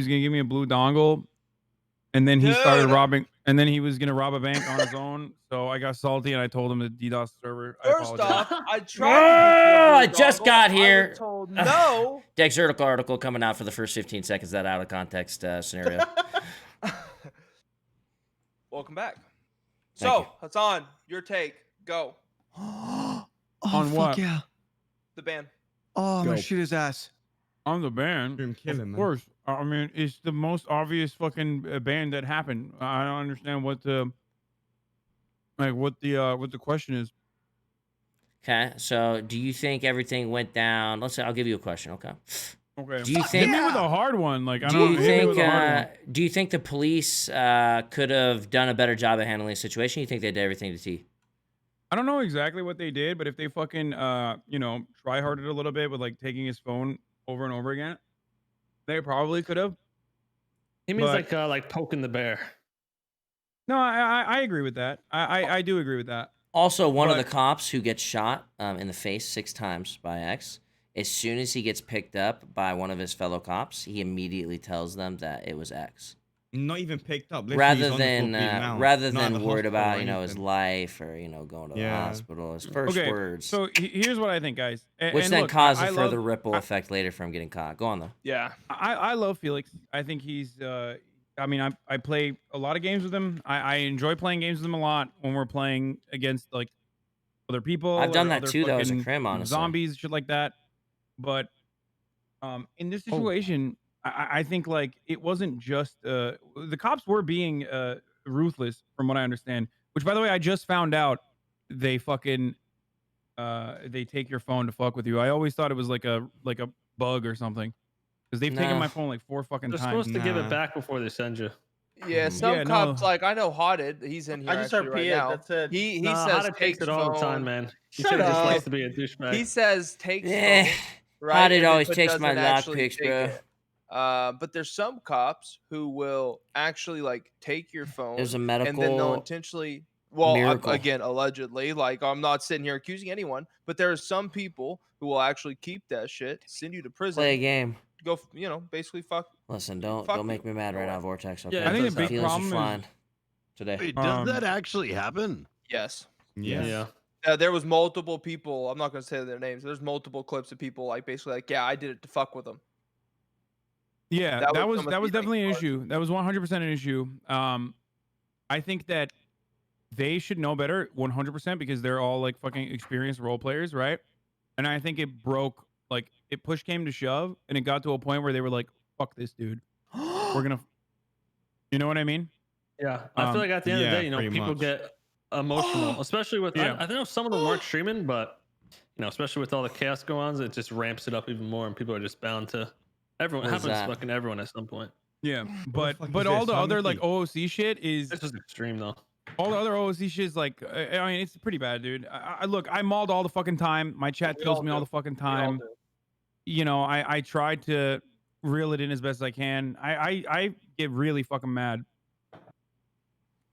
was gonna give me a blue dongle, and then he started robbing, and then he was gonna rob a bank on his own. So I got salty and I told him to DDoS the server. I First apologize. off, I tried to get you a blue I just dongle. got I here. was told no. Dex article coming out for the first 15 seconds of that out of context scenario. Welcome back. Thank So, you. Hassan, your take. Go. Oh, On fuck what? yeah. The ban. Oh, I'm Go. gonna shoot his ass. On the ban, Dream killing, of man. course. I mean, it's the most obvious fucking ban that happened. I don't understand what the what the question is. Okay, so do you think everything went down? Let's say I'll give you a question. Okay. Okay. Do you think? Hit me with a hard one? Like I Do don't you hit me think? with a hard one. Do you think the police could have done a better job of handling the situation? You think they did everything to T? I don't know exactly what they did, but if they fucking try harded a little bit with like taking his phone over and over again, they probably could have. He means But- like poking the bear. No, I agree with that. I do agree with that. Also, one of the But- cops who gets shot in the face 6 times by X, as soon as he gets picked up by one of his fellow cops, he immediately tells them that it was X. Not even picked up. Literally, Rather he's on the floor bleeding than out. rather Not at than the worried hospital or about his anything. life or going to the Yeah. hospital. His first Okay, words, so here's what I think, guys. which and then look, caused I a further love, ripple effect later from getting caught. Go on though. Yeah. I love Felix. I think he's. I mean, I play a lot of games with him. I enjoy playing games with him a lot when we're playing against like other people. I've done or that other too, though, as a fucking crim, honestly. Zombies, shit like that. But in this situation, I think like it wasn't just the cops were being ruthless, from what I understand. Which, by the way, I just found out they fucking they take your phone to fuck with you. I always thought it was like a bug or something, because they've taken No. my phone like 4 fucking They're times. supposed to give Nah. it back before they send you. Yeah, Mhm. some Yeah, cops no. like I know Haunted. He's in here I just actually right RP'd. now. That's it. He Nah, says Hada takes takes it all the time, phone. man. He Shut said he just up. likes to be a douchebag. He says takes Eh, phone. Right. Hada and always but takes my doesn't lock actually picks, take bro. it. But there's some cops who will actually like take your phone There's a and then they'll medical intentionally. Well, miracle. again, allegedly, like I'm not sitting here accusing anyone, but there are some people who will actually keep that shit, send you to prison, play a game. go, basically fuck. Listen, Fuck don't make you. me mad Go right away. now, Vortex. Yeah, Okay, I think the big feelings are problem is- flying today. Wait, does Um, that actually happen? Yes. Yes. Yeah. There was multiple people. I'm not going to say their names. There's multiple clips of people like basically like, yeah, I did it to fuck with them. Yeah, That that would was almost that was be, like, definitely an hard. issue. That was 100% an issue. I think that they should know better 100%, because they're all like fucking experienced role players, right? And I think it broke, like it push came to shove, and it got to a point where they were like, "Fuck this dude, we're gonna," you know what I mean? Yeah, I feel like at the end of the yeah, day, pretty people much. get emotional, especially with. Yeah. I know some of them weren't streaming, but especially with all the chaos going on, it just ramps it up even more, and people are just bound to. Everyone What is happens to that? fucking everyone at some point. Yeah, fuck but is all this? the How other many? like OOC shit is This was extreme though. all the other OOC shit is like, I mean, it's pretty bad, dude. I look, I mauled all the fucking time. My chat We kills all me all do. the fucking We all time. do. I tried to reel it in as best I can. I get really fucking mad.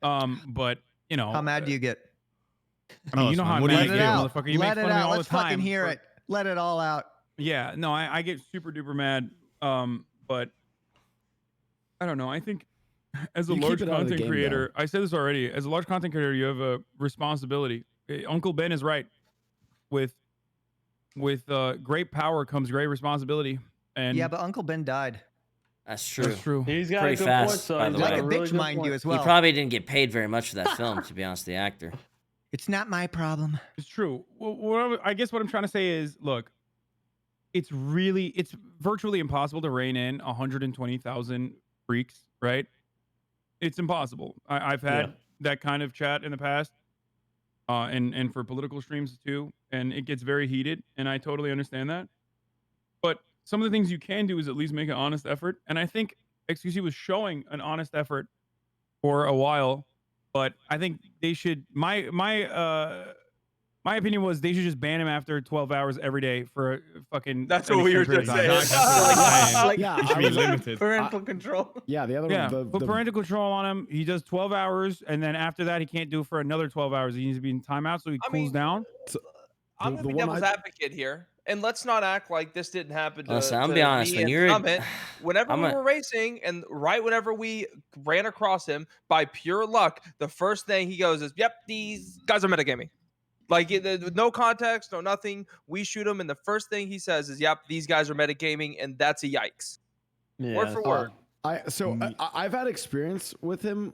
But How mad do you get? I mean, Oh, you know it's how fine. What do mad you I Let it get, out. motherfucker. You Let make it fun of me out. all Let's the time. fucking hear for- it. Let it all out. Yeah, no, I get super duper mad. But I don't know. I think as a You keep large it out of the content game, creator, I said this already. As a large content creator, you have a responsibility. Uncle Ben is right. With great power comes great responsibility. And Yeah, but Uncle Ben died. That's true. that's true. He's got Pretty a good fast, point, so by he's the got way. Like a really bitch, good mind you, point. as well. He probably didn't get paid very much for that film, to be honest. The actor. It's not my problem. It's true. Well, I guess what I'm trying to say is, look, it's virtually impossible to rein in 120,000 freaks, right? It's impossible. I've had that kind of chat in the past, and for political streams too, and it gets very heated, and I totally understand that. But some of the things you can do is at least make an honest effort, and I think xQc was showing an honest effort for a while. But I think they should. My opinion was they should just ban him after 12 hours every day for a fucking. That's an what we were extended just period of saying. time. Like, Yeah, it should be limited. parental control. Yeah, the other Yeah, one. put parental control on him. He does 12 hours, and then after that, he can't do it for another 12 hours. He needs to be in timeout so he I cools mean, down. I'm the gonna be one devil's I- advocate here, and let's not act like this didn't happen to, Listen, I'm to be honest. me When and you're, Summit. Whenever I'm we a, were racing, and right whenever we ran across him by pure luck, the first thing he goes is, "Yep, these guys are metagaming." Like no context, no nothing. We shoot him, and the first thing he says is, "Yep, these guys are metagaming," and that's a yikes. Yeah, Word for word. I've had experience with him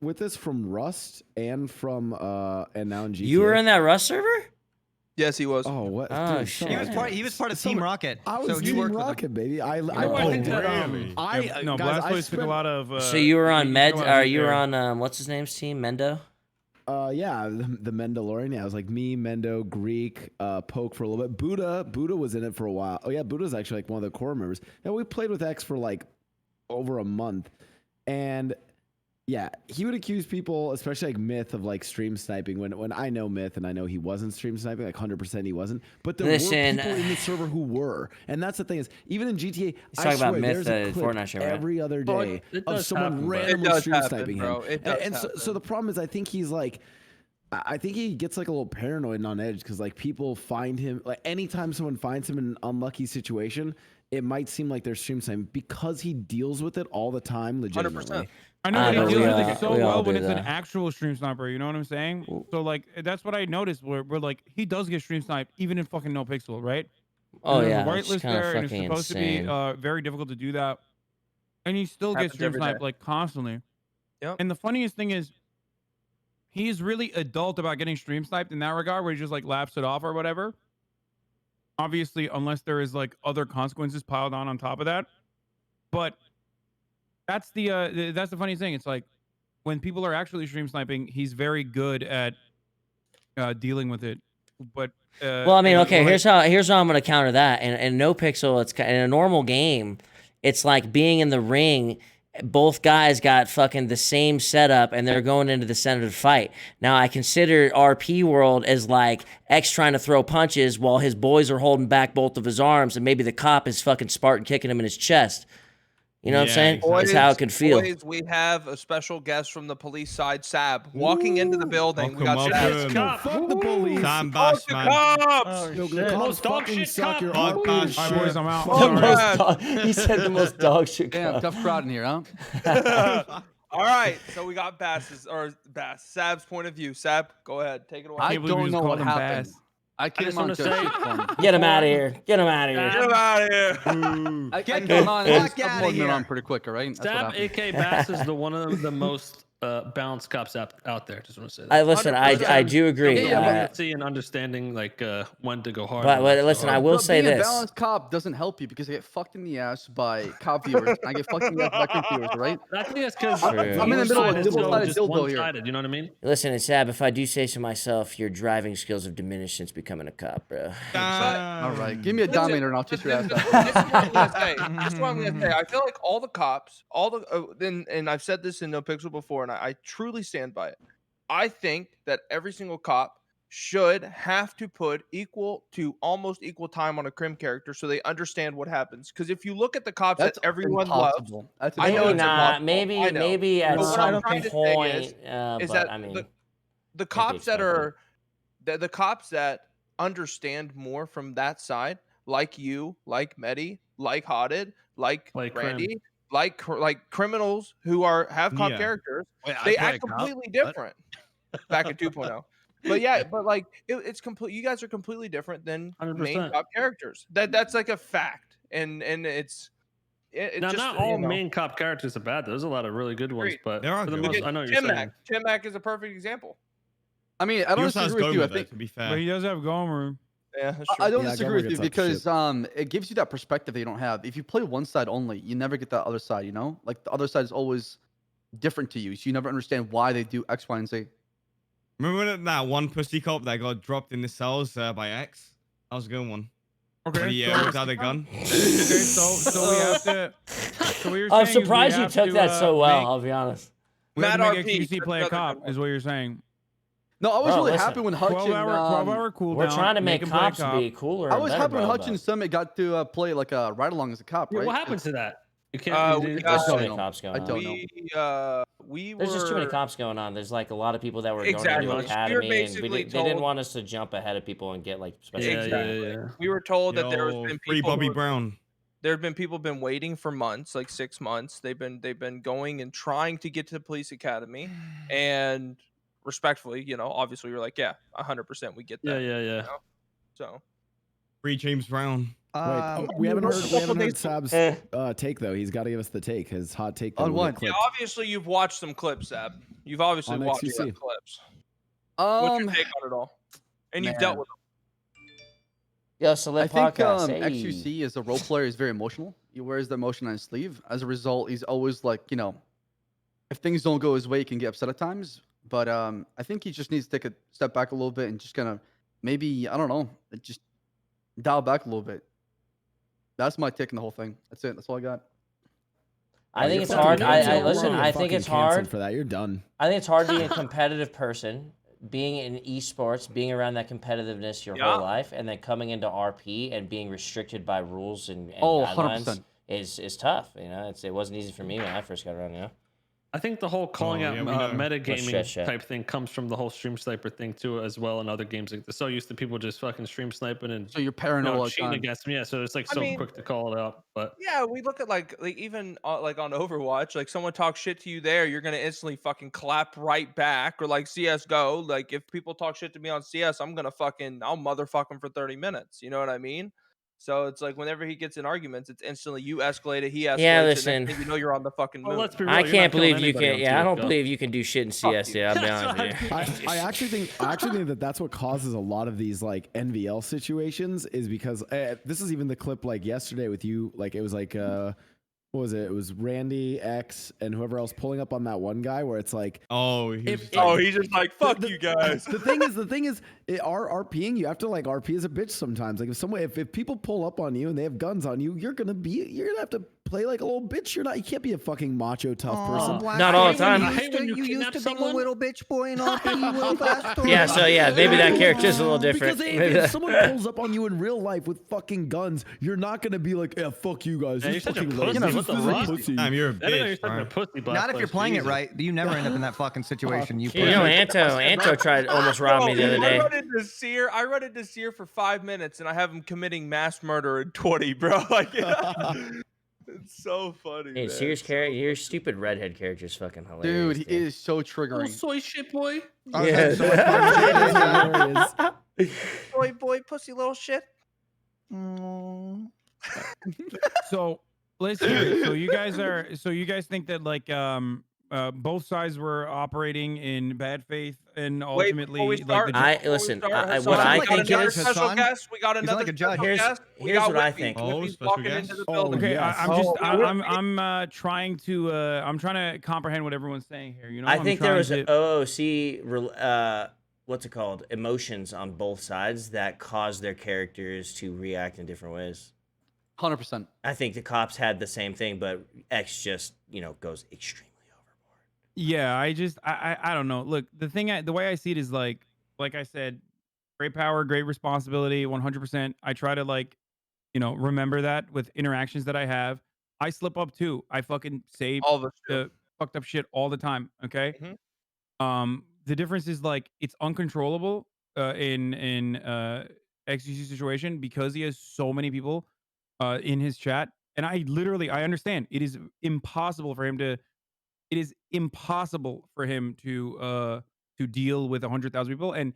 with this from Rust and from and now in GTA. you were in that Rust server? Yes, he was. Oh what? Oh, Dude, shit. He was part of Team Rocket. I was so he Team worked with him. Rocket, baby. I I think that, really? no, guys, Blastoise took a lot of. So you were on he took Med, a lot or of heat you were there. on what's his name's team, Mendo? Yeah, the Mandalorian. Yeah, it was like me, Mendo, Greek, Poke for a little bit. Buddha was in it for a while. Oh yeah, Buddha's actually like one of the core members. And we played with X for like over a month, and yeah, he would accuse people, especially like Myth, of like stream sniping. When I know Myth and I know he wasn't stream sniping, like 100% he wasn't. But there were people in the server who were, and that's the thing is, even in GTA, I talking about swear Myth, there's a clip Fortnite show, right? every other Well, day it of does someone happen, but- It randomly does stream happen, sniping bro. him. It does And so the problem is, I think he's like, I think he gets like a little paranoid and on edge because like people find him, like anytime someone finds him in an unlucky situation, it might seem like they're stream sniping because he deals with it all the time, legitimately. 100%. I know, I but know, he deals we with all- it so we all well when do it's an that. actual stream sniper. You know what I'm saying? So like that's what I noticed. Where like he does get stream sniped even in fucking NoPixel, right? Oh And there's yeah, a it's whitelist kind of there, and it's fucking supposed insane. to be very difficult to do that, and he still gets Happens stream every day. sniped like constantly. Yep. And the funniest thing is, he's really adult about getting stream sniped in that regard, where he just like laps it off or whatever. Obviously, unless there is like other consequences piled on top of that. But that's the funniest thing. It's like when people are actually stream sniping, he's very good at dealing with it. But Well, I mean, and okay, when here's how I'm gonna counter that. And NoPixel, it's in a normal game, it's like being in the ring. Both guys got fucking the same setup, and they're going into the center to fight. Now, I consider RP world as like X trying to throw punches while his boys are holding back both of his arms, and maybe the cop is fucking Spartan kicking him in his chest. You know what I'm Yeah, saying? exactly. That's how it could feel. Boys, we have a special guest from the police side, Sab, walking into the building. We Welcome, got Sab. welcome. Cop. Fuck the police. Sam Fuck Bash, the man. cops! Oh, Yo, shit. the cops Most dog fucking shit suck cop. your Dog RP bash. shit. All right, boys, I'm out. Oh, The Sorry. most yeah. dog, he said the most dog shit. Damn, cop. tough crowd in here, huh? All right, so we got Sab's point of view. Sab, go ahead, take it away. I Can't believe we don't just know called what him happened. Bass. I came just on wanna to say- a shit fun. Get him out of here. Get him out of here. Get him out of here. I Get came the on fuck and outta I'm here. on pretty quick, all right? That's what Stab happened. AK Bass is one of the most balanced cops out there. Just want to say that. I listen. I 100%. do agree. Yeah, but- Empathy and understanding like when to go hard. But and when to listen, go I hard. will But say being this. a balanced cop doesn't help you because I get fucked in the ass by cop viewers. I get fucked in the ass by veteran viewers, right? I think that's because I'm in the middle of a double-sided just dildo here. one-sided. You know what I mean? Listen, it's Sab. If I do say so myself, your driving skills have diminished since becoming a cop, bro. All right, give me a Listen, dominator and I'll chase your ass This out. is what I'm gonna say. This is what I'm gonna say. I feel like all the cops, and I've said this in NoPixel before, and I truly stand by it. I think that every single cop should have to put almost equal time on a crim character so they understand what happens. Because if you look at the cops That's that everyone loves, impossible. That's I know Maybe it's not. impossible. Maybe I know. maybe at But what some I'm trying to say point. is But that I mean, the cops that expected. are the cops that understand more from that side, like you, like Medi, like Hodded, like Like Randy, like criminals who have cop Yeah. characters, Wait, I they play a act cop? completely What? different back at 2.0. But yeah, but like it's complete. You guys are completely different than main 100%. cop characters. That's like a fact, and it's Now, just not all you know. main cop characters are bad. There's a lot of really good ones, Agreed. but There are for the good most, ones. I know what you're saying. Tim Mac is a perfect example. I mean, I He don't also has disagree with you. I Gomer, though, think to be But fair. he does have Gomer. Yeah, that's I true. don't Yeah, disagree Gomer with you gets up to shit. because it gives you that perspective that you don't have. If you play one side only, you never get that other side. You know, like the other side is always different to you, so you never understand why they do X, Y, and Z. Remember that one pussy cop that got dropped in the cells by X? That was a good one. Okay. Yeah, without a gun. Okay, so we have to. So what you're I'm saying is we surprised you have took to, that so well. make- I'll be honest. We have to Matt make RP, XQC that's play a another cop, good one. is what you're saying. No, I was Bro, really listen, happy when Hutch 12 and, hour cooldown. We're trying to make him play a cops cop. be cooler. I and was better, happy when bro, Hutch but- and Summit got to play like a ride along as a cop, Yeah, right? what happened to that? You can't. we you- got- There's so I many don't cops going I on. don't know. we There's just too many were comps going on. There's like a lot of people that were exactly. going We into were academy, and basically they didn't told want us to jump ahead of people and get like special. Yeah, exactly. yeah. We were told that there has Yo, been free people Bobby who Brown. there have been people been waiting for months, like 6 months. They've been going and trying to get to the police academy, and respectfully, obviously we're like, yeah, 100%, we get that. Yeah. You know? So Free James Brown. Wait, we haven't a heard couple days Sab's take though. He's got to give us the take, his hot take. That On will get what? yeah, clipped. obviously you've watched some clips, Ab. You've obviously On watched XQC. some clips. What's your take on it all? And you've dealt man. with them. Yo, so I let think podcast. Hey. XQC as a role player is very emotional. He wears the emotion on his sleeve. As a result, he's always like, if things don't go his way, he can get upset at times. But I think he just needs to take a step back a little bit and just kind of maybe, I don't know, just dial back a little bit. That's my take on the whole thing. That's it. That's all I got. I think You're it's fucking hard. canceled. Listen. You're I think fucking it's canceled hard. for that. You're done. I think it's hard being a competitive person, being in esports, being around that competitiveness your whole life, and then coming into RP and being restricted by rules and guidelines 100%. is tough. It wasn't easy for me when I first got around. I think the whole calling out yeah, we know. metagaming Shit. type thing comes from the whole stream sniper thing too, as well. In other games, like they're so used to people just fucking stream sniping and So you're paranoid all the cheating time. against me. Yeah, so it's like I so mean, quick to call it out. But yeah, we look at like even like on Overwatch, like someone talks shit to you there, you're gonna instantly fucking clap right back. Or like CS:GO, like if people talk shit to me on CS, I'll motherfuck them for 30 minutes. You know what I mean? So it's like whenever he gets in arguments, it's instantly you escalate it, he escalates Yeah, it, listen. and next thing you know you're on the fucking moon. let's be real. I you're not can't killing believe you anybody can. on Yeah, I don't CS:GO. believe you can do shit in CS, dude. I'll be honest with you. I actually think that that's what causes a lot of these like NVL situations is because this is even the clip like yesterday with you. Like it was like what was it? It was Randy X and whoever else pulling up on that one guy where it's like Oh, he's just like fuck you guys. the thing is, RPing you have to like RP as a bitch sometimes. Like if people pull up on you and they have guns on you, you're gonna have to play like a little bitch. You can't be a fucking macho tough person. Not all the time. I hate when you You used kidnap to be a someone. little bitch boy and RP real fast. Yeah, so yeah, maybe that character's a little different. Because Maybe if that- someone pulls up on you in real life with fucking guns, you're not gonna be like, yeah, fuck you guys. Yeah, This you're such a fucking pussy. lame. What the This is a fuck? pussy. Damn, you're a I don't know, you're bitch, such a bro. pussy. Black Not if you're Blast, playing it Jesus. right. You never end up in that fucking situation. You You know, Anto tried almost robbed me the other day. I run into Seer for 5 minutes and I have him committing mass murder in 20, bro. Like it's so funny. Hey, man. Sears character, your stupid redhead character is fucking hilarious. Dude, he is so Oh, triggering. soy shit boy. Yeah. boy, pussy little shit. So let's hear it. So you guys think that like both sides were operating in bad faith and ultimately Wait, before we like listen, Before we I- start, what so I we got think another is- special Hassan? guest. We got another like a judge. special guest. We Here's got what I Whitney. think. Oh, Whitney's special walking guest? into the Oh, building. okay, yes. I'm trying to comprehend what everyone's saying here. You know, I I'm think there trying was to- OOC, what's it called? Emotions on both sides that caused their characters to react in different ways. 100%. I think the cops had the same thing, but X just, goes extremely overboard. Yeah, I don't know. Look, the way I see it is like I said, great power, great responsibility, 100%. I try to remember that with interactions that I have. I slip up too. I fucking say All of us do. the fucked up shit all the time. Okay. The difference is like it's uncontrollable in XQC situation because he has so many people in his chat, and I understand it is impossible for him to. It is impossible for him to deal with 100,000 people, and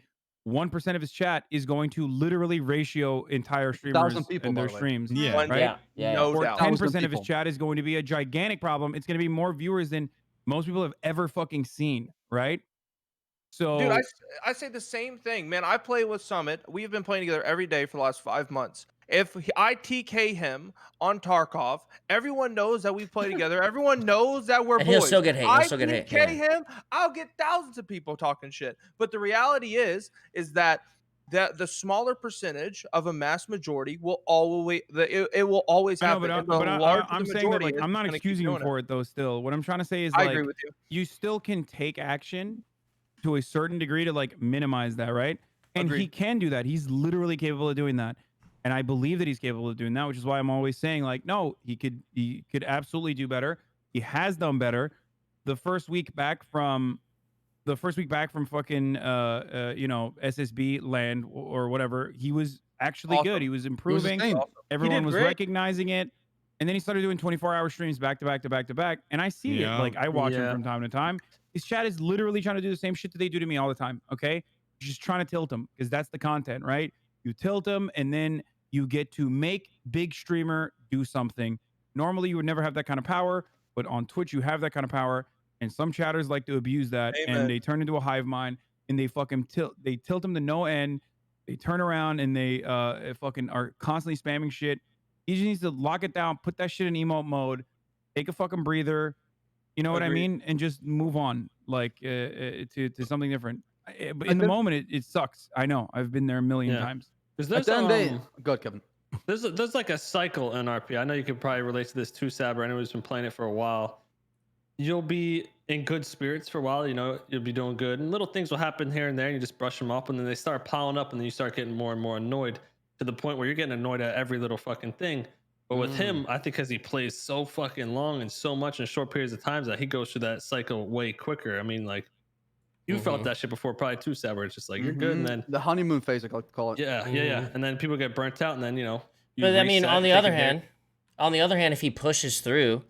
1% of his chat is going to literally ratio entire streamers 1,000 people, and by their the way. streams. Yeah. Right? Yeah. No Or doubt. 10% of 1,000 his people. chat is going to be a gigantic problem. It's going to be more viewers than most people have ever fucking seen, right? So, Dude, I say the same thing, man. I play with Summit. We've been playing together every day for the last 5 months. If I TK him on Tarkov, everyone knows that we play together. Everyone knows that we're And boys. he'll still get hate. He'll I still get hate, TK him, I'll get thousands of people talking shit. But the reality is that the smaller percentage of a mass majority will always it will always I know, happen. and the but larger I'm the saying that majority like I'm is not gonna keep excusing him doing for it though. Still, what I'm trying to say is I like agree with you. you still can take action to a certain degree to like minimize that, right? And he Agreed. can do that. He's literally capable of doing that. And I believe that he's capable of doing that, which is why I'm always saying like, no, he could absolutely do better. He has done better. the first week back from fucking SSB land or whatever, he was actually Awesome. good. He was improving. insane. Everyone was great. recognizing it. And then he started doing 24-hour streams back to back to back to back. And I see it. Yeah. Like I watch him Yeah. from time to time. His chat is literally trying to do the same shit that they do to me all the time. Okay. Just trying to tilt him because that's the content, right? You tilt him and then you get to make big streamer do something. Normally you would never have that kind of power, but on Twitch you have that kind of power. And some chatters like to abuse that, Amen. and they turn into a hive mind, and they fucking tilt them to no end. They turn around and they fucking are constantly spamming shit. He just needs to lock it down, put that shit in emote mode, take a fucking breather, you know what I Agreed. mean, and just move on, like to something different. But in And the then- moment, it sucks. I know. I've been there a million Yeah. times. Because At there's the end of the day, go ahead, Kevin. there's like a cycle in RP. I know you could probably relate to this too, Saber. Anyone who's been playing it for a while. You'll be in good spirits for a while, you know, you'll be doing good, and little things will happen here and there, and you just brush them off, and then they start piling up, and then you start getting more and more annoyed to the point where you're getting annoyed at every little fucking thing. But with him, I think because he plays so fucking long and so much in short periods of times that he goes through that cycle way quicker. I mean, like, you felt that shit before, probably too, Saber. It's just like you're good, and then The honeymoon phase, I like to call it. yeah, and then people get burnt out, and then you know. You But I mean, reset, on the take a other hit. hand, if he pushes through,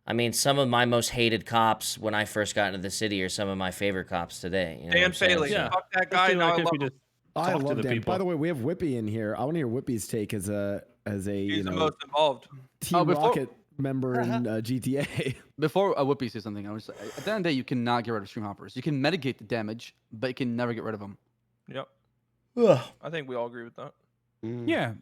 I mean, some of my most hated cops when I first got into the city are some of my favorite cops today. You know what Dan I'm saying? Faley. Yeah. Fuck that I guy. feel Now like I if love you him. just I talk to love the Dan. people. By the way, we have Whippy in here. I want to hear Whippy's take as a He's you the know most involved. Team before- Rocket member in GTA. Before Whoopi says something, I was at the end of the day, you cannot get rid of stream hoppers. You can mitigate the damage, but you can never get rid of them. Yep. I think we all agree with that. Yeah.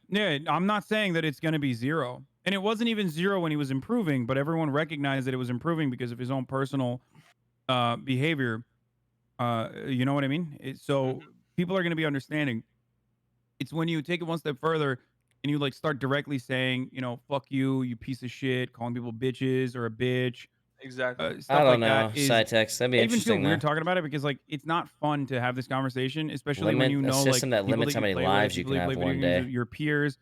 I'm not saying that it's going to be 0, and it wasn't even 0 when he was improving, but everyone recognized that it was improving because of his own personal behavior. You know what I mean? So people are going to be understanding. It's when you take it one step further and you like start directly saying, you know, fuck you, you piece of shit, calling people bitches or a bitch. Exactly. Stuff I like don't know. that is. Side text. That'd be I even feel interesting. weird Though. talking about it because like it's not fun to have this conversation, especially when Limit you a know like system that people limits that how you many play with, lives you people can that have play one video games, day. your peers,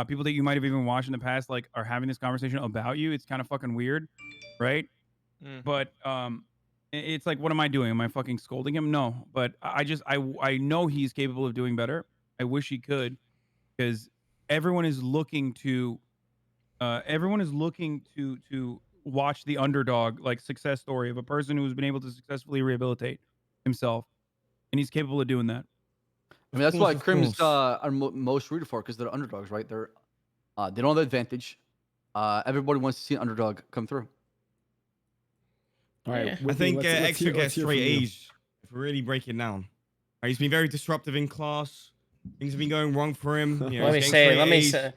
people that you might have even watched in the past, like are having this conversation about you. It's kind of fucking weird, right? But it's like, what am I doing? Am I fucking scolding him? No, but I know he's capable of doing better. I wish he could, because everyone is looking to watch the underdog like success story of a person who's been able to successfully rehabilitate himself, and he's capable of doing that. I mean, that's why of Crims course. are most rooted for because they're underdogs, right? They're they don't have the advantage. Everybody wants to see an underdog come through. All right, Yeah. I Whippy, think let's Extra hear gets from straight you. A's. If we really break it down, he's been very disruptive in class. Things have been going wrong for him. You know, Let me he's say. getting Let me straight say. A's.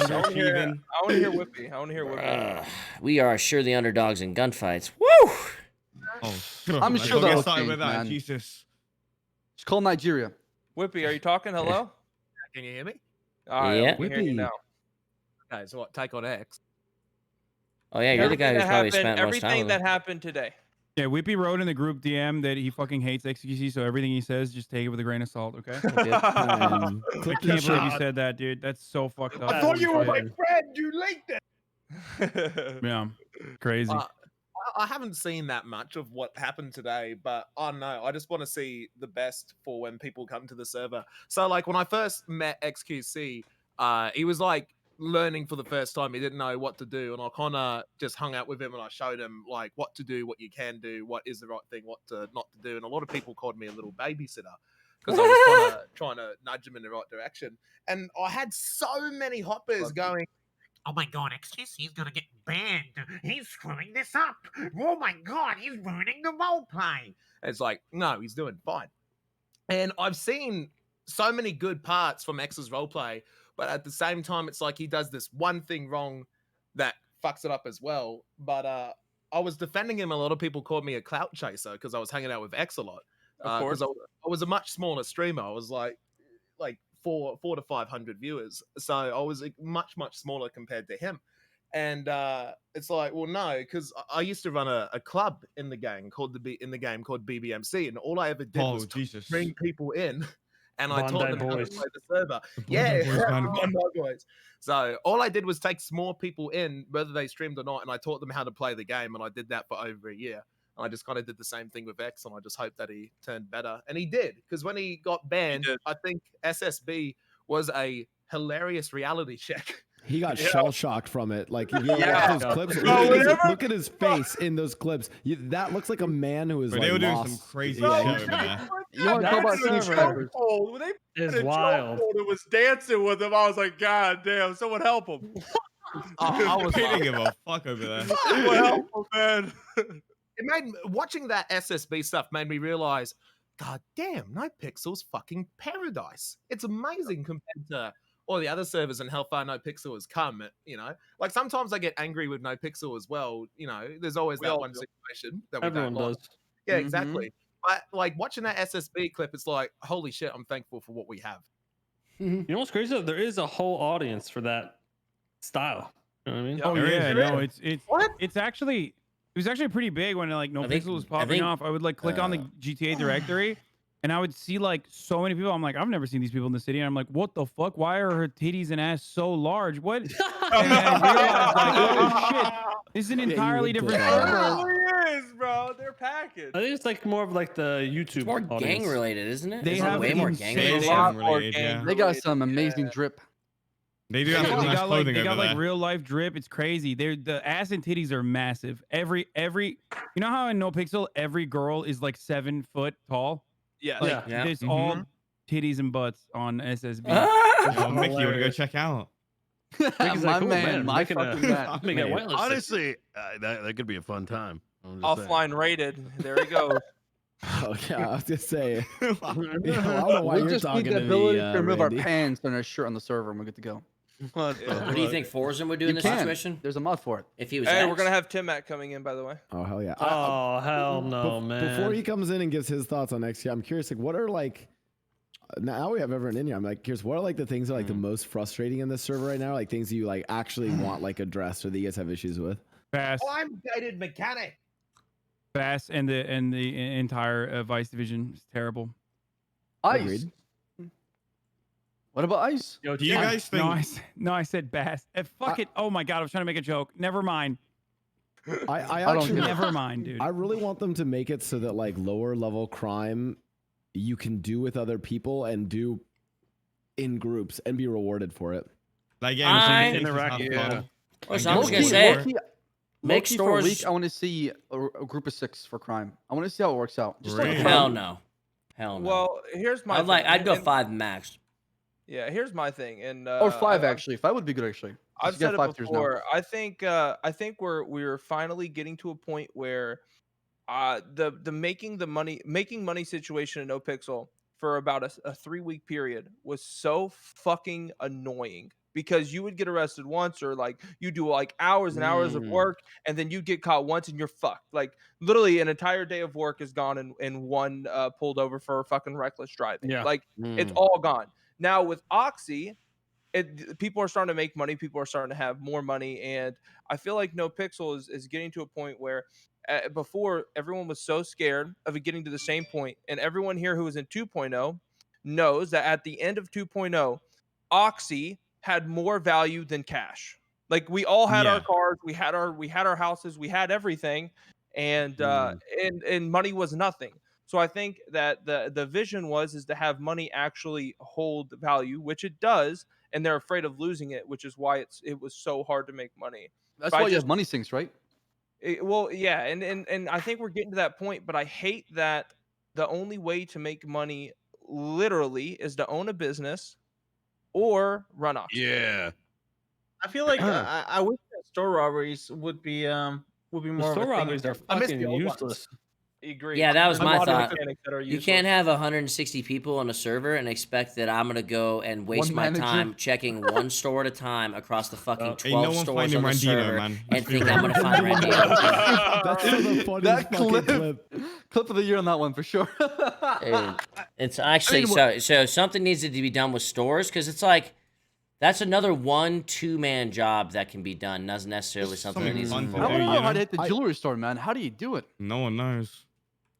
Underachieving. I want to hear Whippy. I want to hear Whippy. We are sure the underdogs in gunfights. Woo! Oh, I'm let's sure not get that'll started change, with that. man. Jesus. It's called Nigeria. Whippy, are you talking? Hello? Can you hear me? All right, Yeah. we can hear you Whippy. now. Okay, so what? Take on X. Oh yeah, you're the guy who's probably spent most time Everything with that them. happened today. Yeah, Whippy wrote in the group DM that he fucking hates XQC, so everything he says, just take it with a grain of salt, okay? Man, I clip can't that believe you shit. said that, dude. That's so fucked up. I thought you were my friend. You like that? Yeah, crazy. I haven't seen that much of what happened today, but I don't know. I just want to see the best for when people come to the server. So, like, when I first met XQC, he was like learning for the first time. He didn't know what to do, and I kind of just hung out with him and I showed him like what to do, what you can do, what is the right thing, what to not to do. And a lot of people called me a little babysitter because I was kind of trying to nudge him in the right direction. And I had so many hoppers going, oh my god, XQC is gonna get banned. He's screwing this up. Oh my god, he's ruining the roleplay. it's like, no, he's doing fine. And I've seen so many good parts from X's roleplay, but at the same time, it's like he does this one thing wrong that fucks it up as well. But I was defending him. A lot of people called me a clout chaser because I was hanging out with X a lot. Of course. Because I was a much smaller streamer. I was like 4 to 500 viewers. So I was much smaller compared to him. And it's like, well, no, because I used to run a club in the game called BBMC, and all I ever did was Jesus. bring people in, and I Bondi taught them how to boys. play the server. Bondi Yeah, boys, man. Bondi boys. So all I did was take small people in, whether they streamed or not, and I taught them how to play the game, and I did that for over a year. And I just kind of did the same thing with X, and I just hope that he turned better. And he did, because when he got banned, I think SSB was a hilarious reality check. He got shell shocked from it. Like if you Yeah. watch those clips, Bro, look at his face in those clips. That looks like a man who is But like they were doing lost. some crazy Yeah, shit over there. You want to talk about That's Steve server. Travers? It's wild. It was dancing with him. I was like, God damn, someone help him. I was They like, didn't give a fuck over there. Someone help him, man. it made watching that SSB stuff made me realize, God damn, NoPixel's fucking paradise. It's amazing compared to all the other servers and how far NoPixel has come. You know, like sometimes I get angry with NoPixel as well. You know, there's always that one situation that we Everyone don't like. does. Yeah, exactly. But like watching that SSB clip, it's like, holy shit, I'm thankful for what we have. You know what's crazy? There is a whole audience for that style. You know what I mean? Oh There yeah, is. no, it's actually it was actually pretty big when like NoPixel was popping off. I would like click on the GTA directory, and I would see like so many people. I'm like, I've never seen these people in the city, and I'm like, what the fuck? Why are her titties and ass so large? What? And then I realized like, oh shit, this is an entirely different It server. really is, bro. They're packaged. I think it's like more of like the YouTube. It's more audience. gang related, isn't it? They Isn't it have way more gang insane- related. They have Related, more yeah. gang They got related, some amazing drip. They do They have some nice got like clothing they over got like there. real life drip. It's crazy. The ass and titties are massive. Every you know how in NoPixel every girl is like 7 foot tall. Yeah. Like Yeah. there's all titties and butts on SSB. Oh, Mickey, you want to go check out? Mickey's My like, "Ooh, man, my making a- fucking man. making a whitelist." Honestly, that could be a fun time. I'm just saying. Offline rated. There he goes. Oh yeah, I was gonna say. I don't know why We you're just talking need the to ability me, to remove our Randy. pants and our shirt on the server, and we're good to go. What the What do you fuck? think Forza would do in You this can. situation? There's a mod for it. If he was Hey, X? we're gonna have Tim Mac coming in, by the way. Oh hell yeah. Oh hell no, man! Before he comes in and gives his thoughts on XQ, I'm curious, like, what are like, now we have everyone in here. I'm like, curious, what are like the things that are like the most frustrating in this server right now? Like things that you like actually want like addressed or that you guys have issues with? Fast, I'm guided mechanic. fast, and the entire Vice division is terrible. Ice. Agreed. What about ice? Yo, Do you Tim, guys think? No, I said bass. Fuck it. Oh my god, I was trying to make a joke. Never mind. I don't actually get it. Never mind, dude. I really want them to make it so that like lower level crime you can do with other people and do in groups and be rewarded for it. Like I- getting Interact, yeah. Listen, I'm just gonna say it. Make Low-key for a stores. week, I want to see a group of 6 for crime. I want to see how it works out. Just Really? like Hell no. Hell no. Well, here's my. I'd go and- 5 max. Yeah, here's my thing, and or 5 I- actually. 5 would be good actually. I've You got said 5 it tiers now. before. I think we're finally getting to a point where the making money situation in NoPixel for about a 3-week period was so fucking annoying, because you would get arrested once, or like you do like hours and hours of work, and then you get caught once and you're fucked. Like literally an entire day of work is gone in one pulled over for fucking reckless driving. Yeah. Like it's all gone. Now with Oxy, people are starting to make money. People are starting to have more money, and I feel like NoPixel is getting to a point where before everyone was so scared of it getting to the same point, and everyone here who is in 2.0 knows that at the end of 2.0, Oxy had more value than cash. Like we all had our cars, we had our houses, we had everything, and and money was nothing. So I think that the vision is to have money actually hold value, which it does, and they're afraid of losing it, which is why it was so hard to make money. That's But why you have money sinks, right? Well, yeah, and I think we're getting to that point, but I hate that the only way to make money literally is to own a business or run off. Yeah. I feel like I wish that store robberies would be more The of store a thing. robberies are I miss the fucking old ones. useless. Agree. Yeah, that was The my modern thought. mechanics that are You useless. can't have 160 people on a server and expect that I'm gonna go and waste One my manager. time checking one store at a time across the fucking Ain't 12 no one stores finding on the Randino, server man. and Let's be think real. I'm gonna find Randino. That's the funniest That fucking clip. Clip of the year on that one for sure. Dude, it's actually so something needs to be done with stores, because it's like that's another 1-2 man job that can be done, not necessarily something that needs. fun I to want do, to know you how to know? hit the jewelry store, man. How do you do it? No one knows.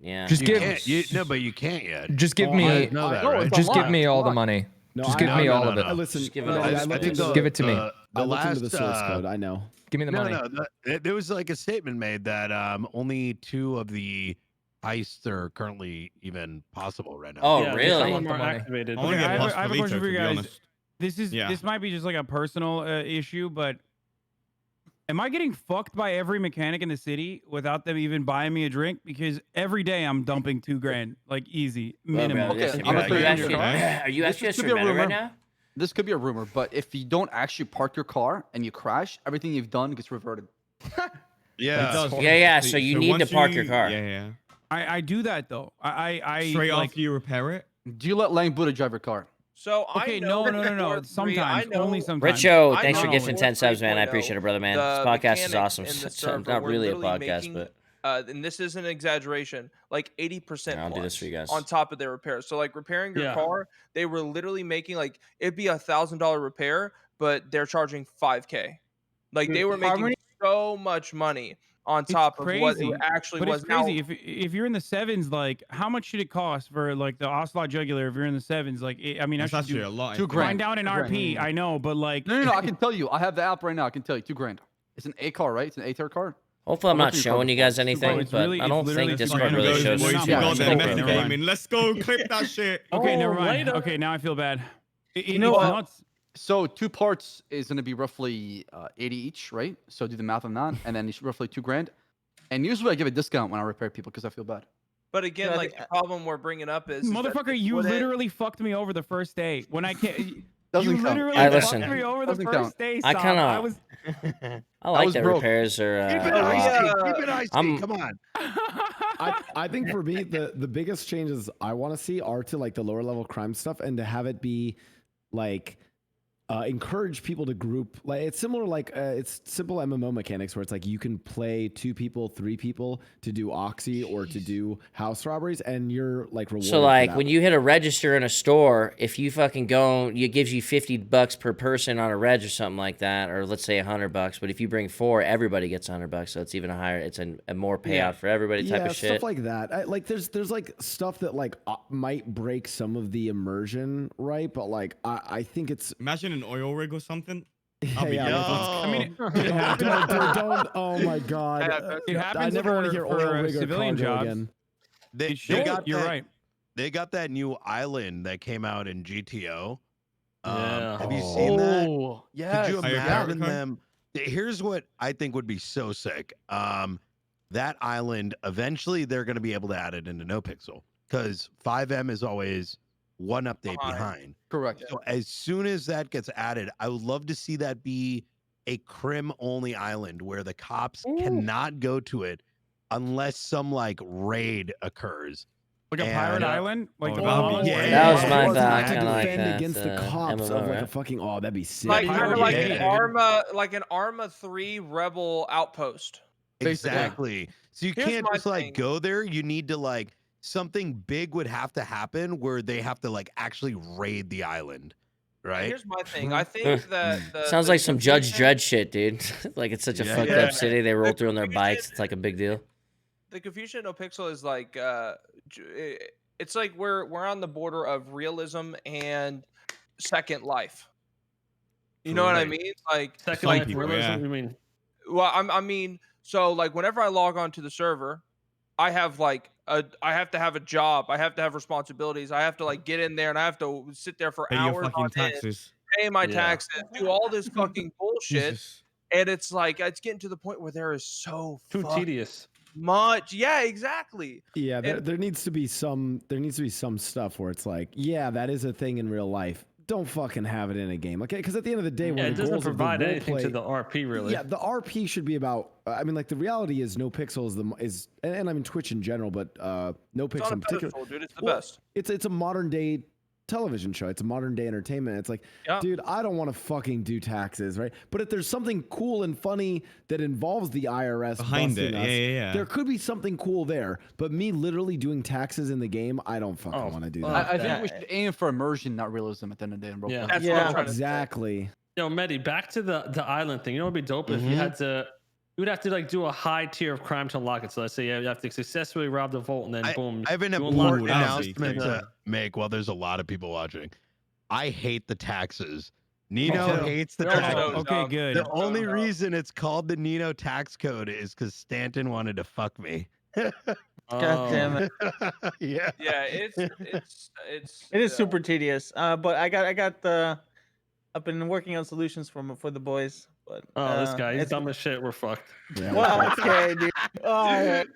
Yeah, Just You give can't. No, but you can't yet. just give Oh, me I know that, No, right? it's just give online. me It's all the online. money. No, Just give me all of it. Listen, Just give it no, all. I Just looked give into it. the- Give it to me. I looked into last the source code. I know. Give me the money. there was like a statement made that only 2 of the heists are currently even possible right now. Oh, Yeah, really? some I of want them the are money. activated. I wanna Okay, get I Los have a question Palitos, for you to be guys. honest. Yeah. This might be just like a personal issue, but am I getting fucked by every mechanic in the city without them even buying me a drink? Because every day I'm dumping $2,000, like easy minimum. Okay, Listen, I'm gonna are tell you you actually okay? are you This actually a could be a Survivor right rumor. now? This could be a rumor, but if you don't actually park your car and you crash, everything you've done gets reverted. Yeah. does. Yeah. So you need to once park your car. Yeah. I do that though. I Straight like, after you repair it. Do you let Lang Buddha drive your car? So okay, I know no. Sometimes, only sometimes. Richo, I thanks for know gifting 10 subs, man. I 4.3.0, appreciate it, brother, man. This the podcast is mechanics awesome. in the It's server not were really a literally podcast, making, but and this isn't an exaggeration, like 80% I'll do this for you guys. on top of their repairs. So like repairing your Yeah. car, they were literally making like it'd be $1,000 repair, but they're charging 5K. Like they were making so much money on top of what it actually but was. it's crazy. If you're in the sevens, like how much should it cost for like the Ocelot Jugular? If you're in the sevens, like I mean, That's I should actually do a lot. $2,000. find down an $2,000. RP. I know, but like No. I can tell you. I have the app right now. I can tell you, $2,000. It's an A car, right? It's an A-tier car. hopefully I'm I'll not look at your showing car you guys before. anything, it's but really- I it's don't literally think just Discord fucking really goes shows way too down. You Yeah, got much. that never method mind, never gaming. Let's go. Clip that shit. okay, never mind. later. Okay, now I feel bad. You know it's what? nuts. So 2 parts is going to be roughly 80 each, right? So do the math on that, and then it's roughly $2,000. And usually I give a discount when I repair people because I feel bad. But again, Yeah, I like think- the problem we're bringing up is that Motherfucker, they you put it- literally fucked me over the first day when I can't. Doesn't You count. literally Hey, fucked listen. me over the Doesn't first count. day. I Saab. kinda- I was. I like was that broke. repairs are. Keep it icy. Keep it icy. Come on. I think for me, the biggest changes I want to see are to like the lower level crime stuff and to have it be like encourage people to group. Like it's similar, like it's simple MMO mechanics where it's like you can play 2 people, 3 people to do Oxy or to do house robberies, and you're like rewarded. So like when you hit a register in a store, if you fucking go, it gives you $50 per person on a reg or something like that, or let's say $100. But if you bring 4, everybody gets $100, so it's even a higher. It's a more payout for everybody type of shit. Stuff like that. Like there's like stuff that like might break some of the immersion, right? But like I think it's Imagine an oil rig or something. I'll be yeah, down. I mean, don't. Oh my god! It happens. I never want to hear for oil rig or civilian cargo jobs. again. They Sure, got you're that, right. They got that new island that came out in GTO. Yeah. Have you seen that? Oh, yeah. Could you Are you imagine American? them? Here's what I think would be so sick. That island, eventually they're going to be able to add it into NoPixel because 5M is always one update behind. Correct. So as soon as that gets added, I would love to see that be a crim only island where the cops cannot go to it unless some like raid occurs. Like a pirate island, like the that'd be- Bahamas? That was my Well, thought. I to kind of like defend that. against the cops MMO, of like right? a fucking. Oh, that'd be sick. like kind of Yeah. like an Yeah. Arma 3 rebel outpost. Exactly. So you Here's can't my just like thing. go there. You need to like something big would have to happen where they have to like actually raid the island, right? Here's my thing. I think that Sounds like some Judge Dredd shit, dude. Like it's such a Yeah. fucked Yeah. up city. They roll through on their bikes. It's like a big deal. The confusion in NoPixel is like it's like we're on the border of realism and Second Life. You know what I mean? Like Second Some Life people, realism. yeah. You mean? well, I mean, so like whenever I log on to the server, I have like I have to have a job. I have to have responsibilities. I have to like get in there and I have to sit there for Pay your hours fucking on end, taxes. pay my Yeah. taxes, do all this fucking bullshit. Jesus. And it's like it's getting to the point where there is so Too fucking tedious. much. Yeah, exactly. Yeah, And- there needs to be some stuff where it's like, yeah, that is a thing in real life. Don't fucking have it in a game, okay? Because at the end of the day, Yeah, when it the doesn't goals of the provide role anything play, to the RP really. yeah, the RP should be about. I mean, like the reality is, NoPixel is and I mean Twitch in general, but It's on NoPixel a in particular. pedestal, dude. It's the Well, best. It's a modern day television show. It's a modern day entertainment. It's like, Yeah. dude, I don't want to fucking do taxes, right? But if there's something cool and funny that involves the IRS Behind busting it, us, yeah. there could be something cool there. But me literally doing taxes in the game, I don't fucking want to do that. I think we should aim for immersion, not realism at the end of the day. In Yeah. roleplay. That's what I'm trying to say. Exactly. Yo, Medi, back to the island thing. You know what would be dope if you had to. You would have to like do a high tier of crime to unlock it. So let's say you have to successfully rob the vault and then boom. I have an you unlock important that. announcement to make while there's a lot of people watching. I hate the taxes Nino too. hates the We're all tax. so Okay, dumb. good. The So only dumb. reason it's called the Nino tax code is because Stanton wanted to fuck me. God damn it. Yeah. Yeah, it's It is super tedious. But I got the. I've been working on solutions for the boys. But Oh, this guy, he's it's dumb as shit. We're fucked. Yeah, well, okay, dude. All right.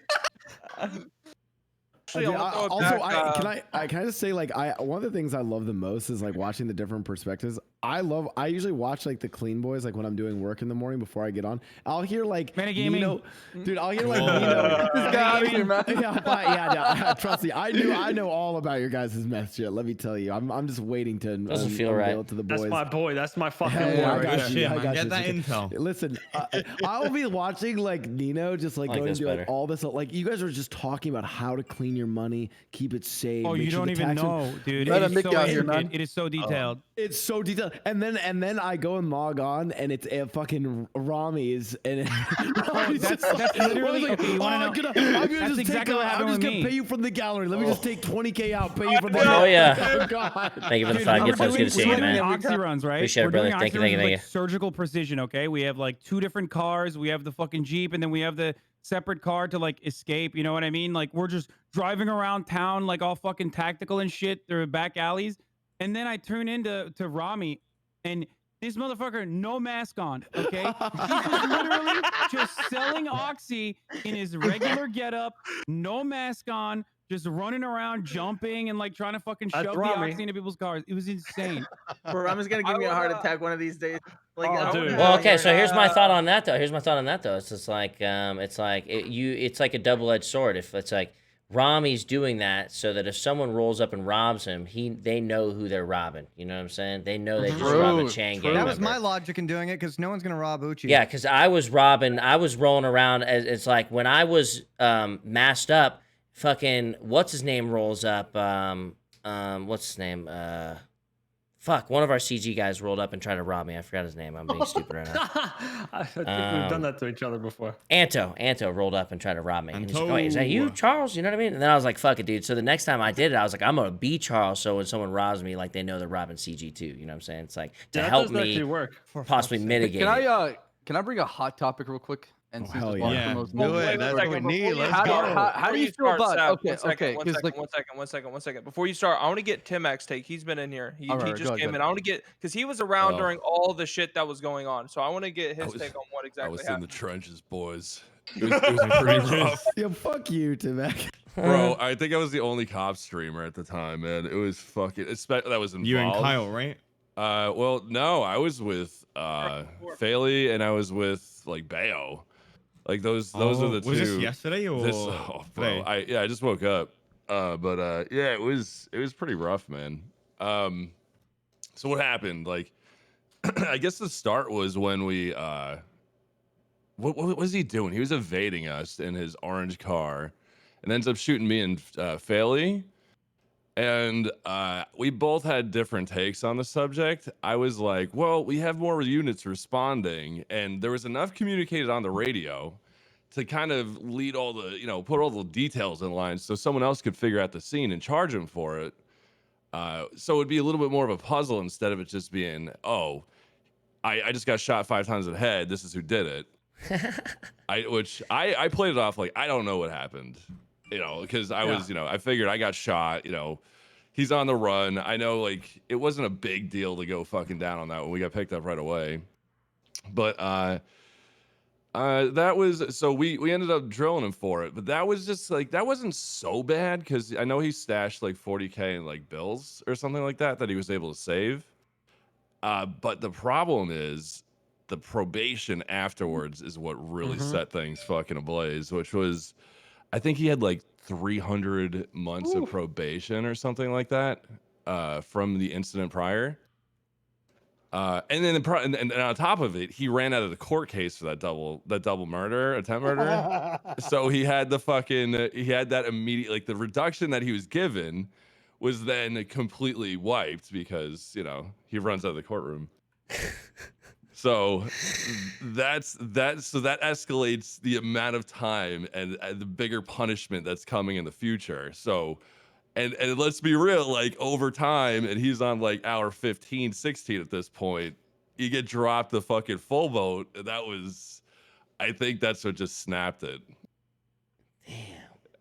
Actually, I Dude, want to throw it also, back. can I just say like one of the things I love the most is like watching the different perspectives. I usually watch like the clean boys like when I'm doing work in the morning before I get on. I'll hear like Metagaming. Nino, dude. I'll hear like Whoa. Nino. This guy out here, man. Yeah, trust me. I know all about your guys' mess shit. Let me tell you. I'm just waiting to Doesn't feel right. unveil it to the boys. That's my boy. That's my fucking Hell boy. yeah, I right got there. you. Shit, I man. got Get you. that Okay. intel. Listen, I'll be watching like Nino just like I like going this to do like better. all this. Like you guys are just talking about how to clean your money, keep it safe. Oh, make you sure don't the even tax- know, dude. Let It him is Mickey so out here, in- man. it is so detailed. It's so detailed, and then I go and log on, and it's fucking Rami's, and Rami's that's- just that's like, literally- like, okay, you wanna I'm know- gonna That's just exactly take. what happened I'm just with gonna me. pay you from the gallery. Let me just take 20K out, pay you from the. Oh, gallery. yeah. Oh god. Thank you for the Dude, 5 we're gifts. I was doing- good to see we're you, doing man. oxy runs, right? Appreciate it, We're brother. doing Thank you, oxy thank you, runs thank with, like, surgical precision. Okay, we have like 2 different cars. We have the fucking Jeep, and then we have the separate car to like escape. You know what I mean? Like we're just driving around town like all fucking tactical and shit through back alleys. And then I turn into Rami, and this motherfucker no mask on. Okay, he's just literally just selling oxy in his regular getup, no mask on. Just running around, jumping, and like trying to fucking That's shove the Rami. oxy into people's cars. It was insane. Bro, I'm just gonna give me a heart attack one of these days. Like, Oh, I dude. wanna- Well, okay, so here's my thought on that though. It's just like it's like a double-edged sword. If it's like Rami's doing that so that if someone rolls up and robs him, they know who they're robbing. You know what I'm saying? They know they just robbed a chain gang That was member. my logic in doing it because no one's gonna rob Uchi. Yeah, because I was rolling around. It's like when I was masked up, fucking what's his name rolls up. What's his name? Fuck, one of our CG guys rolled up and tried to rob me. I forgot his name. I'm being stupid right now. I think we've done that to each other before. Anto rolled up and tried to rob me. And he's like, "Wait, is that you, Charles?" You know what I mean? And then I was like, "Fuck it, dude." So the next time I did it, I was like, "I'm gonna be Charles." So when someone robs me, like they know they're robbing CG too. You know what I'm saying? It's like to That help doesn't actually me work. possibly mitigate. it. Can I bring a hot topic real quick? And since hell it's one of yeah. the most Do known- it. That's what we need. Let's How- go. how do you feel about? Okay, okay. One 'cause, second, like, one second. Before you start, I want to get Tim-X take. He's been in here. He All right, just go came ahead. in. I want to get because he was around Oh. during all the shit that was going on. So I want to get his was- take on what I exactly was in happened. the trenches, boys. It was pretty rough. Yeah, fuck you, Timek. Bro, I think I was the only cop streamer at the time, man. It was fucking that was involved. You and Kyle, right? Well, no, I was with Faley and I was with like Bayo. Like those are the two. Was this yesterday or bro, today? I just woke up. But yeah, it was pretty rough, man. So what happened? Like I guess the start was when we what was he doing? He was evading us in his orange car and ends up shooting me and Faley. And we both had different takes on the subject. I was like, well, we have more units responding, and there was enough communicated on the radio to kind of lead all the, put all the details in line so someone else could figure out the scene and charge him for it. So it'd be a little bit more of a puzzle instead of it just being, oh, I just got shot 5 times in the head. This is who did it. I played it off like, I don't know what happened. Because I was, I figured I got shot, he's on the run. I know, like, it wasn't a big deal to go fucking down on that when we got picked up right away. But that was, so we ended up drilling him for it. But that was just like, that wasn't so bad because I know he stashed like 40K in like bills or something like that he was able to save. But the problem is the probation afterwards is what really set things fucking ablaze, which was, I think he had like 300 months of probation or something like that from the incident prior. And then and on top of it, he ran out of the court case for that double murder, attempt murder. So he had that immediate, like the reduction that he was given was then completely wiped because, he runs out of the courtroom. So that escalates the amount of time and the bigger punishment that's coming in the future. So, and let's be real, like over time, and he's on like hour 15, 16 at this point, you get dropped the fucking full boat. And that was, I think that's what just snapped it. Damn.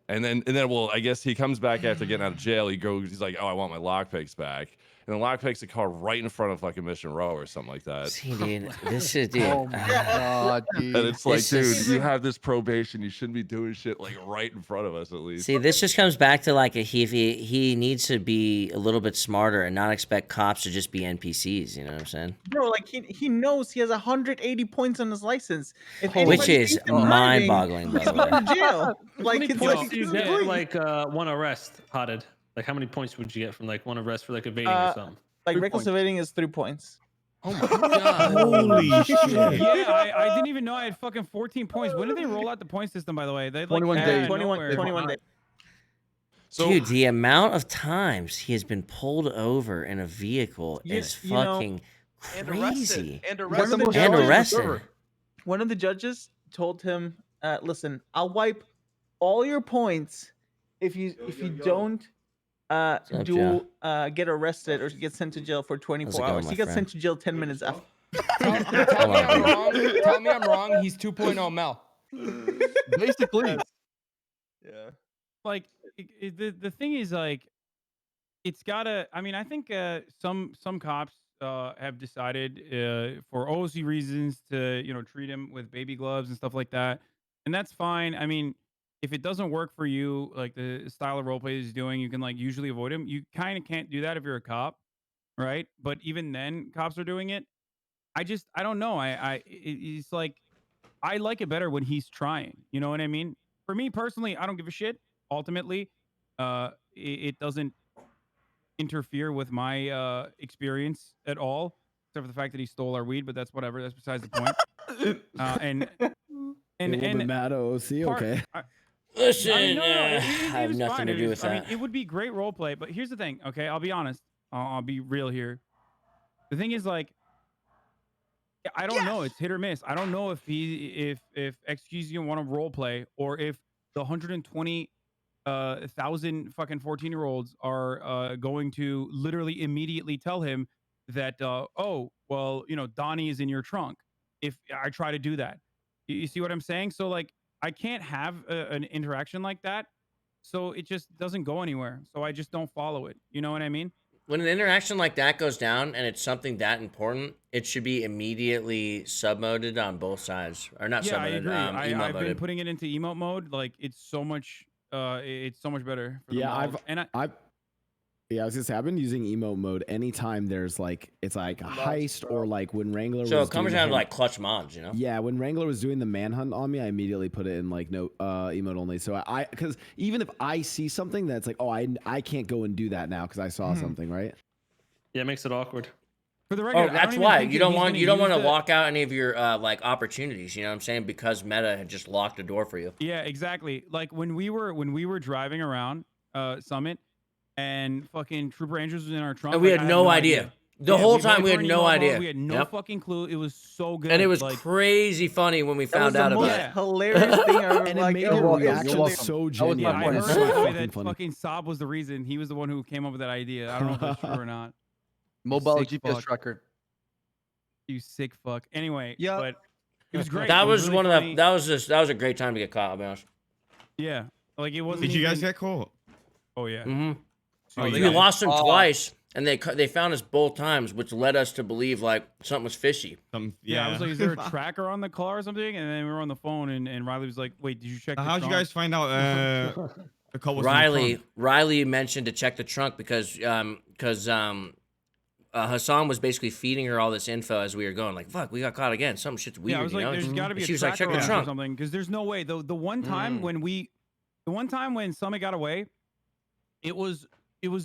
And then, well, I guess he comes back after getting out of jail. He's like, oh, I want my lockpicks back. And the lockpicks a car right in front of like a Mission Row or something like that. See, dude, this is dude. Oh my god, dude. And it's like, This dude, is- you have this probation. You shouldn't be doing shit like right in front of us at least. See, this just comes back to like he needs to be a little bit smarter and not expect cops to just be NPCs. You know what I'm saying? Bro, like he knows he has 180 points on his license. If Which anybody is sees him driving, mind-boggling, by he's the way. going to jail. How Like many it's points like, do you it's get free. for like one arrest, Hotted? Like how many points would you get from like one arrest for like evading or something? Like 3 reckless points. evading is 3 points. Oh my god! Holy shit! Yeah, I didn't even know I had fucking 14 points. When did they roll out the point system? By the way, they like 21 came out days. of 21 nowhere. 21 days. So, Dude, the amount of times he has been pulled over in a vehicle is you know, fucking And crazy. arrested. And One of the arrested. And judges- arrested. One of the judges told him, "Listen, I'll wipe all your points if you don't up, Joe? get arrested or get sent to jail for 24 How's it going, hours." my He got friend? sent to jail 10 minutes after. Tell me I'm wrong. Tell me I'm wrong. He's 2.0 Mel. Basically. Yeah. Like the thing is like, it's gotta. I mean, I think some cops have decided for OC reasons to treat him with baby gloves and stuff like that, and that's fine. I mean, if it doesn't work for you, like the style of roleplay he's doing, you can like usually avoid him. You kind of can't do that if you're a cop, right? But even then, cops are doing it. I don't know. It's like I like it better when he's trying. You know what I mean? For me personally, I don't give a shit. Ultimately, it doesn't interfere with my experience at all, except for the fact that he stole our weed. But that's whatever. That's besides the point. And a little bit mad at OC. part- Okay. Listen, I mean, no, it I have was nothing fine. to It do was- with I mean, that. it would be great role play, but here's the thing. Okay, I'll be honest. I'll be real here. The thing is, like, I don't know. It's hit or miss. I don't know if xQc want to role play or if the 120,000 fucking 14-year-olds are going to literally immediately tell him that oh well, Donnie is in your trunk if I try to do that. You see what I'm saying? So like I can't have an interaction like that, so it just doesn't go anywhere. So I just don't follow it. You know what I mean? When an interaction like that goes down and it's something that important, it should be immediately sub-moded on both sides, or not Yeah, I sub-moded, agree. I've been emote-moded. putting it into emote mode. Like it's so much better for the Yeah, mob. I was gonna say I've been using emote mode anytime there's like it's like a heist or like when Wrangler So was it comes doing down the to like clutch mods, you know? Yeah, when Wrangler was doing the manhunt on me, I immediately put it in like no emote only. So because even if I see something that's like, oh, I can't go and do that now because I saw something, right? Yeah, it makes it awkward. For the Oh, record, I don't that's even why think you that don't he's want gonna you don't use want to the- walk out any of your like opportunities. You know what I'm saying? Because Meta had just locked the door for you. Yeah, exactly. Like when we were driving around Summit, and fucking Trooper Andrews was in our trunk, And we like, had I no idea. The whole we time both we had were in no emote mode, idea. We had no Yep. fucking clue. It was so good, And it was like, crazy funny when we That was found the out most about it. hilarious thing I ever And it like. made oh, your well, it was reaction hilarious. so That was my genuine. I point. heard It's so by the way fucking that funny. fucking Saab was the reason. He was the one who came up with that idea. I don't know if that's true or not. Mobile sick GPS fuck. tracker. You sick fuck. Anyway, Yeah. but it was great. That It was really one of funny. the that was a great time to get caught. I'll be honest. Yeah, like it wasn't. Did you guys even- get caught? Oh yeah. Mm-hmm. Oh, We yeah. lost him twice, and they found us both times, which led us to believe like something was fishy. Yeah, I was like, is there a tracker on the car or something? And then we were on the phone, and Riley was like, wait, did you check the How'd you trunk? guys find out the car was in the trunk? Riley mentioned to check the trunk because Hassan was basically feeding her all this info as we were going. Like, fuck, we got caught again. Some shit's weird. Yeah, I was like, you know? there's got to be And a she was like, tracker check the on it or trunk. something, because there's no way. The one time when Summit got away, it was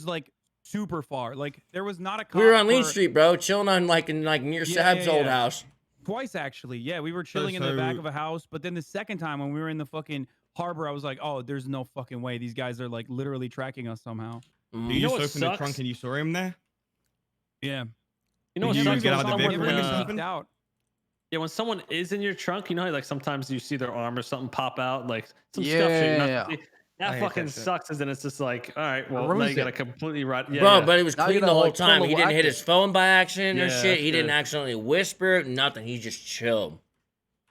like super far. Like there was not a cop We were on Lean for- Street, bro, chilling on like near Sab's old house. Twice actually. Yeah, we were chilling in the back of a house, but then the second time when we were in the fucking harbor, I was like, oh, there's no fucking way. These guys are like literally tracking us somehow. You just opened the trunk and you saw him there? Yeah. You know what Did you sucks get when out of the someone, vehicle when this uh, happened? Out. Yeah, when someone is in your trunk, you know how like sometimes you see their arm or something pop out, like some scuff shit. You're not- Yeah. That hate fucking that shit. sucks, and it's just like, all right, well, now ruins you got to it. completely right. Yeah, Bro, yeah. but it was Now you clean the gotta, whole like, put on time. a He little didn't hit his active. phone by accident or Yeah, shit. that's He didn't good. accidentally whisper, nothing. He just chilled.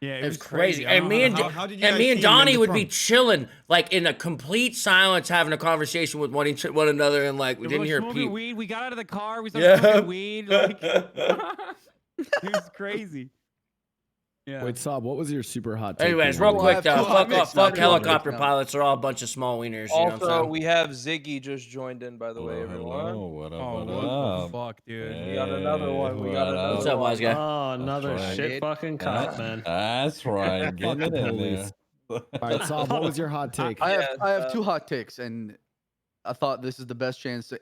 Yeah, It was crazy. I And don't me know and how- how did you and guys me and see him in Donnie the would be trunk? chilling, like in a complete silence, having a conversation with one another, and like we We're didn't like hear a smoking peep. weed. We got out of the car. We started smoking weed. Like it was crazy. Yeah. Wait, Sob, what was your super hot take? Anyways, you real wanted? quick though, two hot fuck takes off, now. fuck Two hot helicopter takes now. pilots. They're all a bunch of small wieners. You know what I'm Also, saying? we have Ziggy just joined in, by the way, everyone. What up? Oh, What what up? the fuck, dude? We got another one. We got what another What's up, one. wise guy? Oh, another right. shit fucking cop, man. That's right. Get Fuck it the in police. there. All right, Sob, what was your hot take? I have Yes, I have two hot takes, and I thought this is the best chance to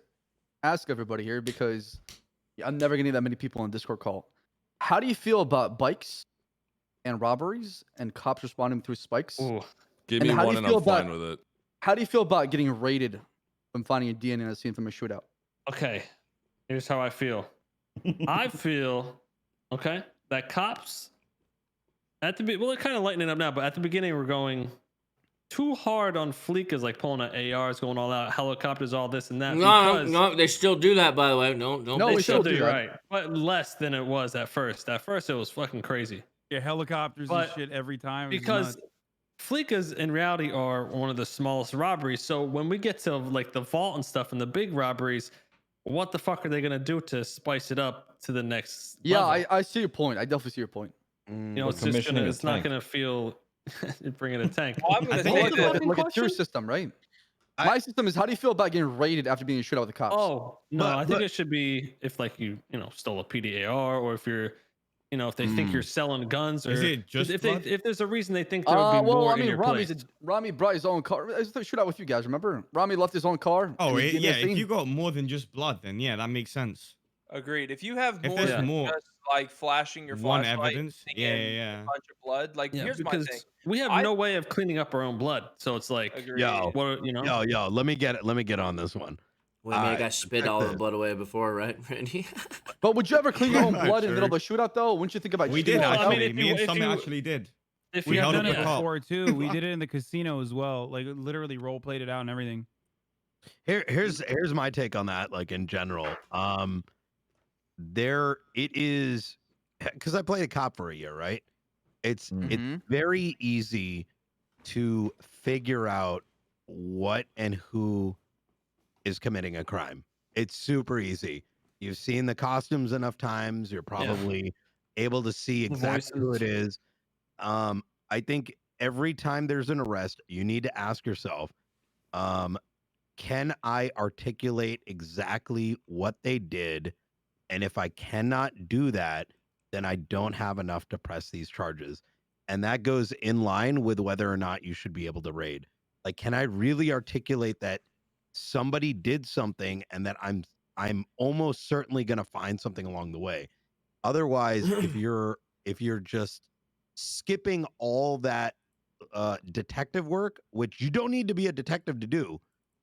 ask everybody here because I'm never gonna need that many people on Discord call. How do you feel about bikes and robberies and cops responding through spikes? Ooh. Give And me how do one you and feel I'm fine about- with it. How do you feel about getting raided from finding a DNA in a scene from a shootout? Okay, here's how I feel. I feel okay that cops at the well, they're kind of lightening up now, but at the beginning we're going too hard on Fleekas, like pulling out ARs, going all out, helicopters, all this and that. No, they still do that, by the way. No, No, They we still still do do, that. right? But less than it was at first. At first, it was fucking crazy. Yeah, helicopters But and shit every time. It was Because nuts. Fleekas in reality are one of the smallest robberies. So when we get to like the vault and stuff and the big robberies, what the fuck are they gonna do to spice it up to the next Yeah, level? I see your point. I definitely see your point. You know, We're it's just gonna, commissioning a it's not tank. gonna feel you're bringing a tank. Well, I'm I gonna think say like, that. like a tier system, right? My system is how do you feel about getting raided after being shot out with the cops? Oh no, But- I think but- it should be if like you know stole a PDAR or if you're if they think you're selling guns or Is it just if blood? if there's a reason they think there would be well, more I in mean, your place. Rami brought his own car. I was shoot out with you guys. Remember, Rami left his own car. Oh, and his DNA yeah. If scene. you got more than just blood, then yeah, that makes sense. Agreed. If you have If more there's than more- just like flashing your One flashlight, evidence, and yeah, a yeah. bunch of blood. Like, Yeah, here's my because thing. we have I- no way of cleaning up our own blood, so it's like Agreed. Yo, what yo, let me get on this one. Wait, man, I Alright, got spit check all the this. blood away before, right, Randy? But would you ever clean your own I'm blood in the middle of sure. a shootout, though? Wouldn't you think about We cheating did it Well, I out? mean, actually. if Me you- and if Summit you- actually did. If We you held have up Done done a it it, cop. before too. We did it in the casino as well. Like literally role played it out and everything. Here's my take on that, like in general. There it is, because I played a cop for a year, right? It's Mhm. very easy to figure out what and who is committing a crime. It's super easy. You've seen the costumes enough times. You're probably able to see exactly who it is. I think every time there's an arrest, you need to ask yourself, can I articulate exactly what they did? And if I cannot do that, then I don't have enough to press these charges. And that goes in line with whether or not you should be able to raid. Like, can I really articulate that somebody did something and that I'm almost certainly going to find something along the way? Otherwise, if you're just skipping all that detective work, which you don't need to be a detective to do,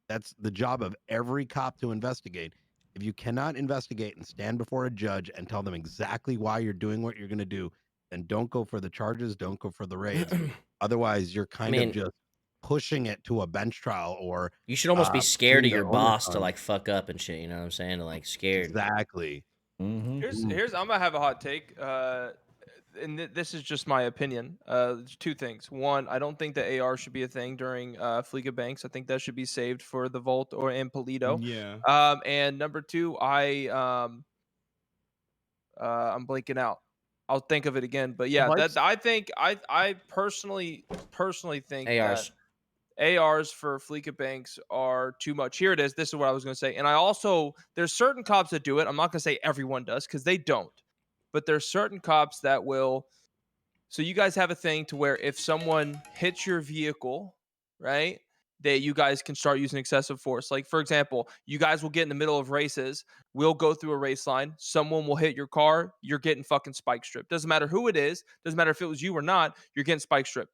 that's the job of every cop to investigate. If you cannot investigate and stand before a judge and tell them exactly why you're doing what you're going to do, then don't go for the charges, don't go for the raids. Otherwise, you're kind of just pushing it to a bench trial, or you should almost be scared of putting your the onus boss to on- like fuck up and shit. You know what I'm saying? Like scared. Exactly. Here's I'm gonna have a hot take. And this is just my opinion. There's two things. One, I don't think the AR should be a thing during Fleega Banks. I think that should be saved for the Vault or in Polito. Yeah. And number two, I'm blanking out. I'll think of it again. But yeah, Bikes? that I think I personally think ARs. that ARs for Fleeka Banks are too much. Here it is. This is what I was going to say. And I also, there's certain cops that do it. I'm not going to say everyone does because they don't. But there's certain cops that will. So you guys have a thing to where if someone hits your vehicle, right, that you guys can start using excessive force. Like, for example, you guys will get in the middle of races. We'll go through a race line. Someone will hit your car. You're getting fucking spike stripped. Doesn't matter who it is. Doesn't matter if it was you or not. You're getting spike stripped.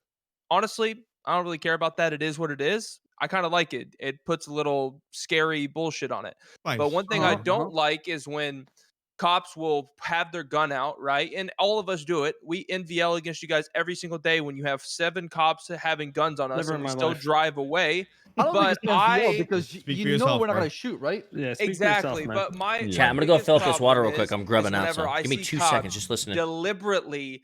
Honestly, I don't really care about that. It is what it is. I kind of like it. It puts a little scary bullshit on it. But one thing I don't like is when cops will have their gun out, right? And all of us do it. We NVL against you guys every single day when you have 7 cops having guns on us Never and in we my still life. drive away. I don't think But it's an NVL because Speak for you know yourself, we're not bro. gonna shoot, right? Yeah, speak exactly. for yourself, man. But my Chat, my I'm gonna go biggest fill up this water real problem quick. I'm grubbing out whenever some. I Give me see 2 cops seconds, just listening. deliberately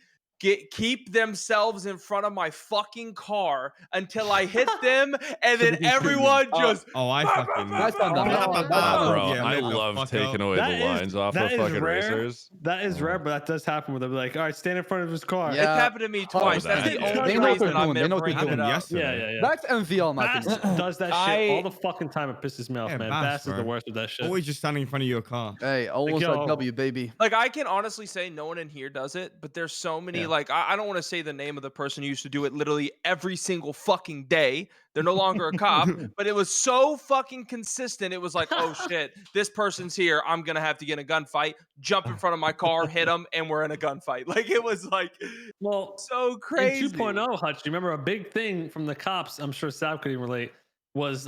keep themselves in front of my fucking car until I hit them, and then everyone just Oh, I fucking. That's not dumb. That's not Bro, Yeah, I lit the love fuck taking up. away That the is- lines off that of is fucking rare. racers. That is rare, but that does happen where they'll be like, all right, stand in front of his car. it's Yeah. happened to me twice. That's the that, yeah. only They know what they're reason I'm doing. They know what they're bringing it doing. up. Yesterday. That's NVL, in my Bass opinion. does that shit all the fucking time. It pisses me off, Yeah, man. Bass, Bass is the bro. worst with that shit. Always just standing in front of your car. Hey, almost yo, a W, baby. Like, I can honestly say no one in here does it, but there's so many, like, I don't want to say the name of the person who used to do it literally every single fucking day. They're no longer a cop, but it was so fucking consistent. It was like, oh shit, this person's here. I'm going to have to get in a gunfight, jump in front of my car, hit them, and we're in a gunfight. Like, it was like, well, so crazy. In 2.0, Hutch, you remember a big thing from the cops, I'm sure Sab could even relate, was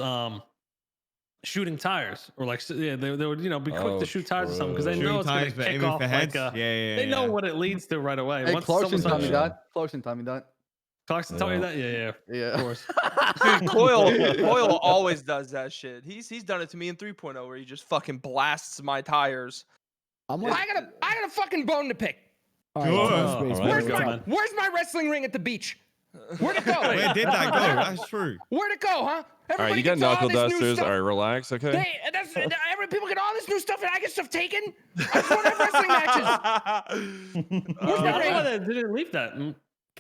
shooting tires. Or like, yeah, they would, you know, be quick to shoot tires or something because they know Shooting it's going tires, to but kick aiming off for heads. like Yeah, they know what it leads to right away. Hey, Once Clarkson someone taught me starts- that. Clarkson taught me that. Clarkson taught you that? Yeah, Yeah. of course. Dude, Coyle always does that shit. He's done it to me in 3.0 where he just fucking blasts my tires. I'm I like, got a fucking bone to pick. all right, Good. Space All Boy, right, Where's what's my up? Where's my wrestling ring at the beach? Where'd it go? Where did that go? That's true. Where'd it go, huh? All right, Everybody you got gets all knuckle this new dusters. stuff. All right, relax, okay? Hey, every people get all this new stuff, and I get stuff taken. I just want to have wrestling matches. Where's I my don't know why ring? they didn't leave that.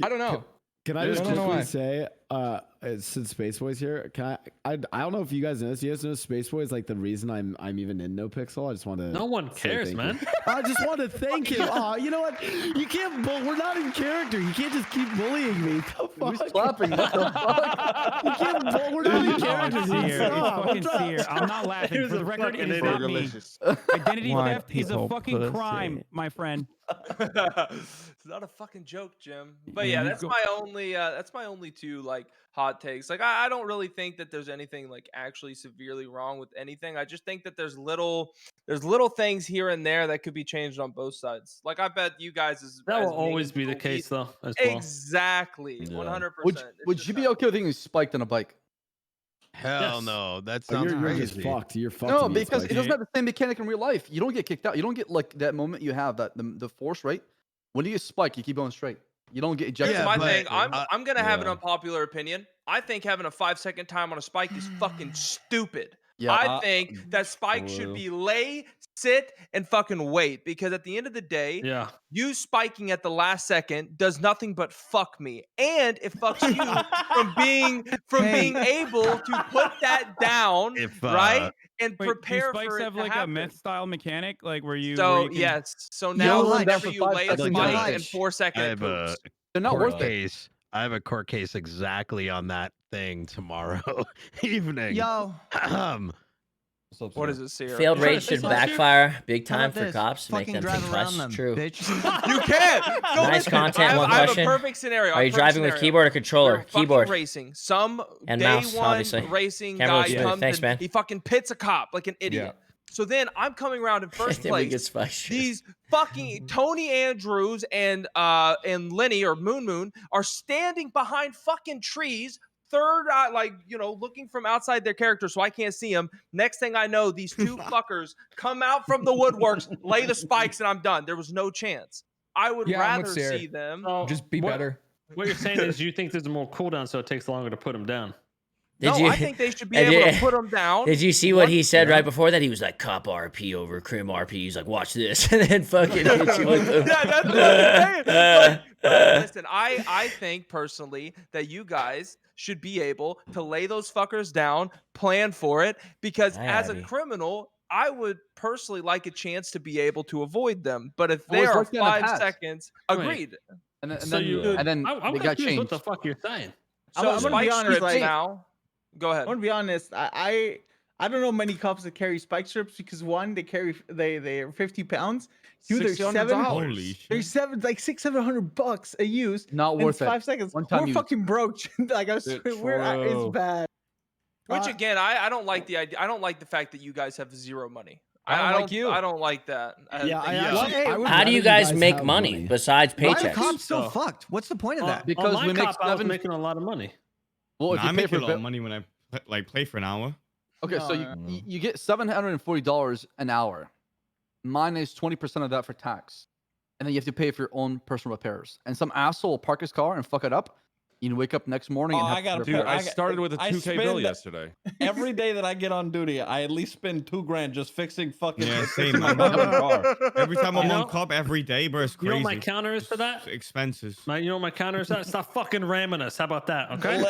I don't know. Can I Yeah, just I don't know quickly why. say, since Space Boy's here, can I don't know if you guys know this. You guys know Space Boy is like the reason I'm even in NoPixel. I just want to. No one cares, man. I just want to thank him. Oh, you know what? You can't. We're not in character. You can't just keep bullying me. The Who's fuck? clapping? What the fuck? You can't. We're not in character. It's dude. Seer. It's Stop. fucking What's up? Seer. I'm not laughing. Here's For a the record, fucking it is idiot. not me. Identity White theft is a people fucking pussy. crime, my friend. It's not a fucking joke, Jim. But yeah, that's my only two like hot takes. Like I don't really think that there's anything like actually severely wrong with anything. I just think that there's little things here and there that could be changed on both sides. Like I bet you guys That as will always be the meaningful case, though, as well. Exactly, Yeah. 100%. Would you be okay with getting spiked on a bike? Hell Yes. no. That Oh, sounds you're just crazy. fucked. You're fucked. No, to me, because Spike. it doesn't have the same mechanic in real life. You don't get kicked out. You don't get like that moment you have that the force, right? When you get spiked, you keep going straight. You don't get ejected. Here's my but- thing. I'm gonna have an yeah. unpopular opinion. I think having a 5-second time on a spike is fucking stupid. Yeah, I think that spike should be lay, sit, and fucking wait. Because at the end of the day, Yeah. you spiking at the last second does nothing but fuck me, and it fucks you from being able to put that down, If, right, and Wait, prepare do spikes for it have to like happen. a myth style mechanic, like where you? So where you can... yes, so now run down whenever for you 5 lay a seconds, spike like, in 4 I seconds, it have a poops. They're not court worth it. case. I have a court case exactly on that thing tomorrow evening. Yo, What is it, Sierra? Failed Trying to rage say should something, Sierra? backfire big how time about for this? cops to make Fucking them drive think around twice. them, True. bitch. You can't. No, Nice listen, content, I have, one I have question. a perfect scenario. Are you driving with keyboard or controller? We're fucking Keyboard. racing. Some And day mouse, one obviously. racing Camera looks guy smooth. comes Thanks, and man. he fucking pits a cop like an idiot. So then I'm coming around in first Then we get place. spiked. These fucking Tony Andrews and Lenny or Moon are standing behind fucking trees. Third, like, you know, looking from outside their character so I can't see them. Next thing I know, these two fuckers come out from the woodworks, lay the spikes, and I'm done. There was no chance. I would Yeah, I'm with rather Sarah. see them. So Just be what- better. What you're saying is you think there's more cooldown, so it takes longer to put them down. I think they should be Did able you- to put them down. Did you see what he said right before that? He was like, "Cop RP over Crim RP." He's like, "Watch this," and then fucking hit you with them. Yeah, that's what I'm saying. But listen, I think personally that you guys should be able to lay those fuckers down, plan for it, because as a Abby. criminal, I would personally like a chance to be able to avoid them. But if Well, they it's are like that in the 5 past. seconds, Wait. agreed. And then, So you- and then I'm they got confused what changed. the fuck you're saying. So I'm gonna be spike honest, strips like- now. Go ahead. I'm gonna be honest. I don't know many cops that carry spike strips because one, they're 50 pounds. Two, they're Holy shit. They're like $600-700 a use. Not in worth it. 5 seconds. One time We're use. fucking broke. Like I swear, it's bad. Which again, I don't like the idea. I don't like the fact that you guys have zero money. I don't like you. I don't like that. Yeah, How do you guys make money besides Why are the paychecks? cops so fucked? What's the point of that? On my cop, I was making a lot of money. Well, if I you pay make for a lot of money when I play for an hour. Okay, so you get $740 an hour, minus 20% of that for tax, and then you have to pay for your own personal repairs. And some asshole will park his car and fuck it up. You can wake up next morning and have to Dude, repair it. I started with a 2K bill yesterday. Every day that I get on duty, I at least spend $2,000 just fixing fucking Same, my man. fucking car. Every time I'm You on know- cop every day, bro, it's You know crazy. what my counter is for that? Expenses. You know what my counter is that? Stop fucking ramming us. How about that? Okay. I'm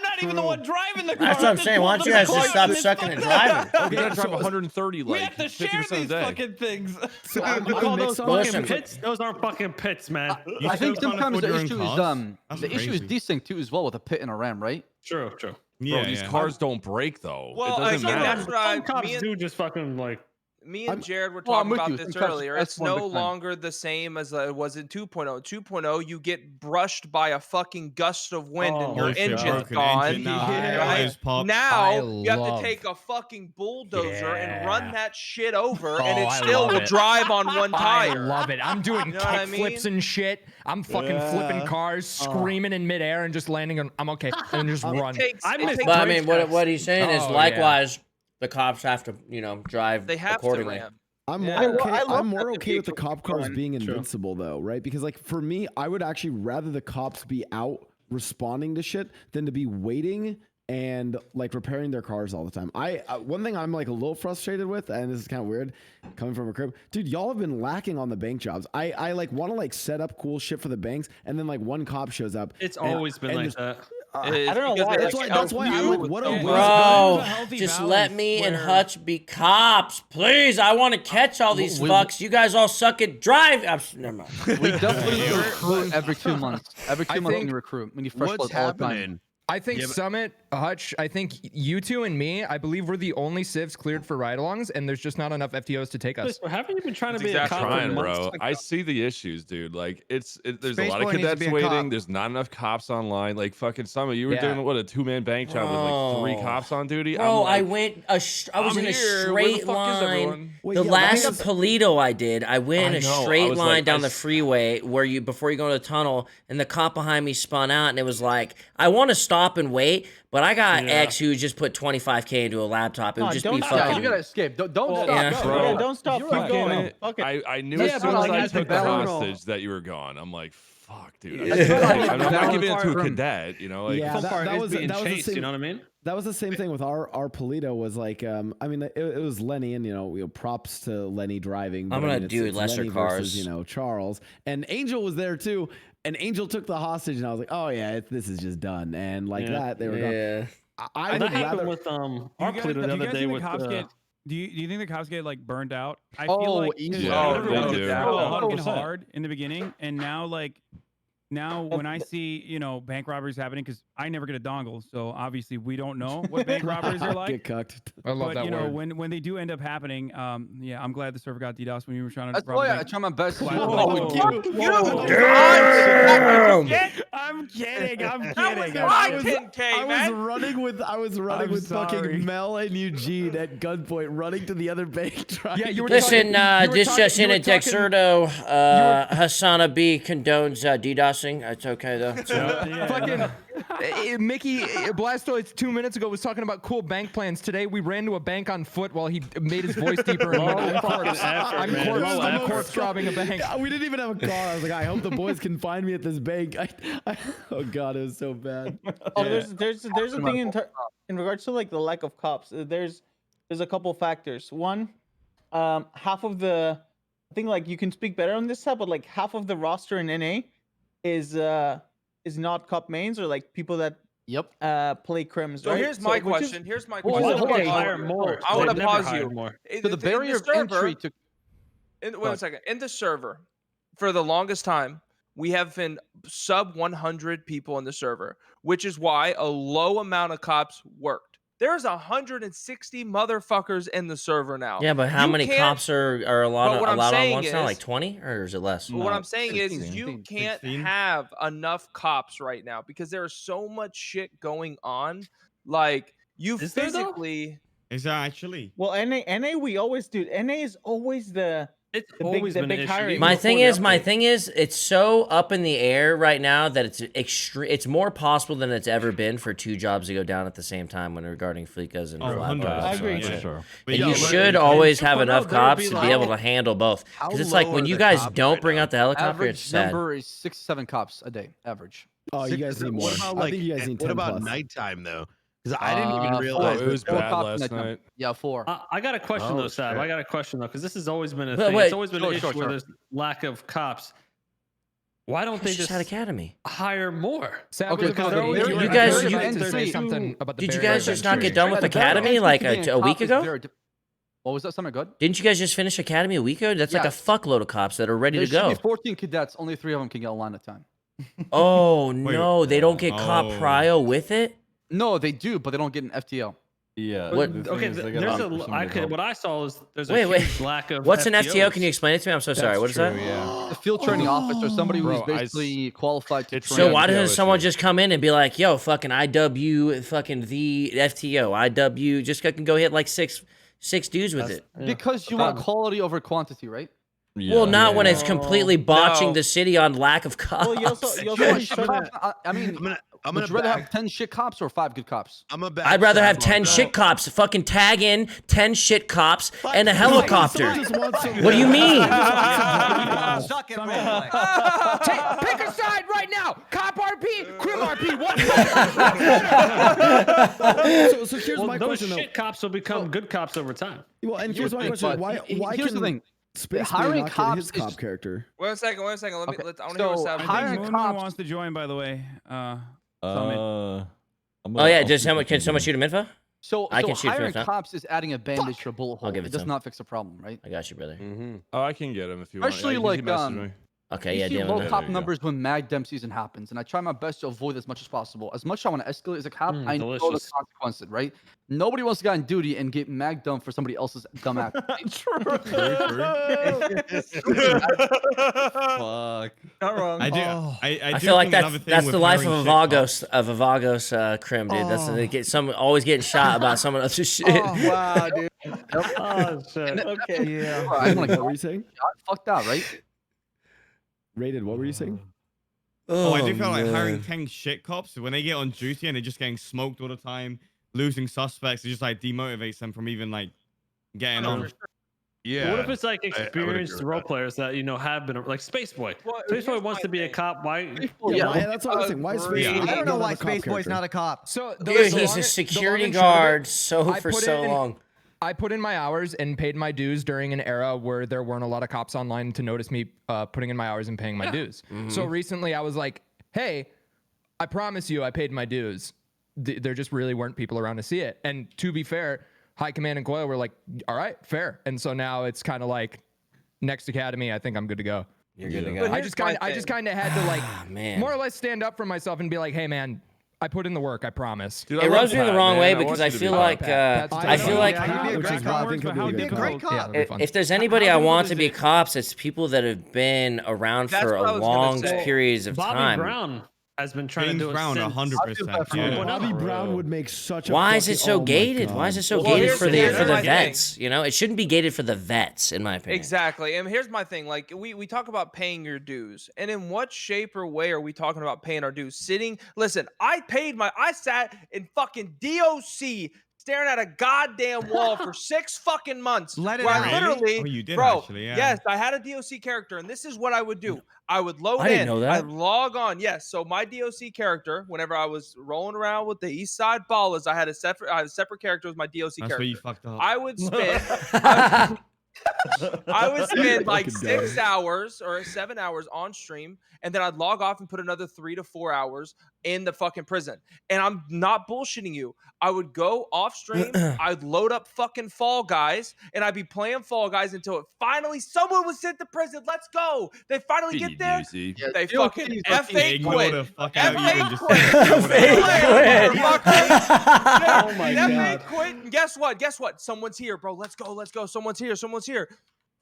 not even the one driving the car. That's what I'm saying. Why don't you guys just stop sucking and driving? You gotta drive 130 We like have to share 50% of the these day. fucking things. So You call those fucking Listen. pits? Those aren't fucking pits, man. I think still can't sometimes afford the your own issue is cars? That's the issue is crazy. desync too as well with a pit and a ram, right? True. Bro, Yeah, these yeah. cars don't break though. Well, it doesn't again, matter. that's what I. Some cops Me and, do just fucking like. me and Jared were well, I'm talking with about you. this Sometimes earlier. that's It's one no big time. longer the same as it was in 2.0. 2.0, you get brushed by a fucking gust of wind and your Holy shit, engine's broken gone. engine now. Right? Tires popped. Now you have to love- take a fucking bulldozer and run Yeah. that shit over, and Oh, it I still love will it. drive on one I tire. love it. I'm doing You know what I kick flips mean? and shit. I'm fucking flipping cars, screaming in midair, and just landing on. I'm okay, and then just run. But I mean, what he's saying is Oh, likewise, the cops have to, drive They have to accordingly. ram. I'm Yeah. more okay. I love I'm more that okay with the vehicle cop cars fun. being invincible though, right? Because like for me, I would actually rather the cops be out responding to shit than to be waiting and like repairing their cars all the time. One thing I'm like a little frustrated with, and this is kind of weird coming from a crib, dude. Y'all have been lacking on the bank jobs. I like want to like set up cool shit for the banks, and then like one cop shows up. It's and- always been and like just- that. I don't know why. That's why I'm like, what a waste. Bro, healthy just balance let me and where- Hutch be cops, please. I want to catch all these fucks. You guys all suck at drive. Never mind. We definitely recruit every 2 months. Every 2 months think we recruit. We need fresh What's blood all the time. happening? I think Summit, Hutch, I think you two and me, I believe we're the only civs cleared for ride-alongs, and there's just not enough FTOs to take us. Listen, haven't you been trying to That's be a cop for trying, months? bro. I see the issues, dude. Like there's a Space lot of Boy needs to cadets be a waiting. cop. There's not enough cops online. Like fucking Summit, you were Yeah. doing what, a 2-man bank job with like 3 cops on duty. Bro, I'm I like, went. I was I'm in a here. Where the straight fuck is line. everyone? Wait, The yeah, last that's- Polito I did, I went in I a know, I straight was line like, down the freeway where you before you go to the tunnel, and the cop behind me spun out, and it was like I want to stop and wait, but I got X who just put 25k into a laptop. It would No, just don't be stop. Yeah, fucking. you gotta escape. Don't stop. yeah. Go. Bro, Yeah, don't stop. Keep fucking going. it. Fuck it. I knew Yeah, as soon but as like I as the took the Bruno- hostage that you were gone. I'm like, fuck, dude. Yeah. I'm not giving it to a cadet, you know? Like, Yeah, Fun that part is was being the chased. same. You know what I mean? That was the same thing with our Polito was like, I mean, it was Lenny, and props to Lenny driving. I'm but, I gonna mean, do it's lesser Lenny cars. versus, Charles, and Angel was there too, and Angel took the hostage, and I was like, oh yeah, this is just done, and like that they were gone. Yeah. I That would happened rather. with our Do Pluto the you other guys day think with. the cops get? Do you think the cops get like burned out? I Oh, feel like easy. Yeah, they they were do. fucking 100%. hard in the beginning, and now when I see bank robberies happening, because I never get a dongle, so obviously we don't know what bank robberies are like. Get cucked. I love But that word. when they do end up happening, yeah, I'm glad the server got DDoS when you were trying to. That's rob why a I bank. try my best. I'm kidding. I'm kidding. That was I'm my kidding. 10K, I was man. running with sorry. fucking Mel and Eugene at gunpoint, running to the other bank. Trying Yeah, you were Listen, talking- this just in you a were talking- Dexerto, Hassana B condones DDoSing. It's okay though. Fucking Mickey Blastoise 2 minutes ago was talking about cool bank plans. Today we ran to a bank on foot while he made his voice deeper and went, I'm corpse. I'm corpse robbing a bank. Yeah, we didn't even have a car. I was like, I hope the boys can find me at this bank. Oh god, it was so bad. Oh, there's a thing in regards to like the lack of cops. There's a couple factors. One, half of the I think like you can speak better on this side, but like half of the roster in NA is not cop mains or like people that play crims. So right? here's my which is- question. Here's my Hold question. on, hold on. Hire more. I want They've to never pause hired you. more. So the barrier of entry to Wait a second. In the server, for the longest time, we have been sub 100 people in the server, which is why a low amount of cops worked. There's 160 motherfuckers in the server now. Yeah, but how You many can't- cops are But what I'm allowed on saying once now? is- Like 20, or is it less? But what I'm saying is 16, you can't 16. have enough cops right now because there is so much shit going on. Like you Is there, though? physically, Is that actually? Well, NA, we always do. NA is always the always the been an big issue, hiring. even My before thing the is, update. it's so up in the air right now that it's extreme. It's more possible than it's ever been for 2 jobs to go down at the same time when regarding fleekas and flat 100%. cops. I agree. Yeah. Sure. And yo, you but- should always have 2.0, enough there'll cops be to like- be able to handle both. How Because it's like low when are you the guys cops don't right bring now? out the helicopter, it's Average sad. number is 6 to 7 cops a day. Average. Oh, you guys need more. What about I think you guys need 10 what about plus. nighttime though? Because I didn't even Four. realize Oh, it was Four bad cops last nighttime. night. Yeah, 4. I got a question Oh, though, Sab. shit. I got a question though, because this has always been a But thing. wait. It's always been an issue where Sure. there's lack of cops. Why don't they It's just just Academy. hire more? Sab Okay, was about they're to- always- You I guys- heard you- about to say there's something about the Did you Barrier guys just not Adventure. get done with Yeah, the very Academy entry like to being a week cop is ago? very What was that? Something good? Didn't you guys just finish Academy a week ago? That's like a Yes. fuckload of cops that are ready There to should go. be 14 cadets. Only 3 of them can get a line at a time. Oh no, they don't get caught Oh. prio with it. No, they do, but they don't get an FTO. Yeah. What- the thing Okay, is they there's gotta a. wait for somebody I to could, help. what I saw is there's a Wait. huge lack of. What's an FTOs. FTO? Can you explain it to me? I'm so sorry. That's What is true, that? Yeah. A field training officer, somebody who's Bro, basically qualified to it's train. So why FTO doesn't someone issue. just come in and be like, "Yo, fucking IW, fucking the FTO, IW, just fucking go hit like six dudes with it." Because you want quality over quantity, right? Well, not when it's Yeah. completely botching No. the city on lack of cops. Well, you also Yeah, need shit to- cops, I mean, I'm gonna would you rather back, have 10 shit cops or 5 good cops? I'm a back I'd rather have Sab 10 on that. shit cops. Fucking tag in 10 shit cops and a helicopter. Just want some- What do you mean? Suck it, roleplay. Pick a side right now. Cop RP, Crim RP. What? So here's Well, my those question though. shit cops will become good cops over time. Well, and here's my But question: Why here's can the thing. Space Hiring not get cops his is cop just- character? Wait a second. Let me. Okay, I want to hear what so Sab. I hiring think Moon Moon cops- wants to join, by the way. I'm Oh gonna- yeah, I'll just see if I can someone do shoot him info? So I can shoot from hiring the top. cops is adding a bandage to a bullet hole. give it It to does him. not fix the problem, right? I got you, brother. Oh, I can get him if you want. Especially Yeah, like he messaged me. Okay, you yeah, see damn low it. cop There you go. numbers when mag dem season happens, and I try my best to avoid as much as possible. As much as I want to escalate as a cop, I know the delicious. consequences, right? Nobody wants to go on duty and get mag dumb for somebody else's dumb act. Fuck. Not wrong. I do. Oh. I I do feel like think another thing that's with the life of hiring a shit Vagos Crim, dude. That's they get some always getting shot about someone else's shit. Wow, dude. Oh shit. Okay. Yeah. I'm like, What were you saying? fucked out, right? Rated. What were you saying? Oh, I do feel like hiring man. 10 shit cops when they get on duty and they're just getting smoked all the time, losing suspects, it just like demotivates them from even like getting on. Yeah. What if it's like I would agree experienced with role that. players that have been like Spaceboy? Well, Spaceboy here's wants my to be a thing. cop. Why? Yeah, that's what I'm saying. Why is Space Yeah. Boy I don't know not why a cop Space Boy's character? not a cop. So Dude, he's a security guard for so long. I put in my hours and paid my dues during an era where there weren't a lot of cops online to notice me putting in my hours and paying my dues. So recently I was like, hey, I promise you I paid my dues. There just really weren't people around to see it. And to be fair, High Command and Coil were like, all right, fair. And so now it's kind of like next academy, I think I'm good to go. You're good to But go. here's my I just thing. kind of had to like Man. more or less stand up for myself and be like, hey man, I put in the work, I promise. Dude, I It love rubs me the Pat, wrong man. way I want because you I to be feel Pat. like I feel like Yeah, he'd be a Which great is why I cop. think he'll How be a good difficult- Great cop. Yeah, that'd be fun. if there's anybody I want to be cops, it's people that have been around That's for what I a was gonna long say. periods of Bobby time. Brown has been trying James to do it Brown, since. 100%. Yeah. Yeah. Bobby Brown would make such a. Why is it fucking- so oh my gated? Why is it so God. Well, gated here's- for here's the my thing. vets? You know, it shouldn't be gated for the vets, in my opinion. Exactly. And here's my thing. Like we talk about paying your dues. And in what shape or way are we talking about paying our dues? Listen, I sat in fucking DOC staring at a goddamn wall for 6 fucking months. Let it where out. I literally, Oh, you did bro, actually, yeah. yes, I had a DOC character, and this is what I would do. I would load I didn't in. know that. I'd log on. Yes. So my DOC character, whenever I was rolling around with the East Side Ballers, I had a separate character with my DOC That's character. where you fucked up. I would spend I would spend like Fucking 6 dumb. hours or 7 hours on stream, and then I'd log off and put another 3 to 4 hours in the fucking prison. And I'm not bullshitting you. I would go off stream, I'd load up fucking Fall Guys, and I'd be playing Fall Guys until it finally someone was sent to prison. Let's go. They finally get there. Yeah, They DOC fucking is like F8 Ignore quit. the fuck out of you and just Fake Oh my F8 God. quit. And guess what? Guess what? Someone's here, bro. Let's go. Let's go. Someone's here. Someone's here.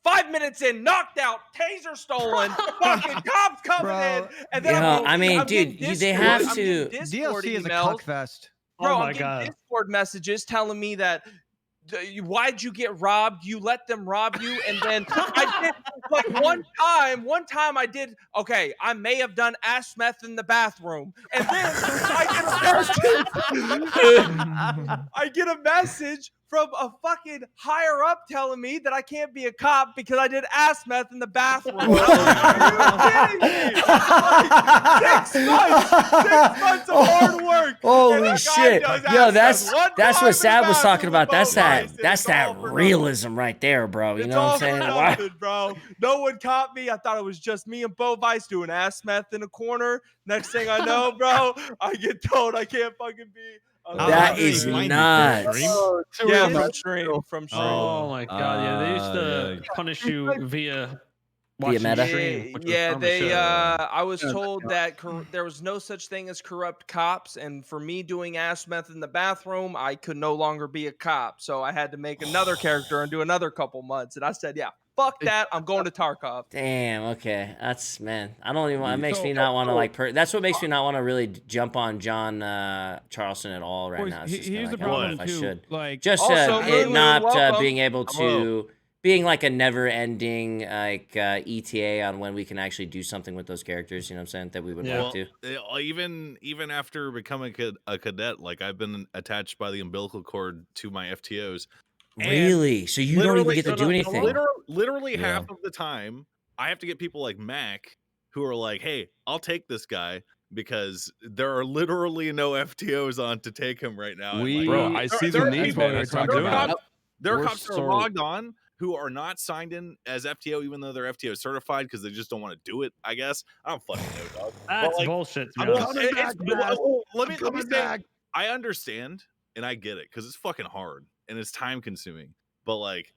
5 minutes in, knocked out, taser stolen, fucking cops coming Bro. in, and then Yeah, I'm I mean, getting dude, they Discord- have I'm to- getting Discord DLC is a emails. cuck fest. Bro, Oh I'm my getting God. Discord messages telling me that why'd you get robbed? You let them rob you, and then I did like one time I did. Okay, I may have done ass meth in the bathroom, and then I get a message from a fucking higher up telling me that I can't be a cop because I did ass meth in the bathroom. Are you kidding me? Like, 6 months of hard work. Holy shit! Yo, that's what Sab was talking about. That's that realism right there, bro. You know what I'm saying? Nothing, bro. No one caught me. I thought it was just me and Bo Vice doing ass meth in a corner. Next thing I know, bro, I get told I can't fucking be. That is nuts. Yeah, from stream. Oh my god, yeah, they used to punish you via watching meta? stream. Which Yeah, was they. I was told that there was no such thing as corrupt cops, and for me doing ass meth in the bathroom, I could no longer be a cop. So I had to make another character and do another couple months. And I said, yeah, fuck that. I'm going to Tarkov. Damn. Okay. That's man. I don't even. It makes me not want to like. That's what makes me not want to really jump on John Charleston at all right now. It's just here's like, the I don't know problem if I too. should. Like, just Also, it not welcome. being able to. Being like a never-ending like ETA on when we can actually do something with those characters, you know what I'm saying? That we would want to. Even after becoming a cadet, like I've been attached by the umbilical cord to my FTOs. Really? So you don't even get to do anything? Literally half of the time, I have to get people like Mac who are like, "Hey, I'll take this guy." Because there are literally no FTOs on to take him right now. Bro, I see the need, man. That's what I'm doing. There are cops that are logged on who are not signed in as FTO, even though they're FTO certified, because they just don't want to do it. I guess I don't fucking know, dog. That's bullshit. To be honest. Let me say, I understand and I get it because it's fucking hard and it's time consuming. But like,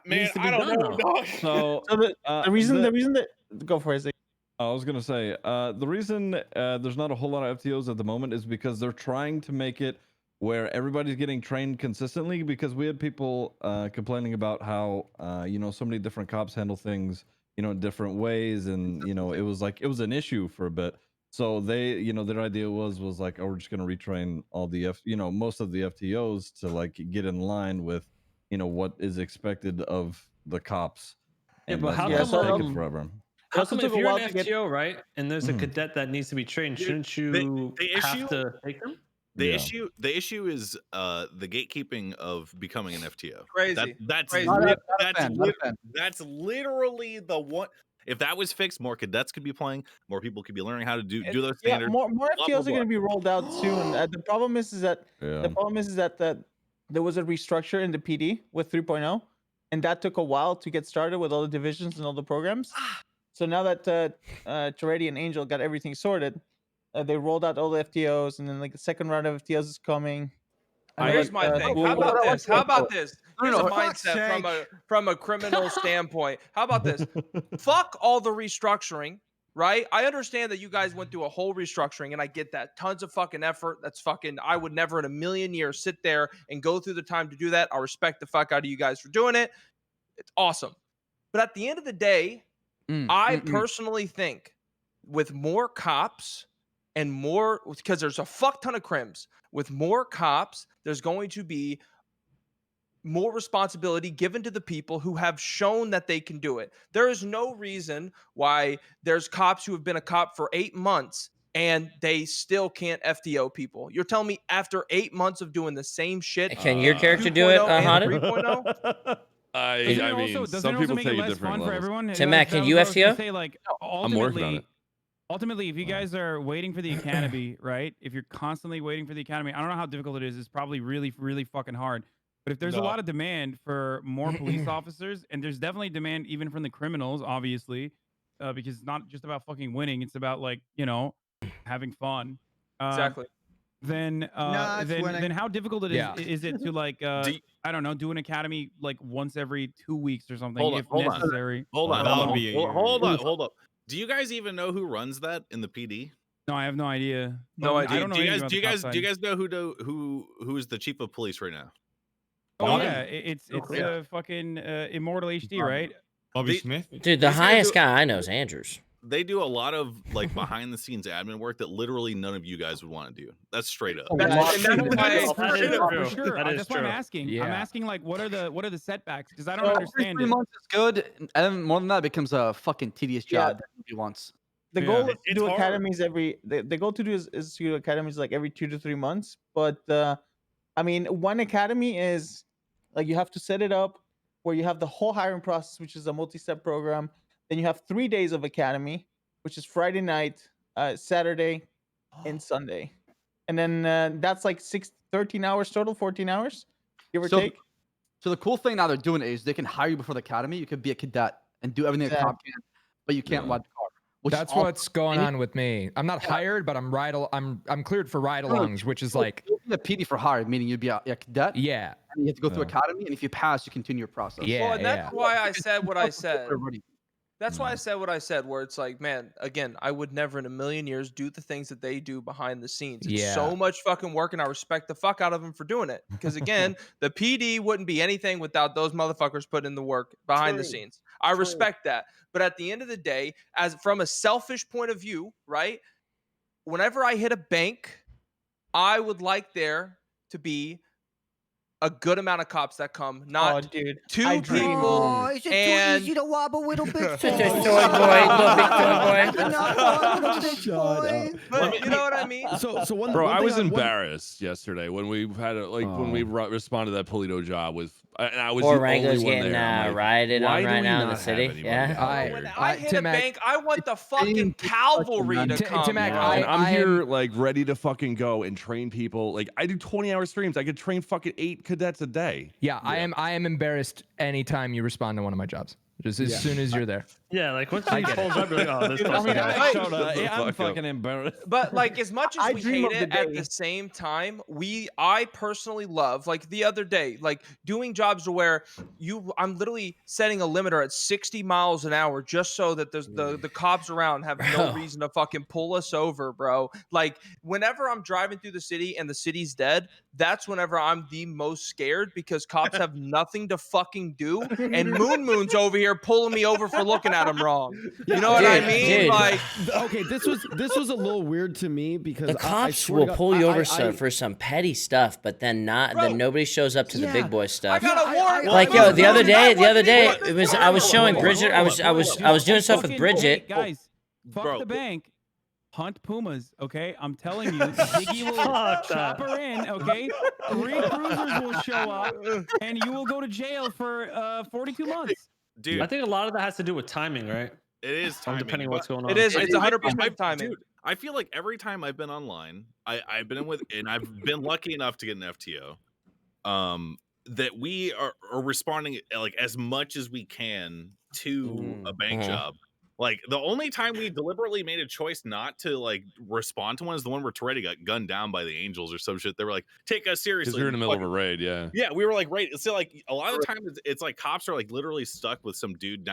man, I don't know, dog. So the reason that go for it. I was gonna say the reason there's not a whole lot of FTOs at the moment is because they're trying to make it where everybody's getting trained consistently, because we had people complaining about how so many different cops handle things in different ways, and it was an issue for a bit. So they their idea was like, oh, we're just going to retrain all the most of the FTOs to like get in line with what is expected of the cops. Yeah, but how that's come taken forever? How come if you're an FTO, right, and there's a cadet that needs to be trained, shouldn't you have to take them? The issue is the gatekeeping of becoming an FTO. Crazy. That's literally the one. If that was fixed, more cadets could be playing, more people could be learning how to do those standards. More FTOs are going to be rolled out soon. The problem is that there was a restructure in the PD with 3.0, and that took a while to get started with all the divisions and all the programs. So now that Teredi and Angel got everything sorted, they rolled out all the FTOs, and then like the second round of FTOs is coming. Here's my thing. How about this? Here's a mindset from a criminal standpoint. How about this? Fuck all the restructuring, right? I understand that you guys went through a whole restructuring, and I get that. Tons of fucking effort. That's fucking. I would never in a million years sit there and go through the time to do that. I respect the fuck out of you guys for doing it. It's awesome. But at the end of the day, I personally think with more cops and more, because there's a fuck ton of crims, with more cops, there's going to be more responsibility given to the people who have shown that they can do it. There is no reason why there's cops who have been a cop for 8 months and they still can't FTO people. You're telling me after 8 months of doing the same shit, can your character do it, Hadid? 3.0? I mean, some people take it different levels. Tim Mac, can you FTO? I'm working on it. Ultimately, if you guys are waiting for the academy, right? If you're constantly waiting for the academy, I don't know how difficult it is. It's probably really, really fucking hard. But if there's a lot of demand for more police officers, and there's definitely demand even from the criminals, obviously, because it's not just about fucking winning. It's about like, having fun. Exactly. Then how difficult is it to like I don't know, do an academy like once every 2 weeks or something if necessary? Hold up. Do you guys even know who runs that in the PD? No, I have no idea. No idea. I don't know. Do you guys know who is the chief of police right now? Oh yeah, it's fucking Immortal HD, right? Bobby Smith. Dude, the highest guy I know is Andrews. they do a lot of like behind the scenes admin work that literally none of you guys would want to do. That's straight up. And that's why For sure. That is That's why I'm true. asking. I'm Yeah. asking like what are the setbacks? Because I don't So understand 3 it. months is good, and then more than that, it becomes a fucking tedious Yeah. job that nobody wants. The goal is to It's do hard. academies the goal to do is to do academies like every 2 to 3 months. But I mean, one academy is like you have to set it up where you have the whole hiring process, which is a multi-step program. Then you have 3 days of academy, which is Friday night, Saturday, and Sunday. And then that's like 13 hours total, 14 hours, give or So, take. so the cool thing now they're doing is they can hire you before the academy. You could be a cadet and do everything a cop can, but you can't ride the car. Which is That's awesome. what's going on with me. I'm not hired, but I'm I'm cleared for ride-alongs, which is like you'll be a PD for hire, meaning you'd be a cadet. yeah, And you have to go through academy, and if you pass, you continue your process. yeah, Well, and that's why I said what I said. Everybody. That's why I said what I said, where it's like, man, again, I would never in a million years do the things that they do behind the scenes. It's Yeah. so much fucking work, and I respect the fuck out of them for doing it. Because again, the PD wouldn't be anything without those motherfuckers putting in the work behind the True. scenes. I respect that. But at the end of the day, as from a selfish point of view, right? Whenever I hit a bank, I would like there to be a good amount of cops that come, not dude, two I dream. people. Oh, is it and too easy to wobble little bitch Such a boy? toy boy, little big toy boy. Not little bitch Shut boy. up. But you know what I mean? So one Bro, one I thing was one- embarrassed yesterday when we had when we responded to that Polito job with, and I was Poor the only Rango's one getting there. I'm like, ride why on do right we now in the not have city. anybody Yeah. out here? When I hit a Timac, bank, I want the fucking cavalry to come. Timac, bro. And I'm I here am- like ready to fucking go and train people. Like I do 20-hour streams. I could train fucking 8 cadets a day. Yeah, I am embarrassed anytime you respond to one of my jobs. Just as soon as you're there. Yeah, like once I he get pulls it. up, you're like, oh, this Dude, I fucking mean, guy. I- I'm fucking embarrassed. But like, as much as I we dream hate of the it, at day. the same time, I personally love, like the other day, like doing jobs to where I'm literally setting a limiter at 60 miles an hour just so that there's the cops around have no Bro. reason to fucking pull us over, bro. Like whenever I'm driving through the city and the city's dead, that's whenever I'm the most scared because cops have nothing to fucking do, and Moon's over here pulling me over for looking at him wrong. You know what I Dude, mean? dude. Like, Okay, this was a little weird to me because The I cops swear to will God, pull you over I- for some petty stuff, but then Bro. nobody shows up to the big boy I stuff. got a warrant. Like Well, yo, the other day, Hold on. it was I was showing Bridget. I was doing stuff with Fucking- Bridget. hey, guys, fuck Bro. the bank. Hunt pumas, okay? I'm telling you, Ziggy will Fuck chop that. her in, okay? 3 cruisers will show up, and you will go to jail for 42 months. Dude, I think a lot of that has to do with timing, right? it is timing. Depending but- what's going on. It is. It's I- 100% timing. Dude, I feel like every time I've been online, I've been with, and I've been lucky enough to get an FTO. That we are responding like as much as we can to a bank job. Like the only time we deliberately made a choice not to like respond to one is the one where Toretto got gunned down by the Angels or some shit. They were like, "Take us seriously." Because you're in the middle of a Fucking- raid, yeah. Yeah, we were like, right. So like a lot of the time, it's like cops are like literally stuck with some dude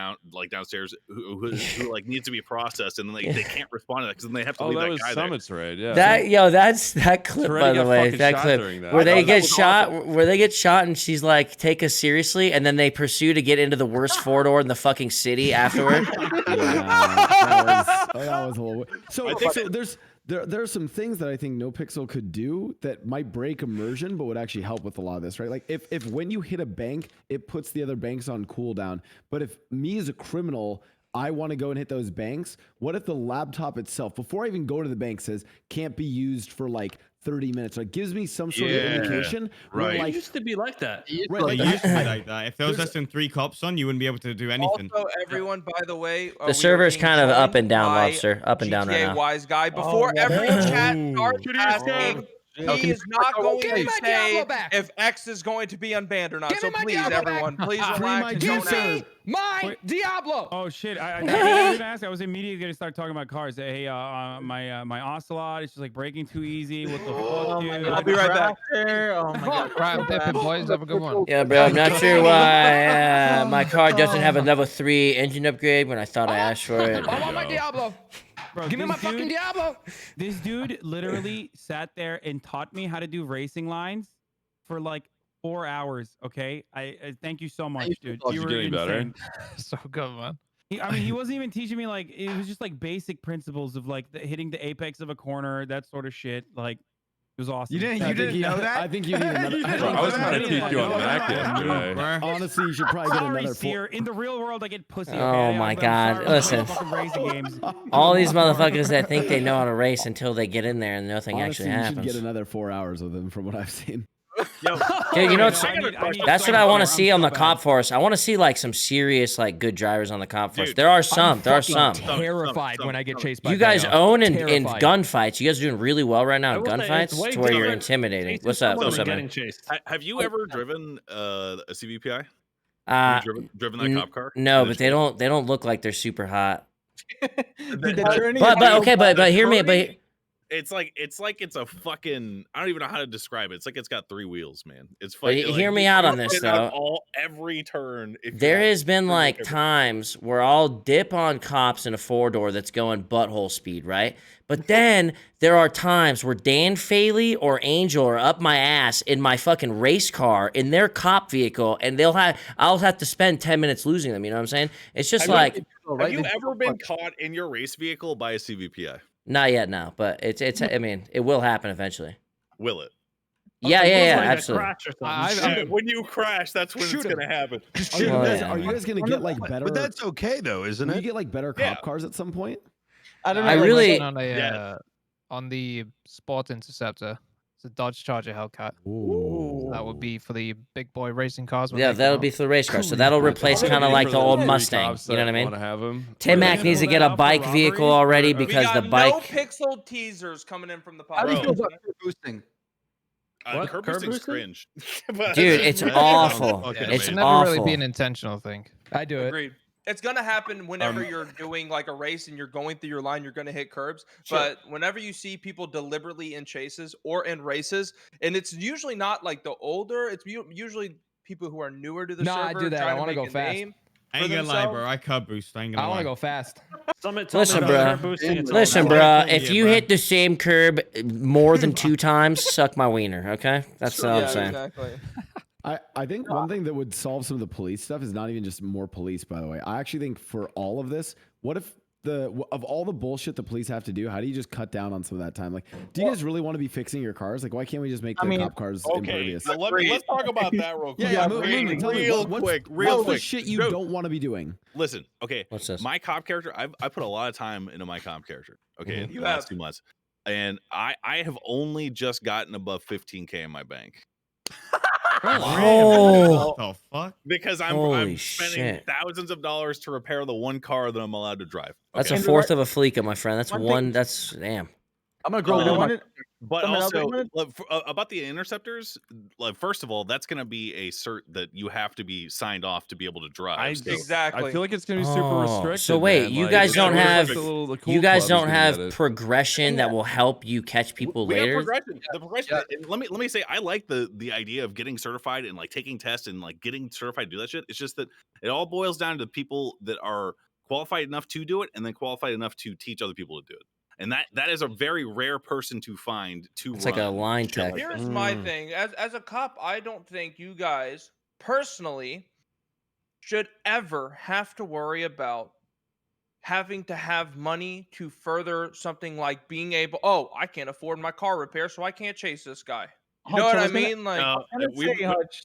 downstairs who like needs to be processed, and then they can't respond to that because then they have to Oh, leave that that was guy there. Summit's raid, yeah. That clip Toretto by the got way, fucking that shot clip during that. where I they thought that get was shot, awesome. where they get shot, and she's like, take us seriously, and then they pursue to get into the worst 4-door in the fucking city afterward. That was a little. So there are some things that I think NoPixel could do that might break immersion, but would actually help with a lot of this, right? Like if when you hit a bank, it puts the other banks on cooldown. But if me as a criminal, I want to go and hit those banks, what if the laptop itself, before I even go to the bank, says can't be used for like 30 minutes? Like gives me some sort of indication. Where, right. It like, used to be like that. right, It like, used to be like that. If there was less than 3 cops on, you wouldn't be able to do anything. Also, everyone, by the way, The server's kind of up and down, by Lobster. Up and down right GTA now. Wise Guy. Before every chat starts asking, he is not going Give me to my say Diablo back. if X is going to be unbanned or not. Give So me my please, Diablo back. everyone, please Free relax my and Give don't ask. me my Diablo. Oh shit! I didn't even ask. I was immediately gonna start talking about cars. Hey, my Ocelot is just like braking too easy. What the fuck, dude? I'll be right back. Oh my god. Crime pimping, boys. Have a good one. Yeah, bro. I'm not sure why my car doesn't have a level 3 engine upgrade when I thought I asked for it. I want my Diablo. Bro, Give me this my fucking dude- Diablo. This dude literally sat there and taught me how to do racing lines for like 4 hours. Okay, I thank you so much, dude. Is he getting better? insane. So good, man. I mean, he wasn't even teaching me like it was just like basic principles of like hitting the apex of a corner, that sort of shit. Like it was awesome. You didn't know that? I think you need another. Bro, I was trying to teach you on Mac No, yesterday. honestly, you should probably get Sorry, another. Seer. In the real world, I get pussy. Okay? Oh my I'm God! sorry, Listen, fucking racing games. all these motherfuckers that think they know how to race until they get in there and nothing Honestly, actually you should happens. get another 4 hours with him, from what I've seen. Yo, Dude, you know what's, I need that's to what I want to I'm see on so the bad. cop force. I want to see like some serious like good drivers on the cop force. Dude, There are some. I'm There are fucking some. terrified when I get chased by You guys Bayo. own in Terrified. gunfights. You guys are doing really well right now I in will say it's gunfights way to where you're different intimidating. chasing What's up? someone What's than up, man? getting chased. Have you ever driven a CVPI? Uh, Have you driven that n- cop car? no, In a but they chase? don't look like they're super hot. Dude, the journey But is okay, but hear me. turning- But It's like it's a fucking I don't even know how to describe it. It's like it's got 3 wheels, man. It's But fucking. hear like, me you out on can this, spin out though. every turn. If there you're has been not- like times where I'll dip on cops in a 4-door that's going butthole speed, right? But then there are times where Dan Faley or Angel are up my ass in my fucking race car in their cop vehicle, and I'll have to spend 10 minutes losing them. You know what I'm saying? It's just like Have you ever been caught in your race vehicle by a CVPI? not yet, no, but it's. I mean, it will happen eventually. Will it? Yeah, Like, yeah, looks yeah, like a absolutely. crash or something. Yeah, when you crash, that's when it's gonna happen. Are you guys gonna get like better? But that's okay though, isn't Will it? you get like better cop cars at some point? I don't know. I like, really- On on the Sport Interceptor. It's a Dodge Charger Hellcat. That would be for the big boy racing cars. when Yeah, they come that'll out. be for the race car. So that'll replace Probably kind of for like the those old three Mustang. cops You know what I that mean? wanna have 'em. Tim Mac needs to get a bike vehicle already We because got the bike. NoPixel teasers coming in from the How do you podcast. feel about curb boosting? What? Curb Curb boosting's boosting? cringe. But- Dude, it's That sounds awful. fucking It's It should amazing. never awful. really be an intentional thing. I do it. Agreed. It's gonna happen whenever you're doing like a race and you're going through your line. You're gonna hit curbs, but whenever you see people deliberately in chases or in races, and it's usually not like the older. It's usually people who are newer to the No, server. I do that. I trying to wanna make go a fast. name I for ain't gonna lie, bro. themselves. I curb boost. I ain't gonna I lie. want to go fast. Summit told Listen, me about bro. curb boosting. It's all Listen, about- bro. If Yeah, you bro. hit the same curb more than 2 times, suck my wiener. Okay, that's all I'm Yeah, saying. exactly. I think one thing that would solve some of the police stuff is not even just more police, by the way. I actually think for all of this, what if of all the bullshit the police have to do, how do you just cut down on some of that time? Like, do you guys really want to be fixing your cars? Like, why can't we just make the cop cars Okay, impervious? now let's talk about that real quick. Yeah, tell me, real quick. what's the shit you don't want to be doing? Listen, okay. What's this? My cop character, I put a lot of time into my cop character. Okay, in You the last have. 2 months, and I have only just gotten above 15K in my bank. Oh, What the fuck? Because I'm Holy spending shit. thousands of dollars to repair the one car that I'm allowed to drive. that's Okay? a fourth of a Fleeca, my friend. That's One one. thing- That's damn. I'm gonna grow Um, one of my wanted- But Someone else also, wanted- about the interceptors, like first of all, that's going to be a cert that you have to be signed off to be able to drive. So- Exactly. I feel like it's gonna be super Oh, restricted. so wait, man. you Like, guys it's don't just have like the cool you guys club is don't gonna have get it. progression that will help you catch people we have later. progression. The progression. And let me say, I like the idea of getting certified and like taking tests and like getting certified to do that shit. It's just that it all boils down to people that are qualified enough to do it and then qualified enough to teach other people to do it. And that is a very rare person to find to It's like a run line shit tech. like that. Here's my thing. As a cop, I don't think you guys personally should ever have to worry about having to have money to further something like being able. Oh, I can't afford my car repair, so I can't chase this guy. You know Hutch, what I was gonna- mean? Like, I was gonna we- say, Hutch,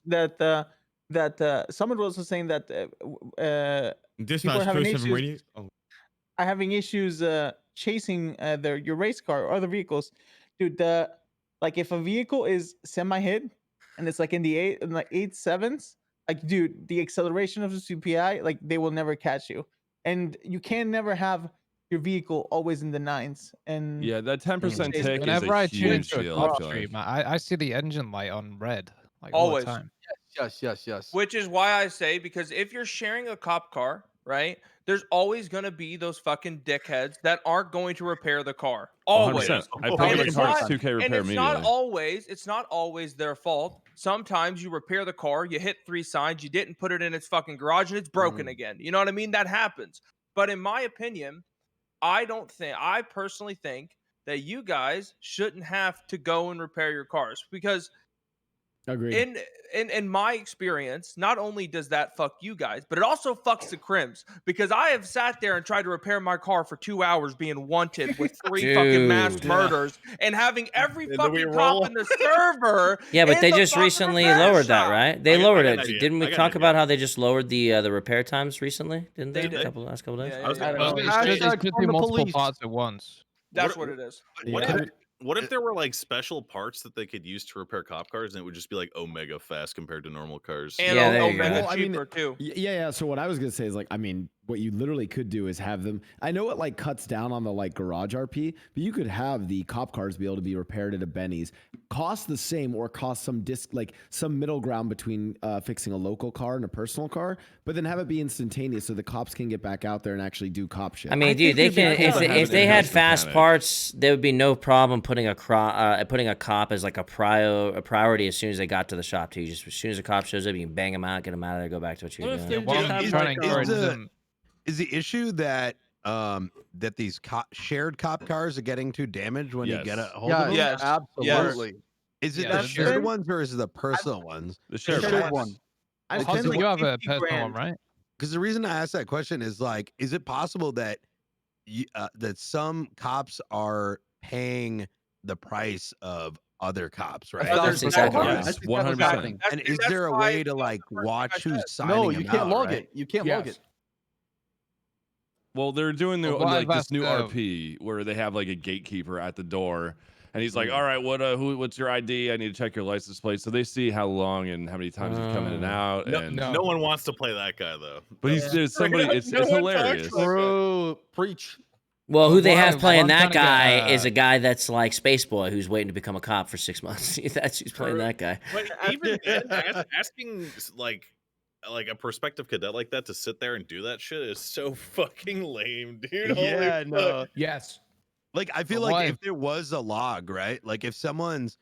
that someone was also saying that people are Dispatch having 207 radio. issues, Oh. are having issues chasing your race car or other vehicles, dude. Like if a vehicle is semi-hit and it's like in the 8.7s, like dude, the acceleration of the CPI, like they will never catch you, and you can never have your vehicle always in the 9s. And Yeah, that 10% chase- tick is Whenever a I tune huge into a deal. cop I feel stream, like. I see the engine light on red like Always. all the time. Yes. which is why I say, because if you're sharing a cop car, right, there's always going to be those fucking dickheads that aren't going to repair the car. Always. 100%. I And pay the it's car's not- 2K and repair it's immediately. not always their fault. Sometimes you repair the car, you hit 3 signs, you didn't put it in its fucking garage, and it's broken again. You know what I mean? That happens. But in my opinion, I personally think that you guys shouldn't have to go and repair your cars, because Agreed. In my experience, not only does that fuck you guys, but it also fucks the crims, because I have sat there and tried to repair my car for 2 hours being wanted with 3 fucking mass Dude. murders and having every And then we fucking roll. cop in the server. Yeah, but in they the just fucking recently repair lowered that, shop. right? They I got lowered an it. idea. Didn't we I got an talk idea. about how they just lowered the repair times recently? Didn't they? They did. A couple days. Yeah, I was yeah, gonna- yeah. I was They gonna should say, do multiple parts at once. That's what it is. What if there were like special parts that they could use to repair cop cars, and it would just be like Omega fast compared to normal cars? And Yeah, there you go. Omega Well, I mean, cheaper too. Yeah. So what I was gonna say is like, I mean, what you literally could do is have them. I know it like cuts down on the like garage RP, but you could have the cop cars be able to be repaired at a Benny's, cost the same or cost some middle ground between fixing a local car and a personal car, but then have it be instantaneous so the cops can get back out there and actually do cop shit. I mean, dude, they can if they had fast parts, there would be no problem putting a cop as like a priority as soon as they got to the shop too. Just as soon as a cop shows up, you can bang him out, get him out of there, go back to what you're doing. Is the issue that that these shared cop cars are getting too damaged when you get a hold of them? Yes, absolutely. Is it Yeah, the shared ones or is it the personal ones? The shared one. I think you have a personal one, right? Because the reason I asked that question is like, is it possible that that some cops are paying the price of other cops, right? That's exactly right. Yes, 100%. And is there a way to like watch who's signing No, you them can't out, log right? it. You can't log it. Well, they're doing Well, like I've this new asked, RP where they have like a gatekeeper at the door, and he's like, "All right, what's your ID? I need to check your license plate." So they see how long and how many times you've come in and out. And No one wants to play that guy though. but there's somebody. It's No one hilarious. talks like that. Bro, preach. Well, who they Well, have I'm playing that trying to get, guy is a guy that's like Space Boy, who's waiting to become a cop for 6 months. That's who's playing that guy. But even then, asking like a prospective cadet like that to sit there and do that shit is so fucking lame, dude. Holy Yeah, fuck. no. Yes. Like I feel But like why? if there was a log, right? Like if someone's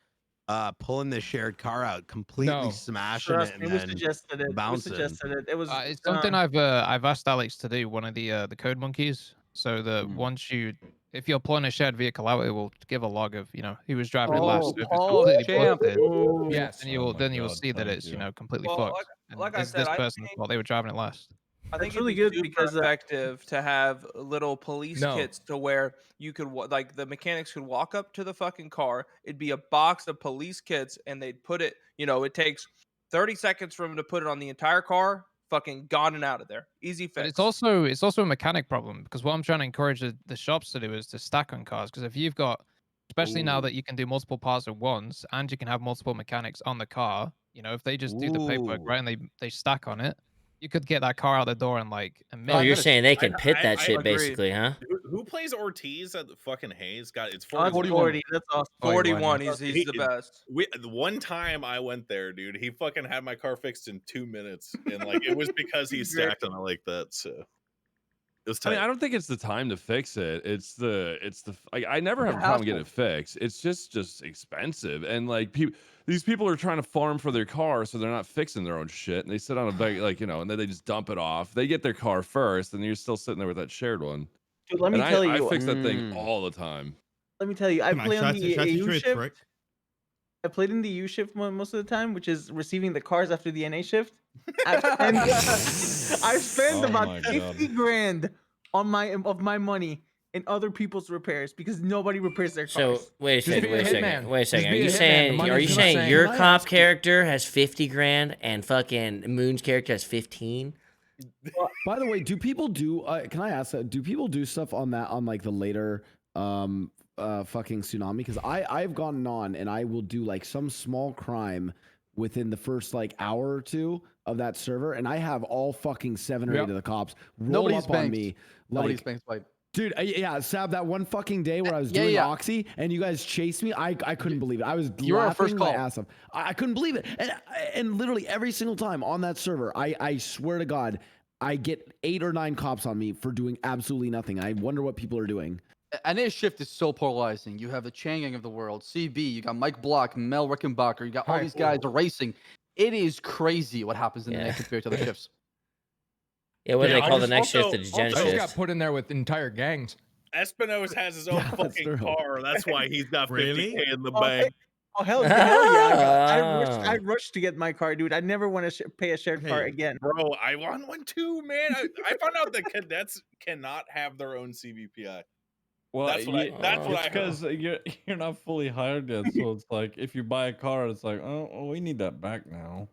pulling the shared car out, completely No. smashing Trust it me, and we then suggested it. bouncing. We suggested it. It was It's something I've asked Alex to do. One of the code monkeys. So that if you're pulling a shared vehicle out, it will give a log of who was driving it last. So if it's completely champ. busted, Yes. then you will see that it's completely Well, fucked. And like I it's said, this I person's think- fault. They were driving it last. I think It's really it'd be good super because, effective to have little police No. kits to where you could like the mechanics could walk up to the fucking car. It'd be a box of police kits, and they'd put it. It takes 30 seconds for them to put it on the entire car. Fucking gone and out of there. Easy fix. But it's also a mechanic problem because what I'm trying to encourage the shops to do is to stack on cars. Because if you've got, especially now that you can do multiple parts at once and you can have multiple mechanics on the car, if they just do the paperwork right and they stack on it, you could get that car out the door in like a minute. Oh, you're saying they can pit that I shit agree. basically, huh? Who plays Ortiz at the fucking Hayes? God, it's Oh, that's 41. 40. That's awesome. 41. He's the best. The one time I went there, dude, he fucking had my car fixed in 2 minutes, and like it was because he stacked on it like that. So it was I tight. mean, I don't think it's the time to fix it. It's the I never have a problem getting it fixed. It's just expensive, and like these people are trying to farm for their car, so they're not fixing their own shit, and they sit on a bag and then they just dump it off. They get their car first, and you're still sitting there with that shared one. Dude, let me tell you. I fix that thing all the time. Let me tell you. I Come on, play on shots- the shots you U trade, shift. prick. I played in the U shift most of the time, which is receiving the cars after the NA shift. I've spent Oh about my 50 grand on my money in other people's repairs because nobody repairs their cars. So wait a Just be second. a hitman. Wait a Just second. be Are a you hitman. The saying money's insane. your Can I cop character has 50 grand and fucking Moon's character has 15? By the way, do people do? Can I ask that? Do people do stuff on like the later fucking tsunami? Because I've gone on and I will do like some small crime within the first like hour or two of that server, and I have all fucking 7 or 8 of the cops roll Nobody's up on banked. me. Nobody's Like, banked fight. dude, yeah, Sab, that one fucking day where I was doing Oxy and you guys chased me, I couldn't believe it. I was You were our first laughing my call. ass off. I couldn't believe it. And literally every single time on that server, I swear to God, I get 8 or 9 cops on me for doing absolutely nothing. I wonder what people are doing. And his shift is so polarizing. You have the Chang'ing of the world, CB, you got Mike Block, Mel Rickenbacker, you got all these guys racing. It is crazy what happens in the net compared to other shifts. Yeah, what do they call the next shift? The degen Also got shift. put in there with entire gangs. Espinosa has his own fucking car. That's why he's got 50K Really? in the bank. Oh hell yeah! I rushed to get my car, dude. I never want to pay a shared car again. Bro, I want one too, man. I found out that cadets cannot have their own CVPI. Well, That's what I heard. because you're not fully hired yet, so it's like if you buy a car, it's like, oh, we need that back now.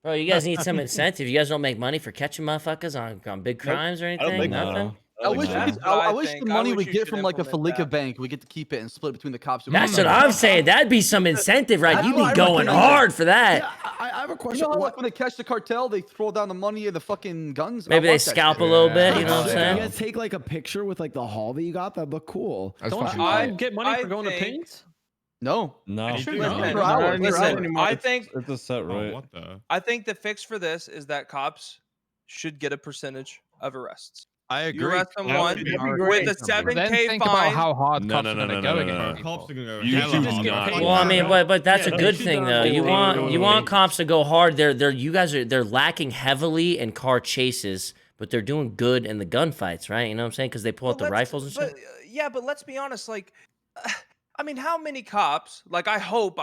Bro, you guys need some incentive. You guys don't make money for catching motherfuckers on big crimes or anything? Nothing? I wish, I wish the money we get from like a implement Felica bank, we get to keep it and split between the cops. That's what I'm saying. That'd be some incentive, right? You'd be going hard for that. I have a question. You know how, like, when they catch the cartel, they throw down the money and the fucking guns? Maybe they scalp a little bit, you know what I'm saying? You guys take like a picture with like the haul that you got. That'd look cool. Don't you get money for going to pings? No. Listen, No. I think it's a set rate. What the? I think the fix for this is that cops should get a percentage of arrests. I agree. You arrest That someone would be with a great. 7K Then think about fine. how hard No, cops no, are no, going to no, go no, against no. people. Cops are gonna go. You hella should just hard. get paid. Well, I mean, but that's a Yeah, good they thing should though. not You go want you want wait. cops to go hard. They're lacking heavily in car chases, but they're doing good in the gunfights, right? You know what I'm saying? Because they pull out the rifles and shit. Yeah, but let's be honest. Like, I mean, how many cops? Like, I hope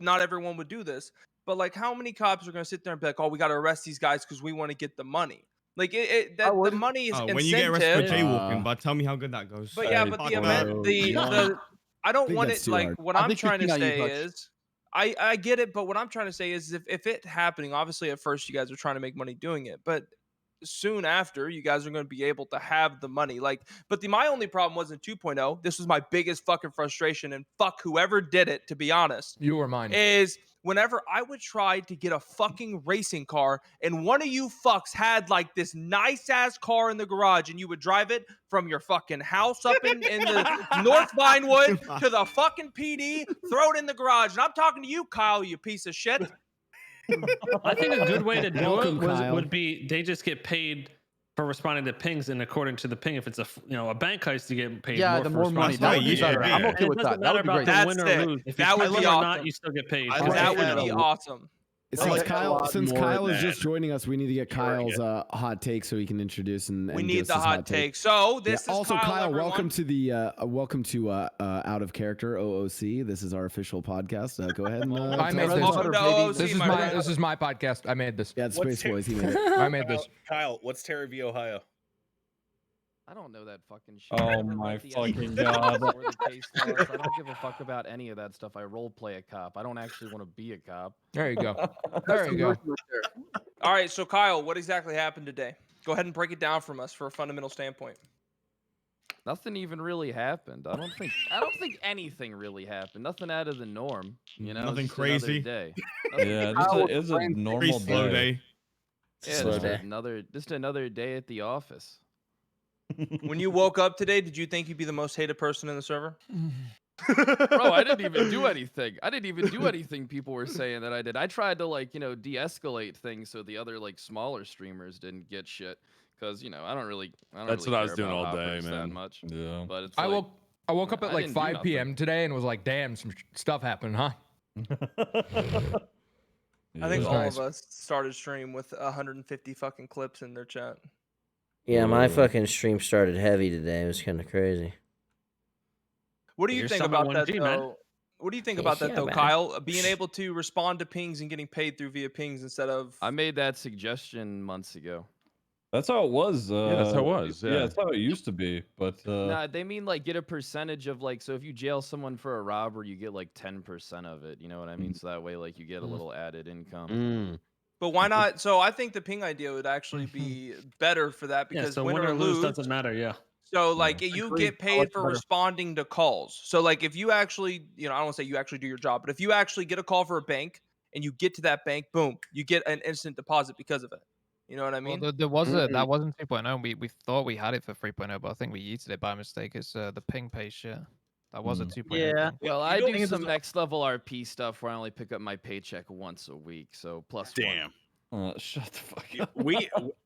not everyone would do this, but like, how many cops are going to sit there and be like, "Oh, we got to arrest these guys because we want to get the money." Like, the money is incentive. When you get arrested for jaywalking, but tell me how good that goes. But yeah, but I don't want it like what I'm trying to say is I get it, but what I'm trying to say is if it happening, obviously at first you guys are trying to make money doing it, but soon after you guys are going to be able to have the money. Like, but my only problem wasn't 2.0. This was my biggest fucking frustration, and fuck whoever did it, to be honest. You were mine. Is whenever I would try to get a fucking racing car and one of you fucks had like this nice ass car in the garage and you would drive it from your fucking house up in the North Vinewood to the fucking PD, throw it in the garage. And I'm talking to you, Kyle, you piece of shit. I think a good way to do Welcome, Kyle. would be they just get paid for responding to pings, and according to the ping, if it's a bank heist, you get paid. Yeah, more the for more money. responding. That would be better. I'm okay And with it that. doesn't That matter would be about great. the win or lose. If that you would kill be them or awesome. not, you still get paid. That would be awesome. Since Kyle is just joining us, we need to get Kyle's hot take so he can introduce and We give need us the his hot take. So this is also Kyle, everyone. welcome to Out of Character OOC. This is our official podcast. Go ahead and I made tell us this. This is my podcast. I made this. Yeah, it's Space Boys. He made it. I made this. Kyle, what's Terry v. Ohio? I don't know that fucking shit. Oh my fucking god. Or the case laws. I don't give a fuck about any of that stuff. I role play a cop. I don't actually want to be a cop. There you go. There you go. All right, so Kyle, what exactly happened today? Go ahead and break it down from us for a fundamental standpoint. Nothing even really happened. I don't think anything really happened. Nothing out of the norm. You know, Nothing just another crazy. day. Yeah, it's a normal slow day. day. Yeah, Slow just another day at the office. When you woke up today, did you think you'd be the most hated person in the server? Bro, I didn't even do anything. I didn't even do anything people were saying that I did. I tried to de-escalate things so the other smaller streamers didn't get shit. Because I don't really. That's really what I was care doing about all day, hoppers that man. much. Yeah. But it's I like, woke up at I like didn't do 5 nothing. p.m. today and was like, damn, some stuff happened, huh? I think was all nice. of us started stream with 150 fucking clips in their chat. Yeah, my fucking stream started heavy today. It was kind of crazy. What do you You're think summer about that, 1G, man. though? What do you think about that, Yeah, though, man. Kyle? Being able to respond to pings and getting paid through via pings instead of. I made that suggestion months ago. That's how it was. Yeah, that's how it was. Yeah, Yeah. that's how it used to be. But Nah, they mean get a percentage of so if you jail someone for a robbery, you get 10% of it. You know what I mean? So that way you get a little added income. But why not? So I think the ping idea would actually be better for that Yeah, because so win or lose doesn't matter. Yeah. So you Agreed. get paid for responding to calls. So if you actually, I don't want to say you actually do your job, but if you actually get a call for a bank and you get to that bank, boom, you get an instant deposit because of it. You know what I mean? Well, there was that wasn't 2.0. We thought we had it for 3.0, but I think we yeeted it by mistake. It's the ping pay shit. That was a 2.0. Yeah. thing. Well, I do some next level RP stuff where I only pick up my paycheck once a week, so plus Damn. shut the fuck up.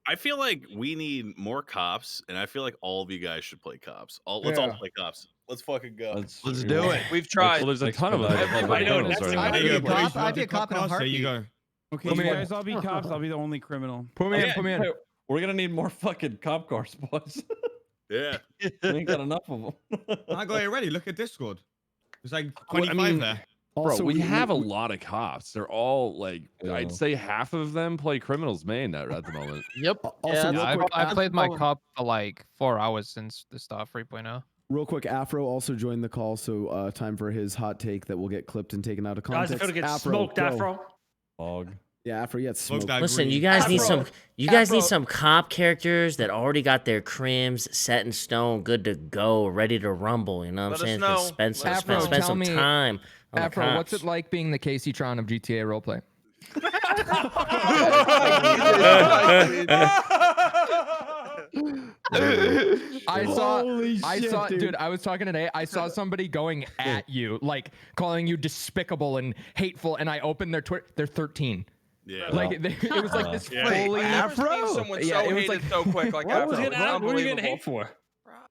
I feel like we need more cops, and I feel like all of you guys should play cops. Let's all play cops. Let's fucking go. Let's do it. We've tried. Well, there's a ton of us. Everybody that knows. play those right I'd now. be a cop. I'd be a cop in a There heartbeat. you go. Okay, Put you me in. guys all be cops. I'll be the only criminal. Put me in. Put me in. Hey, we're gonna need more fucking cop cars, boys. Yeah. We ain't got enough of them. I got it ready. Look at Discord. There's 25 I mean, there. Bro, we have a we- lot of cops. They're all like, I'd say half of them play criminals main at the moment. Yep. Also, real Yeah, quick, I played my problem. cop for like 4 hours since the start of 3.0. real quick, Afro also joined the call, so time for his hot take that will get clipped and taken out of Guys, context. if it'll get Afro, smoked, go. Afro. Hog. Yeah, Afro, yeah, smoked. Listen, you guys need some cop characters that already got their crims set in stone, good to go, ready to rumble. You know what I'm saying? Just spend some, Afro, spend tell some me, time on the Afro, what's cops. it like being the Casey Tron of GTA roleplay? I saw, dude, I was talking today. I saw somebody going at you, like calling you despicable and hateful, and I opened their Twitter. They're 13. Yeah. Like it was like this fully I've never seen someone so it was hated like so quick. Like What was Afro. it? It's What are you getting unbelievable. hate for?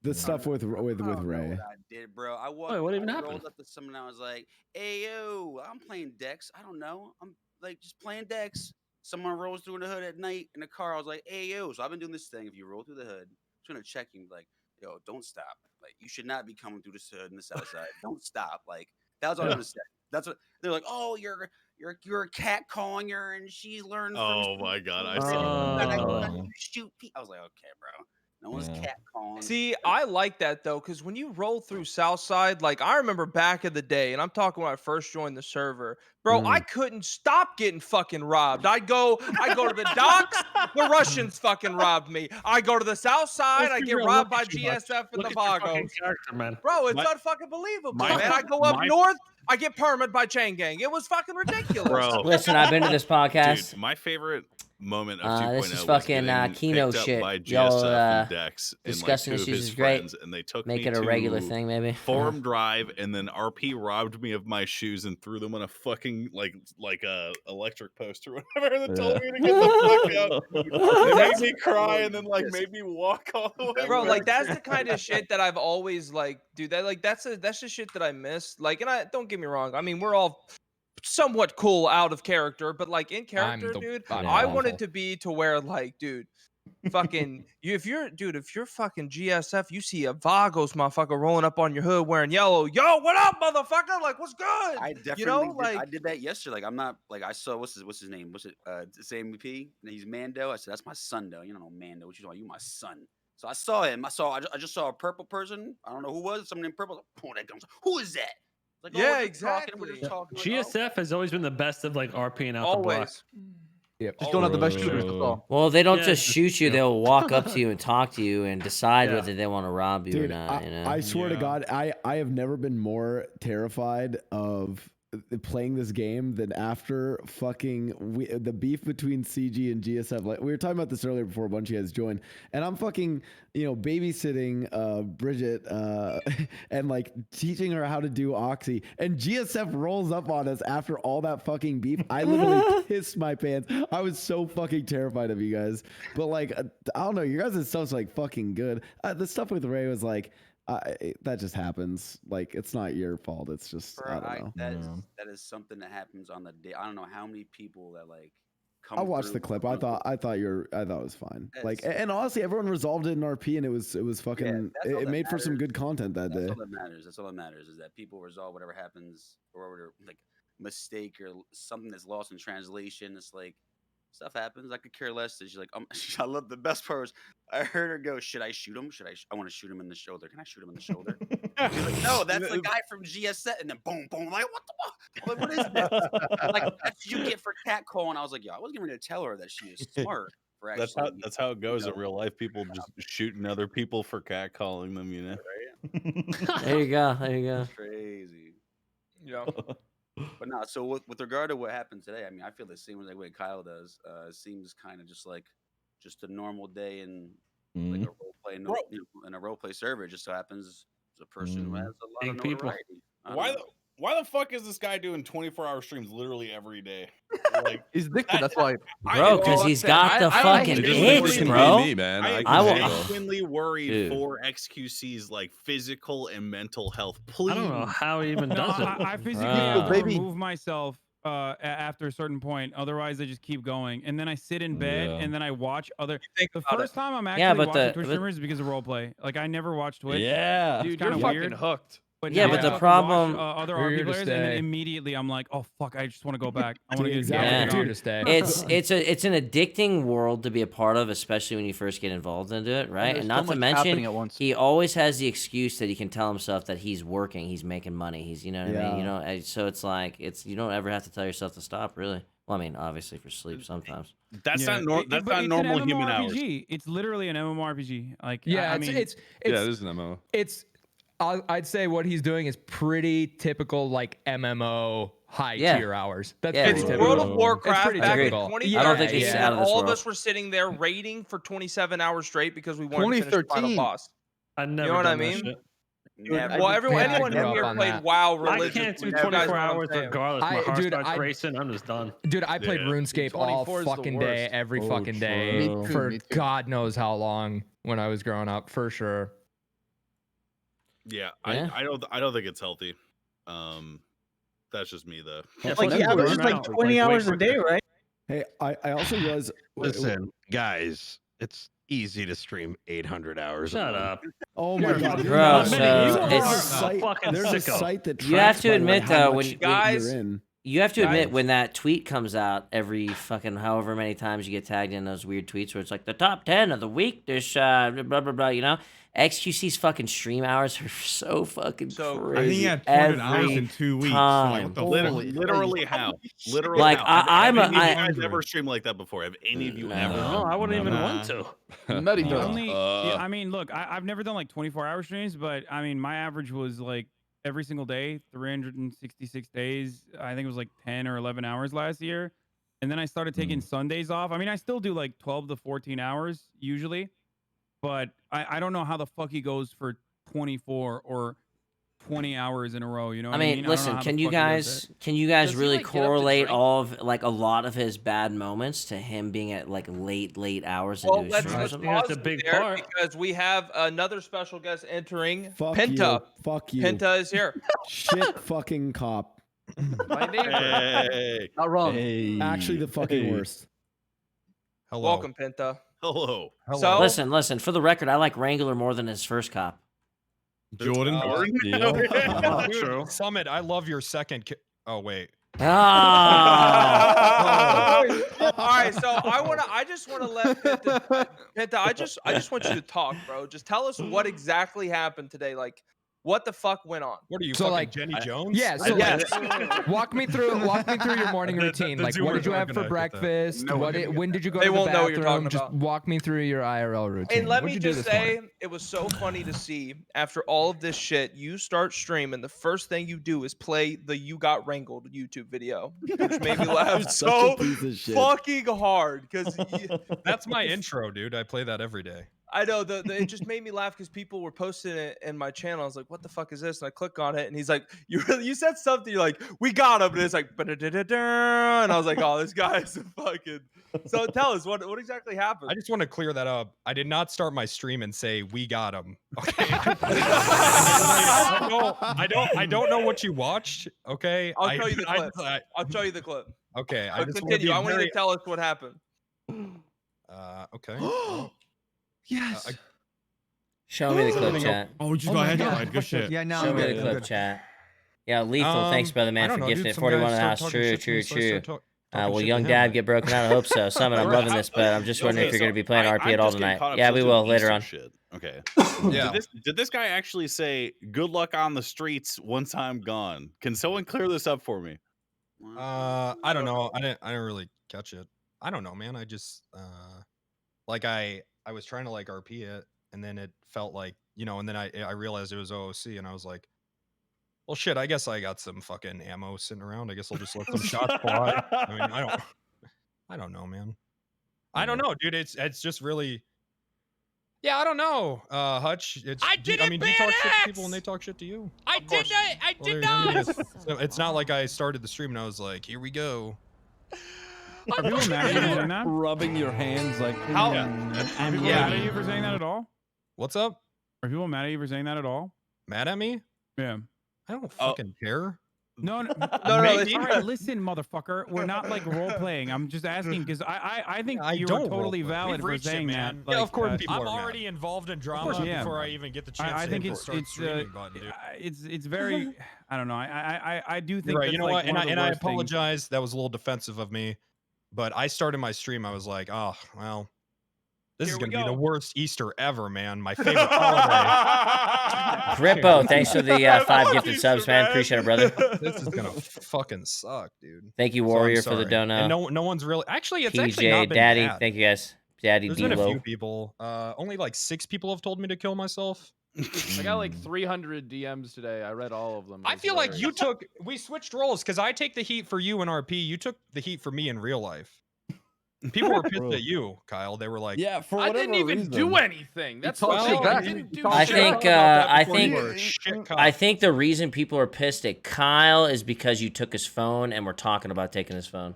The stuff with Ray. What I did, bro. I walked. Wait, what even I happened? rolled up to someone. And I was like, "Hey, yo, I'm playing Dex. I don't know. I'm like just playing Dex." Someone rolls through the hood at night in the car. I was like, "Hey, yo." So I've been doing this thing. If you roll through the hood, I'm trying to check you. Like, yo, don't stop. Like, you should not be coming through this hood in the south side. Don't stop. Like, that's what I'm gonna say. That's what they're like. Oh, you're a cat calling her, and she learned. Oh my god, I You shoot people. I was like, okay, bro. No one's cat calling. See, I like that though, because when you roll through Southside, like I remember back in the day, and I'm talking when I first joined the server, bro, I couldn't stop getting fucking robbed. I go to the docks, the Russians fucking robbed me. I go to the South Side, I get robbed by GSF and the Vagos. Man. Bro, it's My- unfucking believable, my- man. I go up my- north, I get permanent by Chain Gang. It was fucking ridiculous. Bro. Listen, I've been to this podcast. Dude, my favorite moment of 2.0 This is was fucking getting Kino picked up shit. by Y'all, GSF and Dex and like discussing two of issues his is great. friends, and they took Make me it a regular to thing, maybe. Forum Drive, and then RP robbed me of my shoes and threw them on a fucking like a electric post or whatever, and then told me to get the fuck out. They made me cry and then like made me walk all the way. Bro, back. like that's the kind of shit that I've always like, dude. That's the shit that I miss. Like, and I don't get me wrong. I mean, we're all somewhat cool out of character, but like in character, dude, I want it to be to where like, dude, fucking if you're fucking GSF, you see a Vagos motherfucker rolling up on your hood wearing yellow. Yo, what up, motherfucker? Like, what's good? I definitely you know, did, like I did that yesterday. Like I'm not like I saw what's his name? What's it? The same EP. And he's Mando. I said that's my son though. You don't know Mando. What you talking? You my son. So I saw him. I just saw a purple person. I don't know who it was. Someone named Purple. Oh, that comes. Who is that? Like, oh, yeah, we're just talking, we're exactly. just talking, like, GSF has always been the best of like RPing out the block. Always. Yeah, just don't have the best shooters. That's all. Well, they don't Yeah, just just- shoot you; they'll walk up to you and talk to you and decide Yeah. whether they want to rob you or Dude, not. You know? I swear to God, I have never been more terrified of playing this game than after fucking the beef between CG and GSF. Like we were talking about this earlier before a bunch of you guys joined, and I'm fucking babysitting Bridget and like teaching her how to do Oxy, and GSF rolls up on us after all that fucking beef. I literally pissed my pants. I was so fucking terrified of you guys, but like I don't know, you guys' stuff's like fucking good. The stuff with Ray was like. That just happens. Like it's not your fault. It's just Bro, I don't know. that is something that happens on the day. I don't know how many people that like come. I watched through the clip. I thought it was fine. Like That's- and honestly, everyone resolved it in RP, and it was fucking. that's all It that made for some matters. good content that That's day. all that matters. That's all that matters is that people resolve whatever happens or whatever like mistake or something that's lost in translation. It's like stuff happens. I could care less. She's like, I love the best part was I heard her go, should I shoot him? I want to shoot him in the shoulder. Can I shoot him in the shoulder? She's like, no, that's the guy from GSS. And then boom, boom. I'm like, what the fuck? Like, what is this? Like, that's what you get for catcalling. I was like, yo, I wasn't going to tell her that she is smart for actually. That's how it goes in real life. People just shooting other people for catcalling them, you know. There you go. There you go. Crazy. Yeah. But no, so with regard to what happened today, I mean, I feel the same way Kyle does. It seems kind of just like just a normal day in like a role play in a role play server. It just so happens there's a person who has a lot of notoriety. Why the fuck is this guy doing 24-hour streams literally every day? Like he's addicted. That's why, bro. Because he's got the fucking itch, bro. I was genuinely worried for XQC's like physical and mental health. Please, I don't know how he even does it. I physically have to remove myself after a certain point. Otherwise, I just keep going, and then I sit in bed and then I watch other. The first time I'm actually watching Twitch streamers is because of roleplay. Like I never watched Twitch. Yeah, dude, you're kind of fucking weird. hooked. But Yeah, now but I the have to problem- watch, other We're RP here to players, and then stay. immediately I'm like, oh fuck, I just want to go back. I want to get Exactly. Yeah. We're here to stay. It's an addicting world to be a part of, especially when you first get involved into it, right? there's And so not to much mention, happening at once. he always has the excuse that he can tell himself that he's working, he's making money, he's, you know what I mean? You know, so it's like you don't ever have to tell yourself to stop, really. Well, I mean, obviously for sleep sometimes. That's Yeah. that's But not it's normal an human hours. MMORPG. It's literally an MMORPG. Like, Yeah, I mean, Yeah, it is an MMO. It's I'd say what he's doing is pretty typical, like MMO high tier hours. That's Yeah, pretty It's typical. World of It's Warcraft pretty back in typical. 2013. I don't think he's out of this all of world. us were sitting there raiding for 27 hours straight because we wanted to finish the final 2013. boss. I never You know what I done that mean? shit. Well, anyone grew in up here on played that. WoW I religiously. can't do You guys 24 know what I'm hours saying. regardless. My heart Dude, starts racing. I'm just done. Dude, I played Yeah. RuneScape all 24 is the fucking day, worst. every Oh, fucking day true. Me too, for me too. God knows how long when I was growing up, for sure. Yeah, Yeah. I don't think it's healthy. That's just me though. Like he That's averages burnout. like Like, 20 wait hours for a it day, to- right? Hey, I also realized. Listen, guys, it's easy to stream 800 hours. Shut up. Oh my god, Bro, so there's a it's- site, there's a sicko. site that You have tracks, to by the way, admit, how though, much when Guys, you're in. You have to admit, Guys. when that tweet comes out every fucking however many times you get tagged in those weird tweets where it's like the top 10 of the week, this blah blah blah, you know, XQC's fucking stream hours are so fucking So- crazy. I think he had 200 hours every in 2 weeks. So time. like, what the Literally, fuck? literally how? Literally Like, how? I'm Have a- any of you I- guys ever streamed like that before? Have any of you ever? No, I wouldn't even Nah. want to. Nutty The does. only, yeah, I mean, look, I've never done like 24-hour streams, but I mean, my average was like every single day, 366 days. I think it was like 10 or 11 hours last year. And then I started taking Sundays off. I mean, I still do like 12 to 14 hours usually, but I don't know how the fuck he goes for 24 or 20 hours in a row. You know what I mean, I don't know listen, how the can you fuck he does guys it. can you guys Does he, really like, get up to correlate drink? all of like a lot of his bad moments to him being at like late hours Well, into his let's stream or I something? think that's pause a big there part. because we have another special guest entering. Fuck Penta. you. Fuck you. Penta is here. Shit fucking cop. My neighbor. Hey, Not wrong. Actually the fucking worst. Hello. Welcome, Penta. hello. So Listen, for the record, I like Wrangler more than his first cop. Jordan. True. Summit, I love your second. Oh wait. Ah! all right, so I just want to let Penta, I just want you to talk, bro. Just tell us what exactly happened today. Like, what the fuck went on? What are you, So, fucking like, Jenny Jones? Yeah, so like, walk me through your morning routine. Like, what did you have for breakfast? When did you go They to the won't know what you're bathroom? talking Just about. walk me through your IRL routine. And let What'd me you do just this morning? say, it was so funny to see after all of this shit, you start streaming. The first thing you do is play the "You Got Wrangled" YouTube video, which made me laugh Such a so piece of shit. fucking hard. Because That's my intro, dude. I play that every day. I know it just made me laugh because people were posting it in my channel. I was like, "What the fuck is this?" And I click on it, and he's like, "You said something." You're like, "We got him," and it's like, "Ba-da-da-da-da," and I was like, "Oh, this guy is a fucking." So tell us what exactly happened. I just want to clear that up. I did not start my stream and say we got him. Okay. I don't know what you watched. Okay. I'll show you the clip. I'll show you the clip. Okay. I But just continue. I want you very, to tell us what happened. Okay. Well, Yes. Show me the clip, chat. Oh, just go ahead. Alright, good shit. Yeah, now Show I'm me good. the I'm clip, good. chat. Yeah, lethal. Thanks, brother I man, don't for know, gifting dude, it. some 41 guy in the house. started True, talking shit to true, me, so I true. started talking Will shit to young him, dad like- get broken out? I hope so. Summit, I'm loving this, but I'm just wondering if you're going to be playing RP at all tonight. Yeah, we will later on. Shit. Okay. Yeah. Did this guy actually say good luck on the streets once I'm gone? Can someone clear this up for me? I don't know. I didn't really catch it. I don't know, man. I just like I was trying to like RP it, and then it felt like, you know, and then I realized it was OOC, and I was like, well, shit. I guess I got some fucking ammo sitting around. I guess I'll just let some shots fly. I mean, I don't know, man. I don't know, dude. It's just really. Yeah, I don't know, Hutch. It's, do you talk shit to people when they talk shit to you? I did Well, there you go. It's not like I started the stream and I was like, here we go. Are people mad at you for saying that? Rubbing your hands like. How- Are people mad at you for saying that at all? What's up? Are people mad at you for saying that at all? Mad at me? Yeah. I don't fucking care. No, no, No, all right, listen, motherfucker. We're not like role playing. I'm just asking because I think I you are don't totally roleplay. valid We've for reached it, saying that. man. Like, Yeah, of course people I'm are mad. already involved in drama yeah. before I even get the chance I to think hit the start streaming button, dude. it's very. I don't know. I do think You're right. that's You know like what? one of the I worst things. apologize. That was a little defensive of me. But I started my stream. I was like, oh well, this is gonna be the worst Easter ever, man. My favorite holiday. Grippo, thanks for the 5 gifted subs, man. Appreciate it, brother. This is gonna fucking suck, dude. Thank you, So I'm Warrior, for the sorry. dono. And no one's really actually. It's actually not PJ, been Daddy, bad. thank you guys. Daddy There's been a D-Lo. few people. Only like 6 people have told me to kill myself. I got like 300 DMs today. I read all of them. I feel like we switched roles because I take the heat for you in RP. You took the heat for me in real life. People were pissed at you, Kyle. They were like, yeah, for I whatever didn't even reason. do anything. That's the talked thing. shit I back. didn't do I shit. think I think the reason people are pissed at Kyle is because you took his phone and we're talking about taking his phone.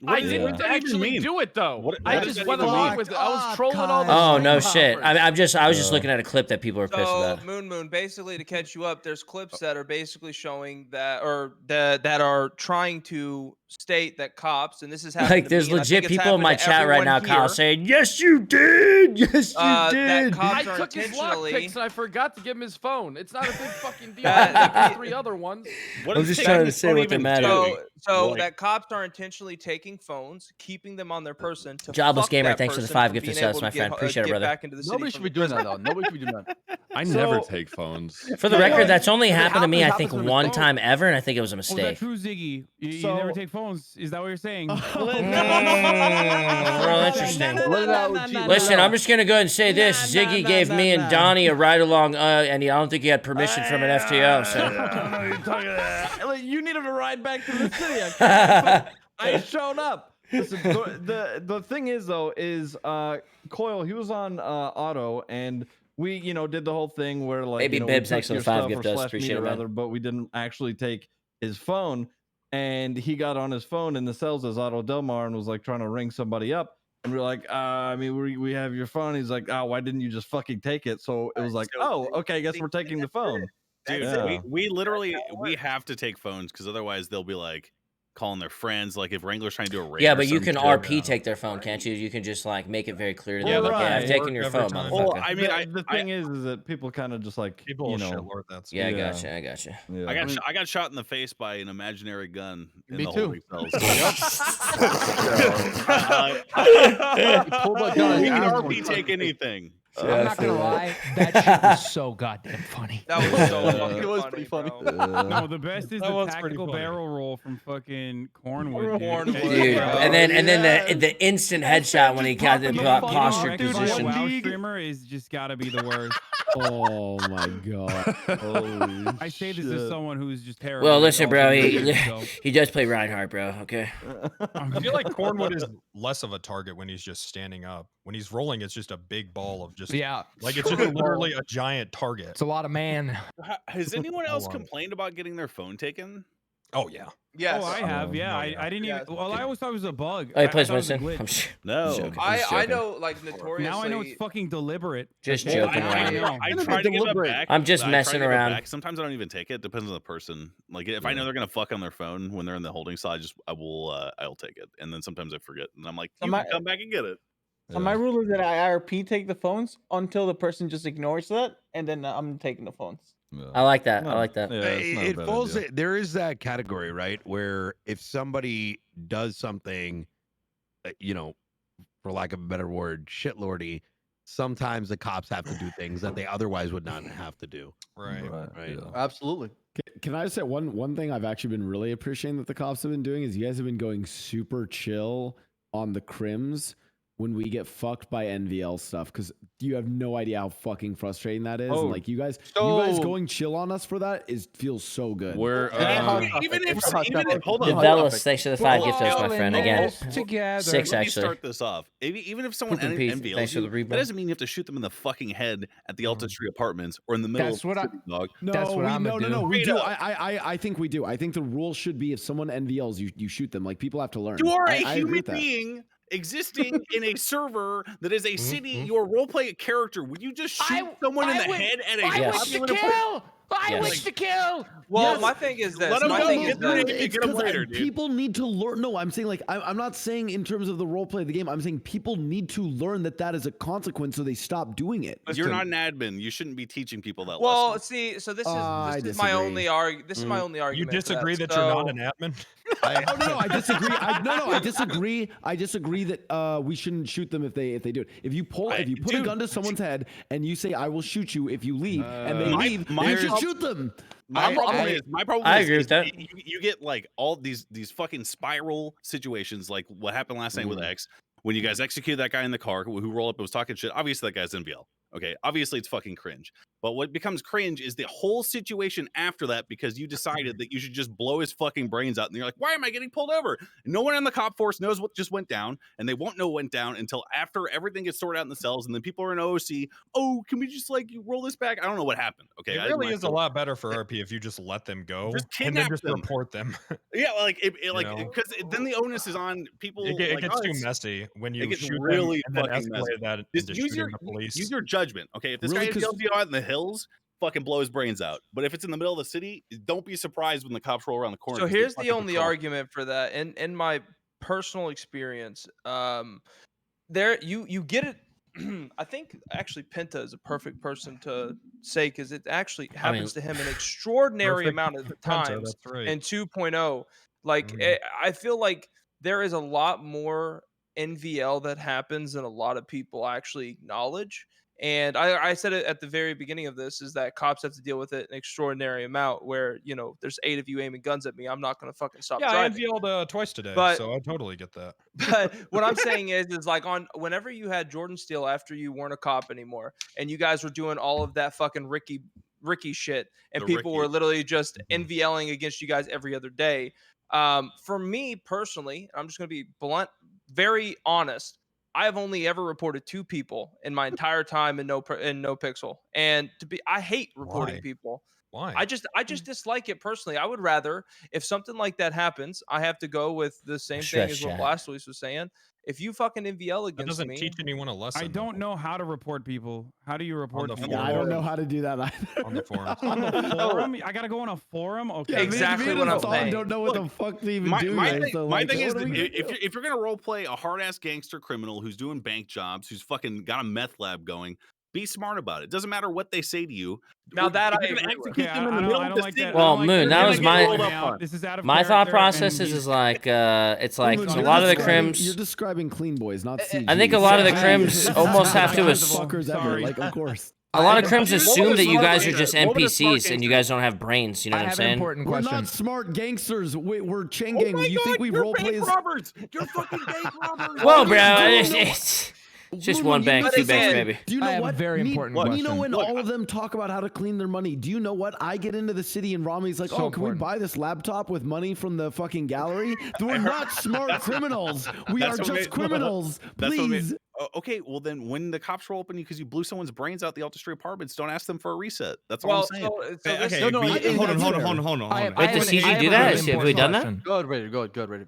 I didn't actually do it though. I just went along with it. I was trolling all the Oh no stream shit! hoppers. I was just looking at a clip that people are pissed So about. Moon, basically to catch you up, there's clips that are basically showing that, or that are trying to state that cops, and this is happening. Like there's legit people in my chat right now, Kyle, saying, "Yes, you did. Yes, you that did." cops I are took his intentionally. lockpicks and I forgot to give him his phone. It's not a big fucking deal. I got 3 other ones. I'm just trying to say what the matter. So that cops are intentionally taking phones, keeping them on their person to Jobless fuck Gamer, that thanks for the person 5 from gifted being subs, able my to friend. Appreciate it, get brother. back into the city Nobody from should be the doing that prison. though. Nobody should be doing that. I never take phones. For the record, that's only If it happened to me, I happens, think, happens when it's one phone. time ever, and I think it was a Oh, is that mistake. true, Ziggy? You So- never take phones. Is that what you're saying? Real interesting. Let it out, G. Listen, I'm just gonna go ahead and say this: Ziggy gave me and Donnie a ride along, and I don't think he had permission from an FTO. So. You needed a ride back to the city. I showed up. Listen, the thing is though is Coil, he was on auto, and we did the whole thing where like Baby we Bibs, took thanks for the your 5 stuff, gift or us. slash Appreciate media it, man. rather, but we didn't actually take his phone, and he got on his phone in the cells as Otto Delmar and was like trying to ring somebody up. And we're like, I mean, we have your phone. He's like, oh, why didn't you just fucking take it? So it was like, oh, okay, I guess we're taking the phone. Dude, Yeah. we literally we have to take phones because otherwise they'll be like calling their friends. Like if Wrangler's trying to do a raid. Yeah, or but you some can shit. RP take their phone, can't you? You can just like make it very clear to them. Well, Like, yeah, I've right. taken your phone, time. motherfucker. Well, I mean, the thing is that people kind of just like people you will know. shitlord that stuff. Yeah, I gotcha. I gotcha. Yeah. I got shot in the face by an imaginary gun in Me the too. holding cells. Pull that gun. We can RP take anything. I'm not gonna lie, that shit was so goddamn funny. That was so fucking It was funny, pretty funny. bro. No, the best is That the was pretty tactical funny. barrel roll from fucking Cornwood. Cornwood, Dude, bro. and then the instant headshot when he got the posture Dude, position. WoW streamer is just gotta be the worst. Oh my god. Holy I say this as someone who's just terrible. Well, at listen, all bro, things, he so. he does play Reinhardt, bro. Okay. I feel like Cornwood is less of a target when he's just standing up. When he's rolling, it's just a big ball of just Yeah, like it's just literally a giant target. it's a lot of man. Has anyone else on. complained about getting their phone taken? Oh yeah. Yes. Oh, I have. Yeah, no, yeah. I didn't even. Yes. Well, I always thought it was a bug. Oh, he I plays thought it was a Winston. glitch. I'm sure. No. Joking. I joking. know, like notoriously. Now I know it's fucking deliberate. Just Like, joking, I Ryan. know. I try to give it back. I'm just I try to messing give it around. back. Sometimes I don't even take it. Depends on the person. Like if I know they're gonna fuck on their phone when they're in the holding cell, I'll take it. And then sometimes I forget, and I'm like, you can come back and get it. So my rule is that I RP take the phones until the person just ignores that, and then I'm taking the phones. I like that. I like that. Yeah, it's not a it bad falls. idea. There is that category, right, where if somebody does something, for lack of a better word, shitlordy, sometimes the cops have to do things that they otherwise would not have to do. Right. Right. Absolutely. Can I just say one thing I've actually been really appreciating that the cops have been doing is you guys have been going super chill on the crims when we get fucked by NVL stuff, because you have no idea how fucking frustrating that is. Oh, And like you guys going chill on us for that feels so good. We're even if hold on. Develos, thanks for the 5 gift us, my friend. Again, Together. 6 Let me actually. start this off. Even if someone Pooping Pete, NVLs thanks for the you, rebound. that doesn't mean you have to shoot them in the fucking head at the Alta Street Apartments or in the middle That's of what the I- city, dog. No, That's what I'm gonna no, do. we do. Straight up. I think we do. I think the rule should be if someone NVLs, you shoot them. Like people have to learn. You are I a agree human with that. being existing in a server that is a city. You're role playing a character. Would you just shoot someone in the head at a I Yes. wish to popular kill. I Yes. wish to kill. Well, my thing is this. Let him My go. thing Get is the that name, It's get him 'cause later, dude. people need to learn. No, I'm saying like I'm not saying in terms of the role play of the game. I'm saying people need to learn that is a consequence, so they stop doing it. You're not an admin. You shouldn't be teaching people that well, lesson. see, so this I is my only disagree. This is my only argument. You for disagree that, So- you're not an admin? Oh no, I disagree. I disagree. I disagree that we shouldn't shoot them if they do it. If you put a gun to someone's head and you say I will shoot you if you leave, and they leave, you should shoot them. My problem I is agree with that. you get like all these fucking spiral situations like what happened last night with X when you guys executed that guy in the car who rolled up and was talking shit. Obviously that guy's NVL. Okay, obviously it's fucking cringe. But what becomes cringe is the whole situation after that because you decided that you should just blow his fucking brains out. And you're like, why am I getting pulled over? No one on the cop force knows what just went down, and they won't know what went down until after everything gets sorted out in the cells. And then people are in OOC. Oh, can we just like roll this back? I don't know what happened. Okay, It really is a lot better for RP if you just let them go Just and then kidnap just them. report them. Yeah, like it like know? because then the onus is on people. It like gets too us. messy when It you gets shoot really them and then fucking messy. escalate that Just into shooting the police. use your judgment. Okay, if this Really, guy 'cause- yells you out in the hills, fucking blow his brains out. But if it's in the middle of the city, don't be surprised when the cops roll around the corner. So 'cause they here's the fucking only patrol. argument for that. In my personal experience, there you get it. I think actually Penta is a perfect person to say because it actually happens to him an extraordinary Perfect amount of Penta, times that's right. in 2.0. Like I feel like there is a lot more NVL that happens than a lot of people actually acknowledge. And I said it at the very beginning of this is that cops have to deal with it an extraordinary amount where, you know, there's 8 of you aiming guns at me. I'm not going to fucking stop Yeah, driving. I NVL'd twice today, But- so I totally get that. But what I'm saying is like on whenever you had Jordan Steele after you weren't a cop anymore and you guys were doing all of that fucking Ricky shit and The people were Ricky. literally just NVLing against you guys every other day. For me personally, I'm just going to be blunt, very honest. I have only ever reported 2 people in my entire time in NoPixel. And I hate reporting Why? people. Why? I just dislike it personally. I would rather if something like that happens, I have to go with the same thing as what Blastoise was saying. If you fucking NVL That against doesn't me, teach anyone a lesson. I don't know how to report people. How do you report the people? Yeah, I don't know how to do that either. on the forums. On the forum? I gotta go on a forum? Okay. Exactly me what and I'm Hassan saying. don't know what the fuck to even do. My there, thing, so, my like, thing is what are that we gonna if do? you're gonna role play a hard ass gangster criminal who's doing bank jobs, who's fucking got a meth lab going, be smart about it. Doesn't matter what they say to you. Now that If I you're gonna agree with. execute them in the middle of the city, Well, Moon, that was my This is out of my thought character, process and is like it's like Moon, a you're lot of the describing- crims. You're describing clean boys, not CG. I think a lot of the crims almost have to fuckers ever. Like, of course. A lot of crims What assume would a that you smart guys are gangster- just what would a smart NPCs and you guys don't have brains. You know what I'm saying? We're not smart gangsters. We're chain gang. You think we role play as robbers? You're fucking bank robbers. Whoa, bro! Moon, It's just Moon, one you bank, know 2 this banks, again. baby. Do you know I have what? a very important Nino question. and all of them talk about how to clean their money. Do you know what? I get into the city and Rami's like, So "Oh, can we important. buy this laptop with money from the fucking gallery?" We're not smart criminals. We are That's what just made- criminals. That's what made- Please. Okay, well then, when the cops roll up on you because you blew someone's brains out the Alta Street Apartments, don't ask them for a reset. That's all Well, I'm saying. so this Okay, no, no, I think hold on, that's hold on, fair. hold on, hold on, I hold on. Wait, does CG do that? Have we done that? Go ahead, ready. Go ahead, ready.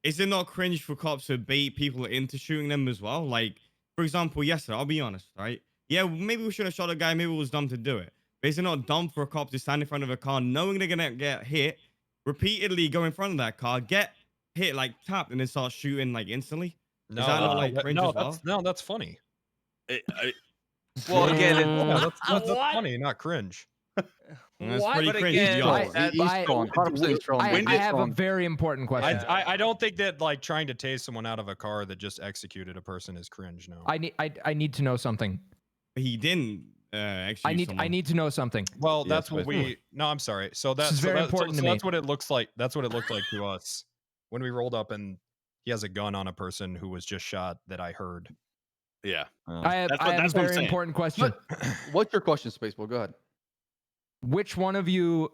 Is it not cringe for cops to bait people into shooting them as well? Like, for example, yesterday, I'll be honest, right? Yeah, maybe we should have shot a guy. Maybe it was dumb to do it. But is it not dumb for a cop to stand in front of a car knowing they're going to get hit, repeatedly go in front of that car, get hit, like tapped, and then start shooting, like, instantly? No, Is that not, like, cringe as well? that's funny. Well, again, Yeah, that's funny, not cringe. That's What? pretty But cringe, again, to be honest. He's strong. 100% he's strong. I have a strong. very important question. I don't think that like trying to tase someone out of a car that just executed a person is cringe. No. I need to know something. He didn't actually. I need to know something. Well, that's Yes, what please. we. No, I'm sorry. So that's is very important to me. That's what it looks like. That's what it looked like to us when we rolled up, and he has a gun on a person who was just shot. That I heard. Yeah. I have That's a what I'm very saying. important question. What's your question, Spaceball? Go ahead. Which one of you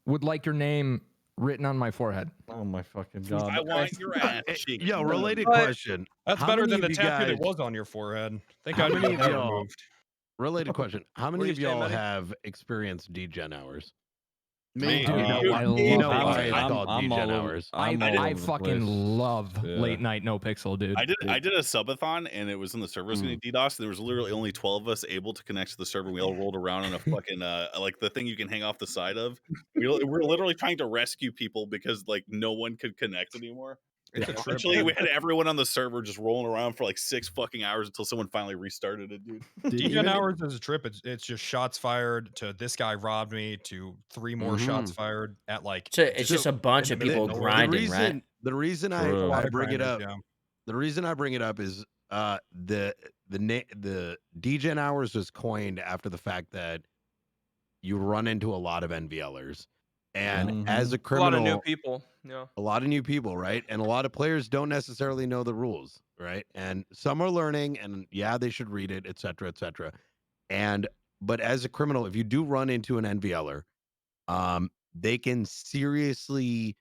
would like your name written on my forehead? Oh my fucking I god. want your ass cheeks. Yo, related But- question. That's How better many than the of you tattoo that guys- was on your forehead. Think How I'd many get of that y'all- removed. Related question. How What many are of you saying, y'all buddy? have experienced degen hours? Dude, I call I'm all DGen over. hours. I'm all I over the fucking place. love Yeah. late night NoPixel, dude. I did a subathon and it was when the server was getting DDoS. And there was literally only 12 of us able to connect to the server. We all rolled around on a fucking like the thing you can hang off the side of. We're literally trying to rescue people because like no one could connect anymore. It's a trip. Eventually, we had everyone on the server just rolling around for like 6 fucking hours until someone finally restarted it, dude. DGen hours is a trip. It's just shots fired to this guy robbed me to 3 more shots fired at like. So it's just a bunch of people grinding, right? The reason I bring it up, the reason I bring it up is the DGen hours was coined after the fact that you run into a lot of NVLers, and as a criminal, A lot of new people. Yeah. a lot of new people, right? And a lot of players don't necessarily know the rules, right? And some are learning, and yeah, they should read it, et cetera, et cetera. But as a criminal, if you do run into an NVLer, they can seriously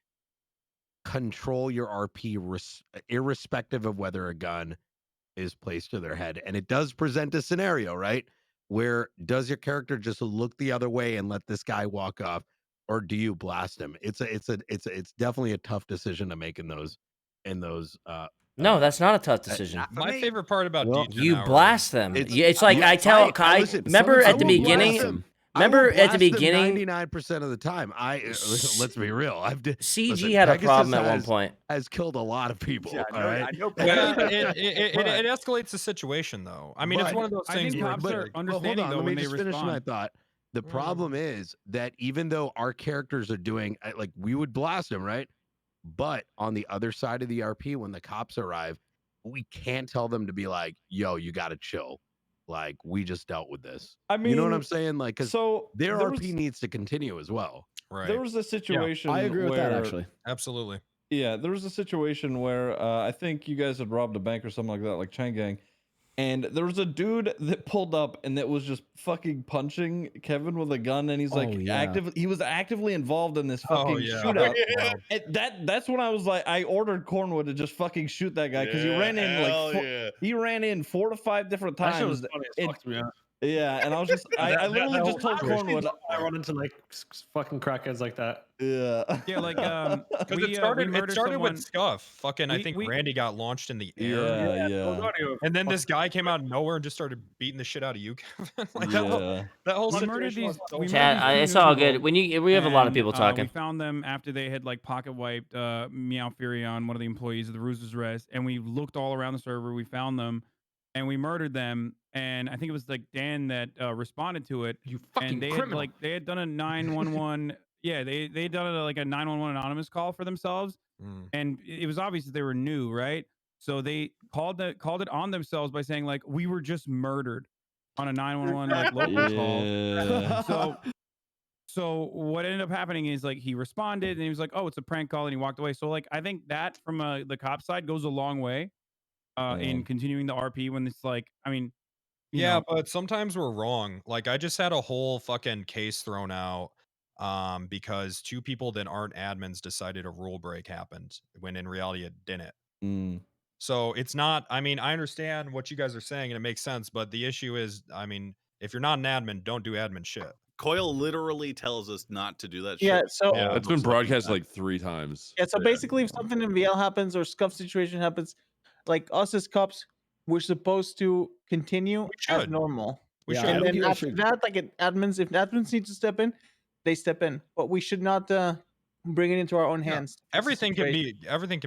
control your RP irrespective of whether a gun is placed to their head. And it does present a scenario, right? Where does your character just look the other way and let this guy walk off, or do you blast him? It's definitely a tough decision to make in those. No, that's not a tough decision. My favorite part about DGen You hours, blast them. It's like I tell. Remember at the beginning. Remember at the beginning. 99% of the time. Let's be real. CG had a problem at one point. Has killed a lot of people. Yeah, all right. it escalates the situation, though. I mean, it's one of those things. Cops are understanding though let when me they just finish my respond. thought. The problem is that even though our characters are doing like we would blast them, right? But on the other side of the RP, when the cops arrive, we can't tell them to be like, "Yo, you got to chill." Like we just dealt with this. I mean, you know what I'm saying? Like, because their there RP needs to continue as well. Right. There was a situation. I agree with that, where- actually. Absolutely. Yeah, there was a situation where I think you guys had robbed a bank or something like that, like Chain Gang. And there was a dude that pulled up and that was just fucking punching Kevin with a gun, and he's like he was actively involved in this fucking shootout. Wow. And that's when I was like, I ordered Cornwood to just fucking shoot that guy because he ran in he ran in 4 to 5 different times. That shit was funny as fuck to me. Yeah, and I was just I literally just told Cornwood I run into like fucking crackheads like that. Yeah. Yeah, like Because we it started murdered with someone. Scuff. Fucking, I We- think we- Randy got launched in the air. Yeah. And then this guy came out of nowhere and just started beating the shit out of you, Kevin. Like Yeah. that whole We murdered situation these. was so We Chat, murdered these it's two all people, good. We have a lot of people and, talking. We found them after they had like pocket wiped Meow Fury on one of the employees of the Roosters Rest, and we looked all around the server. We found them, and we murdered them. And I think it was like Dan that responded to it. You fucking and they criminal. they had done a 911. Yeah, they had done like a 911 anonymous call for themselves, and it was obvious that they were new, right? So they called it on themselves by saying like we were just murdered on a 911 like local call. So what ended up happening is like he responded and he was like, "Oh, it's a prank call," and he walked away. So like I think that from the cop side goes a long way in continuing the RP when it's like, I mean, you Yeah, know, but sometimes we're wrong. Like I just had a whole fucking case thrown out because 2 people that aren't admins decided a rule break happened when in reality it didn't. So it's not, I mean, I understand what you guys are saying and it makes sense, but the issue is, I mean, if you're not an admin, don't do admin shit. Coil literally tells us not to do that Yeah, shit. so- Yeah, it's been broadcast like 3 times. Yeah, so basically, if something in VL happens or scuff situation happens, like us as cops, we're supposed to continue as normal. We And then after that, like if admins need to step in, they step in. But we should not bring it into our own hands. Everything can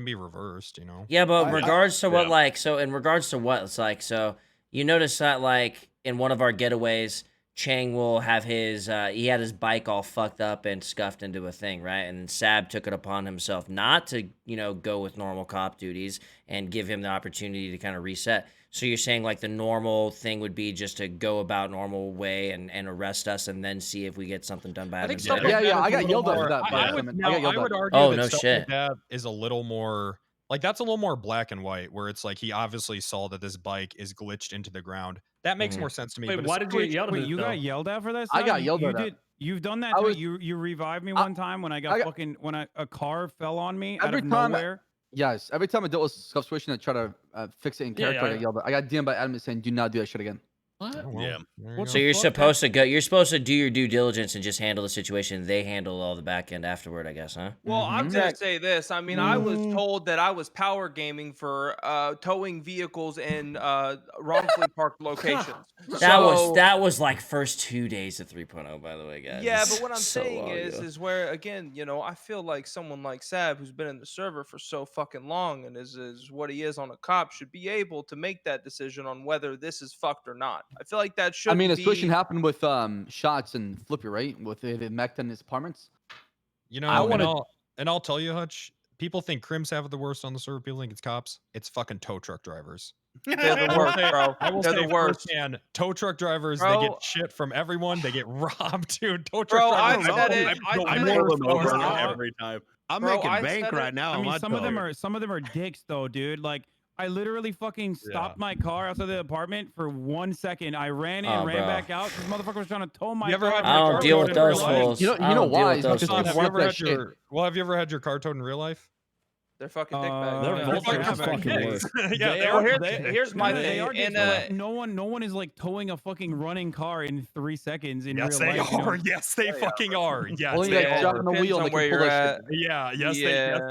be reversed, you know. Yeah, but in regards to what, like, so in regards to what it's like, so you notice that, like, in one of our getaways, Chang will have his, he had his bike all fucked up and scuffed into a thing, right? And Sab took it upon himself not to, you know, go with normal cop duties and give him the opportunity to kind of reset. So you're saying, like, the normal thing would be just to go about normal way and arrest us and then see if we get something done by I think admins. I got yelled at for that. I would argue Oh, that no stuff shit. like that is a little more like that's a little more black and white, where it's like he obviously saw that this bike is glitched into the ground. That makes more sense to me. Wait, but why did you get yelled at? Wait, you got yelled at for that? I got Son? yelled You at. did. You've done that I too. was- You revived me one time when I got fucking when a car fell on me out Every of time, nowhere. yes, every time I dealt with scuff situation, I try to fix it in character. I got yelled at. I got DM'd by admin saying, "Do not do that shit again." Oh, well, Yeah. there you So go. you're supposed to go. You're supposed to do your due diligence and just handle the situation. They handle all the back end afterward, I guess, huh? Well, I'm Mm-hmm. gonna say this. I mean, I was told that I was power gaming for towing vehicles in wrongfully parked locations. That was like first 2 days of 3.0, by the way, guys. Yeah, It's but what I'm so saying long ago. is where again, I feel like someone like Sab, who's been in the server for so fucking long and is what he is on a cop, should be able to make that decision on whether this is fucked or not. I feel like that I shouldn't mean, a be. situation happened with Shots and Flippy, right? With the mech in his apartments. You know, and I'll tell you, Hutch. People think Crims have it the worst on the server. People think it's cops. It's fucking tow truck drivers. They're the worst, bro. I will They're say the worst. firsthand, tow truck drivers, they Bro. get shit from everyone. They get robbed, dude. Tow truck Bro, drivers. I said it. I the said worst it. ones every time. I'm Bro, making I bank said right it. now. I on mean, my some of them tow. are dicks though, dude. Like I literally fucking stopped my car outside the apartment for 1 second. I ran in, ran back out. This motherfucker was trying to tow my car. had I don't deal with those fools. You know why? It's because Have people you want ever that had shit. have you ever had your car towed in real life? They're fucking dickbags. They're vultures vultures. fucking worse. Yeah, they well, are. here's my They thing. are dicks, And, but, like, no one is like towing a fucking running car in 3 seconds in Yes, real they life. You know? are. Yes, they fucking are. Yes, Only they like shot are. on the Depends wheel. on They where can pull you're that at. shit. Yeah, yes,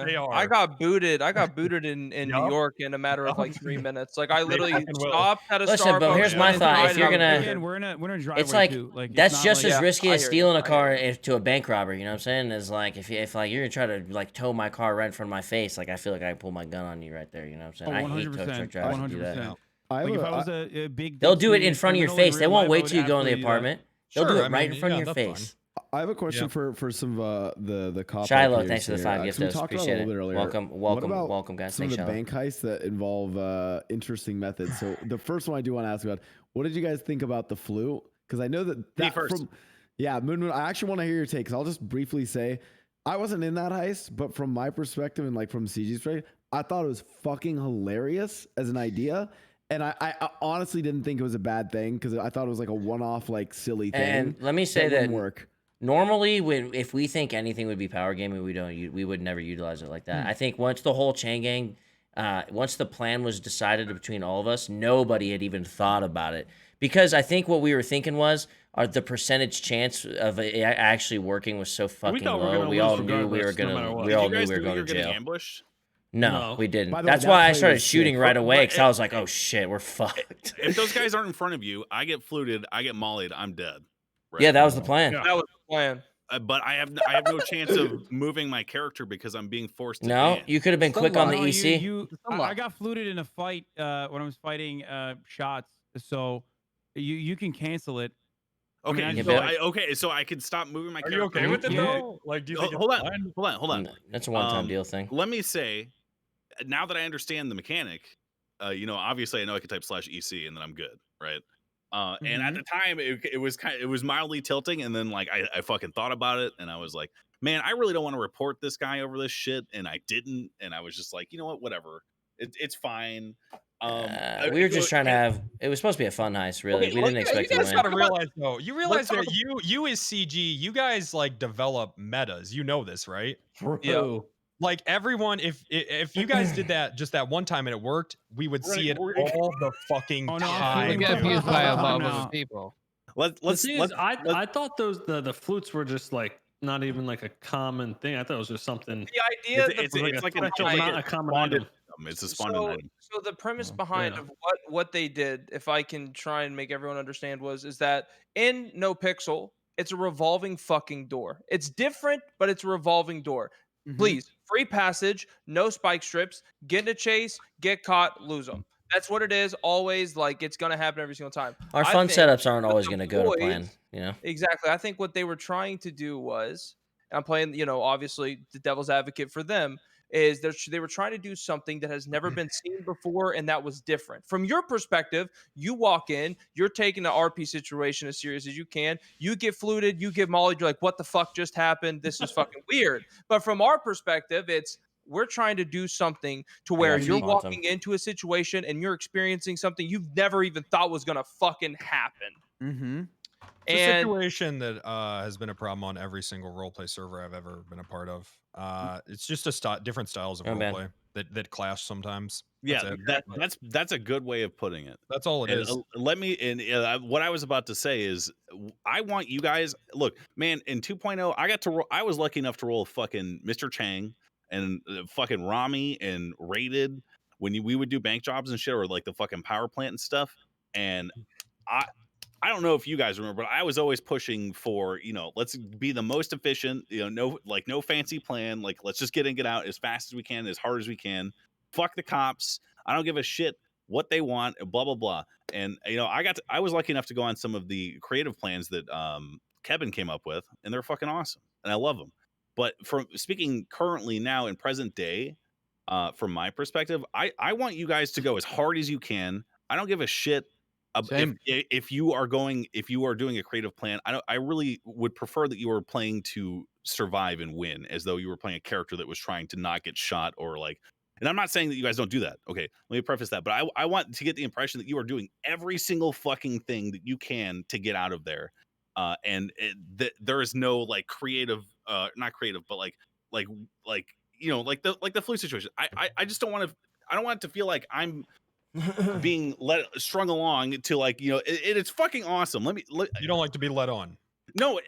they are. I got booted. I got booted in New Yup. York in a matter of like 3 minutes. Like I literally fucking will. stopped at a Listen, Starbucks. but here's my went inside, thought. If and you're I was gonna, booted. We're in a driveway it's like too. Like that's it's just not as like, risky I as hear stealing you. a car to a bank robber. You know what I'm saying? Is like if like you're gonna try to like tow my car right in front of my face, like I feel like I can pull my gun on you right there. You know what I'm saying? I hate tow truck drivers who do that. 100%. Like if I was a big, They'll do it in dick front of your criminal in face. They real won't life, I wait would till you go in the absolutely do that. apartment. They'll do Sure, it right in front of your that's fine. face. I have a question for some of the cop. Shiloh, operators thanks for the here. 5 'Cause gift we dose. talked about Appreciate a it. little bit earlier. Welcome, What about welcome, guys. some Thanks, of the Shiloh. bank heists that involve interesting methods. So the first one I do want to ask about: what did you guys think about the flu? Because I know that Me first. Moon. I actually want to hear your take. Because I'll just briefly say, I wasn't in that heist, but from my perspective and like from CG's perspective, I thought it was fucking hilarious as an idea. And I honestly didn't think it was a bad thing because I thought it was like a one-off, like silly thing. And let me say wouldn't that work. normally, if we think anything would be power gaming, we would never utilize it like that. I think once the whole chain gang, once the plan was decided between all of us, nobody had even thought about it because I think what we were thinking was the percentage chance of it actually working was so fucking low. We all knew we were gonna we all knew we were going to jail. Ambushed? No, we didn't. By the way, That's that why I play started was sick. shooting right away because But I was like, "Oh shit, we're fucked." If those guys aren't in front of you, I get fluted, I get mollied, I'm dead. Right? Yeah, that was the plan. That was the plan. But I have no chance of moving my character because I'm being forced to No, dance. you could have been quick on the E EC. I got fluted in a fight when I was fighting shots. So you can cancel it. Okay, I mean, so I could stop moving my Are character. you okay with it Yeah. though? Like, do you think Hold it's on, fine? hold on. That's a one-time deal thing. Let me say, now that I understand the mechanic, obviously I know I can type /EC and then I'm good, right? And at the time it was mildly tilting, and then like I fucking thought about it, and I was like, man, I really don't want to report this guy over this shit, and I didn't, and I was just like, you know what, whatever, it's fine. We were just trying to have. It was supposed to be a fun heist, really. Okay, We didn't expect to You guys gotta win. realize though. You realize that you as CG, you guys like develop metas. You know this, right? Yeah. Like everyone, if you guys did that just that one time and it worked, we would see it all the fucking Oh, no, I'm time. feeling We get abused by a lot now. of people. I thought the flutes were just like not even like a common thing. I thought it was just something. The idea, It's like a special, not a common item. It's a spawned item. So the premise Oh, behind yeah. of what they did, if I can try and make everyone understand, is that in NoPixel, it's a revolving fucking door. It's different, but it's a revolving door. Please, free passage, no spike strips, get in a chase, get caught, lose them. That's what it is. Always, like it's gonna happen every single time. Our I fun think setups aren't with always the going to go to boys- plan. You know. Exactly. I think what they were trying to do was, and I'm playing, obviously the devil's advocate for them, is they were trying to do something that has never been seen before, and that was different. From your perspective, you walk in, you're taking the RP situation as serious as you can. You get fluted, you get mollied, you're like, what the fuck just happened? This is fucking weird. But from our perspective, we're trying to do something to where you're walking into a situation and you're experiencing something you've never even thought was gonna fucking happen. It's a And situation that has been a problem on every single roleplay server I've ever been a part of. It's just different styles of Oh, man. roleplay that clash sometimes. Yeah, That's it. that's a good way of putting it. That's all it And is. let me and what I was about to say is I want you guys look, man, in 2.0 I was lucky enough to roll fucking Mr. Chang and fucking Rami and Rated when we would do bank jobs and shit or like the fucking power plant and stuff. And I don't know if you guys remember, but I was always pushing for, let's be the most efficient, no fancy plan. Like, let's just get in, get out as fast as we can, as hard as we can. Fuck the cops. I don't give a shit what they want, blah, blah, blah. And, I was lucky enough to go on some of the creative plans that Kevin came up with, and they're fucking awesome. And I love them. But from speaking currently now in present day, from my perspective, I want you guys to go as hard as you can. I don't give a shit if you are doing a creative plan. I really would prefer that you were playing to survive and win, as though you were playing a character that was trying to not get shot or like. And I'm not saying that you guys don't do that. Okay, let me preface that. But I want to get the impression that you are doing every single fucking thing that you can to get out of there. There is no like creative, not creative, but like the flu situation. I just don't want to. I don't want it to feel like I'm being strung along to like it's fucking awesome. You don't like to be led on. No,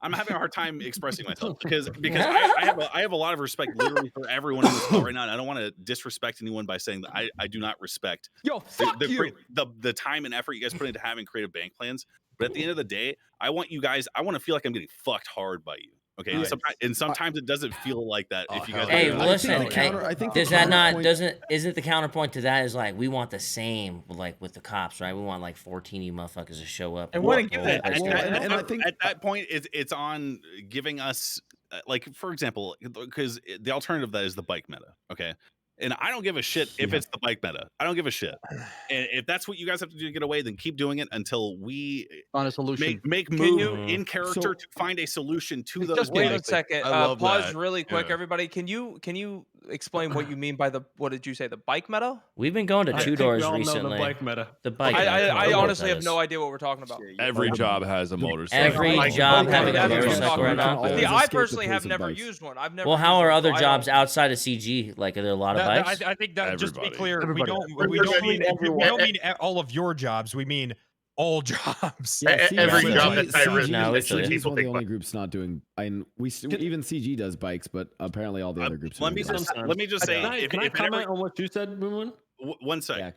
I'm having a hard time expressing myself because I have a lot of respect literally for everyone in this call right now, and I don't want to disrespect anyone by saying that I do not respect the time and effort you guys put into having creative bank plans. But at the end of the day, I want to feel like I'm getting fucked hard by you. Okay, and sometimes it doesn't feel like that if you guys. Hey, listen. Isn't the counterpoint to that is like we want the same like with the cops, right? We want like 14 of you motherfuckers to show up. And want to give that. And I think at that point, it's on giving us like, for example, because the alternative to that is the bike meta. Okay. And I don't give a shit if it's the bike meta. I don't give a shit. And if that's what you guys have to do to get away, then keep doing it until we find a solution. Make move in character to find a solution to those. Just wait a second. Pause that. really quick, Yeah. everybody. Can you explain what you mean by what did you say? The bike meta? We've been going to Two Doors know recently. the bike meta. The bike. I honestly have no idea what we're talking about. Every job has a motorcycle. Every job having a motorcycle right now. See, I personally have never used one. I've never. Well, how are other jobs outside of CG? Like, are there a lot of bikes? I think that just to be clear, we don't Everybody. mean all of your jobs. We mean all jobs. Yeah, every job that's high risk. CG is one of the only groups not doing. Even CG does bikes, but apparently all the other groups. Let me just say, can I comment on what you said, Moon? One sec. Yeah.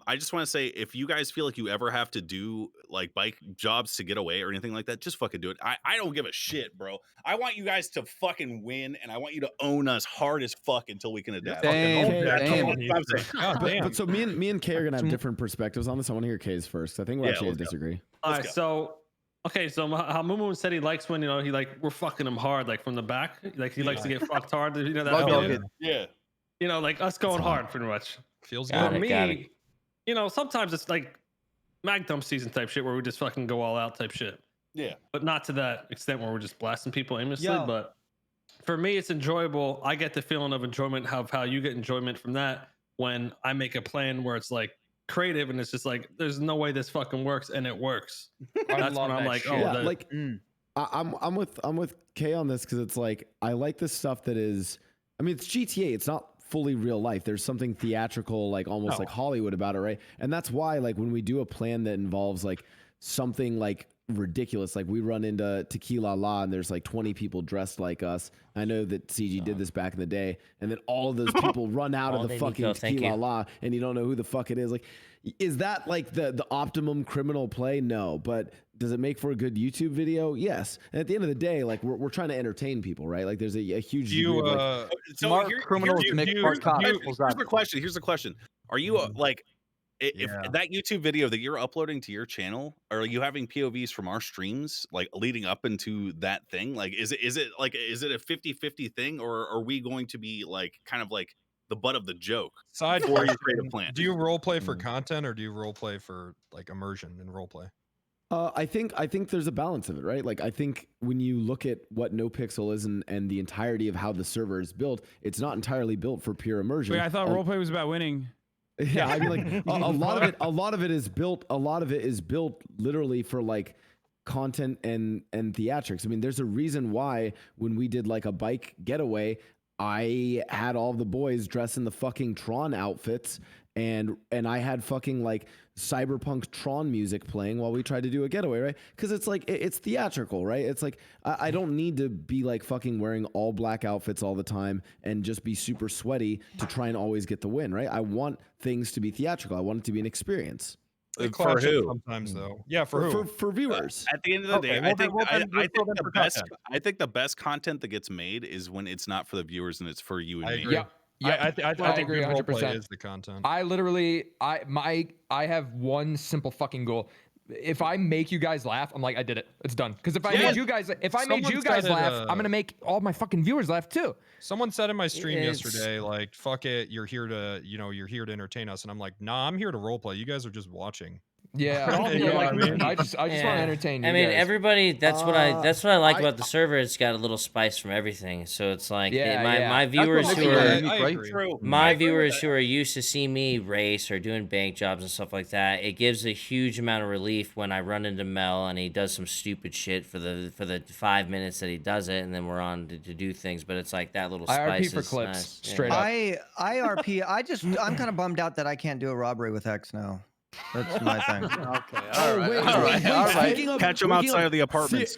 I just want to say, if you guys feel like you ever have to do like bike jobs to get away or anything like that, just fucking do it. I don't give a shit, bro. I want you guys to fucking win, and I want you to own us hard as fuck until we can adapt. But so me and Kay are gonna have different perspectives on this. I want to hear Kay's first. I think we're actually gonna disagree. All right, so how Mumu said he likes when we're fucking him hard like from the back, like he likes to get fucked hard. You know that feeling? Yeah. Like us going hard pretty much. Feels Got For it. me, sometimes it's like mag dump season type shit where we just fucking go all out type shit. Yeah. But not to that extent where we're just blasting people aimlessly. Yo. But for me, it's enjoyable. I get the feeling of enjoyment of how you get enjoyment from that when I make a plan where it's like creative and it's just like there's no way this fucking works and it works. That's when I'm like, I'm with Kay on this because it's like I like the stuff that is. I mean, it's GTA. It's not fully real life. There's something theatrical, like almost like Hollywood about it, right? And that's why, like, when we do a plan that involves like something like ridiculous, like we run into Tequila La and there's like 20 people dressed like us. I know that CG did this back in the day, and then all of those people run out of the fucking Tequila La, and you don't know who the fuck it is. Like, is that like the optimum criminal play? No, but does it make for a good YouTube video? Yes. And at the end of the day, like we're trying to entertain people, right? Like there's a huge degree of, like, smart criminals make smart cops. Here's the question. Are you like, if that YouTube video that you're uploading to your channel, are you having POVs from our streams like leading up into that thing? Like, is it a 50-50 thing, or are we going to be like kind of like the butt of the joke Side for your question, creative plan? Do you role play for content, or do you role play for like immersion and role play? I think there's a balance of it, right? Like, I think when you look at what NoPixel is and the entirety of how the server is built, it's not entirely built for pure immersion. Wait, I thought roleplay was about winning. Yeah, I mean, like a lot of it is built. A lot of it is built literally for like content and theatrics. I mean, there's a reason why when we did like a bike getaway, I had all the boys dressed in the fucking Tron outfits, and I had fucking like cyberpunk Tron music playing while we tried to do a getaway, right? Because it's like it's theatrical, right? It's like I don't need to be like fucking wearing all black outfits all the time and just be super sweaty to try and always get the win, right? I want things to be theatrical. I want it to be an experience. For who? Sometimes though. Yeah, for who? For viewers. At the end of the day, Okay, I think the best content that gets made is when it's not for the viewers and it's for you and I me. agree. Yeah, I I think agree good role 100%. play is the content. I literally, I have one simple fucking goal. If I make you guys laugh, I'm like, I did it. It's done. Because if I made you guys, laugh, I'm gonna make all my fucking viewers laugh too. Someone said in my stream yesterday, like, "Fuck it, you're here to entertain us," and I'm like, "Nah, I'm here to roleplay. You guys are just watching." Yeah, You know what I mean? I just want to entertain you. I mean, guys. everybody. That's what I like about the server. It's got a little spice from everything. So it's like my viewers who are used to see me race or doing bank jobs and stuff like that. It gives a huge amount of relief when I run into Mel and he does some stupid shit for the 5 minutes that he does it, and then we're on to do things. But it's like that little spice. IRP for is clips, nice. straight up. IRP. I'm kind of bummed out that I can't do a robbery with X now. That's my thing. Okay. All right. Catch them outside of the apartments.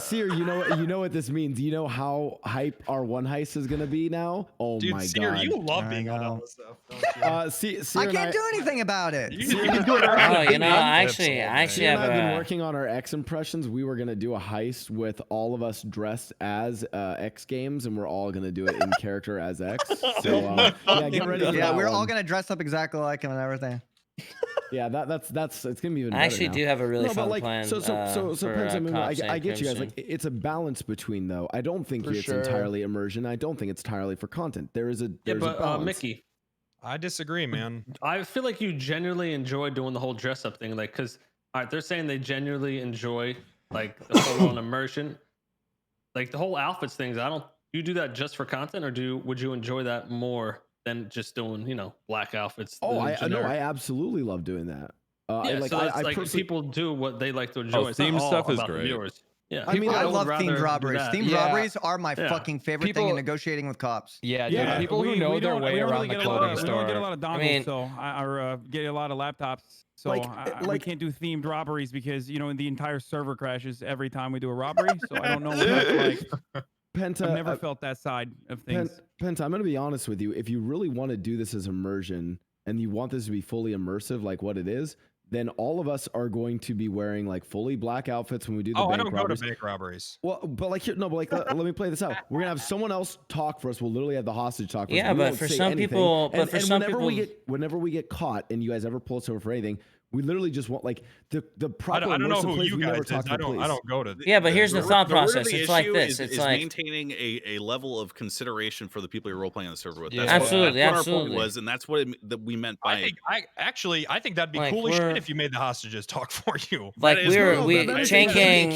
Seer, you know what this means. You know how hype our one heist is gonna be now. Oh Dude, my Seer, god! you love being on all this stuff. Don't you? Seer I and can't do anything about it. I actually have been working on our X impressions. We were gonna do a heist with all of us dressed as X Games, and we're all gonna do it in character as X. So yeah, get ready. Yeah, we're all gonna dress up exactly like him and everything. Yeah, that's it's gonna be even. I actually do have a really fun but plan. So for, Prince, I mean, cops I get you guys. Crimson. Like, it's a balance between though. I don't think For it's sure. entirely immersion. I don't think it's entirely for content. There's a balance. Mickey, I disagree, man. I feel like you genuinely enjoy doing the whole dress up thing, like because all right, they're saying they genuinely enjoy like the full on immersion, like the whole outfits things. I don't. You do that just for content, or would you enjoy that more than just doing black outfits? Oh, I absolutely love doing that. People do what they like to enjoy. It's theme not all stuff is about the great. viewers. Yeah, I mean, I love themed robberies. Themed robberies are my Yeah. fucking favorite thing in negotiating with cops. Yeah, dude. People who know their way around the clothing We store. don't get a lot of dongles, or get a lot of laptops. So we can't do themed robberies because the entire server crashes every time we do a robbery. So I don't know what that's like. Penta, I've never felt that side of things. Penta, I'm going to be honest with you. If you really want to do this as immersion and you want this to be fully immersive, like what it is, then all of us are going to be wearing like fully black outfits when we do the bank I don't robberies. go to bank robberies. Well, but let me play this out. We're gonna have someone else talk for us. We'll literally have the hostage talk for us. Yeah, We but won't for say some anything. people, whenever we get caught and you guys ever pull us over for anything, we literally just want like the proper. I don't know immersive who place, you we never guys talk is. to the police. I don't go to. Yeah, but here's the thought root of process. the It's like issue this. is It's like maintaining a level of consideration for the people you're role playing on the server with. Yeah. That's Absolutely, what our absolutely. point was, and that's what that we meant by. I think that'd be Like, cool as we're- shit if you made the hostages talk for you. Like Chain Gang,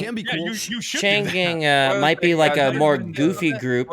Chain Gang might be like a more goofy group,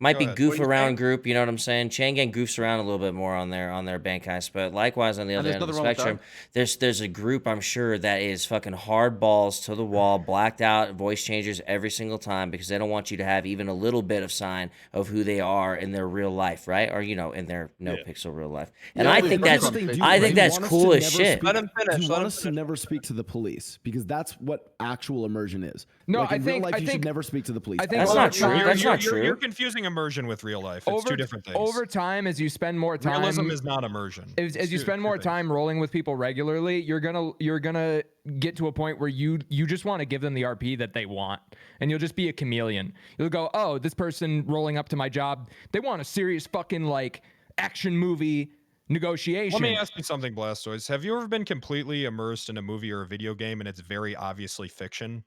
Might Go be ahead. goof around group, you know what I'm saying? Chain Gang goofs around a little bit more on their bank heist, but likewise on the other end of the spectrum, there's a group I'm sure that is fucking hard balls to the wall, blacked out, voice changers every single time because they don't want you to have even a little bit of sign of who they are in their real life, right? Or in their NoPixel real life. And I think that's cool as shit. Let him finish. You want us to never speak to the police because that's what actual immersion is. No, like in real life, I you think should never speak to the police. I think that's not true. That's not true. You're confusing immersion with real life. It's two different things. Over time, as you spend more time, realism is not immersion. As you spend more time rolling with people regularly, you're gonna get to a point where you just want to give them the RP that they want, and you'll just be a chameleon. You'll go, oh, this person rolling up to my job, they want a serious fucking like action movie negotiation. Let me ask you something, Blastoise. Have you ever been completely immersed in a movie or a video game and it's very obviously fiction?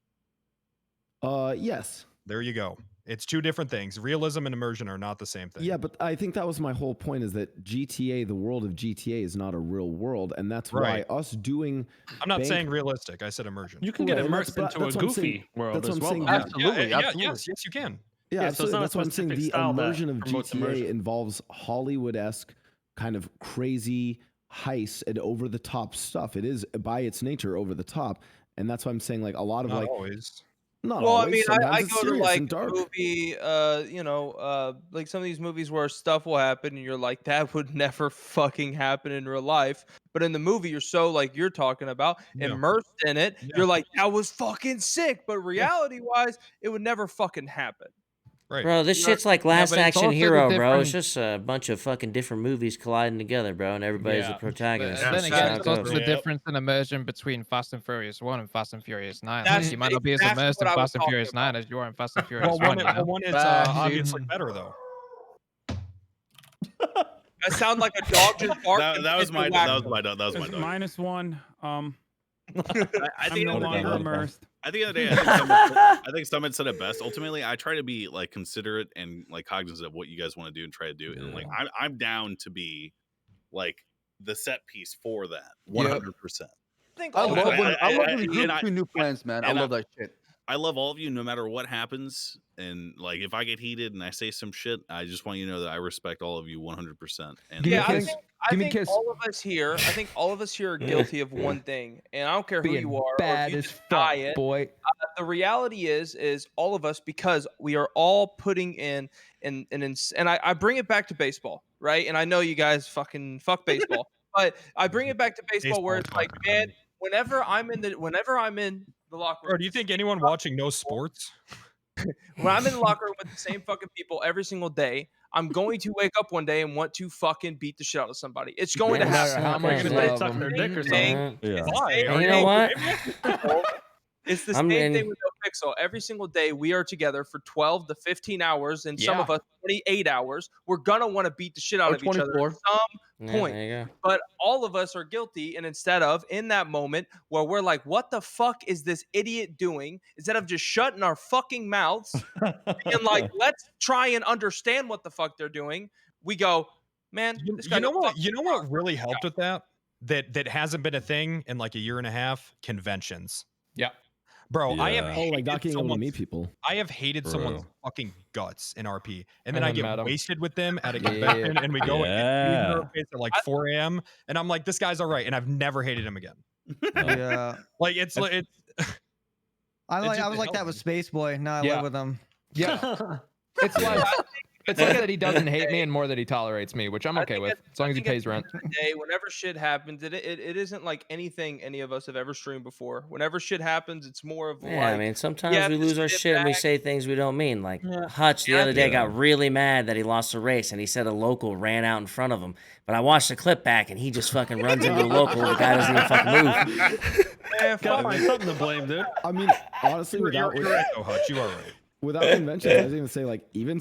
Yes. There you go. It's two different things. Realism and immersion are not the same thing. Yeah, but I think that was my whole point is that GTA, the world of GTA is not a real world. And that's why us doing... I'm not saying realistic. I said immersion. You can get immersed into a goofy world as well. Absolutely. Yes, you can. Yeah, absolutely. So That's what I'm saying. The immersion of GTA immersion. involves Hollywood-esque kind of crazy heists and over-the-top stuff. It is, by its nature, over the top. and that's why I'm saying like a lot of Not like always. not Well, I always. mean, Sometimes I it's go to serious like and a dark. movie, like some of these movies where stuff will happen and you're like, that would never fucking happen in real life. But in the movie, you're so like you're talking about Yeah. immersed in it. Yeah. You're like, that was fucking sick. But reality wise, it would never fucking happen. Right. Bro, this You know- shit's like Yeah, Last but it's Action also the Hero, bro. It's different- just a bunch of fucking different movies colliding together, bro, and everybody's the But protagonist. then That's again, how it's it also goes. the difference in immersion between Fast and Furious 1 and Fast and Furious 9. That's You might not be as exactly immersed what in I was Fast and talking Furious 9 as you are in Fast and Furious Well, 1, you know? one is Facts, dude. obviously better though. That sounds like a dog just barked. That was my dog. It's -1. I I'm think no at the day- longer immersed. At the end of the day, I think Summit said it best. Ultimately, I try to be like considerate and like cognizant of what you guys want to do and try to do. And like I'm down to be like the set piece for that 100%. I love when and groups I- do new plans, man. I and love that shit. I love all of you, no matter what happens. And like, if I get heated and I say some shit, I just want you to know that I respect all of you 100%. And Give me a Yeah, kiss. I Give me a think kiss. all of us here. I think all of us here are guilty of one thing, and I don't care who Being you are. bad or if you as just fuck, deny it. boy. The reality is all of us, because we are all putting in and I bring it back to baseball, right? And I know you guys fucking fuck baseball, but I bring it back to baseball where it's like, man, whenever I'm in the locker room, Bro, do you think anyone watching knows sports? when I'm in the locker room with the same fucking people every single day, I'm going to wake up one day and want to fucking beat the shit out of somebody. It's going to Yeah, happen. How much okay, you man. love Suck them. their dick or Thing. something. Yeah. Why? And you know what? It's the I'm same thing in- with NoPixel. Every single day we are together for 12 to 15 hours, and some Yeah. of us 28 hours. We're gonna want to beat the shit out Or of each other at 24. some Yeah, point. there you go. But all of us are guilty, and instead of in that moment where we're like, "What the fuck is this idiot doing?" Instead of just shutting our fucking mouths and like, let's try and understand what the fuck they're doing, we go, "Man, this guy You know don't what? fucking You know what really helped with that? That hasn't been a thing in like a year and a half. Conventions. Yeah. Bro, I have Oh, hated like not being able to someone's- meet people. I have hated someone's Bro. fucking guts in RP, and And then I then get met 'em. wasted with them at a Yeah. convention, and we go and get Yeah. in our face at like 4 a.m. And I'm like, this guy's all right, and I've never hated him again. Yeah. Like it's I was just like that with Space Boy. Now I Yeah. live with him. Yeah. It's like it's less that he doesn't hate me and more that he tolerates me, which I'm okay with, as long as he pays rent. Day, whenever shit happens, it isn't like anything any of us have ever streamed before. Whenever shit happens, it's more of Yeah, like, I mean, sometimes have we to lose our sit shit and we back. say things we don't mean. Like Yeah. Hutch the Yeah. other day Yeah. got really mad that he lost a race, and he said a local ran out in front of him. But I watched the clip back, and he just fucking runs into a local. The guy doesn't even fucking move. Man, Gotta find something to blame, dude. I mean, honestly, you're without right though, Hutch. You are right. without conventions, I was gonna say like even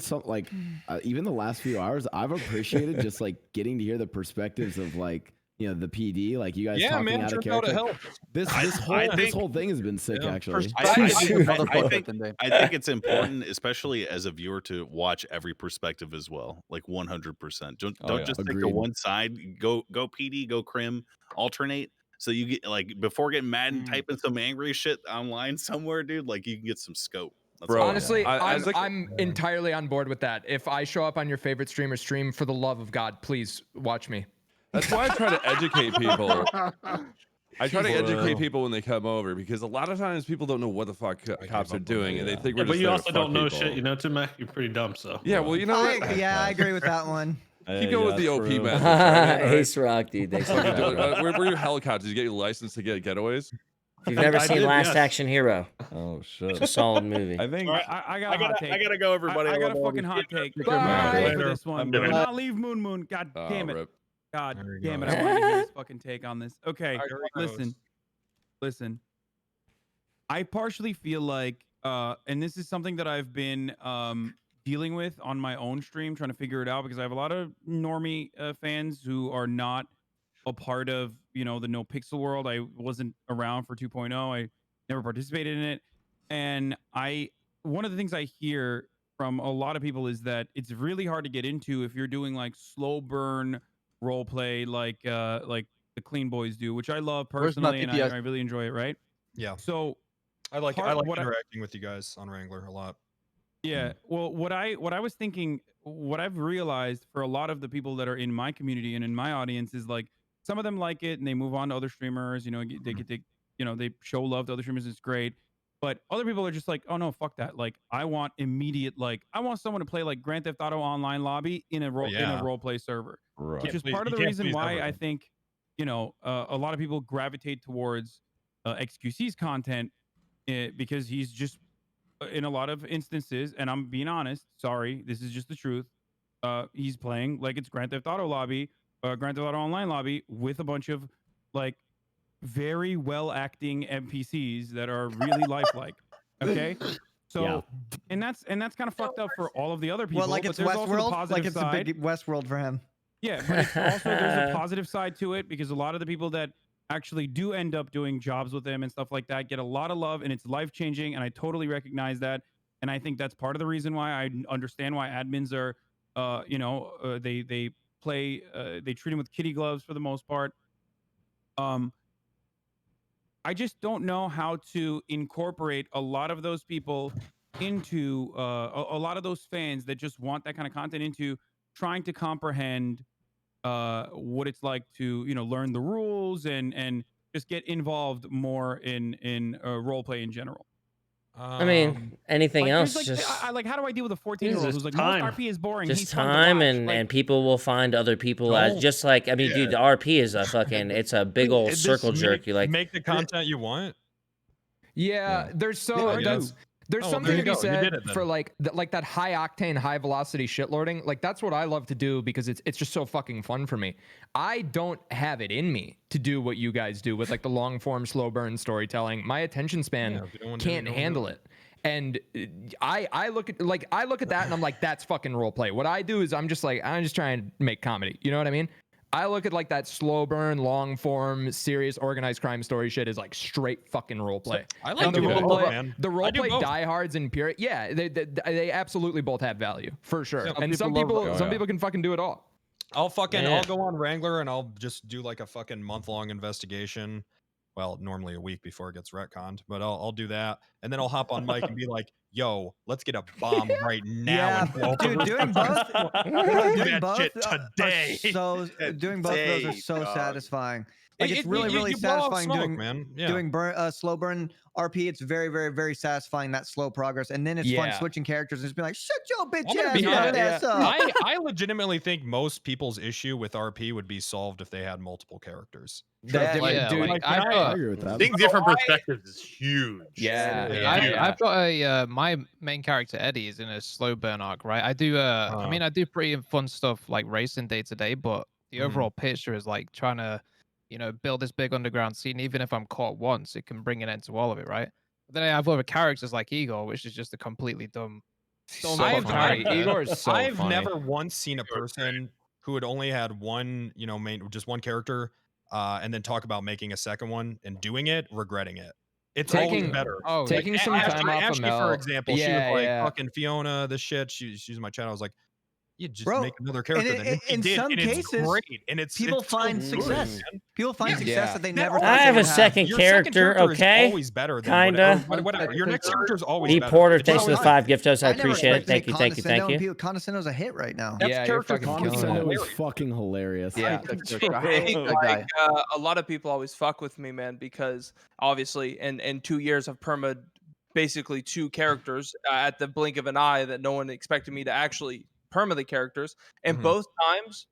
even the last few hours, I've appreciated just like getting to hear the perspectives of like the PD, like you guys Yeah, talking man, out of turns out it character. helps. This whole thing has been sick actually. I think it's important, especially as a viewer, to watch every perspective as well, like 100%. Don't just take the Agreed. one side. Go PD, go Crim, alternate. So you get like before getting mad and typing some angry shit online somewhere, dude. Like you can get some scope. That's Bro, all. Honestly, as a- I'm entirely on board with that. If I show up on your favorite streamer stream, for the love of God, please watch me. That's why I try to educate people. I try to Bro. educate people when they come over, because a lot of times people don't know what the fuck cops are doing, and they think we're Yeah, but just you there to also fuck don't know people. shit, you know, too, Mac. You're pretty dumb, so. Yeah, well, you know what? I agree with that one. Keep going with the OP method. Ace Rock, dude. Thanks for that. Where were your helicopters? Did you get your license to get getaways? If you've never I seen did, Last yes. Action Hero, Oh shit. it's a solid movie. I think All right, I got a hot take. I gotta go, everybody. I got a love all fucking this hot shit. take. Bye. I'm ready for Later. this one. I'm Do ready. not leave Moon Moon. God damn it. Rip. God There you damn go. it. I wanted to hear his fucking take on this. Okay, All right, here it goes. listen. I partially feel like, and this is something that I've been dealing with on my own stream, trying to figure it out, because I have a lot of normie fans who are not a part of the NoPixel world. I wasn't around for 2.0. I never participated in it, and one of the things I hear from a lot of people is that it's really hard to get into if you're doing like slow burn role play, like the Clean Boys do, which I love Where's my personally, and PPS? I really enjoy it. Right? Yeah. So I like part- what I- interacting with you guys on Wrangler a lot. yeah. Well, what I was thinking, what I've realized for a lot of the people that are in my community and in my audience is like some of them like it and they move on to other streamers. They get to they show love to other streamers. It's great. But other people are just like, oh no, fuck that. Like, I want immediate, like, I want someone to play like Grand Theft Auto Online lobby in a role play server, which is part of the reason why I think, a lot of people gravitate towards xQc's content, because he's just in a lot of instances, and I'm being honest, sorry, this is just the truth. He's playing like it's Grand Theft Auto lobby, Grand Theft Auto Online lobby with a bunch of like very well acting NPCs that are really lifelike. Okay, so and that's kind of fucked up for all of the other people. Well, like but it's there's also the Westworld. positive Like it's side. a big Westworld for him. Yeah, but it's also there's a positive side to it because a lot of the people that actually do end up doing jobs with him and stuff like that get a lot of love, and it's life changing, and I totally recognize that. And I think that's part of the reason why I understand why admins are they play they treat him with kitty gloves for the most part. I just don't know how to incorporate a lot of those people into a lot of those fans that just want that kind of content into trying to comprehend what it's like to learn the rules and just get involved more in role play in general. I mean, anything else, like, just I like, how do I deal with a 14-year-old who's like, most RP is boring. just He's fun to time, watch. and Like, and people will find other people as just like, I mean, dude, the RP is a fucking, it's a big old circle jerk. You like make the content you want. Yeah, there's Oh, something there to you be go. You did said it then. for like that high octane, high velocity shitlording. Like that's what I love to do because it's just so fucking fun for me. I don't have it in me to do what you guys do with like the long form, slow burn storytelling. My attention span can't handle it. And I look at that and I'm like, that's fucking role play. What I do is I'm just trying to make comedy. You know what I mean? I look at like that slow burn, long form, serious organized crime story shit is like straight fucking role play. I like the role play, man. the role I do play both. diehards and pure. Yeah, they absolutely both have value for sure. And some people love people can fucking do it all. I'll go on Wrangler and I'll just do like a fucking month-long investigation. Well, normally a week before it gets retconned, but I'll do that, and then I'll hop on mic and be like, "Yo, let's get a bomb right now!" Yeah, and blow up dude, the doing fucking both, floor. bro, Do doing that both shit are today. doing both of those are so satisfying. Like it's really, really you blow off satisfying smoke, doing man. Yeah. doing slow burn RP. It's very, very, very satisfying, that slow progress, and then it's fun Yeah. switching characters and just be like, "Shut your bitch I'm gonna ass, be ass up." I legitimately think most people's issue with RP would be solved if they had multiple characters. I've agree with that. Seeing different perspectives is huge. I've got a my main character Eddie is in a slow burn arc, right? I do I mean, I do pretty fun stuff like racing day to day, but the overall picture is like trying to build this big underground scene. Even if I'm caught once, it can bring an end to all of it, right? But then I have other characters like Igor, which is just a completely dumb fuck character. Igor is so I've funny. never once seen a person who had only had one, just one character, and then talk about making a second one and doing it, regretting it. It's always better. Taking some time off of Ashley, Mel. for example, she Yeah, was like, yeah. fucking Fiona, this shit. She's in my channel. I was like, you just Bro, make another character. and then. And she in did, some and cases, it's great. And it's people it's so find good, success. man. People find success Yeah. that they That never. always thought I they have a would second Your character, second character okay? is always better than Kinda. whatever. Your next character is always D better. Porter, It's thanks for the always 5 giftos. I never appreciate it. expected Thank you. Thank you. Condescendo's a hit right now. That character Condescending was fucking hilarious. Yeah, I think like a lot of people always fuck with me, man, because obviously in 2 years I've permaed basically 2 characters at the blink of an eye that no one expected me to actually perma the characters, and both times,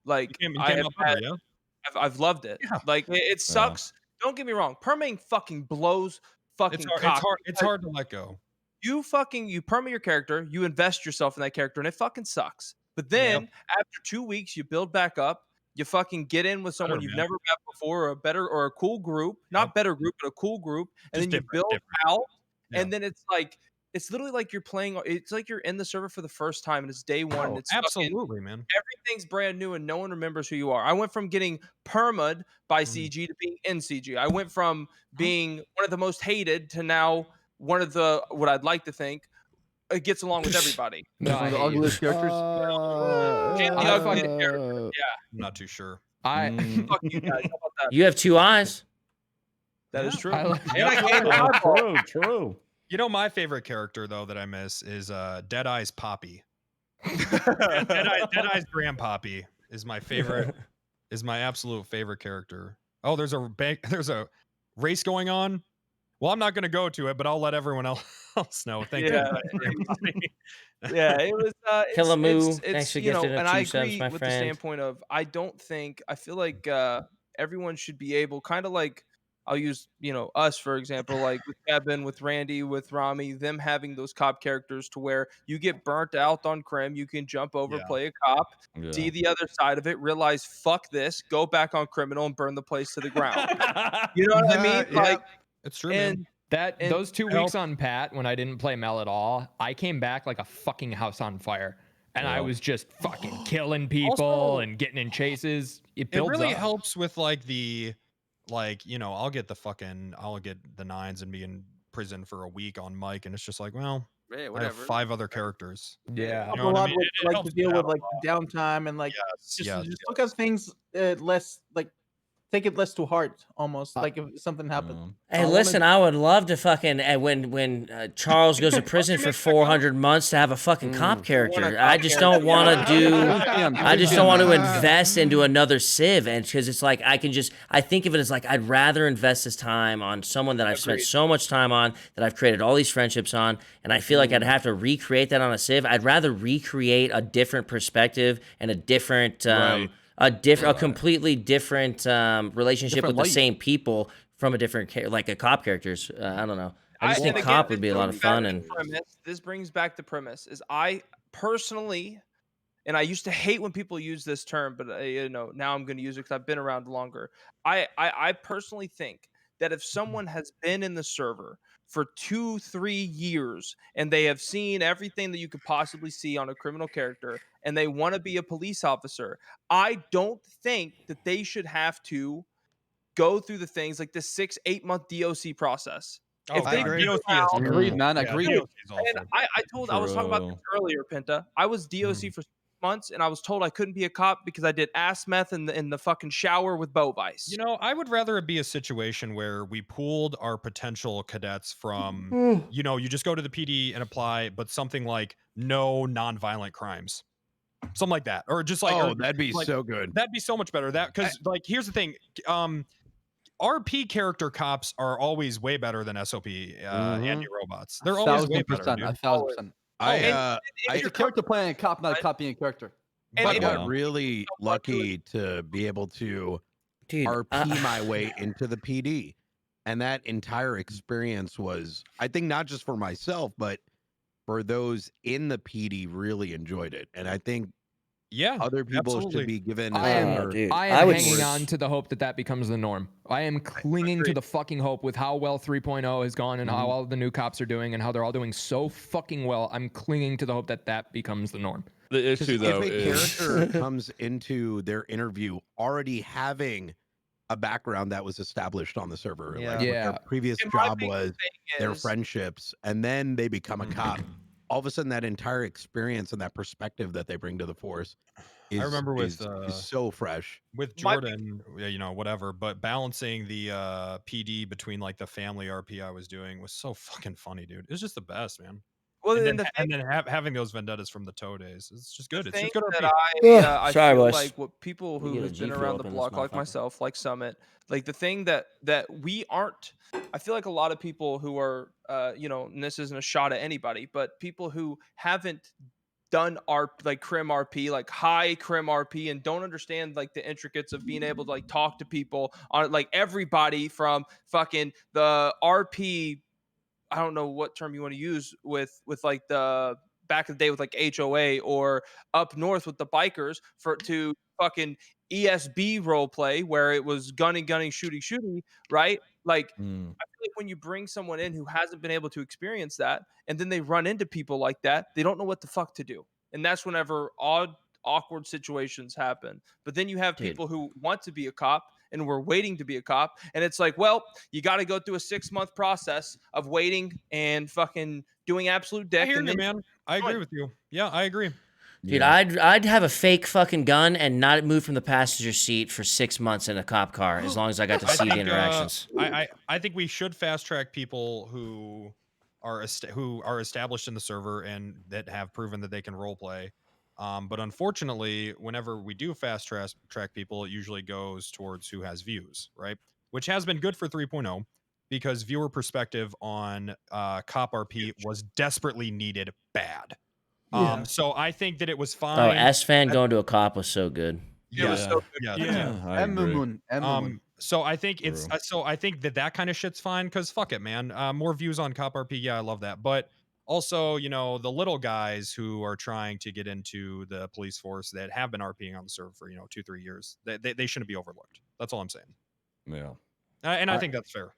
like you I came have up better, had, yeah? I've loved it. Like it sucks. Don't get me wrong, permaing fucking blows fucking cock. It's hard to let go. You perma your character, you invest yourself in that character, and it fucking sucks. But then after 2 weeks, you build back up. You fucking get in with someone you've never met before, or a cool group, not better group, but a cool group, and Just then you build different. out, Yeah. and then it's like it's literally like you're playing. It's like you're in the server for the first time, and it's day one. And it's fucking, Absolutely, man. everything's brand new, and no one remembers who you are. I went from getting perma'd by CG to being in CG. I went from being one of the most hated to now one of the what I'd like to think it gets along with everybody. No, one of the ugliest characters. And the ugliest character. Yeah. I'm not too sure. Fuck you guys. How about that? You have 2 eyes. That is true. Yeah. And I gave an eyeball. True. You know, my favorite character though that I miss is Deadeye's Poppy. Deadeye's Grandpoppy is my favorite. Is my absolute favorite character. Oh, there's a race going on. Well, I'm not going to go to it, but I'll let everyone else know. Thank you. Yeah, yeah, it was. Killamoo, thanks for You know, gifting and us I 2 subs, agree my with the friend. standpoint of I feel like everyone should be able, kind of like I'll use us for example, like with Kevin, with Randy, with Rami, them having those cop characters to where you get burnt out on Crim, you can jump over, Yeah. play a cop, Yeah. see the other side of it, realize fuck this, go back on criminal and burn the place to the ground. You know what I mean? Yeah. Like, It's true, man. and Those 2 I weeks on Pat when I didn't play Mel at all, I came back like a fucking house on fire. And I Yeah. was just fucking killing people Also, and getting in chases. It it builds really up. helps with like I'll get the 9s and be in prison for a week on mic, and it's just like, well, Yeah, I have whatever. 5 other characters. Yeah. You Help know a what I lot mean? with It like to helps deal out with a like lot. downtime and like Yes, just yes. look at things less like take it less to heart almost like if something Mm. happens. Hey, listen, I would love to fucking when Charles goes to prison for 400 months to have a fucking cop character. I just don't want to do. I just don't want to invest into another Civ, and because it's like I think of it as like I'd rather invest this time on someone that I've spent so much time on, that I've created all these friendships on, and I feel like I'd have to recreate that on a Civ. I'd rather recreate a different perspective and a different. A completely different relationship Different with the light. same people from a different like a cop characters. I don't know. I just think and cop again, would be a lot of fun. And this brings back the premise is I personally, and I used to hate when people use this term, but now I'm going to use it because I've been around longer. I personally think that if someone has been in the server for 2-3 years and they have seen everything that you could possibly see on a criminal character and they want to be a police officer, I don't think that they should have to go through the things like the 6-8 month DOC process. Oh, If they God, stick DOC is around- terrible. Agreed, man. Yeah, Agreed. DOC is and awful. I was talking about this earlier, Penta. I was DOC for 6 months, and I was told I couldn't be a cop because I did ass meth in the fucking shower with Bovice. You know, I would rather it be a situation where we pooled our potential cadets from, you just go to the PD and apply, but something like no nonviolent crimes. Something like that. Or just like, Oh, or, that'd be like, so good. That'd be so much better. Because like, here's the thing. RP character cops are always way better than SOP anti-robots. They're always way better, dude. 1,000%. It's a character playing a cop, not a cop being a character. I got really lucky to be able to RP my way into the PD. And that entire experience was, I think, not just for myself, but for those in the PD really enjoyed it. And I think other people should be given I am would hanging on to the hope that becomes the norm. I am clinging to the fucking hope with how well 3.0 has gone and how all the new cops are doing and how they're all doing so fucking well. I'm clinging to the hope that becomes the norm. The issue though if a is character comes into their interview already having a background that was established on the server, like what their previous job was, their friendships, and then they become a cop. All of a sudden, that entire experience and that perspective that they bring to the force is, I remember is so fresh. With Jordan, whatever, but balancing the PD between like the family RP I was doing was so fucking funny, dude. It was just the best, man. Well, and then then having those vendettas from the toe days, it's just good. It's thing just good that RP. I Sorry, feel boys. like what people Let me who get a have G been fuel around up the in this block, like motherfucker. myself, like Summit, like the thing that we aren't. I feel like a lot of people who are, and this isn't a shot at anybody, but people who haven't done like Crim RP, like high Crim RP, and don't understand like the intricates of being able to like talk to people on like everybody from fucking the RP. I don't know what term you want to use with like the back in the day with like HOA or up north with the bikers to fucking ESB role play where it was gunning, shooting, right? Like I feel like when you bring someone in who hasn't been able to experience that and then they run into people like that, they don't know what the fuck to do. And that's whenever awkward situations happen. But then you have people who want to be a cop and we're waiting to be a cop. And it's like, well, you got to go through a 6-month process of waiting and fucking doing absolute dick. I hear and you, then man. I agree with you. Yeah, I agree. Dude, I'd have a fake fucking gun and not move from the passenger seat for 6 months in a cop car as long as I got to see the interactions. I think we should fast track people who are established in the server and that have proven that they can role play. But unfortunately, whenever we do fast track people, it usually goes towards who has views, right? which has been good for 3.0 because viewer perspective on cop RP was desperately needed bad. Yeah. So I think that it was Oh, fine. S-Fan going to a cop was so good. It was so good. Yes. Yeah. I agree. So I think it's True. so I think that kind of shit's fine because fuck it, man. More views on cop RP, yeah, I love that. But also, you know, the little guys who are trying to get into the police force that have been RPing on the server for 2-3 years, they shouldn't be overlooked. That's all I'm saying. Yeah. And I think that's fair.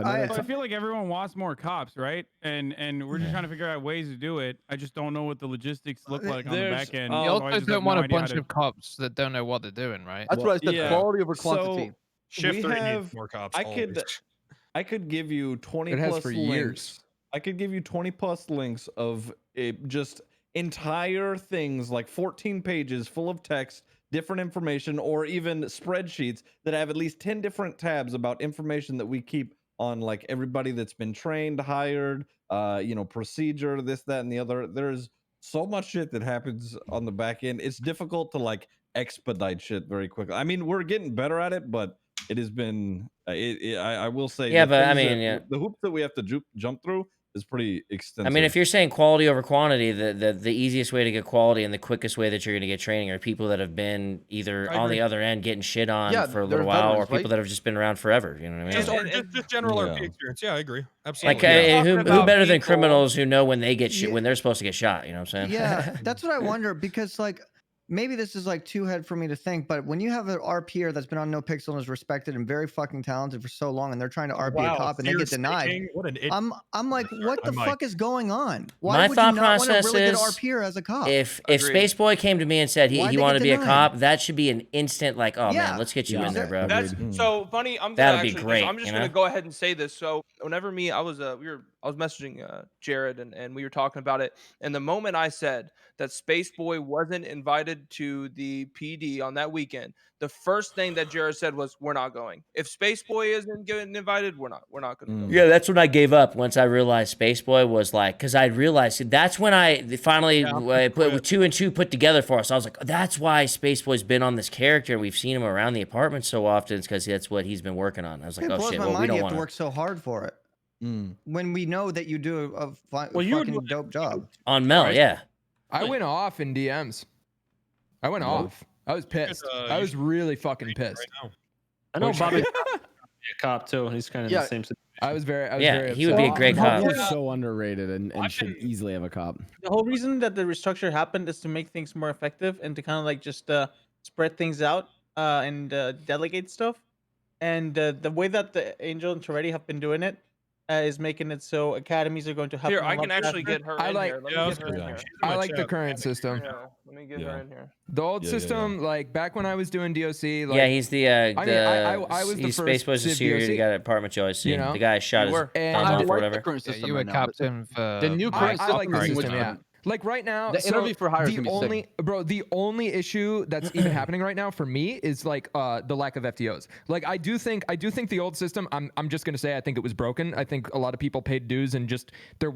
I feel like everyone wants more cops, right? And we're just trying to figure out ways to do it. I just don't know what the logistics look like on the back end. You so I also just don't have want no a idea how bunch to... of cops that don't know what they're doing, right? That's what I said. Quality over quantity. So Shift we 3 have needs more cops. I could give you 20 It has plus for links. years. I could give you 20 plus links of just entire things, like 14 pages full of text, different information, or even spreadsheets that have at least 10 different tabs about information that we keep on, like everybody that's been trained, hired, procedure, this, that, and the other. There's so much shit that happens on the back end. It's difficult to like expedite shit very quickly. I mean, we're getting better at it, but it has been. I will say. Yeah, the but I things mean, that, the hoops that we have to jump through is pretty extensive. I mean, if you're saying quality over quantity, the easiest way to get quality and the quickest way that you're going to get training are people that have been either on the other end getting shit on for a little while, or people that have just been around forever. You know what I mean? Just general RP experience. Yeah, I agree. Absolutely. Like, who better than criminals who know when they get when they're supposed to get shot? You know what I'm saying? Yeah, that's what I wonder, because like maybe this is like too head for me to think, but when you have an RPer that's been on NoPixel and is respected and very fucking talented for so long, and they're trying to RP a cop and they get denied, I'm like, what the fuck is going on? Why My would thought you not want a process really good is, RPer as a cop? if Spaceboy came to me and said he Why'd they wanted to get be a denied? cop, that should be an instant like, oh Yeah. man, let's get you in there, bro. That's so funny. I'm gonna That'd be actually, great, I'm just you gonna know? go ahead and say this. So whenever I was messaging Jared and we were talking about it, and the moment I said that Spaceboy wasn't invited to the PD on that weekend, the first thing that Jared said was, "We're not going. If Spaceboy isn't getting invited, we're not gonna go." Yeah, that's when I gave up once I realized Spaceboy was like, because I realized that's when I finally put 2 and 2 put together for us. I was like, that's why Spaceboy's been on this character. We've seen him around the apartment so often. It's because that's what he's been working on. I was like, It oh blows shit, my well, we mind don't you have want to work so hard for it. When we know that you do a fucking dope job. On Mel, yeah. I went off in DMs. I went off. I was pissed. I was really fucking pissed. I know Bobby be a cop too. He's kind of in the same situation. I was very he would be a great cop. Bobby's so underrated and should easily have a cop. The whole reason that the restructure happened is to make things more effective and to kind of like just spread things out and delegate stuff. And the way that the Angel and Toretti have been doing it is making it so academies are going to happen. Here, I a lot can actually faster. get her in here. Let me get her in here. I like the current system. Yeah, let me get her in here. The old system, like back when I was doing DOC, like Yeah, he's the I mean, I was the he's first Spaceboy's the Civ security DOC. guy at Apartment Choice. You know? The guy shot his And thumb I off or like whatever. the current system you were captain for the new current I like the system, system, yeah. Like right now, The interview for hire is gonna be sick. the only issue that's even happening right now for me is like the lack of FTOs. Like I do think the old system, I'm just gonna say I think it was broken. I think a lot of people paid dues and just there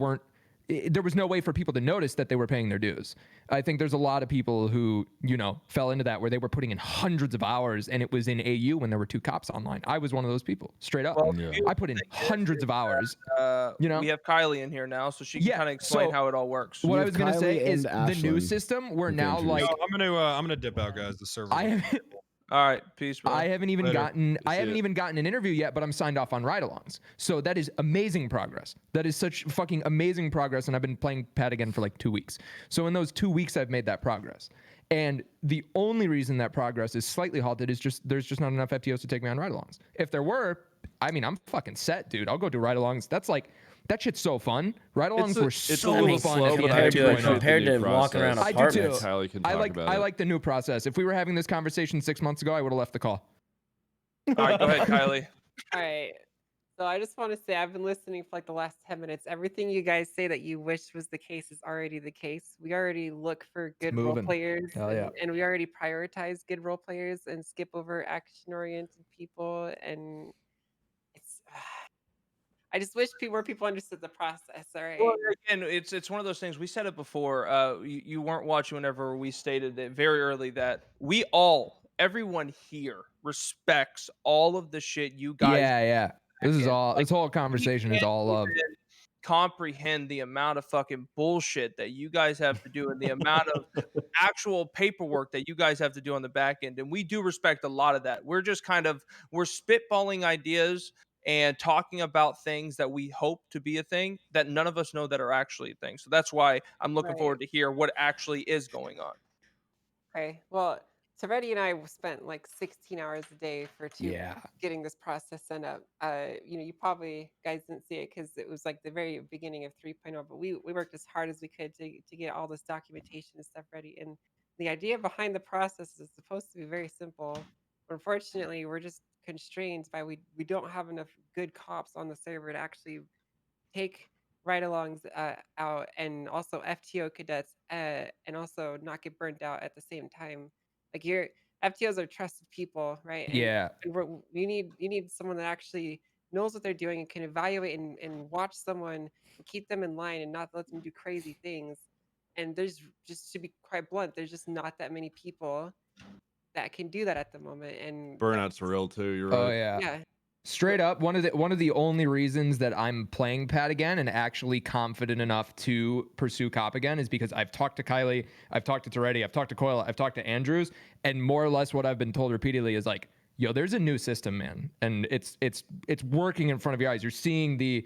was no way for people to notice that they were paying their dues. I think there's a lot of people who, fell into that where they were putting in hundreds of hours and it was in AU when there were 2 cops online. I was one of those people, straight up. I put in hundreds of hours. We have Kylie in here now, so she can kind of explain how it all works. What I was going to say is the new system, we're now like... No, I'm gonna dip out, guys. The server. All right, peace, bro. I haven't even gotten an interview yet, but I'm signed off on ride-alongs. So that is amazing progress. That is such fucking amazing progress, and I've been playing Pad again for like 2 weeks. So in those 2 weeks, I've made that progress. And the only reason that progress is slightly halted is there's just not enough FTOs to take me on ride-alongs. If there were, I mean, I'm fucking set, dude. I'll go do ride-alongs. That's like... That shit's so fun. Ride-alongs were so fun. Compared to walking around apartments. I like the new process. If we were having this conversation 6 months ago, I would have left the call. All right, go ahead, Kylie. All right. So I just want to say I've been listening for like the last 10 minutes. Everything you guys say that you wish was the case is already the case. We already look for good role players and we already prioritize good role players and skip over action-oriented people. And it's... I just wish more people understood the process. All right. Well, again, it's one of those things. We said it before. You weren't watching whenever we stated it very early that everyone here respects all of the shit you guys. Yeah. This is all. Like, This whole we conversation is can't all love. even comprehend the amount of fucking bullshit that you guys have to do and the amount of actual paperwork that you guys have to do on the back end. And we do respect a lot of that. We're just we're spitballing ideas and talking about things that we hope to be a thing that none of us know that are actually a thing. So that's why I'm looking Right. forward to hear what actually is going on. Okay. Well, Taveti and I spent like 16 hours a day for Yeah. getting this process set up. You probably guys didn't see it because it was like the very beginning of 3.0, but we worked as hard as we could to get all this documentation and stuff ready. And the idea behind the process is supposed to be very simple. Unfortunately, we're just constrained by we don't have enough good cops on the server to actually take ride-alongs out, and also FTO cadets, and also not get burnt out at the same time. Like your FTOs are trusted people, right? Yeah. And you need someone that actually knows what they're doing and can evaluate and watch someone and keep them in line and not let them do crazy things. And there's just, to be quite blunt, there's just not that many people that can do that at the moment. And Burnout's real too. You're right. Oh yeah. yeah, Straight up, one of the only reasons that I'm playing Pat again and actually confident enough to pursue Cop again is because I've talked to Kylie, I've talked to Toretti, I've talked to Coyle, I've talked to Andrews, and more or less what I've been told repeatedly is like, yo, there's a new system, man, and it's working in front of your eyes. You're seeing the,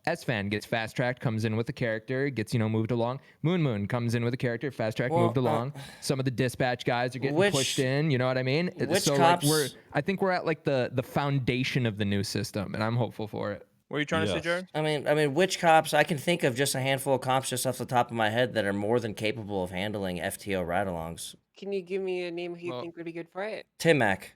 S-Fan gets fast tracked, comes in with the character, gets moved along. Moon comes in with a character, fast track, moved along. Some of the dispatch guys are getting pushed in. You know what I mean? So cops? like I think we're at like the foundation of the new system, and I'm hopeful for it. What are you trying to say, Jared? I mean, which cops? I can think of just a handful of cops just off the top of my head that are more than capable of handling FTO ride-alongs. can you give me a name who you think would be good for it? Tim Mac.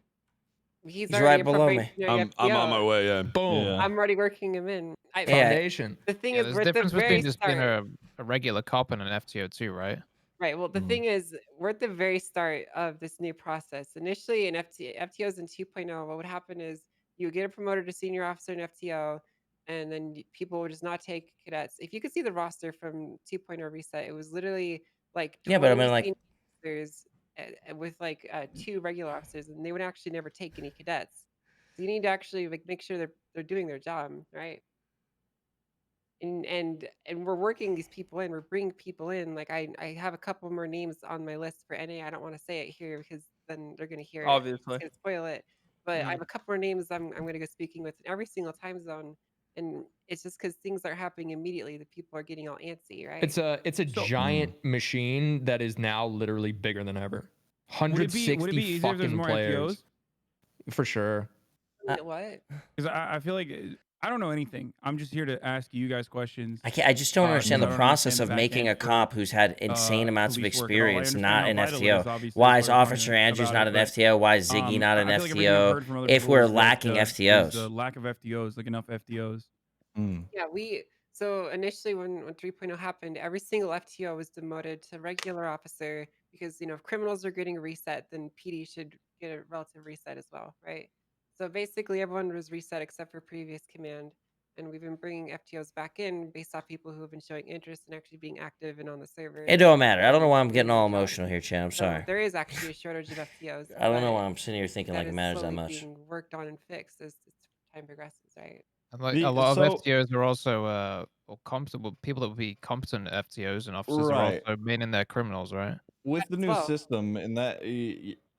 He's He's already right a below me. probationary I'm on FTO. my way. Yeah. Boom. Yeah. I'm already working him in. Foundation. The thing Yeah, is, there's we're a at the difference very between just being start. a regular cop and an FTO too, right? Right. Well, the thing is, we're at the very start of this new process. Initially, in FTOs in 2.0, what would happen is you would get a promoter to senior officer in FTO, and then people would just not take cadets. If you could see the roster from 2.0 reset, it was literally like Yeah, but I 20 mean, like, senior officers with like 2 regular officers, and they would actually never take any cadets. So you need to actually like make sure they're doing their job, right? And we're working these people in. We're bringing people in. Like I have a couple more names on my list for NA. I don't want to say it here because then they're gonna hear it. It's Obviously. gonna spoil it. But I Mhm. have a couple more names I'm gonna go speaking with in every single time zone. And it's just because things are happening immediately that people are getting all antsy, right? It's a giant machine that is now literally bigger than ever. Would it 160 be easier if there's fucking more players. FTOs? For sure. What? Because I feel like I don't know anything. I'm just here to ask you guys questions. I just don't understand the I don't process understand of the making back a end for, cop who's had insane amounts of police work at all. I experience understand not how an vital it is, FTO. obviously, Why that's is why we're Officer talking Andrews about not it, an but, FTO? Why is Ziggy not an I feel like everything I've FTO? heard from other If people we're is that, lacking is FTOs. the lack of FTOs, like enough FTOs. Yeah, so initially when 3.0 happened, every single FTO was demoted to regular officer because if criminals are getting a reset, then PD should get a relative reset as well, right? So basically everyone was reset except for previous command, and we've been bringing FTOs back in based off people who have been showing interest and actually being active and on the server. It don't matter. I don't know why I'm doing getting their all job. emotional here, Chad. I'm So sorry. there is actually a shortage of FTOs. I don't know but why I'm sitting here thinking that like it is matters that slowly much. being worked on and fixed as time progresses, right? And like a lot of FTOs are also competent people that would be competent FTOs and officers are Right. also meaning they're criminals, right? With the new system and that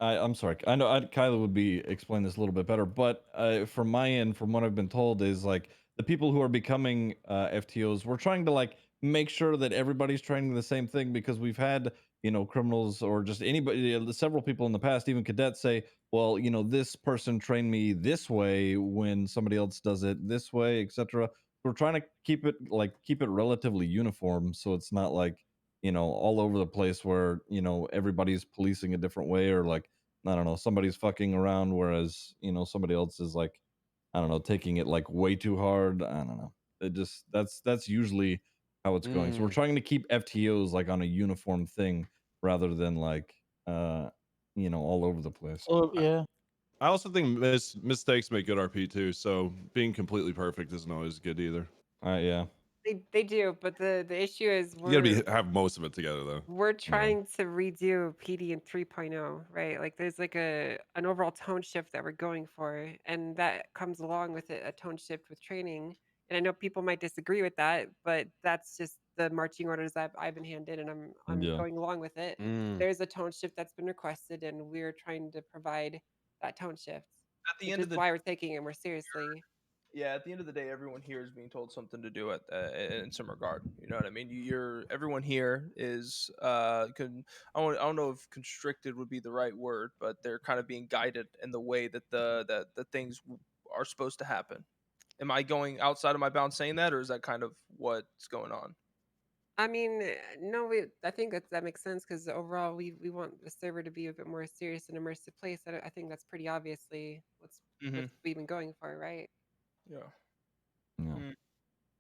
I'm sorry, I know Kyla would be explain this a little bit better, but from my end, from what I've been told, is like the people who are becoming FTOs, we're trying to like make sure that everybody's training the same thing because we've had criminals or just anybody, several people in the past, even cadets say, well, this person trained me this way when somebody else does it this way, etc. We're trying to keep it relatively uniform so it's not like all over the place where, everybody's policing a different way or like, I don't know, somebody's fucking around, whereas, somebody else is like, I don't know, taking it like way too hard. I don't know. It just, that's usually how it's going. So we're trying to keep FTOs like on a uniform thing rather than like, all over the place. Oh yeah. I also think mistakes make good RP too. So being completely perfect isn't always good either. Yeah. They do, but the issue is You gotta have most of it together though. we're trying to redo PD in 3.0, right? Like there's like an overall tone shift that we're going for, and that comes along with it, a tone shift with training. And I know people might disagree with that, but that's just the marching orders that I've been handed, and I'm Yeah. going along with it. There's a tone shift that's been requested, and we're trying to provide that tone shift, At the which end is of the why we're taking it more seriously. Yeah, at the end of the day, everyone here is being told something to do in some regard. You know what I mean? You're everyone here is I don't know if constricted would be the right word, but they're kind of being guided in the way that the things are supposed to happen. Am I going outside of my bounds saying that, or is that kind of what's going on? I mean, no, I think that makes sense because overall, we want the server to be a bit more serious and immersive place. I think that's pretty obviously what we've been going for, right? Yeah. Yeah.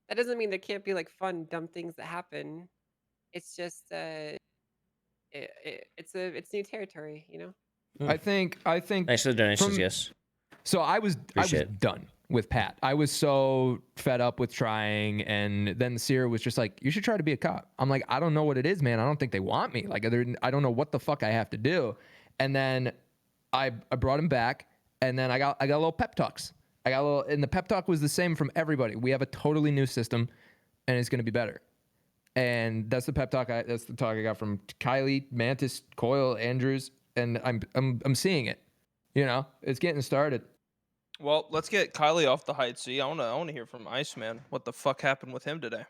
That doesn't mean there can't be like fun, dumb things that happen. It's just it's new territory, you know. I think Thanks for the donations, from yes. so I was Appreciate it. done with Pat. I was so fed up with trying, and then Sierra was just like, "You should try to be a cop." I'm like, "I don't know what it is, man. I don't think they want me. Like, I don't know what the fuck I have to do." And then I brought him back, and then I got a little pep talks. And the pep talk was the same from everybody. We have a totally new system, and it's going to be better. And that's the pep talk. That's the talk I got from Kylie, Mantis, Coyle, Andrews, and I'm seeing it. You know, it's getting started. Well, let's get Kylie off the hide seat. I wanna hear from Iceman. What the fuck happened with him today?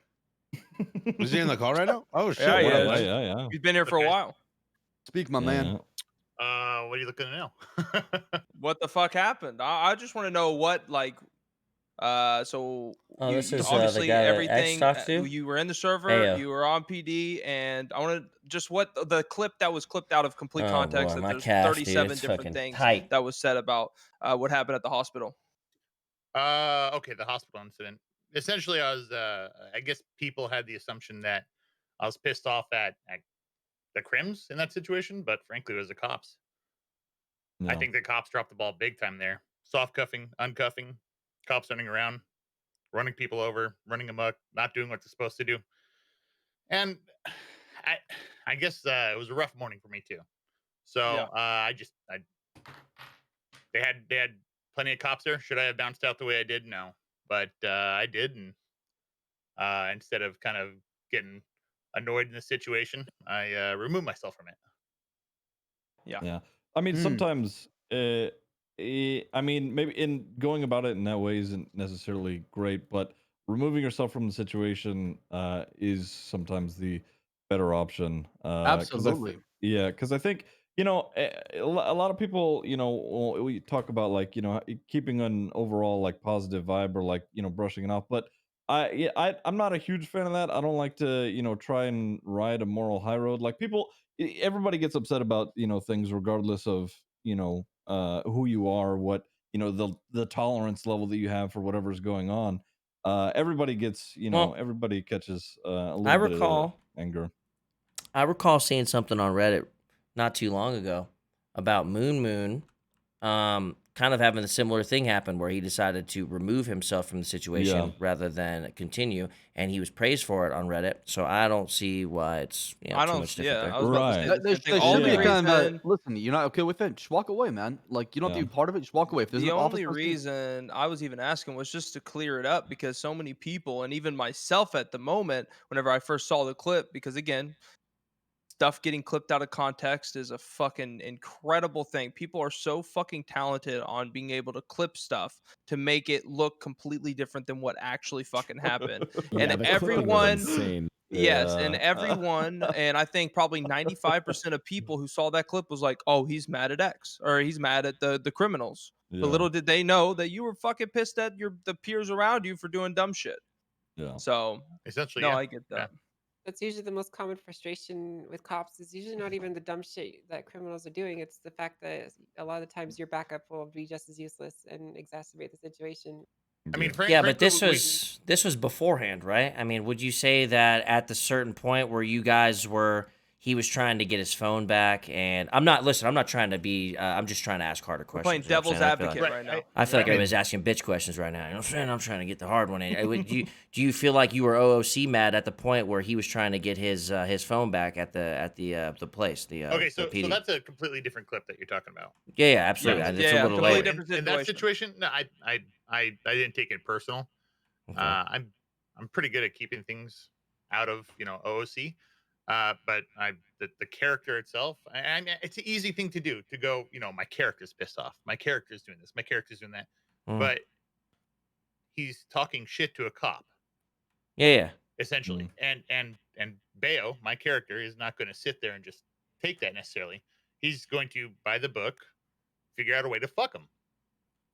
Is he in the call right now? Oh shit! Yeah, he What up, is. guys? Yeah. He's been here for a while. Speak, my man. What are you looking at now? What the fuck happened? I just want to know what like so Oh, this is the obviously guy that X everything talks to? you were in the server, Heyo. you were on PD, and I want to just what the clip that was clipped out of complete Oh, context boy, that my there's calf, dude, 37 it's different fucking things tight. that was said about what happened at the hospital. Okay, the hospital incident. Essentially, I was I guess people had the assumption that I was pissed off at the Crims in that situation, but frankly, it was the cops. I think the cops dropped the ball big time there. Soft cuffing, uncuffing, cops running around, running people over, running amok, not doing what they're supposed to do. And I guess it was a rough morning for me too. So Yeah. they had plenty of cops there. Should I have bounced out the way I did? No, but I did, and instead of kind of getting annoyed in the situation, I removed myself from it. Yeah. I mean, sometimes, I mean, maybe in going about it in that way isn't necessarily great, but removing yourself from the situation is sometimes the better option. Absolutely. Because I think, you know, a lot of people, you know, we talk about like, you know, keeping an overall like positive vibe or like, you know, brushing it off, but I'm not a huge fan of that. I don't like to, you know, try and ride a moral high road. Like everybody gets upset about, you know, things regardless of, you know, who you are, what, you know, the tolerance level that you have for whatever's going on. Everybody gets, you know, Well, everybody catches a I little bit of recall anger. seeing something on Reddit not too long ago about Moon kind of having a similar thing happen where he decided to remove himself from the situation rather than continue, and he was praised for it on Reddit. So I don't see why it's I too don't. much different Yeah, there. I was about to say the There same thing. should be a kind of listen. You're not okay with it. Just walk away, man. Like you don't have to be part of it. Just walk away. If there's The an office only person, reason I was even asking was just to clear it up because so many people, and even myself at the moment, whenever I first saw the clip, because again, stuff getting clipped out of context is a fucking incredible thing. People are so fucking talented on being able to clip stuff to make it look completely different than what actually fucking happened. And Yeah, the clipping was everyone, insane. yes, and Yeah. everyone, and I think probably 95% of people who saw that clip was like, "Oh, he's mad at X, or he's mad at the criminals." But Yeah. little did they know that you were fucking pissed at the peers around you for doing dumb shit. Yeah. So, Essentially, no, yeah. I get that. That's usually the most common frustration with cops. It's usually not even the dumb shit that criminals are doing. It's the fact that a lot of the times your backup will be just as useless and exacerbate the situation. I mean, Yeah, but frankly, this was beforehand, right? I mean, would you say that at the certain point where you guys were, he was trying to get his phone back, and I'm not trying to be. I'm just trying to ask harder questions. Playing devil's advocate right now. I feel like everybody's asking bitch questions right now. You know what I'm saying? I'm trying to get the hard one in. Do you feel like you were OOC mad at the point where he was trying to get his phone back at the place? Okay, so PD? that's a completely different clip that you're talking about. Yeah, absolutely. It's a little later. In that situation, no, I didn't take it personal. Okay. I'm pretty good at keeping things out of OOC. But the character itself, I mean, it's an easy thing to do to go, my character's pissed off. My character's doing this. My character's doing that. But he's talking shit to a cop. Yeah. Essentially. And Bayo, my character, is not going to sit there and just take that necessarily. He's going to, by the book, figure out a way to fuck him.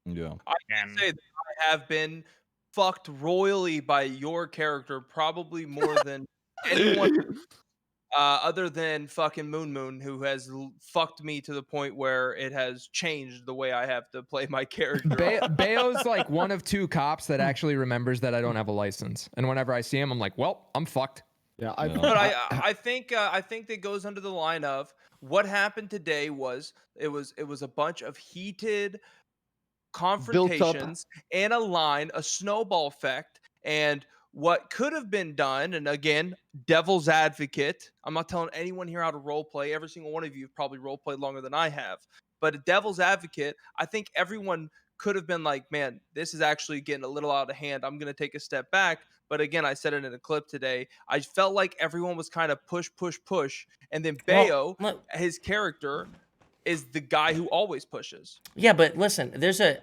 Yeah. I can say that I have been fucked royally by your character, probably more than anyone other than fucking Moon, who has fucked me to the point where it has changed the way I have to play my character. Bayo's like one of 2 cops that actually remembers that I don't have a license, and whenever I see him, I'm like, well, I'm fucked. Yeah, but I think that goes under the line of what happened today was it was a bunch of heated confrontations and a snowball effect, and what could have been done, and again, devil's advocate, I'm not telling anyone here how to role play. Every single one of you have probably role played longer than I have. But a devil's advocate, I think everyone could have been like, man, this is actually getting a little out of hand. I'm going to take a step back. But again, I said it in a clip today. I felt like everyone was kind of push. And then Bayo, his character, is the guy who always pushes. Yeah, but listen,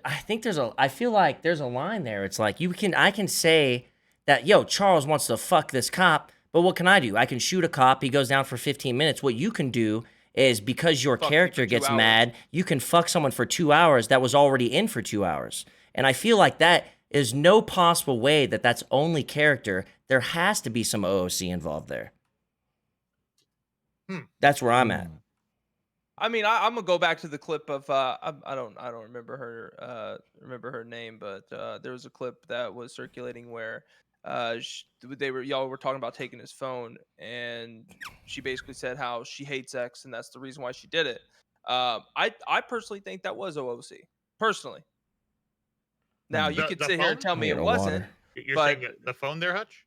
I feel like there's a line there. It's like I can say that, yo, Charles wants to fuck this cop, but what can I do? I can shoot a cop, he goes down for 15 minutes. What you can do is, because your character gets mad, you can fuck someone for 2 hours that was already in for 2 hours. And I feel like that is no possible way that that's only character. There has to be some OOC involved there. That's where I'm at. I mean, I'm gonna go back to the clip of I don't remember her name, but there was a clip that was circulating where y'all were talking about taking his phone, and she basically said how she hates X and that's the reason why she did it. I personally think that was OOC. Personally. Now you could sit here and tell me it wasn't. You're saying the phone there, Hutch?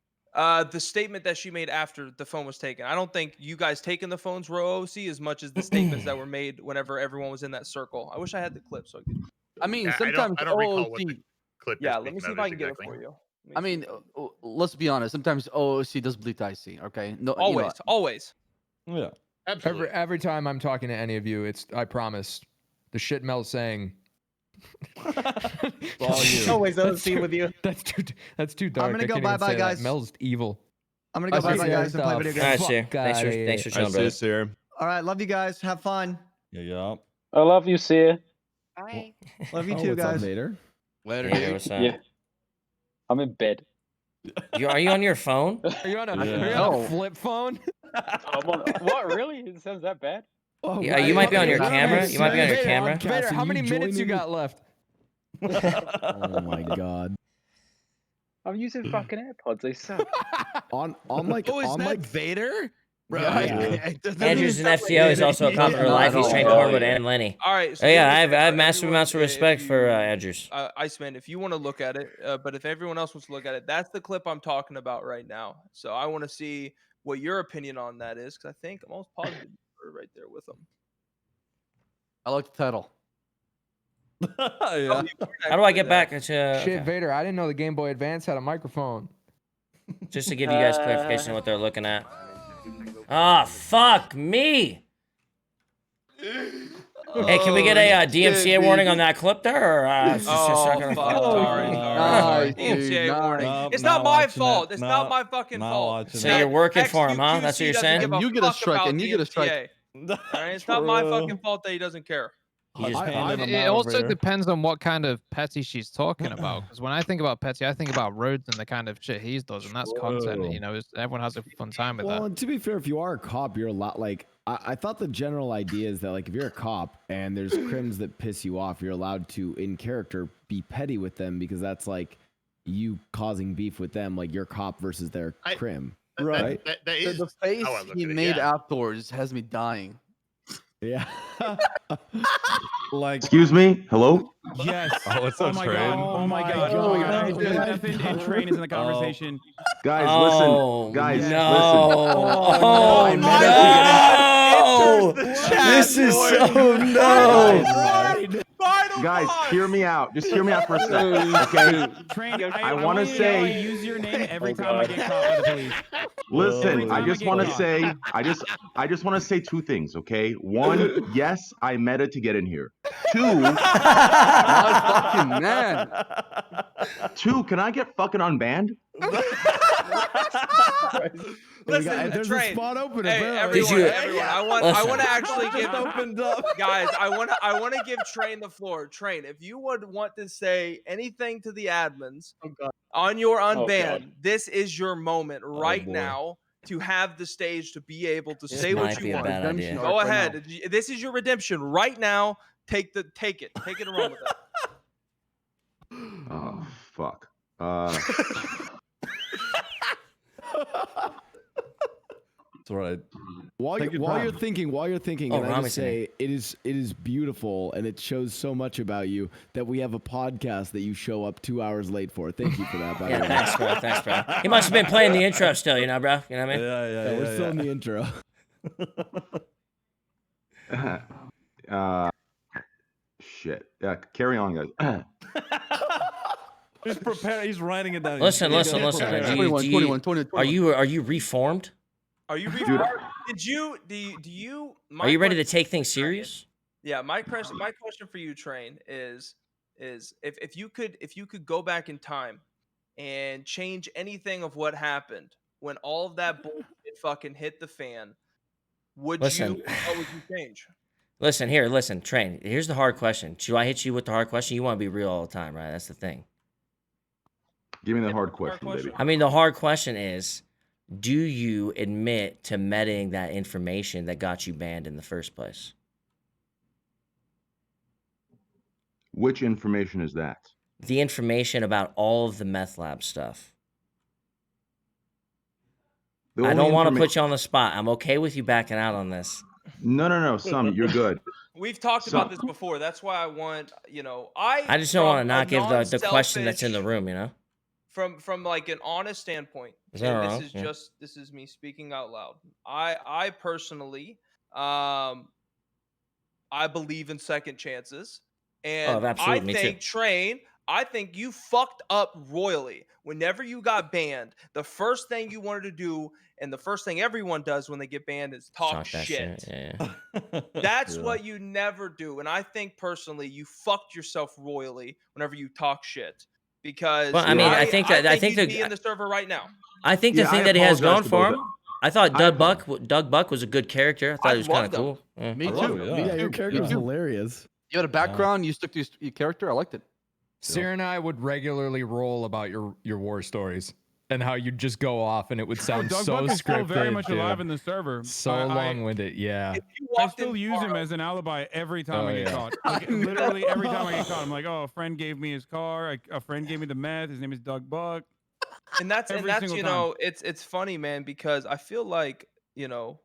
The statement that she made after the phone was taken. I don't think you guys taking the phones were OOC as much as the statements that were made whenever everyone was in that circle. I wish I had the clip so I could. I mean, sometimes I don't recall what the clip. Yeah, let me see if I can get it for you. I mean, let's be honest. Sometimes OOC does bleed IC. Okay, no, always. Yeah, absolutely. Every time I'm talking to any of you, I promise, the shit Mel's saying. Always OC with you. That's too dark. I'm gonna go bye, guys. Mel's evil. I'm gonna go bye, guys, and play video games. All right, thanks for chilling, brother. Sir. All right, love you guys. Have fun. Yeah. I love you, Sia. Bye. Love you too, guys. Later. Yeah. I'm in bed. Are you on your phone? Are you on a flip phone? What? Really? It sounds that bad? Oh, yeah, you might be on your camera. You might be on your camera. Vader, how many minutes you got left? Oh my god. I'm using fucking AirPods. They suck. on like Vader? Bro, yeah. Andrew's an FTO. He's also a cop for life. He's trained Corwood and Lenny. All right. So yeah, I have massive amounts of respect for Andrews. Iceman, if you want to look at it, but if everyone else wants to look at it, that's the clip I'm talking about right now. So I want to see what your opinion on that is, because I think I'm almost positive you're right there with them. I like the title. Yeah. How do I get back to Shit, Vader, I didn't know the Game Boy Advance had a microphone. Just to give you guys clarification on what they're looking at. Ah, fuck me! Hey, can we get a DMCA warning on that clip there? Or, sorry. DMCA warning. It's not my fault. It's not my fucking fault. So you're working for him, huh? That's what you're saying? You get a strike, and you get a strike. It's not my fucking fault that he doesn't care. It also depends on what kind of petty she's talking about. Because when I think about petty, I think about Rhodes and the kind of shit he does, and that's content. You know, everyone has a fun time with that. Well, and to be fair, if you are a cop, you're a lot like I thought the general idea is that like if you're a cop and there's crims that piss you off, you're allowed to in character be petty with them because that's like you causing beef with them, like your cop versus their crim. Right. That is The face how I look he at it. made Yeah. afterwards has me dying. Yeah. Like, Excuse me. Hello. Yes. Oh, what's Oh up, my Train? god. Oh my god. Oh my god. Stefan and Train is in the conversation. Guys, listen. Oh Guys, no! listen. Oh I meant no! This is so no! Guys, hear me out. Just hear me out for a second, okay? Train, I want to you to know I say. use your name every time I get caught by the police. Listen, Every I time just get want to caught. say, I just want to say two things, okay? One, yes, I meta to get in here. Two, My fucking man. Two, can I get fucking unbanned? Listen, there's Train. a spot open. Hey, apparently. everyone. I want Listen. to actually give opened up. guys. I want to give Train the floor. Train, if you would want to say anything to the admins on your unban, this is your moment right boy. now to have the stage to be able to This say might what be you a want. bad idea. Go ahead. This is your redemption right now. Take it. Take it and run with it. Oh, fuck. That's right. While you're thinking, Oh, and I Rami's just say it is beautiful, and it shows so much about you that we have a podcast that you show up 2 hours late for. Thank you for that. By the Yeah, way. thanks, bro. Thanks, bro. He must have been playing the intro still, you know, bro. You know what I mean? Yeah, we're still in the intro. Shit. Yeah, carry on, guys. He's preparing. He's writing it down. Listen. Do you, 21. Are you reformed? Are you Dude. Did you? Do you? Are you ready to take things serious? Yeah, my question for you, Train, is if you could go back in time and change anything of what happened when all of that bullshit fucking hit the fan, what would you change? Listen, Train. Here's the hard question. Should I hit you with the hard question? You want to be real all the time, right? That's the thing. Give me the hard question, baby. I mean, the hard question is, do you admit to medding that information that got you banned in the first place? Which information is that? The information about all of the meth lab stuff. I don't want to put you on the spot. I'm okay with you backing out on this. No, Sam, you're good. We've talked about this before. That's why I want, I just don't want to not give the question that's in the room, you know? From like an honest standpoint, Is that and wrong? this is Yeah. this is me speaking out loud. I personally I believe in second chances, and I absolutely, me too. think Train, I think you fucked up royally. Whenever you got banned, the first thing you wanted to do, and the first thing everyone does when they get banned, is talk that shit. Yeah. That's what you never do. And I think personally, you fucked yourself royally whenever you talk shit. Because Well, I mean, I think you'd be in the server right now. I think the thing that he has going for him. both. I thought Doug Buck was a good character. I thought he was kind of cool. Yeah. Me too. Yeah, your character was hilarious. You had a background. You stuck to your character. I liked it. Sierra and I would regularly roll about your war stories and how you'd just go off and it would sound Doug so Buck is still scripted. very much dude. alive in the server. So long-winded, yeah. I still use him as an alibi every time I get caught. Like, literally every time I get caught, I'm like, oh, a friend gave me his car. A friend gave me the meth. His name is Doug Buck. And that's Every single time. it's funny, man, because I feel like,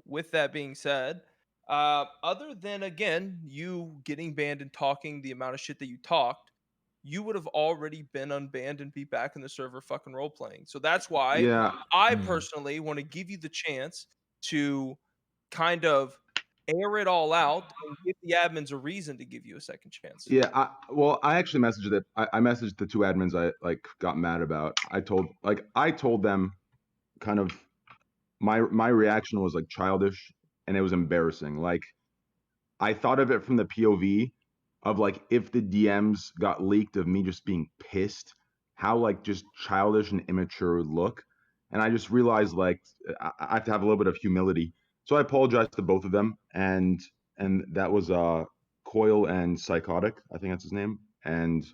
with that being said, other than again you getting banned and talking the amount of shit that you talked, you would have already been unbanned and be back in the server fucking role playing. So that's why I personally want to give you the chance to kind of air it all out and give the admins a reason to give you a second chance. Yeah, I actually messaged it. I messaged the two admins I got mad about. I told them kind of my reaction was like childish and it was embarrassing. Like I thought of it from the POV of like if the DMs got leaked of me just being pissed, how like just childish and immature it would look. And I just realized like I have to have a little bit of humility. So I apologized to both of them, and that was Coil and Psychotic, I think that's his name. And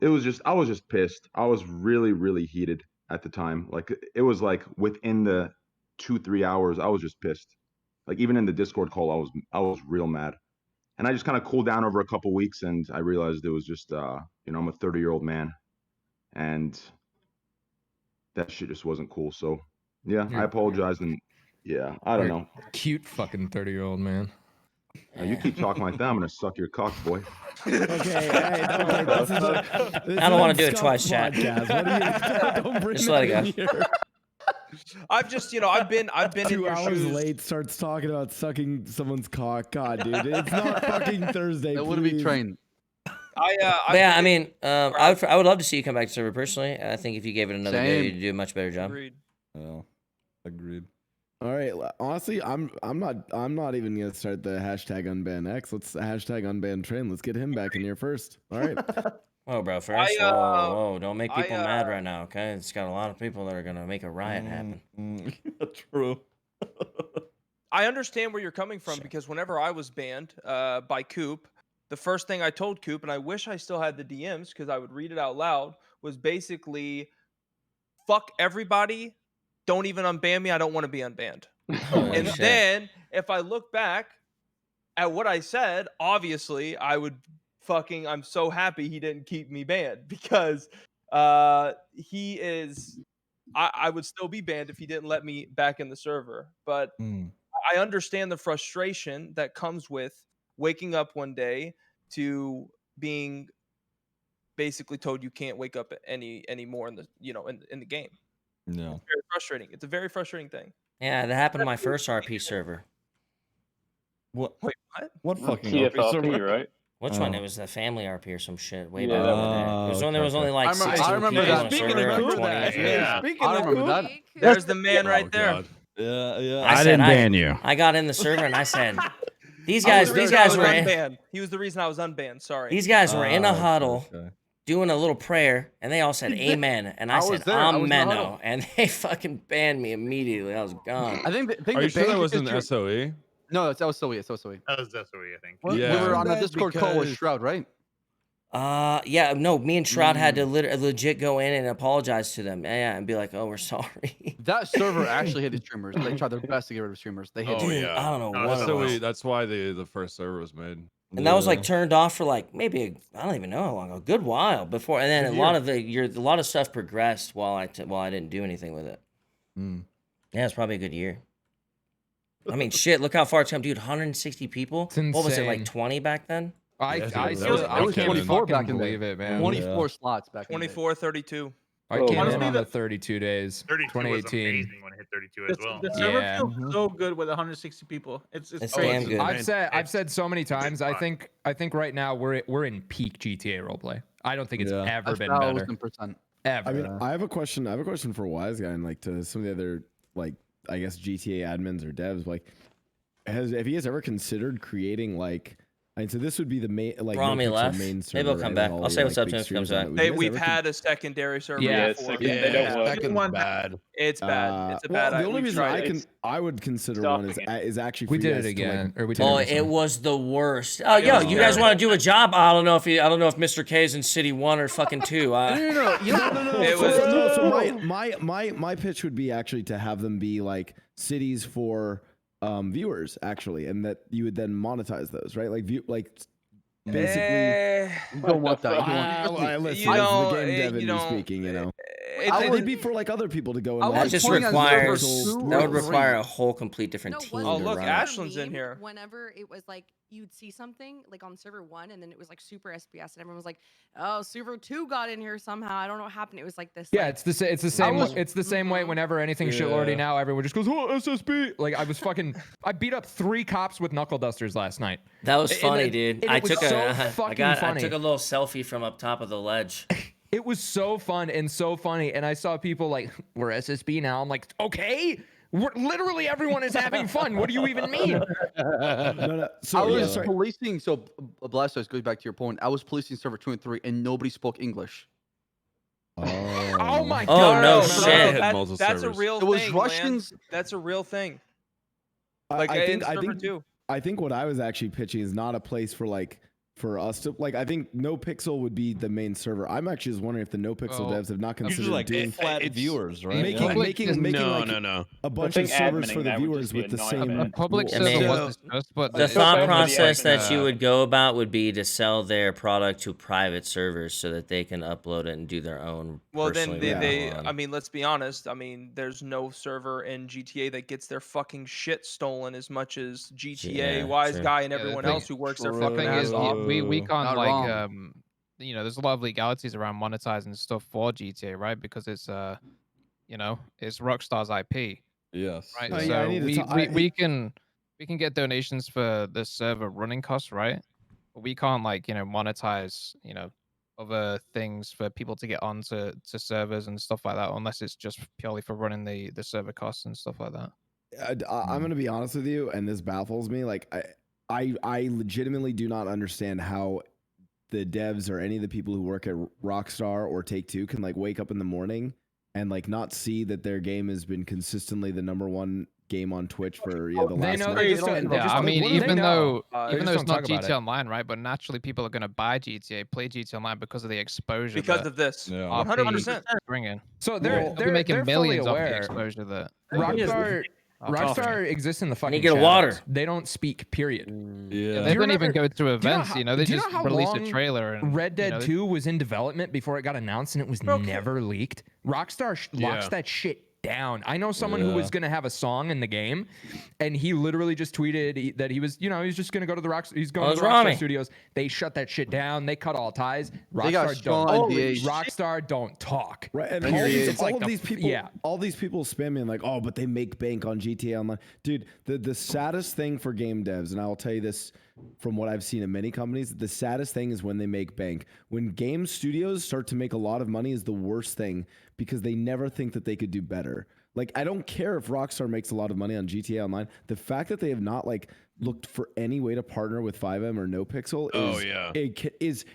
I was just pissed. I was really, really heated at the time. Like it was like within the 2-3 hours, I was just pissed. Like even in the Discord call, I was real mad. And I just kind of cooled down over a couple weeks, and I realized it was just I'm a 30-year-old man, and that shit just wasn't cool. So Yeah, I apologize, and yeah, I don't know. Cute fucking 30-year-old man. You keep talking like that, I'm gonna suck your cock, boy. Okay, hey, this is I don't want to do it twice, chat. What do you, don't bring Just that let it go. in here. I've just, I've been in 2 your hours shoes. late, starts talking about sucking someone's cock. God, dude, it's not fucking Thursday. That would be trained. Yeah, I mean, I would love to see you come back to server personally. I think if you gave it another go, you'd do a much better job. Agreed. Yeah, agreed. All right, honestly, I'm not even gonna start the hashtag unban X. Let's hashtag unban Train. Let's get him back in here first. All right. Whoa, bro, first, whoa, don't make people mad right now, okay? It's got a lot of people that are gonna make a riot happen. True. I understand where you're coming from because whenever I was banned by Coop, the first thing I told Coop, and I wish I still had the DMs because I would read it out loud, was basically, fuck everybody. Don't even unban me. I don't want to be unbanned. And then if I look back at what I said, obviously I'm so happy he didn't keep me banned because he is, I would still be banned if he didn't let me back in the server. But I understand the frustration that comes with waking up one day to being basically told you can't wake up anymore in the in the game. No. It's very frustrating. It's a very frustrating thing. Yeah, that happened to my first RP server. What? Wait, what? What fucking TFRP, server? right? Which one? It was the family RP or some shit way Yeah, back that in the day. It was when there was only like 16 I remember people on that. a Speaking server, of like Coop, 20 yeah. I remember that. There's the man right there. God. Yeah. I didn't ban you. I got in the server and I said, these He was guys the reason I was were in, unbanned. He was the reason I was unbanned. Sorry. these guys were in a huddle doing a little prayer and they all said amen and I said ameno and they fucking banned me immediately. I was gone. I think Are you sure that was an SOE? No, it's SOE. It's SOE. That was SOE, I think. We were on a Discord call with Shroud, right? Yeah, no, me and Shroud had to legit go in and apologize to them. Yeah, and be like, oh, we're sorry. That server actually hated streamers. They tried their best to get rid of streamers. They hated Dude, I don't know what it was. That's why the first server was made. And that was like turned off for like maybe I don't even know how long, a good while before. And then a lot of stuff progressed while I didn't do anything with it. Yeah, it's probably a good year. I mean, shit, look how far it's come, dude. 160 people. What was it, like 20 back then? I was 24 back in believe it, man. 24 slots back 24, 32. I came in on the 32 days. 32 was 2018. amazing when it hit 32 as well. The server feels so good with 160 people. It's damn good. I've said so many times. I think right now we're in peak GTA roleplay. I don't think it's ever been better. 1,000%. Ever. I mean, I have a question. I have a question for Wise Guy and like to some of the other like I guess GTA admins or devs. Like, have you guys ever considered creating like? And so this would be the main, like, Rami left. Main server, Maybe he'll come back. I'll say what's up to him if he comes back. Hey, we've had a secondary server before. They don't work. Second's bad. It's bad. It's a bad The idea. only We've reason tried I would consider one is actually for we you did guys it to, again, like, or we did it. It was the worst. Oh, yo, you guys want to do a job? I don't know if Mr. K's in City 1 or fucking 2. No. It was So my pitch would be actually to have them be like cities for viewers actually, and that you would then monetize those, right? Like basically, you don't want that. Listen, the game dev speaking, you know. It'd be for like other people to go and that just requires that would require a whole complete different team. Oh, look, to run Ashland's in here. Whenever it was like you'd see something like on server 1 and then it was like super SPS and everyone was like, oh, server 2 got in here somehow. I don't know what happened. It was like this. Yeah, like, it's the same way whenever anything shitlordy now, everyone just goes, oh, SSB. Like I beat up 3 cops with knuckle dusters last night. That was funny, dude. I took a little selfie from up top of the ledge. It was so fun and so funny, and I saw people like, we're SSB now. I'm like, okay, literally everyone is having fun. What do you even mean? No. So I was policing. So Blastos, goes back to your point. I was policing server 2 and 3, and nobody spoke English. Oh my god! Oh no, shit! That's a real thing. It was Russians. Man. That's a real thing. I think what I was actually pitching is not a place for like for us to like. I think NoPixel would be the main server. I'm actually just wondering if the NoPixel devs have not considered doing flat viewers, right? making no, like no, no. a bunch of servers for the viewers with the same A public rules. server was discussed, but the thought process that you would go about would be to sell their product to private servers so that they can upload it and do their own. Well, then personally they run I mean, let's be honest. I mean, there's no server in GTA that gets their fucking shit stolen as much as GTA, Yeah, Wise true. Guy, and Yeah, the everyone thing- else who works their the fucking thing ass is, off. we can't Not like wrong. you know, there's a lot of legalities around monetizing stuff for GTA, right? Because it's you know, it's Rockstar's IP, Yes. right? Oh, So yeah, I need to we can get donations for the server running costs, right? But we can't like, you know, monetize, you know, other things for people to get on to servers and stuff like that, unless it's just purely for running the server costs and stuff like that. I'm gonna be honest with you, and this baffles me. Like, I legitimately do not understand how the devs or any of the people who work at Rockstar or Take-Two can like wake up in the morning and like not see that their game has been consistently the #1 game on Twitch for the last. They know month. they just I mean, even though they just it's don't not talk about GTA it. Online, right? But naturally, people are going to buy GTA, play GTA Online because of the exposure. Because that of this. Yeah. RP 100%. bringing. So They'll be making millions off the exposure that Rockstar exists in the fucking get a shadows. water. They don't speak, period. Yeah. they don't even go to events. how- You know, they do you know just how release a long trailer. And Red Dead you know, 2 was in development before it got announced and it was never leaked. Rockstar locks Yeah. that shit down. I know someone who was Yeah. going to have a song in the game, and he literally just tweeted that he was, you know, he's just going to go to the he's going to the Rockstar Studios. They shut that shit down. They cut all ties. They got Rockstar don't talk. Right, and all of these people, all these people spamming like, oh, but they make bank on GTA Online, dude. The saddest thing for game devs, and I will tell you this from what I've seen in many companies, the saddest thing is when they make bank. When game studios start to make a lot of money is the worst thing because they never think that they could do better. Like, I don't care if Rockstar makes a lot of money on GTA Online. The fact that they have not like looked for any way to partner with 5M or NoPixel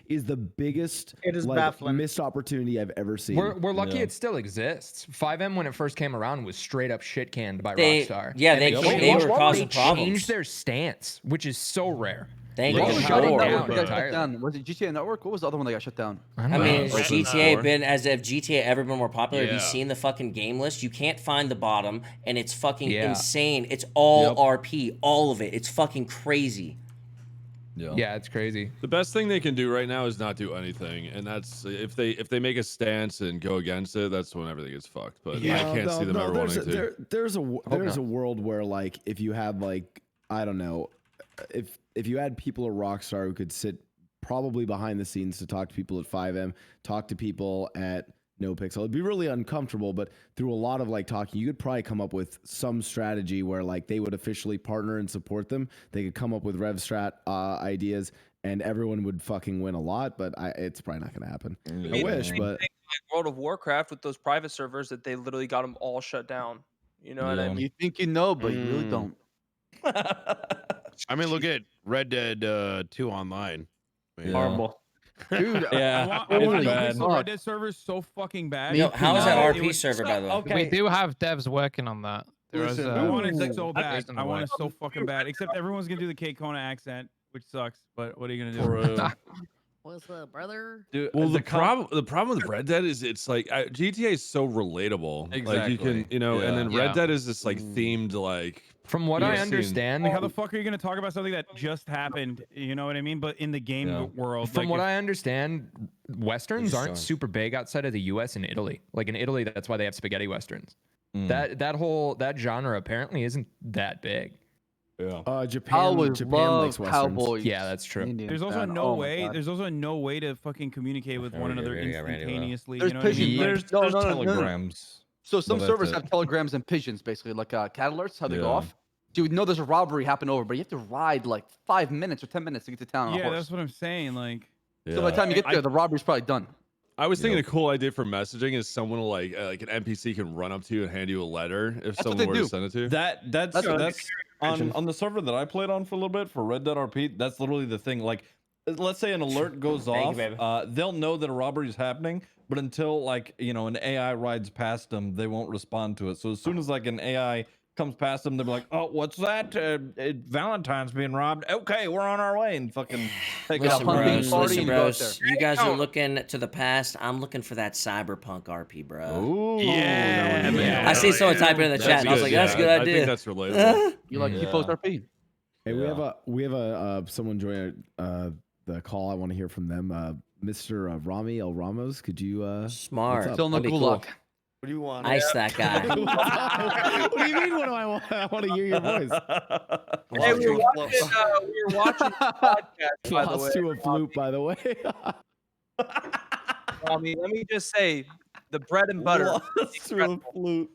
is the biggest baffling. missed opportunity I've ever seen. We're lucky it still exists. 5M when it first came around was straight up shit canned by They- Rockstar. yeah, And they were causing problems. changed their stance, which is so rare. Thank What you. was the Sure. other network that got But- shut down? Was it GTA Network? What was the other one that got shut down? I mean, has GTA been as if GTA ever been more popular? Have you Yeah. seen the fucking game list? You can't find the bottom, and it's fucking Yeah. insane. It's all RP, all of it. It's fucking crazy. Yeah, it's crazy. The best thing they can do right now is not do anything, and that's if they make a stance and go against it, that's when everything gets fucked. But I can't see them ever wanting to. There's a world where like if you had like I don't know if you had people at Rockstar who could sit probably behind the scenes to talk to people at 5M, talk to people at NoPixel, it'd be really uncomfortable, but through a lot of like talking, you could probably come up with some strategy where like they would officially partner and support them. They could come up with rev strat ideas and everyone would fucking win a lot, but it's probably not going to happen. I wish, but Like World of Warcraft with those private servers that they literally got them all shut down. You know what I mean? You think you know, but you really don't. I mean, look at Red Dead 2 Online. I mean, Horrible. Dude, I want NoPixel Red Dead servers so fucking bad. Yo, how is that RP server, by the way? We do have devs working on that. Listen, I want it so bad. based on the I want it works. so fucking bad. Except everyone's gonna do the K Kona accent, which sucks. But what are you gonna do? What's up, brother? Dude, well, the problem with Red Dead is it's like GTA is so relatable. Like you can, Exactly. you know, and then Red Yeah. Dead is this like themed like. From what I understand, Like, how the fuck are you gonna talk about something that just happened? You know what I mean? But in the game world, From like, what if- I understand, westerns Just aren't don't. super big outside of the U.S. and Italy. Like in Italy, that's why they have spaghetti westerns. That genre apparently isn't that big. Yeah. Japan likes westerns. Cowboys. Yeah, that's true. Indians, there's also man. no Oh my way. God. There's also no way to fucking communicate with one another Randy, Randy, instantaneously. There's You know what I pigeons. mean? There's telegrams. So some But servers that's have telegrams and pigeons, basically, like cat alerts, how they go Yeah. off. Dude, no, there's a robbery happened over, but you have to ride like 5 minutes or 10 minutes to get to town on a Yeah, horse. that's what I'm saying. Like, So by the time you get there, the robbery's probably done. I was thinking a cool idea for messaging is someone will like an NPC can run up to you and hand you a letter if what someone they were do. to send it to you. That's on the server that I played on for a little bit for Red Dead RP. That's literally the thing. Like, let's say an alert goes Thank you, off, baby. they'll know that a robbery is happening, but until like an AI rides past them, they won't respond to it. So as soon as like an AI comes past them. They're like, "Oh, what's that? Valentine's being robbed. Okay, we're on our way." And fucking take Listen, off. listen, bros. You guys are looking to the past. I'm looking for that cyberpunk RP, bro. Ooh, yeah, man. I see someone typing in the chat. And I was like, "That's a good idea." I think that's relatable. You like T-Post RP? Hey, we have a someone join the call. I want to hear from them. Mr. Rami El Ramos, could you Smart. what's Still up? no That'd be gulag. cool. What do you want? Ice that guy. What do you mean? What do I want? I want to hear your voice. Hey, we were watching the podcast, by the Lost way. to a flute, by the way. I mean, let me just say, the bread and butter. Lost to a flute.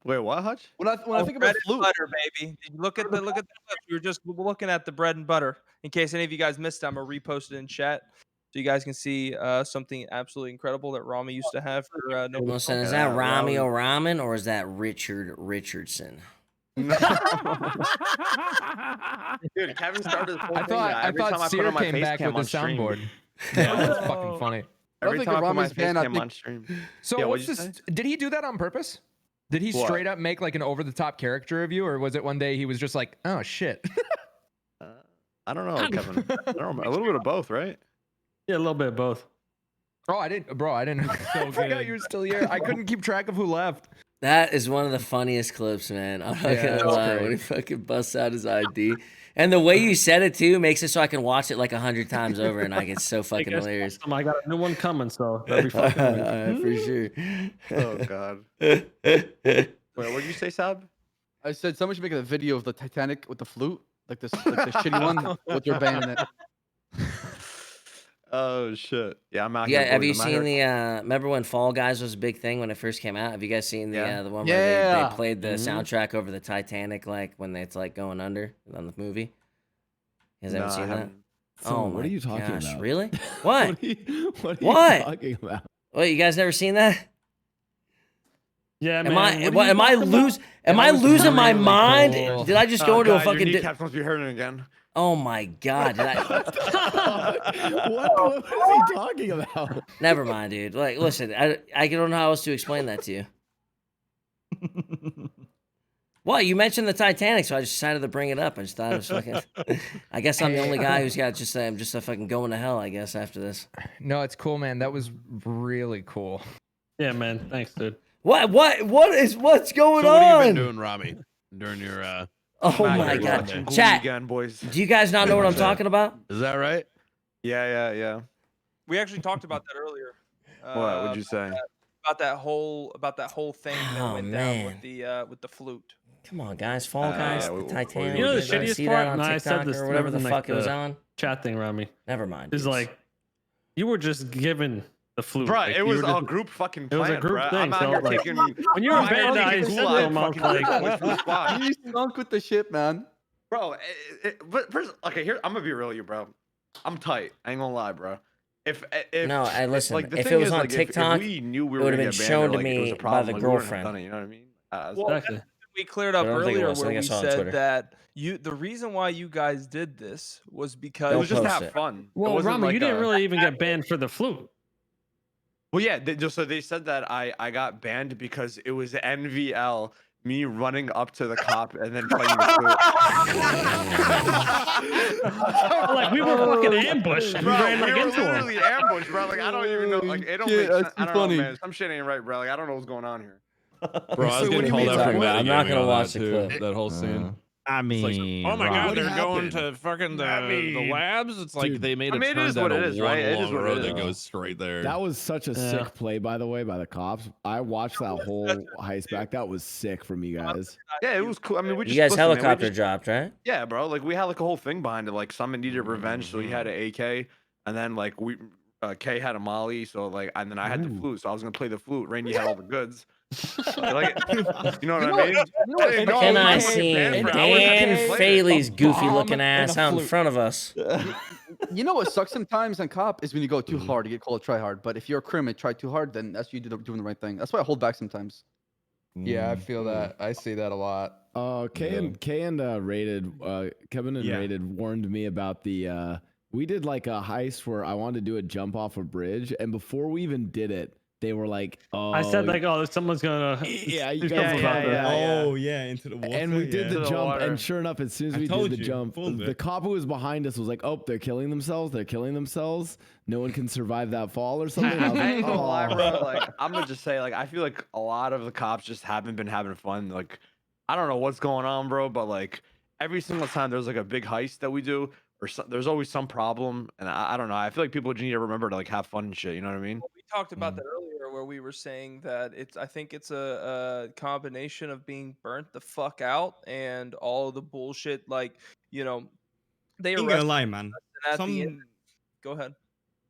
Wait, what, Hutch? When I think about bread flute, and butter, baby. Did you look at the clips? We were just looking at the bread and butter. In case any of you guys missed it, I'm gonna repost it in chat so you guys can see something absolutely incredible that Rami used to have for no. Listen, is that Rami O'Ramen or is that Richard Richardson? Dude, Kevin started the whole thing. I thought Sear came back with the soundboard. Yeah, that's fucking funny. Every time I put my face cam on stream. So Yeah, what's what'd you this? Did he do that on purpose? Did he What? straight up make like an over-the-top caricature of you, or was it one day he was just like, "Oh shit"? I don't know, Kevin. I don't remember. A little bit of both, right? Yeah, a little bit of both. Oh, I didn't, bro. I didn't. I forgot you were still here. I couldn't keep track of who left. That is one of the funniest clips, man. I'm not Yeah, gonna lie. When he fucking busts out his ID. And the way you said it too makes it so I can watch it like 100 times over and I get so fucking hilarious. I got a new one coming, so that'll be fucking For sure. Oh god. Wait, what did you say, Sab? I said someone should make a video of the Titanic with the flute, like the shitty one with your band in it. Oh shit. Yeah, I'm not. Yeah, have you seen the remember when Fall Guys was a big thing when it first came out? Have you guys seen the one where they played the soundtrack over the Titanic, like when it's like going under on the movie? You guys haven't seen that? Oh, what are you talking about? Really? What? What are you talking about? What, you guys never seen that? Yeah, man. Am I losing my mind? Did I just go into a fucking? Your kneecaps must be hurting again. Oh my god! Did I? What is he talking about? Never mind, dude. Like, listen, I don't know how else to explain that to you. What? You mentioned the Titanic, so I just decided to bring it up. I just thought it was fucking. I guess I'm the only guy who's got just I'm just a fucking going to hell. I guess after this. No, it's cool, man. That was really cool. Yeah, man. Thanks, dude. What's going on? What have you been doing, Rami, during your Oh my god, chat, again, boys. Do you guys not know what I'm talking about? Is that right? Yeah. We actually talked about that earlier. What would you say? About that whole thing that went down with the flute. Come on, guys, Fall Guys, the Titanic. You know the Did you shittiest see part? that on No, I said TikTok this or whatever the in, fuck it was on. Chat thing, Rami. Never mind. It's like you were just given the flute. Bro, like, it was a a group fucking It was plan, a group bro. thing. I'm out So, here like, taking when you were banned, I said to him, I was like, You stunk with the shit, man. Bro, but first, okay, here I'm gonna be real with you, bro. I'm tight. I ain't gonna lie, bro. If No, I listen. Like, the If thing it was is, on like, TikTok, if we knew we it were would have gonna been get banned, shown or, to like, it was me a by problem, the like, we wouldn't have girlfriend. done it, you know what I mean? Well, that's something we cleared up But I don't think it earlier was. I where think I we saw it on said Twitter. that the reason why you guys did this was because It was just to have fun. It well, wasn't Rami, like you didn't a- really even get banned for the flute. Well, yeah. So they said that I got banned because it was NVL, me running up to the cop and then playing the flute. Like we were fucking ambushed. We Bro, ran like we were into him. literally ambushed, bro. Like I don't even know. Like it don't Shit, make sense. that's I don't funny. know, man. Some shit ain't right, bro. Like I don't know what's going on here. Bro, I was So what do getting you called mean out talking from about? that. I'm not gonna watch the clip. That whole scene. I mean, Oh my god, what they're going happened? to fucking the labs. It's like Dude, they made I a mean, it turn is down what a it is, one right? It is long what it road is. that goes straight there. That was such a sick play, by the way, by the cops. I watched that whole heist back. That was sick from you guys. Yeah, it was cool. I mean, we You just guys listen, man, we helicopter just- dropped, right? Yeah, bro. Like we had like a whole thing behind it. Like someone needed revenge, so he had an AK, and then like Kay had a Molly, so like, and then I had the flute, so I was gonna play the flute. Rainey had all the goods. Like, you know what I mean? Can I see Dan Faley's goofy looking bomb ass and a out in flute. front of us? You know what sucks sometimes on cop is when you go too hard, you get called try hard. But if you're a crim and try too hard, then that's you doing the right thing. That's why I hold back sometimes. Yeah, I feel that. I see that a lot. Kay and Rated, Kevin and Rated warned me about the. We did like a heist where I wanted to do a jump off a bridge, and before we even did it, they were like, "Oh." I said like, "Oh, someone's gonna." Yeah, do you something guys, about this. Oh yeah, into the water. And we did yeah. the jump, and sure enough, as soon as I we told did the you, jump, fooled the it. cop who was behind us was like, "Oh, they're killing themselves. They're killing themselves. No one can survive that fall or something." I I was like, ain't gonna lie, bro. "Oh." Like, I'm gonna just say, like, I feel like a lot of the cops just haven't been having fun. Like, I don't know what's going on, bro, but like every single time there's like a big heist that we do, or there's always some problem, and I don't know. I feel like people just need to remember to like have fun and shit. You know what I mean? Well, we talked about that earlier, where we were saying that I think it's a combination of being burnt the fuck out and all the bullshit. Like, you know, they Ain't gonna arrested lie, man. us, and at the end, go ahead.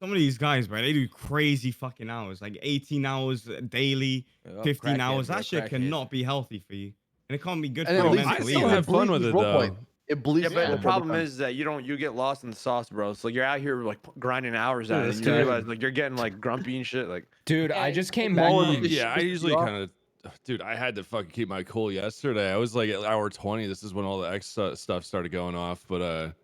Some of these guys, bro, they do crazy fucking hours, like 18 hours daily, 15 hours. That shit cannot be healthy for you, and it can't be good for And your at least mental I still either. have fun with it though. It bleeds. Yeah, but the over problem time. is that you get lost in the sauce, bro. So you're out here like grinding hours Dude, out, that's and you true. realize like you're getting like grumpy and shit. Like, Dude, I Okay. just came back. Yeah, I usually kind of. Dude, I had to fucking keep my cool yesterday. I was like at hour 20. This is when all the X stuff started going off. But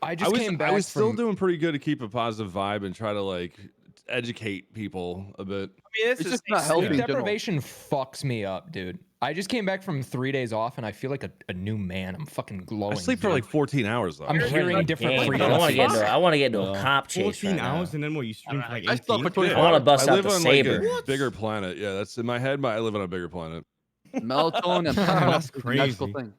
I just came back I was still from- doing pretty good to keep a positive vibe and try to like educate people a bit. I mean, it's just not healthy in Sleep general. deprivation fucks me up, dude. I just came back from 3 days off and I feel like a new man. I'm fucking glowing. I sleep for dude. like 14 hours though. I'm hearing different Game, frequencies. I want to get into a cop chase 14 right hours now. and then what? You stream for like 18? I slept for 24 I want to hours. bust I out live the on saber. like a bigger planet. Yeah, that's in my head. I live on a bigger planet. Melatonin and That's is a magical crazy. thing.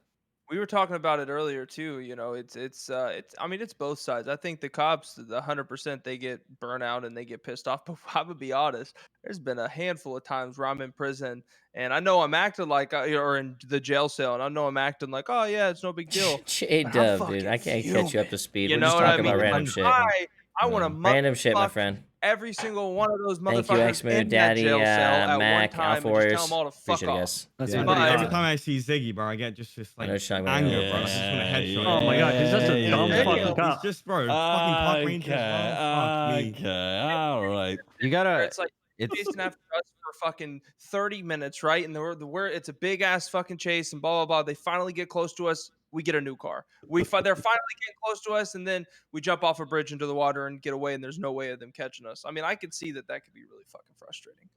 We were talking about it earlier too. You know, it's I mean, it's both sides. I think the cops, 100%, they get burnout and they get pissed off. But I'm gonna be honest, there's been a handful of times where I'm in prison and I know I'm acting like, or in the jail cell, and I know I'm acting like, oh yeah, it's no big deal. J Dub, dude, I can't catch you up to speed. You We're know just what I talking mean? about random Like, shit. I want to Random shit, my friend. every single one of those Thank you, motherfuckers X-Mood, in that Daddy, jail cell at Mac, one time Alpha and just tell Warriors. them all to fuck Appreciate it, off. guys. That's Yeah. every time I see Ziggy, bro, I get just this like know what you're talking anger, about. bro. I just want to headshot. Oh my god, he's such a dumb fucking cop. He's just, bro, fucking park ranger as well. Fuck me. Okay, all right. You Where gotta. it's like chasing after us for fucking 30 minutes, right? And we're it's a big ass fucking chase and blah blah blah. They finally get close to us. We get a new car. They're finally getting close to us, and then we jump off a bridge into the water and get away. And there's no way of them catching us. I mean, I could see that could be really fucking frustrating.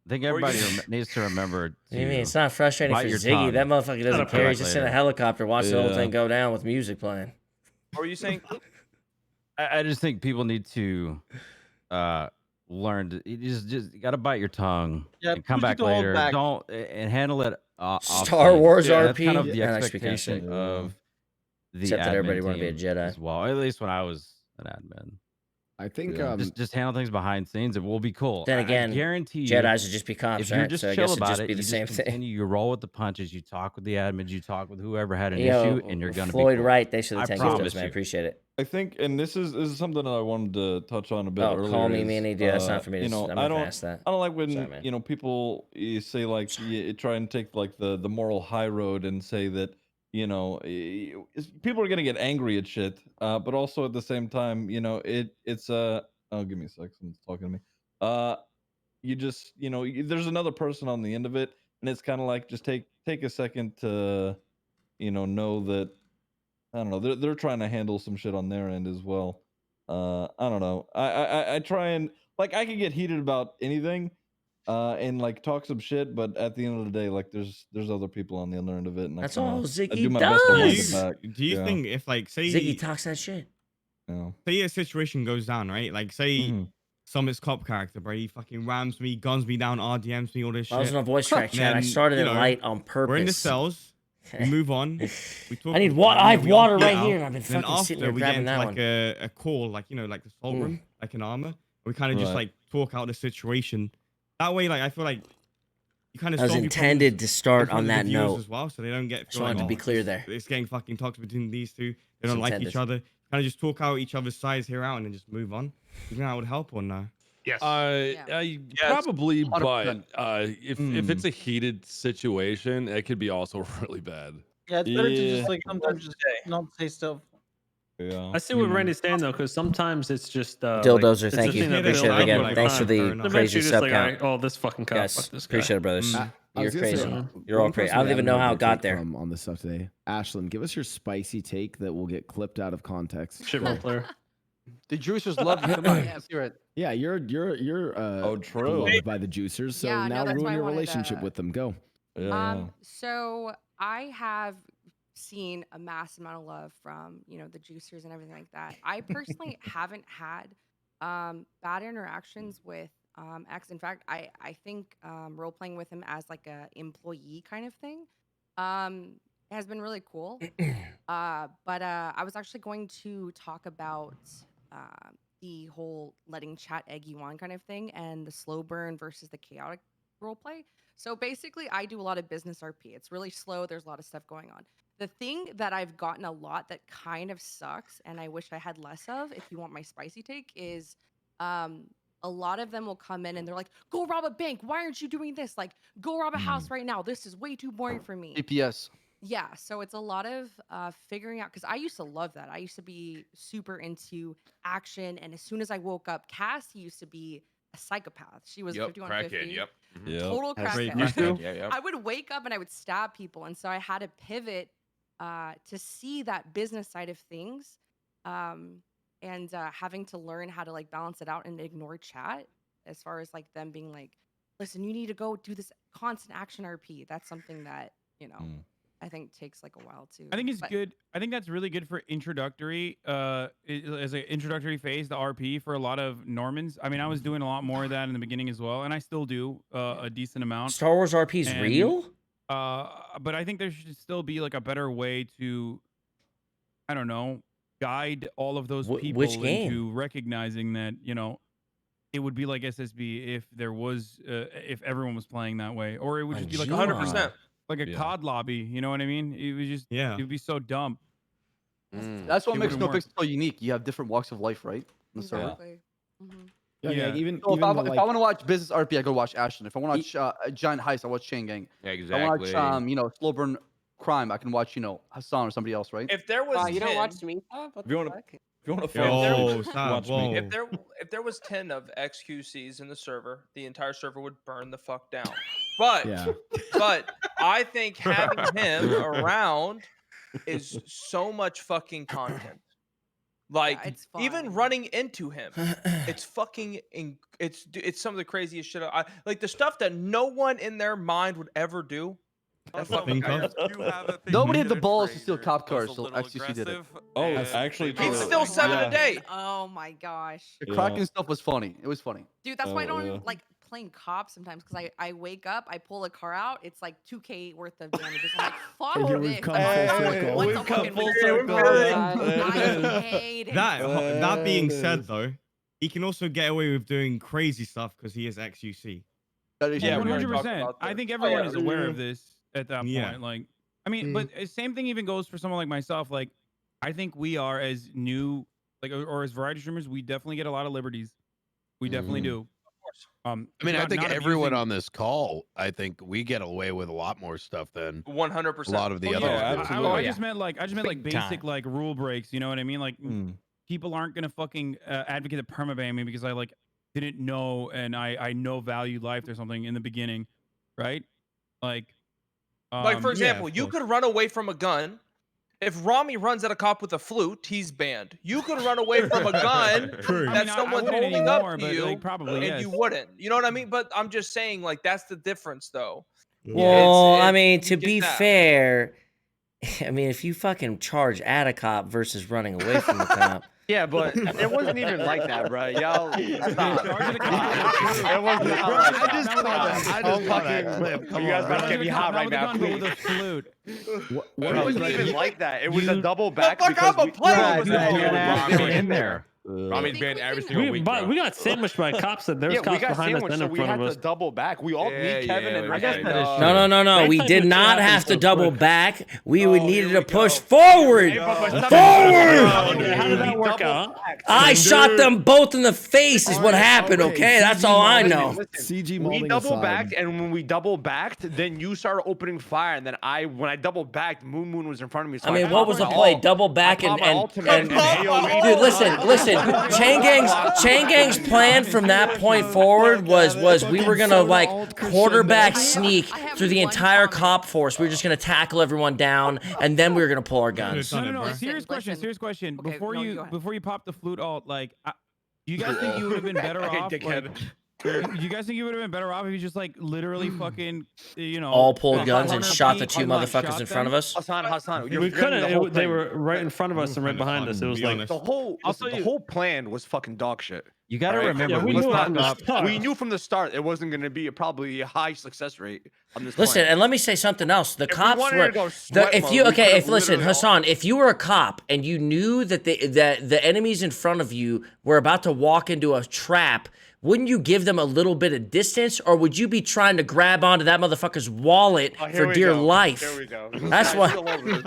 I think everybody needs to remember. What do you mean? It's not frustrating for bite your Ziggy. tongue. That motherfucker doesn't care. He's just in a helicopter watching the whole Yeah. thing go down with music playing. What were you saying? I just think people need to learn to you just gotta bite your tongue Yeah, and come push it back to hold later. back. Don't and handle it. Star Wars That's RP? kind of the Yeah, that's pretty expectation sick. of the Except that admin everybody wanna be a team Jedi. as well. At least when I was an admin. I think just handle things behind scenes. It will be cool. Then again, I guarantee you, Jedis would just be cops, if you're right? just So I chill guess it'd about just it, be the you same just thing. continue. You roll with the punches. You talk with the admins. You talk with whoever had an Yo, issue, and you're gonna Floyd be cool. Wright, thanks for the I 10 promise gifts, man. you. Appreciate it. I think, and this is something that I wanted to touch on a bit Oh, earlier. call me is, Manny, dude. That's not for me to You know, I'm I not don't. gonna ask that. I don't like when Sorry, man. you know people say like you try and take like the moral high road and say that you know people are gonna get angry at shit, but also at the same time, you know, it's oh, give me a sec. Someone's talking to me. You just there's another person on the end of it, and it's kind of like just take a second to know that I don't know they're trying to handle some shit on their end as well. I don't know. I try and like I can get heated about anything, and like talk some shit, but at the end of the day, like there's other people on the other end of it, and That's I all kinda, I Ziggy do my best to hold does. it back. Do you Yeah. think if like say Ziggy talks that shit? say a situation goes down, right? Like say Summit's cop character, bro, he fucking rams me, guns me down, RDMs me, all this shit. I was on a voice track, And chat. I then, started you it know, light on purpose. We're in the cells. We move on. We talk. I need about water. it, I have we water all right get here, out. and I've been Then fucking sitting after, there we get grabbing into that like one. a call, like like the assault room, like an armor. We kind of just Right. like talk out the situation. That way, like I feel like you kind of. I was intended to start on that note. as well, so they don't get. Just wanted to be clear there. It's getting fucking toxic between these two. They It's don't like intended. each other. Kind of just talk out each other's sides here out and then just move on. You think that would help or no? Yes. Probably, 100%. but if it's a heated situation, it could be also really bad. Yeah, it's better to Yeah. just like sometimes just not say stuff. Yeah. I see where Randy's saying though, because sometimes it's just Dildozer, it's thank just you. thing that Appreciate builds it up again. over Thanks for time. the Eventually crazy you're just sub like, count. "Alright, oh, this fucking cop. Yes, fuck this guy." appreciate it, brothers. I You're was gonna say, crazy. we You're all can crazy. post I don't even know how it got take there. on this stuff today. Ashlyn, give us your spicy take that will get clipped out of context. Shit role player. The juicers love you. Come on, let's hear it. Yeah, you're true. loved by the juicers. So Yeah, no, now that's ruin why I your wanted relationship to- with them. Go. So I have seen a mass amount of love from, the juicers and everything like that. I personally haven't had bad interactions with X. In fact, I think role playing with him as like a employee kind of thing has been really cool. But I was actually going to talk about the whole letting chat egg you on kind of thing and the slow burn versus the chaotic role play. So basically, I do a lot of business RP. It's really slow. There's a lot of stuff going on. The thing that I've gotten a lot that kind of sucks, and I wish I had less of, if you want my spicy take, is a lot of them will come in and they're like, go rob a bank. Why aren't you doing this? Like, go rob a house right now. This is way too boring for me. APS. Yeah, so it's a lot of figuring out, because I used to love that. I used to be super into action, and as soon as I woke up, Cassie used to be a psychopath. She was 5150. Yep. Total That's crackhead. used to. Yeah. I would wake up and I would stab people, and so I had to pivot to see that business side of things, and having to learn how to like balance it out and ignore chat, as far as like them being like, listen, you need to go do this constant action RP. That's something that I think takes like a while too. I think it's good. I think that's really good for introductory, as an introductory phase to RP for a lot of Normans. I mean, I was doing a lot more of that in the beginning as well, and I still do a decent amount. Star Wars RP is real? But I think there should still be like a better way to, I don't know, guide all of those people which game? into recognizing that, it would be like SSB if there was, if everyone was playing that way, or it would just be like 100%. like a COD lobby. You know what I mean? It was just, it would be so dumb. That's what It makes wouldn't work. NoPixel so unique. You have different walks of life, right? On the server. Exactly. Yeah, even So if I the, want to watch business RP, I go watch Ashton. If I want to watch Giant Heist, I watch Chain Gang. Yeah, If I want to exactly. watch slow burn crime, I can watch Hassan or somebody else, right? If there was You don't 10 watch me? What If you the want to, fuck? if you want to Yo, watch stop, me. if there was 10 of XQCs in the server, the entire server would burn the fuck down. But but I think having him around is so much fucking content. Like it's even running into him, it's fucking it's some of the craziest shit. Like the stuff that no one in their mind would ever do. That fucking guy. Nobody had the balls to steal cop cars, so XQC did it. Oh, actually, He's still 7 a day. Oh my gosh. The Kraken stuff was funny. It was funny. Dude, that's why I don't like playing cops sometimes, because I wake up, I pull a car out, it's like 2K worth of damages. I'm like, fuck And here this. we've come Like, full fuck, circle. what We've the come fucking full fuck? circle. I hate it. That being said, though, he can also get away with doing crazy stuff because he is XUC. Yeah, we already talked 100%. about I this. think everyone is aware Mhm. of this at that Yeah. point. Like, I mean, but same thing even goes for someone like myself. Like, I think we are as new, like, or as variety streamers, we definitely get a lot of liberties. We definitely do. I mean, I think everyone on this call, I think we get away with a lot more stuff than 100%. a lot of the other. I just meant like Big basic time. like rule breaks. You know what I mean? Like people aren't gonna fucking advocate the permaban me because I like didn't know and I know value life or something in the beginning, right? Like for example, you could run away from a gun. If Rami runs at a cop with a flute, he's banned. You could run away from a gun True. I that mean, I someone's wouldn't holding anymore, up to but, you, like, probably, and yes. you wouldn't. You know what I mean? But I'm just saying, like, that's the difference, though. Well, I mean, to you get be that. fair, I mean, if you fucking charge at a cop versus running away from the cop. Yeah, but it wasn't even like that, bro. Y'all, stop. It was not like I just fucking. You guys about to get me hot right now, please. It wasn't even like that. It was a double back. I'm a player. In there. Rami's banned every single week. We got sandwiched by cops that there's Yeah, we cops got behind us sandwiched, and so in we front had of to us. double back. We all, me, Kevin, and I guess Ryan. that is No. We did not have to double back. We would needed to push Oh, forward. Forward. How did that work out? I shot them both in the face is what happened, okay? That's all I know. CG We molding double aside. backed, and when we double backed, then you started opening fire, and then when I double backed, Moon was in front of me. So I mean, what was the play? Double back and dude, listen. listen, Chain Gang's plan from that point forward was we were gonna like quarterback sneak through the entire cop force. We were just gonna tackle everyone down, and then we were gonna pull our guns. No. Serious question. Okay, Before no, you go ahead. before you pop the flute alt, like, do you guys think you would have been better off? Like, you guys think you would have been better off if you just like literally fucking, all pulled guns and corner shot the peek two and, like, motherfuckers shot in front of them? us? Hassan, We couldn't. They were right in front of us and right behind us. It was like the whole plan was fucking dog shit. You got to Right? remember, Yeah, we we knew from the start it wasn't going to be probably a high success rate on this. Listen, plan. and let me say something else. The If we cops wanted were to go sweat if mode, you we okay. could've If listen, literally Hassan, if you were a cop and you knew that the enemies in front of you were about to walk into a trap, wouldn't you give them a little bit of distance, or would you be trying to grab onto that motherfucker's wallet for dear life? Here we go. That's what.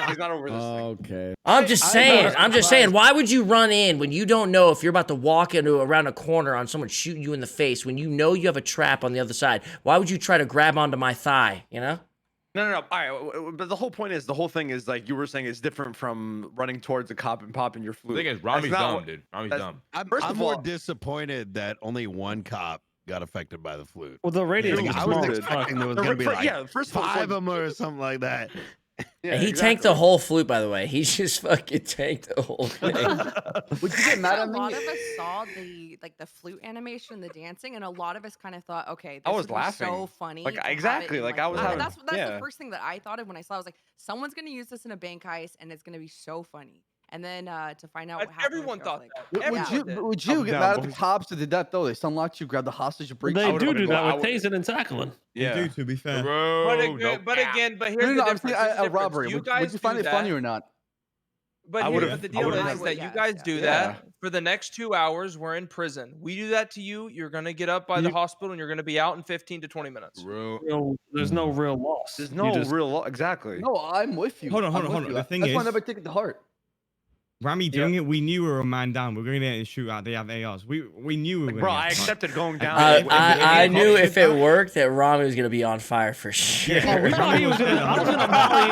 He's not over this. Okay. I'm just saying. Why would you run in when you don't know if you're about to walk into around a corner on someone shooting you in the face when you know you have a trap on the other side? Why would you try to grab onto my thigh? You know? No. All right, but the whole thing is like you were saying, it's different from running towards a cop and popping your flute. The thing is, Rami's dumb, dude. Rami's dumb. I'm more disappointed that only one cop got affected by the flute. Well, the radius I was expecting there was going to be like first 5 of them or something like that. Yeah, and he tanked the whole flute, by the way. He just fucking tanked the whole thing. Would you get mad at A me? lot of us saw the flute animation, the dancing, and a lot of us kind of thought, okay, this I was would be laughing. so funny. Like, to have it exactly, in, like, I was that's having- that's yeah. the first thing that I thought of when I saw it. I was like, someone's gonna use this in a bank heist, and it's gonna be so funny. And then to find out what happened. Everyone thought that. Would Everyone did. would you get mad at the cops that did that though? They unlocked you, grabbed the hostage, break. They do that with tasing and tackling. Yeah. They do, to be fair. But again, but here's No, the I'm difference. saying Here's the a robbery. difference. Would you find it funny or not? But I here, would've- but the I deal would've- is that you guys do Yeah. that for the next 2 hours. We're in prison. We do that to you. You're gonna get up by the hospital and you're gonna be out in 15 to 20 minutes. There's no real loss. There's You no just- real exactly. No, I'm with you. Hold on. I'm with you. The thing That's why I is- never take it to heart. Rami doing it, we knew we were a man down. We're going to get a shootout. They have ARs. We knew we were going to Bro, get I fucked. accepted going down. I knew if it worked that Rami was gonna be on fire for sure. We thought he was gonna. I was gonna molly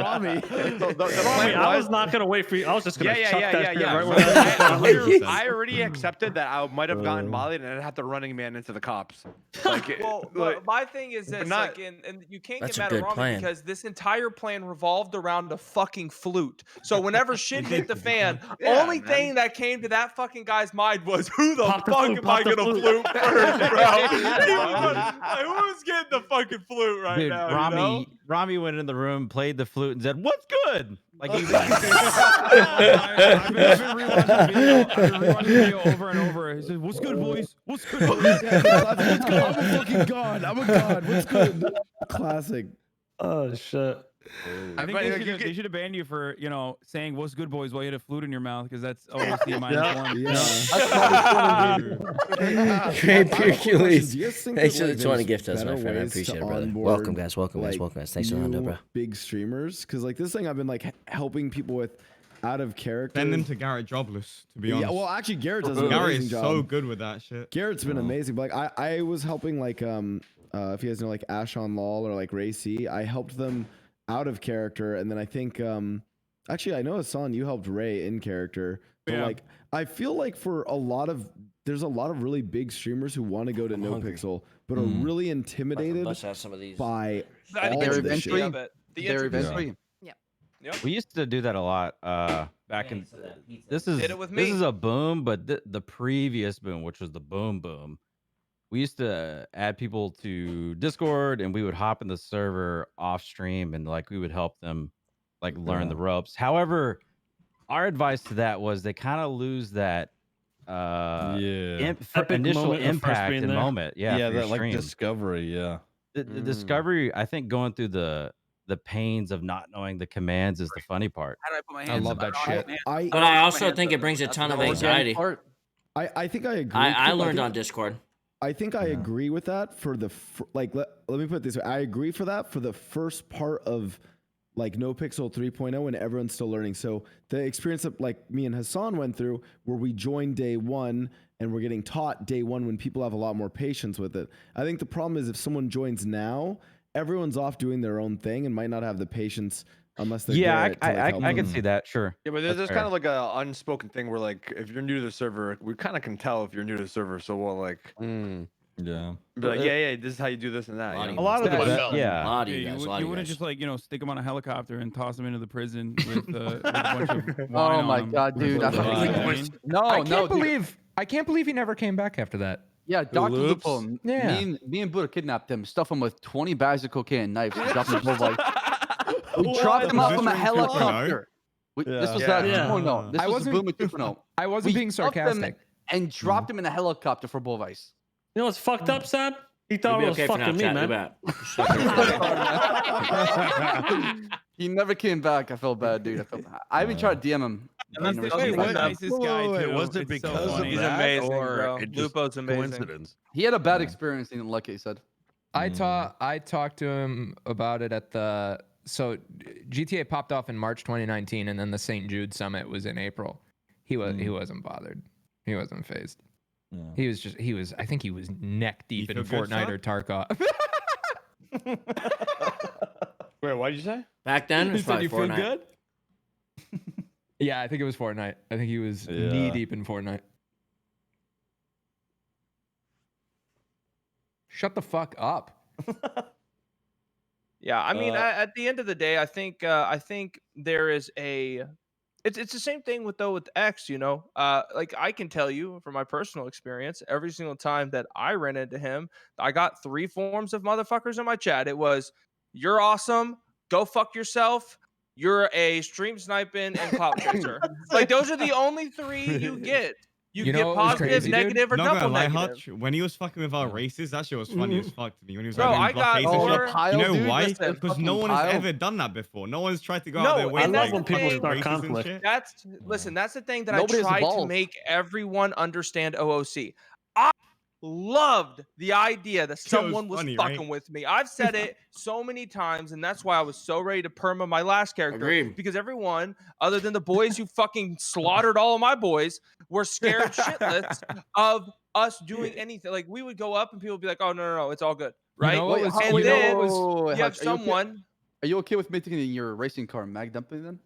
Rami regardless. Rami, I was not gonna wait for you. I was just gonna chuck that shit right where I already accepted that I might have gotten mollied and I'd have to running man into the cops. Like, Well, my thing is this, not- like, and you can't That's get a mad at good Rami plan. because this entire plan revolved around a fucking flute. So whenever shit hit the fan, Yeah, only man. thing that came to that fucking guy's mind was, who the Pop the fuck flute, am I pop the gonna flute. flute first, bro? Like, who's getting the fucking flute right Dude, now? Rami, You know? Rami went in the room, played the flute, and said, "What's good?" Like he. I've been rewatching the video over and over. He says, "What's good, boys? What's good, boys?" I'm a fucking god. I'm a god. What's good? Classic. Oh shit. I think they should have banned you for saying "What's good, boys" while you had a flute in your mouth because that's OC minus one. Great Hercules. Do you guys think Thanks that, for like, the 20 there's gift us, my better friend. I ways to appreciate it, brother. onboard, Welcome, guys. Welcome, guys. like, Welcome, guys. Thanks for the hundo, new bro. big streamers, because like this thing I've been like helping people with out of character. Send them to Garrett jobless, to be honest. Yeah, well, actually, Garrett does an Garrett amazing is job. so good with that shit. Garrett's been amazing. But like I was helping like if you guys know like Ash on Lol or like Ray C, I helped them out of character, and then I think actually I know Hassan, you helped Ray in character. But like I feel like there's a lot of really big streamers who want to go to NoPixel but are really intimidated Let's have some of these. by I think all it's of the this entry shit. of it. The They're entry. eventually. We used to do that a lot back in. This is Did it with this me. is a boom, but the previous boom, which was the boom boom, we used to add people to Discord, and we would hop in the server off stream, and like we would help them like learn the ropes. However, our advice to that was they kind of lose that Epic initial moment of first impact being and there. moment. Yeah, Yeah, for your that like stream. discovery. Yeah. The discovery, I think going through the pains of not knowing the commands is the funny part. How do I put my I hands love up? that shit. But I also think it brings a ton of anxiety. I think I agree. I Coop. learned think- on Discord. I think I agree with that for the let me put it this way. I agree for that for the first part of like NoPixel 3.0 when everyone's still learning. So the experience that like me and Hassan went through where we joined day one and we're getting taught day one when people have a lot more patience with it. I think the problem is if someone joins now, everyone's off doing their own thing and might not have the patience unless they're Yeah, Garrett to, like, help I can them. see that. Sure. Yeah, but That's there's fair. kind of like a unspoken thing where like if you're new to the server, we kind of can tell if you're new to the server. So we'll like, yeah, be like, yeah, this is how you do this and that. You know? A lot of the yeah. you wouldn't just like stick them on a helicopter and toss them into the prison with a bunch of wine Oh on my 'em. god, dude! That's what I I mean. I can't believe he never came back after that. Yeah, Dr. Loops. Lupo. Yeah. Me and Buddha kidnapped him, stuffed him with 20 bags of cocaine and knives, and dropped him both like we dropped him off from a helicopter. This was Yeah. 2.0. This I was the wasn't- Boomer 2.0. I wasn't being stuffed him sarcastic. And dropped him in a helicopter for bull ice. You know what's fucked up, Sab? He thought it was fucking me, man. He never came back. I felt bad, dude. I felt bad. I even tried to DM him. And he's the nicest guy too. Was it It's so because of funny. He's that, amazing, or bro. it just Lupo's amazing. coincidence? He had a bad experience. He didn't like it. He said. I talked to him about it at the GTA popped off in March 2019, and then the St. Jude Summit was in April. He wasn't bothered. He wasn't phased. He was I think he was neck deep in feel good, Fortnite son? or Tarkov. Wait, what did you say? Back then, it was He said probably you feel Fortnite. good? Yeah, I think it was Fortnite. I think he was knee deep in Fortnite. Shut the fuck up. Yeah, I mean, at the end of the day, I think there is a. It's the same thing with X, you know. Like I can tell you from my personal experience, every single time that I ran into him, I got 3 forms of motherfuckers in my chat. It was, "You're awesome, go fuck yourself, you're a stream sniping and clout chaser." Like those are the only 3 you get. You know get what was positive, crazy, dude? negative, or Not double gonna lie, negative. Hutch, when he was fucking with our races, that shit was funny as fuck to me. When he was Bro, like, I got blockades and over- shit. Pile, You know dude, why? listen, Because no fucking one has pile. ever done that before. No one's tried to go out of their No, way and to that's like the fuck thing. with races and shit. Listen, that's the thing that Nobody I has tried to evolved. make everyone understand OOC. I loved the idea that someone was funny, fucking right? with me. I've said it so many times, and that's why I was so ready to perma my last character. Agreed. Because everyone, other than the boys who fucking slaughtered all of my boys, were scared shitless of us doing anything. Like we would go up and people would be like, "Oh no, it's all good." Right? know what was- and you know then what was- you have someone. Are you okay with making your racing car mag dumping then?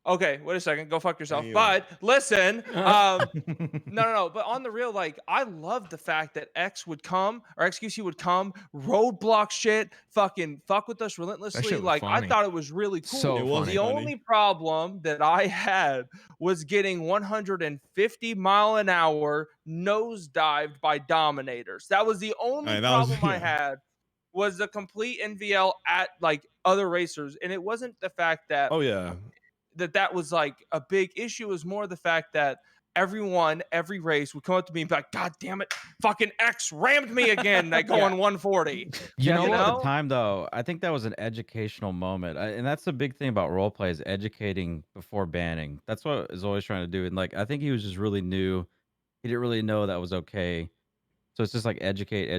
Okay, wait a second. Go fuck yourself. But listen, no. But on the real, like, I love the fact that X would come or xQc would come, roadblock shit, fucking fuck with us relentlessly. was Like, I funny. thought it was really cool. So It was the only problem that I had was getting 150 mile an hour nosedived by Dominators. That was the only That was- problem I had. Was the complete NVL at like other racers, and it wasn't the fact that Oh yeah. that was like a big issue. Is more the fact that every race would come up to me and be like, "God damn it, fucking X rammed me again." Like going 140. You know, You at know? the time though, I think that was an educational moment, and that's the big thing about role play is educating before banning. That's what is always trying to do, and like I think he was just really new. He didn't really know that was okay, so it's just like educate,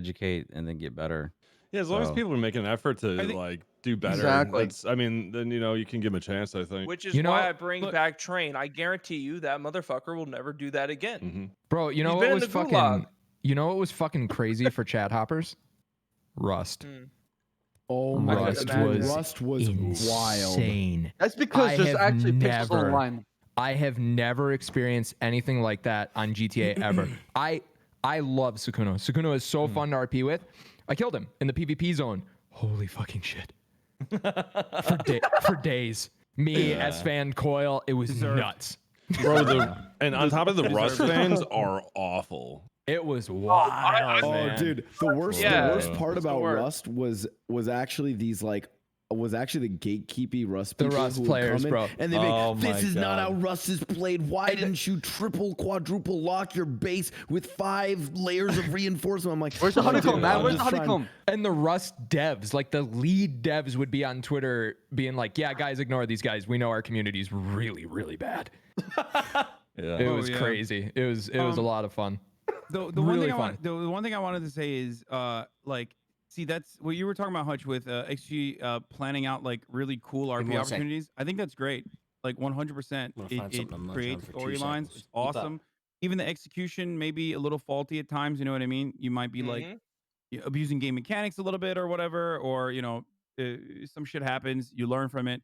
and then get better. Yeah, as long as So- people are making an effort to like do better, Exactly. I mean, then you can give him a chance. I think. Which is You know, why I bring look- back Train. I guarantee you that motherfucker will never do that again. Mhm. Bro, you know He's what been in was the fucking gulag. you know what was fucking crazy for chat hoppers? Rust. Oh my Rust god, was Rust was wild. insane. That's because I there's have actually pixels never- online. I have never experienced anything like that on GTA ever. I love Sukuno. Sukuno is so fun to RP with. I killed him in the PvP zone. Holy fucking shit. for days. Me, S-Fan, Coil, it was nuts. Bro, and on top of the Rust fans are awful. It was wild, Oh, man. dude, the worst part It's the about worst. Rust was actually these like was actually the gatekeepy Rust The people Rust who would players, come in, bro. and they'd be Oh like, "This my is not how God. Rust is played. Why didn't you triple, quadruple lock your base with 5 layers of reinforcement?" I'm like, Where's the "Oh, dude, honeycomb, man? I'm Where's the just trying- honeycomb? And the Rust devs, like the lead devs would be on Twitter being like, "Yeah, guys, ignore these guys. We know our community's really, really bad." Yeah. It Oh, was yeah. crazy. It was a lot of fun. The Really one thing I wanted to say is like, see, that's what you were talking about, Hutch, with XG planning out like really cool Give RP me one sec. opportunities. I think that's great. Like 100%. I'm gonna It find something I'm not creates trying for 2 storylines. seconds. It's awesome. Even the execution may be a little faulty at times. You know what I mean? You might be like abusing game mechanics a little bit or whatever, or some shit happens. You learn from it.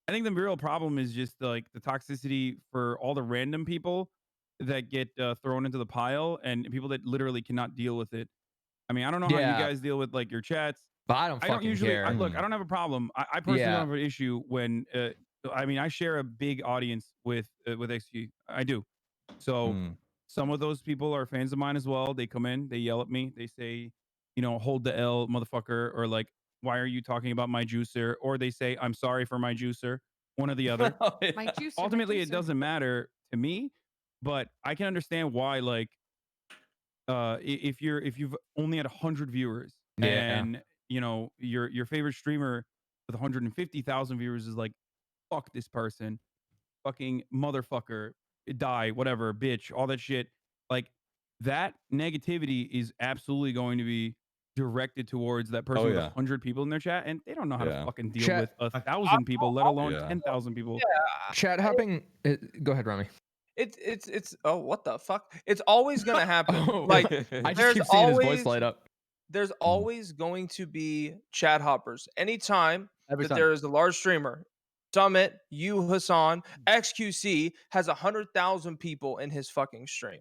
I think the real problem is just like the toxicity for all the random people that get thrown into the pile and people that literally cannot deal with it. I mean, I don't know how you Yeah. guys deal with like your chats. But I don't I don't fucking usually care. look. I don't have a problem. I personally Yeah. don't have an issue when. I mean, I share a big audience with XG. I do. So some of those people are fans of mine as well. They come in, they yell at me, they say, you know, hold the L, motherfucker, or like, why are you talking about my juicer? Or they say, I'm sorry for my juicer. One or the other. My juicer. Ultimately, my it juicer. doesn't matter to me, but I can understand why. Like, if you've only had 100 viewers Yeah. and you know your favorite streamer with 150,000 viewers is like, fuck this person, fucking motherfucker, die, whatever, bitch, all that shit. Like that negativity is absolutely going to be directed towards that person Oh with yeah. 100 people in their chat, and they don't know how to Yeah. fucking deal Chat- with 1,000 people, let alone Yeah. 10,000 people. Chat hopping. Go ahead, Rami. It's oh, what the fuck? It's always gonna happen. Oh, Like I just there's keep seeing his voice always light up. there's always going to be chat hoppers. Anytime Every that time. there is a large streamer, Summit, you, Hassan, xQc has 100,000 people in his fucking stream.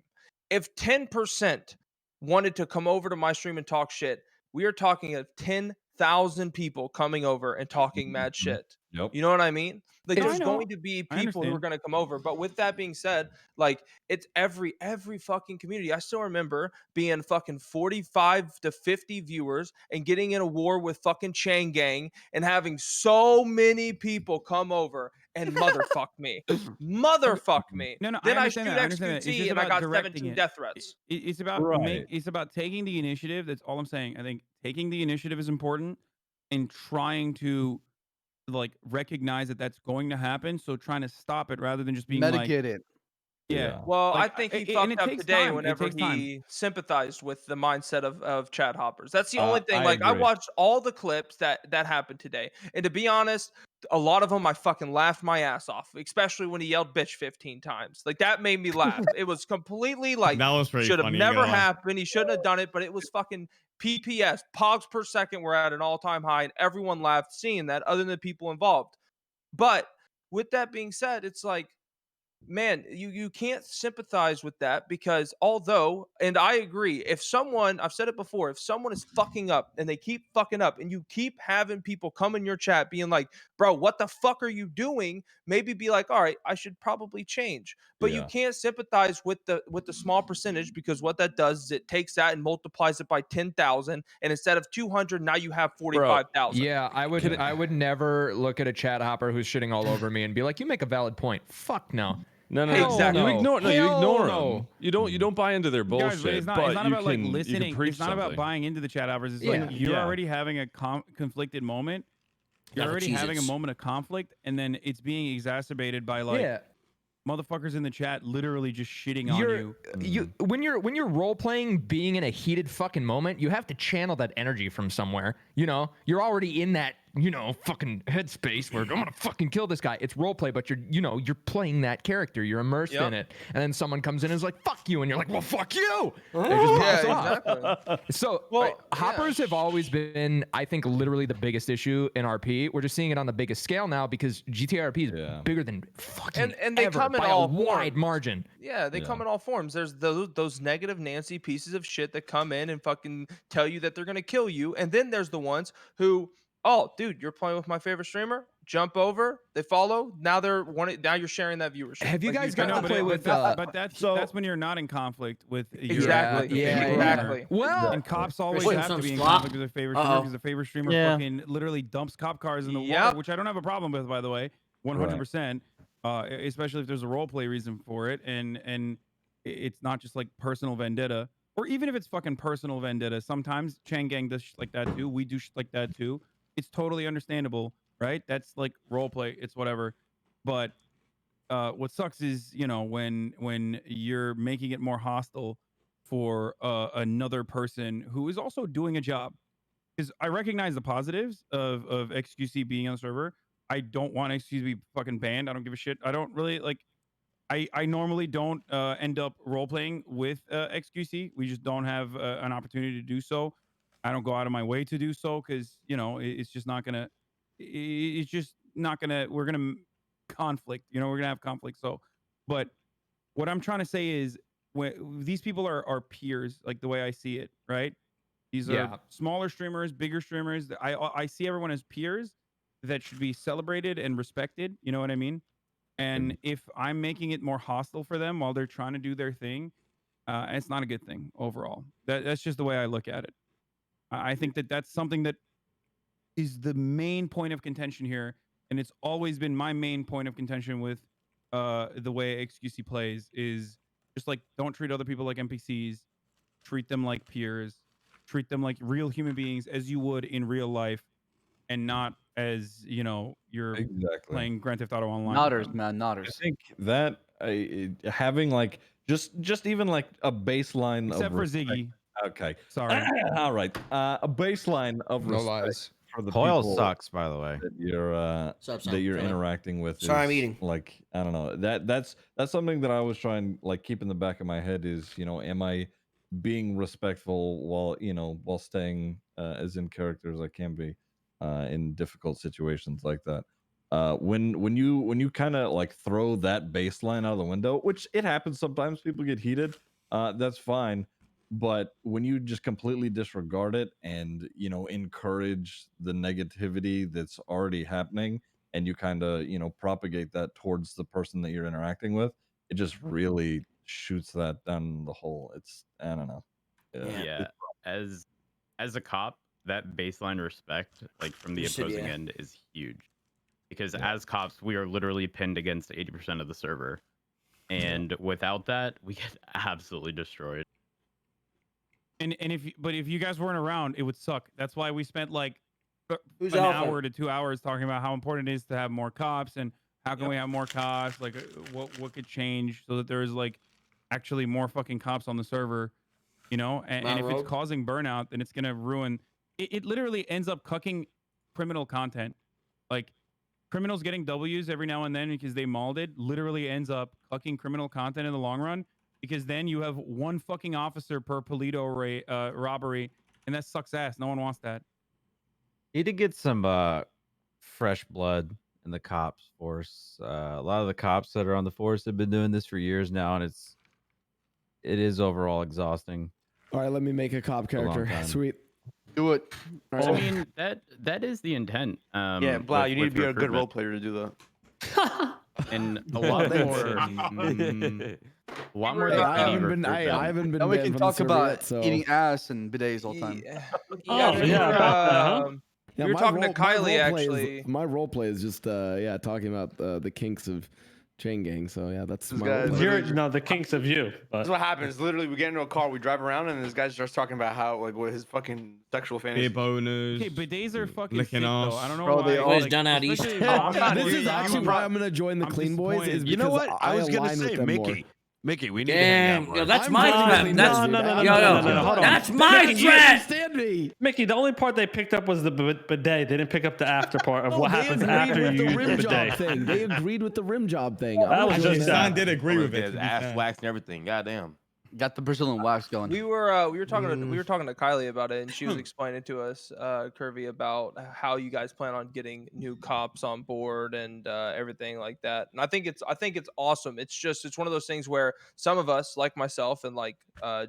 If 10% wanted to come over to my stream and talk shit, we are talking of 10,000 people coming over and talking mad shit. Yep. You know what I mean? Like No, I there's know. going to be I people who are understand. going to come over. But with that being said, like it's every fucking community. I still remember being fucking 45 to 50 viewers and getting in a war with fucking Chang Gang and having so many people come over and motherfuck me. Motherfuck me. No, Then I I understand shoot that. I understand that. It's xQc just and I about got directing 17 it. death threats. It's about it's about taking the initiative. That's all I'm saying. I think taking the initiative is important and trying to like recognize that that's going to happen. So trying to stop it rather than just being like, Mitigate it. yeah. Well, I Like, think he and fucked it up takes today time. It whenever takes time. he sympathized with the mindset of chat hoppers. That's the only thing. I Like I agree. watched all the clips that happened today, and to be honest, a lot of them I fucking laughed my ass off, especially when he yelled "bitch" 15 times. Like that made me laugh. It was completely like That was pretty should have funny. ain't never gonna lie. happened. He shouldn't have done it, but it was fucking PPS. Pogs per second were at an all-time high, and everyone laughed seeing that, other than the people involved. But with that being said, it's like, man, you can't sympathize with that because although, and I agree, if someone, I've said it before, if someone is fucking up and they keep fucking up and you keep having people come in your chat being like, bro, what the fuck are you doing? Maybe be like, all right, I should probably change. But you Yeah. can't sympathize with the small percentage, because what that does is it takes that and multiplies it by 10,000, and instead of 200, now you have 45,000. Yeah, I would never look at a chat hopper who's shitting all over me and be like, you make a valid point. Fuck no. No, Exactly. You ignore you Hell ignore no. them. You don't buy into their bullshit. Guys, but it's not but you about like can listening. preach It's not about something. buying into the chat hours. It's Yeah. like you're Yeah. already having a conflicted moment. You're already having a moment of conflict, and then it's being exacerbated by like Yeah. motherfuckers in the chat literally just shitting on you. When you're role playing, being in a heated fucking moment, you have to channel that energy from somewhere. You know, you're already in that, you know, fucking headspace where I'm gonna fucking kill this guy. It's role play, but you're playing that character. You're immersed in it, and then someone comes in and is like, "Fuck you," and you're like, "Well, fuck you." They just pass off. Exactly. So, hoppers have always been, I think, literally the biggest issue in RP. We're just seeing it on the biggest scale now because GTA RP is bigger than fucking And they ever come in by all a wide forms. margin. Yeah, they come in all forms. There's those negative Nancy pieces of shit that come in and fucking tell you that they're gonna kill you, and then there's the ones who, oh, dude, you're playing with my favorite streamer. Jump over, they follow. Now now you're sharing that viewership. Have you Like, guys I know, gotten to play with? but that's when you're not in conflict with your Exactly. with the favorite Exactly. streamer. Well, and cops always Wait, have to some be in slop? conflict with their favorite streamer because the favorite streamer fucking literally dumps cop cars in the water, which I don't have a problem with, by the way, 100%. Especially if there's a role play reason for it, and it's not just like personal vendetta, or even if it's fucking personal vendetta. Sometimes Chang Gang does shit like that too. We do shit like that too. It's totally understandable, right? That's like role play. It's whatever. But what sucks is, you know, when you're making it more hostile for another person who is also doing a job. Because I recognize the positives of xQc being on the server. I don't want xQc to be fucking banned. I don't give a shit. I don't really like. I normally don't end up role playing with xQc. We just don't have an opportunity to do so. I don't go out of my way to do so because, you know, it's just not gonna. It's just not gonna we're gonna conflict. You know, we're gonna have conflict. So, but what I'm trying to say is, when these people are peers, like the way I see it, right? These are Yeah. smaller streamers, bigger streamers. I see everyone as peers that should be celebrated and respected. You know what I mean? And if I'm making it more hostile for them while they're trying to do their thing, it's not a good thing overall. That's just the way I look at it. I think that that's something that is the main point of contention here, and it's always been my main point of contention with the way xQc plays is just like, don't treat other people like NPCs, treat them like peers, treat them like real human beings as you would in real life, and not as, you know, you're Exactly. playing Grand Theft Auto Online with Nodders, them. man, I nodders. think that having like just even like a baseline Except of for respect. Ziggy. Okay. Sorry. All right. A baseline of No respect lies. for the Coil people sucks, by the way. that you're Sup, that you're Kevin? interacting with. Sorry, I'm is, eating. Like, I don't know. That's something that I was trying like keep in the back of my head is, you know, am I being respectful while, you know, while staying as in character as I can be in difficult situations like that. When you kind of like throw that baseline out of the window, which it happens sometimes, people get heated. That's fine. But when you just completely disregard it and, you know, encourage the negativity that's already happening, and you kind of, you know, propagate that towards the person that you're interacting with, it just really shoots that down the hole. It's, I don't know. Yeah. As a cop, that baseline respect, like from the You said, opposing yeah. end, is huge. Because as cops, we are literally pinned against 80% of the server. And without that, we get absolutely destroyed. And if you guys weren't around, it would suck. That's why we spent like Who's an Alpha? hour to 2 hours talking about how important it is to have more cops and how can we have more cops, like what could change so that there is like actually more fucking cops on the server, you know? And if it's Rogue? causing burnout, then it's gonna ruin. It literally ends up cucking criminal content. Like criminals getting W's every now and then because they mauled it literally ends up cucking criminal content in the long run, because then you have one fucking officer per Polito robbery, and that sucks ass. No one wants that. Need to get some fresh blood in the cops force. A lot of the cops that are on the force have been doing this for years now, and it is overall exhausting. All right, let me make a cop a long character. time. Sweet. Do it. All I right. mean, that is the intent. Yeah, Blau, you need to be a good recruitment. role player to do that. And a lot more. A lot more. Hey, than I any haven't been. I recruitment. haven't been. Now we banned can from the talk server about yet, so. eating ass and bidets all the time. We were my talking to my Kylie, role play actually. my role play is just talking about the kinks of chain gang. So yeah, that's This my guy role is play. literally- No, the kinks of you. But That's what happens. Literally, we get into a car, we drive around, and this guy starts talking about how, like, what his fucking sexual fantasy. Beer boners. Okay, bidets are fucking licking sick though. ass. I don't know Bro, why. they all- Boys done out east. This is actually why I'm gonna join the I'm Clean Boys. Is disappointed. because You know what? I was gonna align say, with them more. Mickey, we need to hang Damn, out more. yo, that's I'm my joining threat. Clean That's Boys, dude. yo, I'm yo, joining hold on. that's my You threat. understand me? Mickey, the only part they picked up was the bidet. They didn't pick up the after part of No, what they happens agreed after with you the use rim the job bidet. thing. They agreed with the rim job thing. That was just Son did agree with it. His to be ass fair. wax and everything. Goddamn. Got the Brazilian wax going. We were talking to Kylie about it, and she was explaining to us, Curvy, about how you guys plan on getting new cops on board and everything like that. And I think it's awesome. It's one of those things where some of us, like myself and like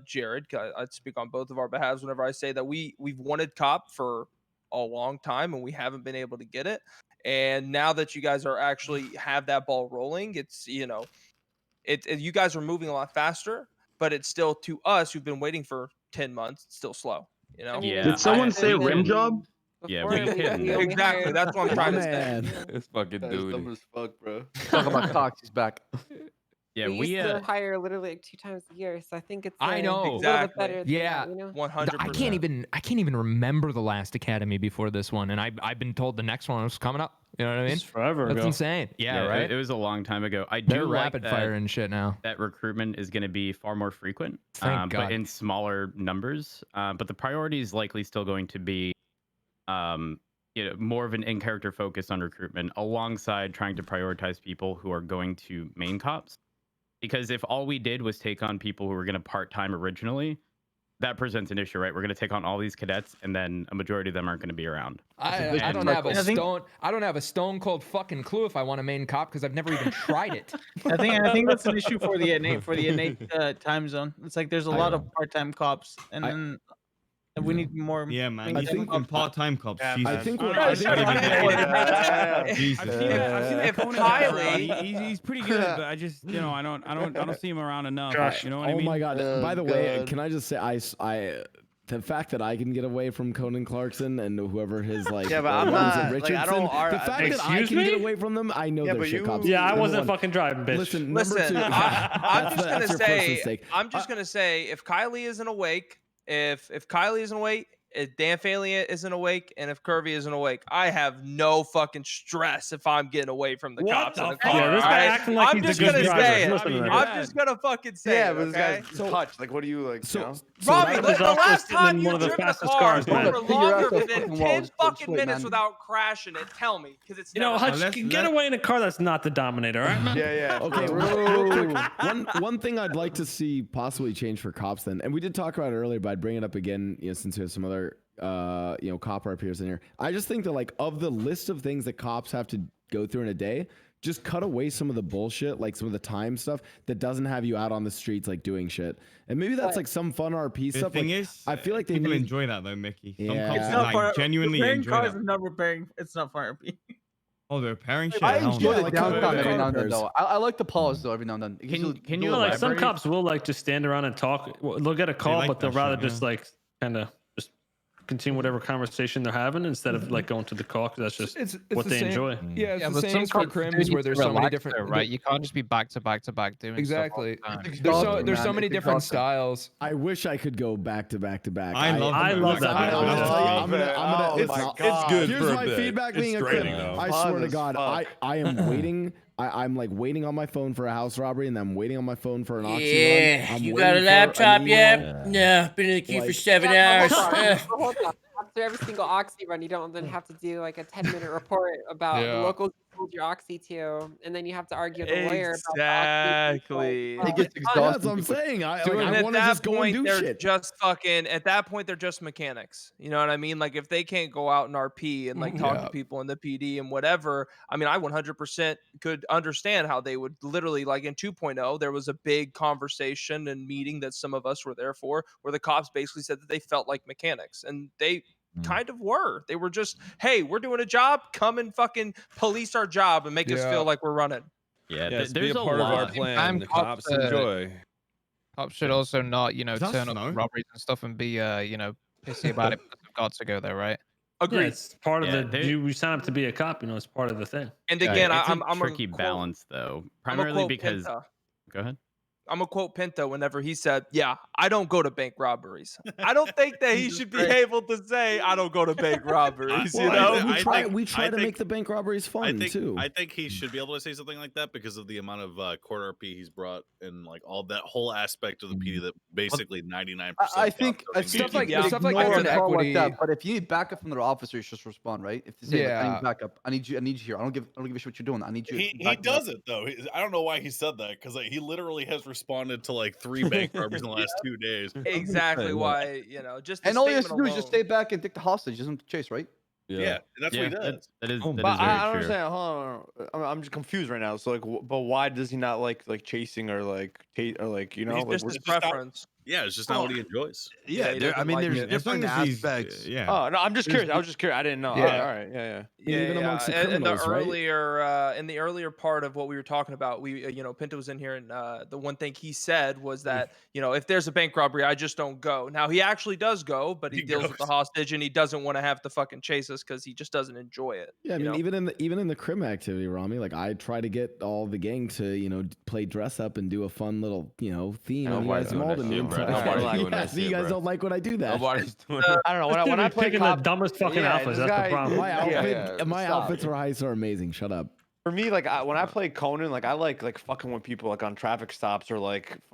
Jared, I'd speak on both of our behalves whenever I say that we've wanted cop for a long time and we haven't been able to get it. And now that you guys are actually have that ball rolling, it's you guys are moving a lot faster. But it's still, to us who've been waiting for 10 months, it's still slow. You know? I mean, Yeah, it's faster than Yeah, before we we can. only Exactly. hired That's what I'm trying to say. Man. This fucking Guy's dude. dumb as fuck, bro. Talk about cocks. He's back. Yeah, we used to hire literally like 2 times a year, so I think it's I know. a little bit Exactly. better than Yeah. that, you know? 100%. I can't even remember the last academy before this one, and I've been told the next one was coming up. You know what I mean? It's forever That's ago. insane. Yeah, right. It was a long time ago. I They're do like rapid that, fire and shit now. that recruitment is going to be far more frequent, Thank God. but in smaller numbers. But the priority is likely still going to be, more of an in-character focus on recruitment, alongside trying to prioritize people who are going to main cops. Because if all we did was take on people who were going to part-time originally, that presents an issue, right? We're going to take on all these cadets, and then a majority of them aren't going to be around. I don't have a stone cold fucking clue if I want a main cop because I've never even tried it. I think that's an issue for the innate time zone. It's like there's a lot of part-time cops, and then we need more. Yeah, man. I You think in part-time cops? Yeah, Jesus. I think Christ. what- I think Jesus. I've seen that If Conan Kylie- guy. He's pretty good, but I just I don't see him around enough. You know what I Oh mean? my god! By the way, can I just say the fact that I can get away from Conan Clarkson and whoever his Yeah, but I'm what was it, not, like, Richardson, I don't. the fact that I can get away from them, I know Yeah, they're but shit you- cops. Yeah, I Number wasn't one. fucking driving, bitch. Listen, number Listen, two. I'm just that's gonna your first say, mistake. I'm just gonna say, if Kylie isn't awake, if Kylie isn't awake, if Dan Falia isn't awake, and if Curvy isn't awake, I have no fucking stress if I'm getting away from the cops. In a car, Yeah, this guy alright? acting like I'm he's just a good gonna driver. say it. Listen to that. I'm just gonna fucking say Yeah, it. but this Okay? guy's touched. Like, what do you like? you know? Robbie, that is the also last sitting time in you one of the driven a fastest car cars, for man. longer Figure out than the 10 fucking fucking walls, minutes man. without crashing it, tell me, because it's You know, never Hutch, happened. get away in a car that's not the Dominator, all right, man? Yeah. Okay, true. real quick. One thing I'd like to see possibly change for cops then, and we did talk about it earlier, but I'd bring it up again, since we have some other cop our peers in here. I just think that like of the list of things that cops have to go through in a day, just cut away some of the bullshit, like some of the time stuff that doesn't have you out on the streets like doing shit. And maybe that's like some fun RP The stuff. thing like, is, I feel like they people need. enjoy that though, Mickey. Some Yeah. cops It's not like for genuinely repairing enjoy cars that. is not repairing. It's not for RP. Oh, they're repairing shit. I Hell enjoy no. the like downtime car every now and then, repairs. though. I like the pause though every now and then. Can you Like some elaborate? cops will like just stand around and talk. They'll get a call, like but they'll that rather shit, just yeah. like kind of just continue whatever conversation they're having instead of like going to the call because that's just It's what the they same- enjoy. Yeah, it's Yeah, the but same some as for cops do crims need where to there's so many relax different. though, right? You can't just be back to back to back doing Exactly. stuff all the time. There's so man. many It's different exhausting. styles. I wish I could go back to back to back. I love that. I'm gonna tell you, I'm gonna. Oh It's, my it's God. good Here's for a my bit. feedback It's being a draining, crip. though. I Fun swear to as God, fuck. I am waiting. I'm like waiting on my phone for a house robbery, and then I'm waiting on my phone for an auction run. Yeah, I'm you waiting got a for laptop an yet? email. No, been in the queue for Like- 7 Yeah, hours. but hold on. After every single Oxy run, you don't then have to do like a 10-minute report about the locals you sold your Oxy to, and then you have to argue with a lawyer about the Oxy. Exactly. It gets Yeah, exhausting. that's what I'm saying. And I at want to that just go and point, do they're shit. just fucking. At that point, they're just mechanics. You know what I mean? Like if they can't go out and RP and like talk to people in the PD and whatever. I mean, I 100% could understand how they would literally like in 2.0. There was a big conversation and meeting that some of us were there for, where the cops basically said that they felt like mechanics, and they kind of were. They were just, hey, we're doing a job. Come and fucking police our job and make us feel like we're running. Yeah, Yes, be there's a part of our plan. And The cops enjoy. Cops should also not, Is that turn up snow? robberies and stuff and be, pissy about it because they've got to go there, right? Yeah, Agreed. it's part of Yeah, the. You sign up to be a cop. It's part of the thing. And Yeah, again, it's I'm a tricky quote, balance though, I'm a primarily quote because. Pinta. Go ahead. I'm gonna quote Pinto whenever he said, "Yeah, I don't go to bank robberies." I don't think that he should be able to say, "I don't go to bank robberies." You know, we try to make the bank robberies fun too. I think he should be able to say something like that because of the amount of court RP he's brought and like all that whole aspect of the PD that basically 99%. I think Stuff like ignore stuff like a that's an call equity. like that, but if you need backup from their officers, just respond, right? If they say, like, I Yeah. need backup, I need you here. I don't give a shit what you're doing. I need you. He back me does up. it though. I don't know why he said that because like, he literally has responded to like 3 bank robberies in the last 2 days. exactly why just the And all he has to statement do is just alone. stay back and take the hostage. He doesn't chase, right? Yeah, that's what he does. That is But very I don't true. understand. Hold on. I'm just confused right now. So like, but why does he not like chasing or like or like He's like just we're his just not- preference. Yeah, it's just not what he enjoys. Yeah, he there- doesn't I mean, like there's it. different aspects. Oh no, I'm just curious. I was just curious. I didn't know. Yeah. All right. Yeah. Even amongst the And in the criminals, right? earlier in the earlier part of what we were talking about, we Pinto was in here, and the one thing he said was that if there's a bank robbery, I just don't go. Now he actually does go, but he deals with the hostage, and he doesn't want to have to fucking chase us because he just doesn't enjoy it. Yeah, I mean, even in the crim activity, Rami, like I try to get all the gang to play dress up and do a fun little theme. And you Nobody's guys doing mauled that me. shit, bro. Nobody's doing that You shit, guys bro. don't like when I do that. Nobody's doing I don't know. This When dude I be play picking cop, the dumbest fucking outfits. this That's guy- the problem. My outfit, yeah. my Stop. outfits for heist are amazing. Shut up. For me, like when I play Conan, like I like fucking with people like on traffic stops or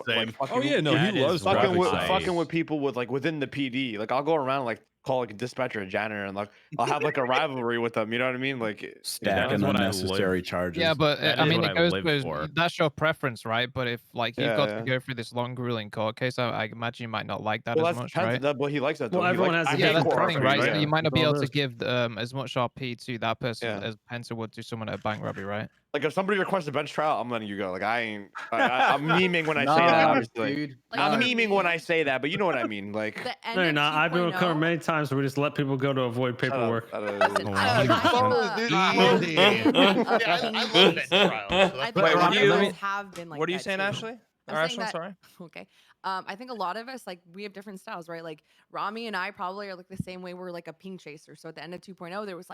Same. fucking, Oh, yeah, no, he loves fucking traffic with stops. fucking with people with like within the PD. Like I'll go around like call like a dispatcher a janitor, and like I'll have like a rivalry with them. You know what I mean? Like Stacking unnecessary charges. Yeah, but That I is mean, what it I goes live to for. that's your preference, right? But if like you've Yeah, got yeah. to go through this long, grueling court case, I imagine you might not like that Well, as that's much, depends. right? That, but he likes that. Though. Well, He everyone likes, has I a Yeah, hate that's the court thing, RPs, right? right? So you might not That's be all able it to is. give as much RP to that person Yeah. as Penta would to someone at a bank robbery, right? Like if somebody requests a bench trial, I'm letting you go. Like I'm memeing when I say that. Nah, Obviously, dude. Like, I'm for memeing when me, I say that, but you know what I mean. Like the end No, you're of not. I've been with Connor 2.0. many times where we just let people go to avoid shut up. paperwork. Listen, Oh, I am Easy. a love bench trials. I think Wait, a what lot do of you- us have been like What are you that saying, too. Ashley? I'm Or saying Ashley, that. sorry. Okay. I think a lot of us, like, we have different styles, right? Like Rami and I probably are like the same way. We're like a ping chaser. So at the end of 2.0, there was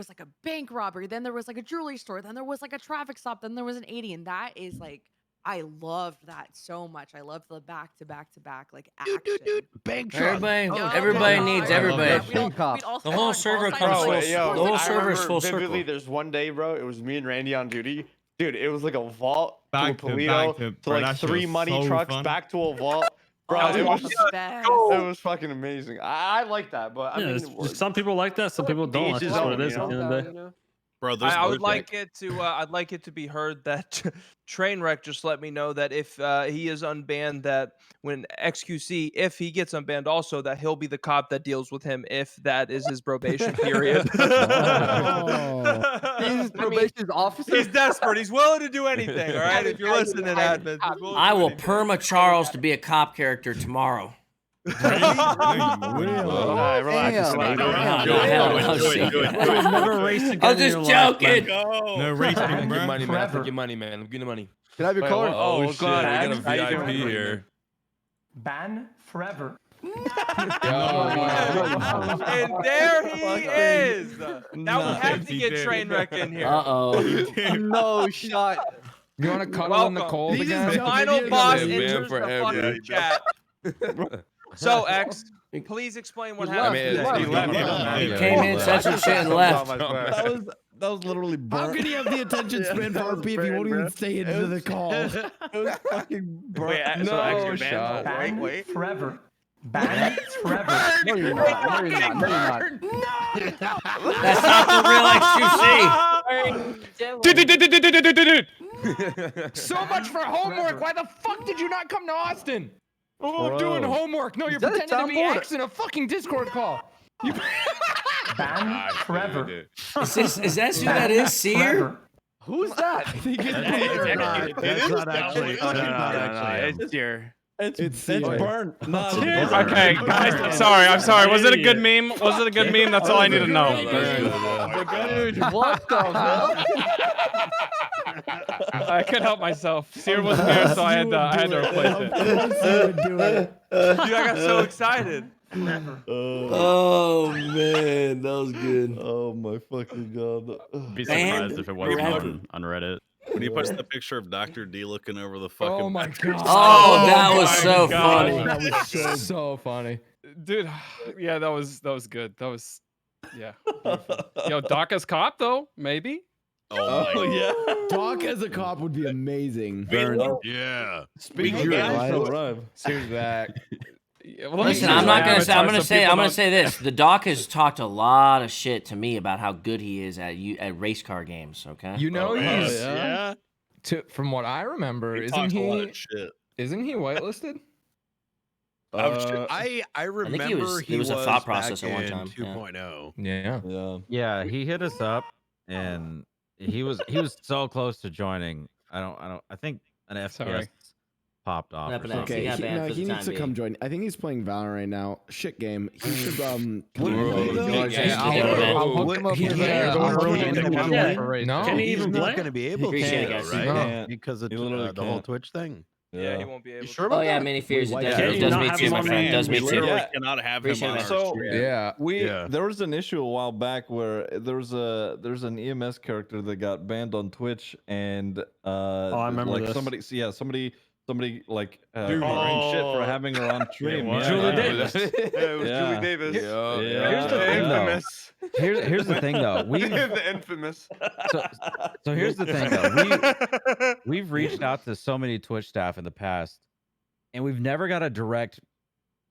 like a bank robbery, then there was like a jewelry store, then there was like a traffic stop, then there was an 80, and that is like, I loved that so much. I loved the back to back to back like action. Bank truck. Everybody needs everybody. We'd all The whole server call comes signs, full. like, The whole I server is remember full vividly, circle. there's one day, bro. It was me and Randy on duty. Dude, it was like a vault Back to to a Polito back to, bro, like that shit 3 was money so trucks fun. back to a vault. Bro, Oh, it was the best. it was fucking amazing. I like that, but I Yeah, mean, it's- some people like that, some people don't. each That's his just what own, it is you at the end of the day. You know? Bro, there's I would there's, like it to. I'd like it to be heard that Trainwreck just let me know that if he is unbanned, that when xQc, if he gets unbanned, also that he'll be the cop that deals with him if that is his probation period. He's his probation's officer. He's desperate. He's willing to do anything. All right, if you're listening, admin, he's willing to I do will anything. perma Charles to be a cop character tomorrow. All right, relax. Damn. relax. No, hell no, shit. Never raced again I'm in just your life, joking. No racing, bro. Money, man. I'll take your money, man. Give me the money. Can I have your Wait, card? what? Oh, what's shit, going we on, got a Ax? How you VIP doing? here. Ban forever. And there he is. Now we have to he get did. Trainwreck in here. Uh-oh. No shot. You want to cuddle in the Welcome. cold He again? just Final jumped boss in. Man enters the forever. fucking chat. So, X, please explain what happened. He left. He came in, said some shit, and left. That was literally How burnt. could he have the attention span for RP if he won't even stay into the call? It was fucking burnt. Wait, so extra shot. ban? Wait. Forever. Ban forever. No, you're not. No, you're not. No, you're not. That's not the real XQC. So much for homework. Why the fuck did you not come to Austin? Oh, I'm doing Bro. homework. No, you're that a pretending to be soundboard? X in a fucking Discord call. You... Ban forever. Is that who that is, Seer? Who's that? That's not actually. It's here. It's burnt. No, it's Okay, burnt. guys, I'm sorry. Was it a good meme? Was it a good meme? That's all I need to know. Dude, what the hell? I couldn't help myself. Seer wasn't there, so I had to replace it. Dude, I got so excited. Oh man, that was good. Oh my fucking god. Be Man, surprised if it wasn't forever. on Reddit. When he puts the picture of Dr. D looking over the fucking. Oh my god. Oh, that was so God. funny. That was so funny. Dude, yeah, that was good. That was, yeah. Beautiful. Yo, Doc as cop though, maybe. Oh, yeah. Doc as a cop would be amazing. yeah. Speaking of that, Here's that. Yeah, well, Listen, I'm not gonna say. I'm gonna say this. The Doc has talked a lot of shit to me about how good he is at race car games. Okay. You know he's Yeah. from what I remember, He isn't talks a lot he? of shit. Isn't he whitelisted? I remember think it was a thought process at one time. 2.0. Yeah. Yeah, he hit us up, and he was so close to joining. I think an FPS Sorry. popped off. Or Happened something. He got banned for the he time needs to being. come join. I think he's playing Valorant right now. Shit game. He should come Bro, and play. I'll hook him up with No, Can he he's even not play? going to be able Appreciate to, it, guys. right? No. Because of He literally the whole can't. Twitch thing. Yeah, he won't be able. You sure about Oh yeah, that? many fears. It Why does, can't it you does not me have too, him my on friend. hand? Does me We too. literally cannot have him Appreciate on that. our So stream. yeah, Yeah. there was an issue a while back where there's an EMS character that got banned on Twitch, and I remember like this. somebody like arranged shit for having her on stream. what? Julie Davis. Yeah, it was Yeah. Julie Davis. Here's the The thing, though. infamous. Here's the thing, though. The infamous. So here's the thing, though. We've reached out to so many Twitch staff in the past, and we've never got a direct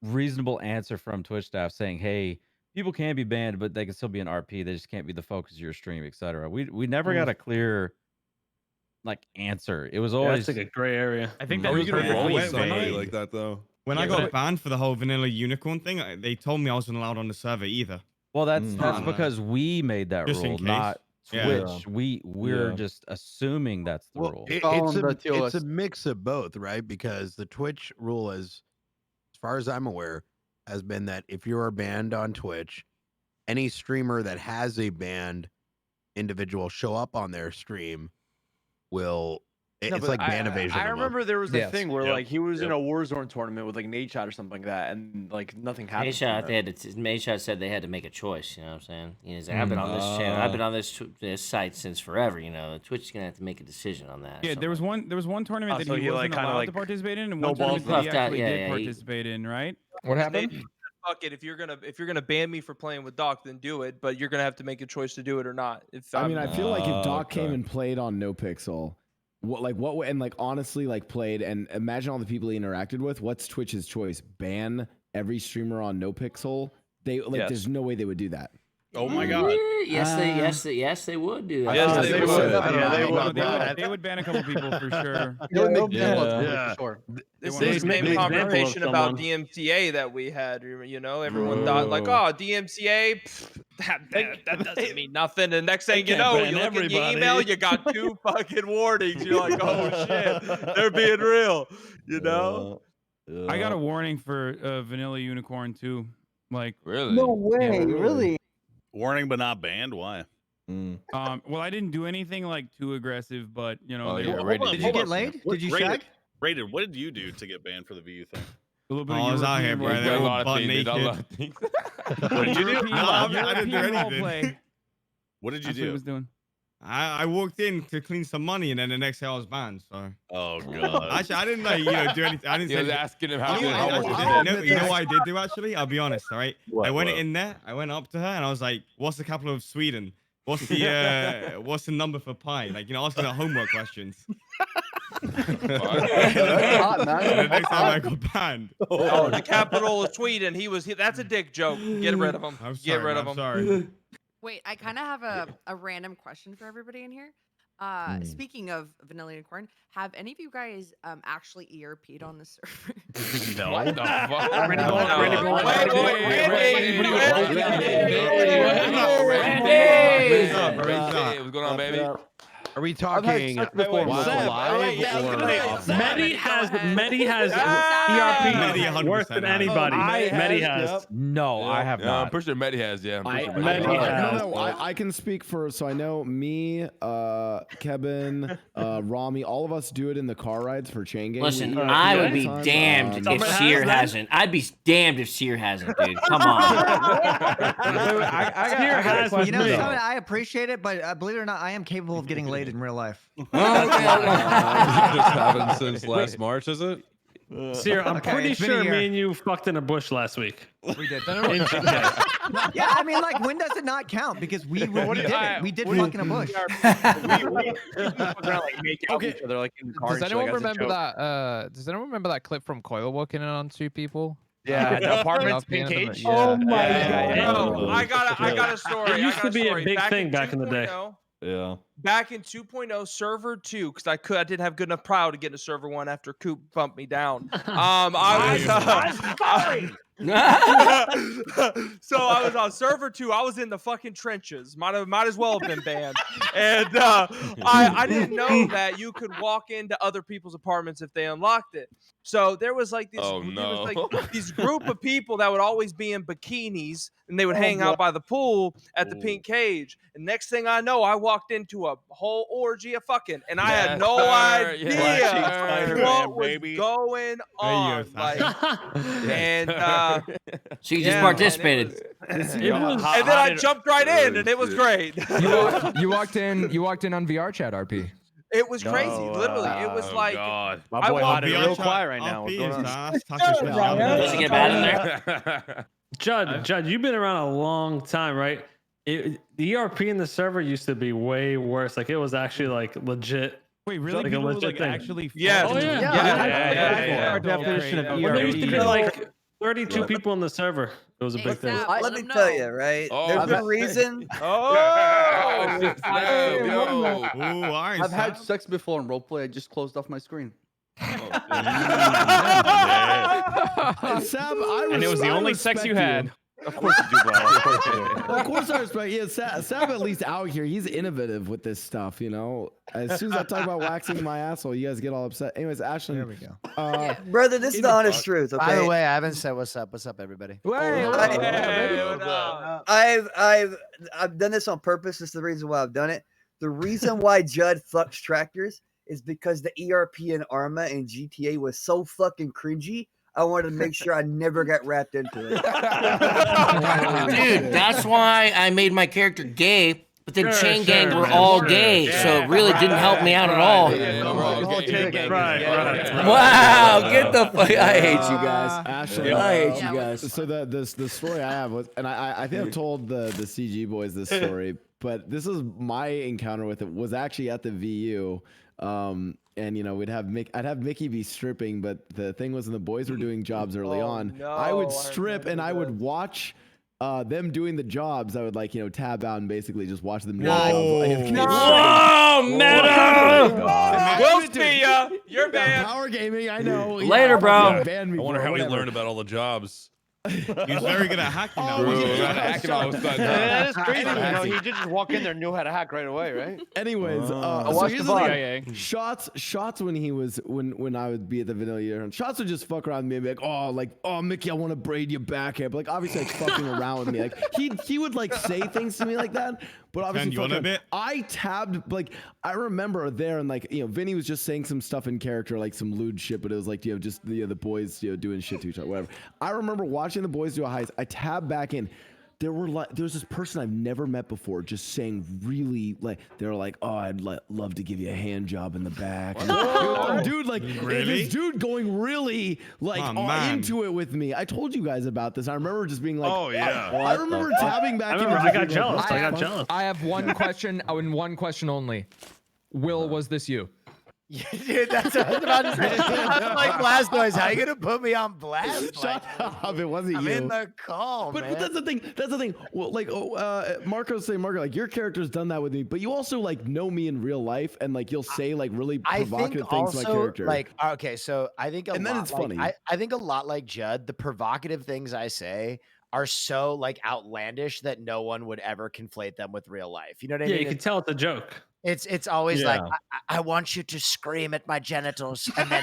reasonable answer from Twitch staff saying, "Hey, people can be banned, but they can still be an RP. They just can't be the focus of your stream, etc." We never got a clear like answer. It was Yeah, always that's like a gray area. I think How that are was you gonna very roll with vague. somebody like that though? When I Yeah, got but- banned for the whole vanilla unicorn thing, they told me I wasn't allowed on the server either. Well, that's I don't know. because we made that Just in rule, case. not Yeah. Twitch. We're Yeah. just assuming that's the Well, rule. it's a mix of both, right? Because the Twitch rule is, as far as I'm aware, has been that if you are banned on Twitch, any streamer that has a banned individual show up on their stream will. No, It's but like ban evasion. I almost. remember there was a Yes. thing where Yep. like he was in Yep. a Warzone tournament with like Nate Shot or something like that, and like nothing happened. from Mayshot, that. they had to. Mayshot said they had to make a choice. You know what I'm saying? He's like, I've been on this channel. I've been on this site since forever. You know, Twitch is gonna have to make a decision on that. Yeah, there was one tournament that so he he, wasn't like, kinda, allowed like, to participate in, and no one tournament that balls he left. actually Yeah, did yeah, he- participate in, right? What happened? Fuck it. If you're gonna ban me for playing with Doc, then do it. But you're gonna have to make a choice to do it or not. If I mean, I feel like if Doc okay. came and played on NoPixel, and like honestly like played and imagine all the people he interacted with, what's Twitch's choice? Ban every streamer on NoPixel? They like Yes. there's no way they would do that. Oh my god. Yes, they would do that. Yes, they would. Yeah, they would. They would ban a couple people for sure. They would make Yeah. demos, Yeah. for sure. This They is the make same an example of conversation about someone. DMCA that we had. You know, everyone thought like, oh, DMCA, that doesn't mean nothing. And next thing you can't know, ban you look in your everybody. email, you got 2 fucking warnings. You're like, oh shit, they're being real. You know? I got a warning for Vanilla Unicorn too. Like, Really? No way, really? Warning but not banned. Why? well, I didn't do anything like too aggressive, but you know, Oh, they yeah, were- rated. Did you get laid? Did you shag? Rated, what did you do to get banned for the VU thing? a little bit Oh, I was out here, bro. European They role- were all butt naked. What did you do? European- No, I didn't do European role anything. play. What did you That's what he do? was doing. I walked in to clean some money, and then the next day I was banned. So Oh god. actually, I didn't like do anything. I didn't He say was anything. asking him how You know, how much I- he I- did. you know what I did do actually? I'll be honest, all right? What, I went what? in there, I went up to her and I was like, what's the capital of Sweden? What's the number for pi? Like, you know, asking her homework questions. Hot, man. And the next time I got banned. Oh, the capital of Sweden. That's a dick joke. Get rid of him. I'm Get sorry, rid man, of I'm him. sorry. Wait, I kind of have a random question for everybody in here. Speaking of Vanilla Unicorn, have any of you guys actually ERP'd on the server? No. What the fuck? Randy, Raise up, raise up. What's going on, baby? Are we I've talking had sex before. while Seb, live or off? Medi has Medi ERP 100% worse than has. anybody. I Medi have, has. yep. No, I have Yeah, I'm not. pretty sure Medi has. Yeah, I'm pretty sure Medi Medi has. No, I can speak for. So I know me, Kevin, Rami, all of us do it in the car rides for chain gang. Listen, We ERP I all would the be time. damned if Someone Seer has that? hasn't. I'd be damned if Seer hasn't, dude. Come on. Seer has with You know, me. Simon, I appreciate it, but believe it or not, I am capable of getting laid in real life. just happened since last March, is it? Seer, I'm Okay, pretty it's been a sure year. me and you fucked in a bush last week. We did. In GK. Yeah, I mean, like, when does it not count? Because we did it. We did fuck in a bush. Okay. Each other, like, in the car Does and shit, anyone like, as a remember joke. that? Does anyone remember that clip from Coil walking in on 2 people? Yeah, the apartment's Being pink in the- cage. yeah. Oh my No, I got a story. It used I got to be a story. big thing in back in the day. 2.0 Yeah. Back in 2.0 server 2, because I didn't have good enough prow to get into server 1 after Coop bumped me down. I was so I was on server 2. I was in the fucking trenches. Might as well have been banned. And I didn't know that you could walk into other people's apartments if they unlocked it. So there was like this, Oh, there was no. like these group of people that would always be in bikinis and they would hang out by the pool at the pink cage. And next thing I know, I walked into a whole orgy of fucking, and I had no idea what was going on. Like, and So you just participated. and then I jumped right in, and it was great. You walked in on VR chat, RP. It was crazy. Literally, it was like God. My boy walked- Hot is real quiet right now. What's going on? Does it get bad in there? Judd, you've been around a long time, right? The ERP in the server used to be way worse. Like it was actually like legit. Wait, really? Like a People would, legit like thing. actually. Yes. Oh yeah. Yeah. Our definition of When there used to be like 32 people on the server. It was a big thing. Let me tell you, right? Oh, There's a reason. Oh, snap, yo. I've had sex before in roleplay. I just closed off my screen. Sam, And it was the only sex you had. Of course you do, bro. Of course you do. Of course I respect. Yeah, Sam at least out here. He's innovative with this stuff, you know. As soon as I talk about waxing my asshole, you guys get all upset. Anyways, Ashlyn. There we go. Brother, this is the honest truth. Okay. By the way, I haven't said what's up. What's up, everybody? I've done this on purpose. This is the reason why I've done it. The reason why Judd fucks tractors is because the ERP in Arma and GTA was so fucking cringy. I wanted to make sure I never got wrapped into it. Dude, that's why I made my character gay, but then Chain Gang were all gay, so it really didn't help me out at all. Wow, get the fuck! I hate you guys. Ashley, I hate you guys. So the story I have was, and I think I've told the CG boys this story, but this is my encounter with it was actually at the VU. And you know, I'd have Mickey be stripping, but the thing was when the boys were doing jobs early on, I would strip and I would watch them doing the jobs. I would tab out and basically just watch them do the jobs. Whoa, meta! We'll see ya. You're banned. Power gaming, I know. Later, bro. I wonder how he learned about all the jobs. He's very good at hacking now. That is crazy. You know, he did just walk in there and knew how to hack right away, right? Anyways, I watched the thing. Shots when he was when I would be at the vanilla year, and Shots would just fuck around with me and be oh Mickey, I want to braid your back hair, but obviously fucking around with me. He would say things to me like that, but obviously I tabbed I remember there and Vinny was just saying some stuff in character some lewd shit, but it was just the boys doing shit to each other, whatever. I remember watching the boys do a heist. I tabbed back in. There was this person I've never met before just saying really they were oh, I'd love to give you a hand job in the back. Dude, this dude going really into it with me. I told you guys about this. I remember just being oh yeah. I remember tabbing back in. I got jealous. I got jealous. I have one question and one question only. Will, was this you? Dude, that's what I was about to say. I'm like, Blastoise, how you gonna put me on blast? Shut up! It wasn't I'm you. in the call, but man. That's the thing. That's the thing. Well, Marco's saying, Marco, your character's done that with me, but you also know me in real life, and you'll say really provocative things to my character. Okay, so I think then it's funny. I think a lot like Judd, the provocative things I say are so outlandish that no one would ever conflate them with real life. You know what I mean? Yeah, you can tell it's a joke. It's always I want you to scream at my genitals, and then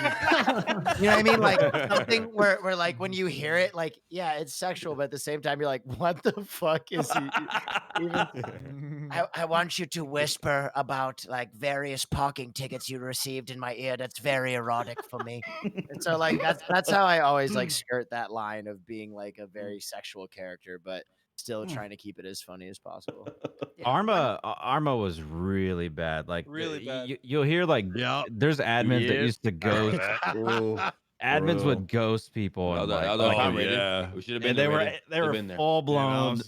you know what I mean, something where when you hear it, yeah, it's sexual, but at the same time you're like, what the fuck is he even? I want you to whisper about various parking tickets you received in my ear. That's very erotic for me. And so that's how I always skirt that line of being a very sexual character, but still trying to keep it as funny as possible. Arma was really bad. Really bad. You'll hear there's admins that used to ghost. Admins would ghost people. And, we should have been. They were full blown.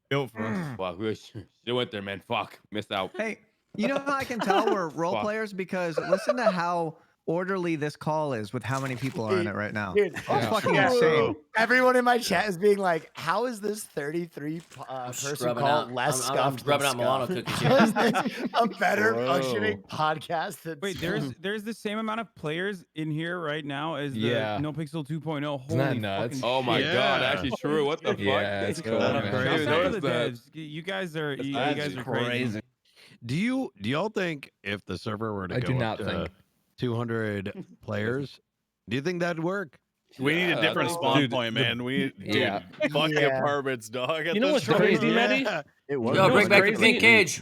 Built for us. Fuck, we should have went there, man. Fuck, missed out. Hey, you know how I can tell we're role players? Because listen to how orderly this call is with how many people are in it right now. Dude, it's fucking insane. Everyone in my chat is being like, how is this 33 person call less scuffed I'm rubbing out Milano cookies How is this a better functioning podcast than Wait, there's the same amount of players in here right now as the NoPixel 2.0. Holy nuts. Oh my god, actually true. What the fuck? It's cool. Shout out to the devs. You guys are crazy. Do y'all think if the server were to go up to 200 players, do you think that'd work? We need a different spawn point, man. We need fucking apartments, dog. You know what's crazy, Maddie? Yo, bring back the pink cage.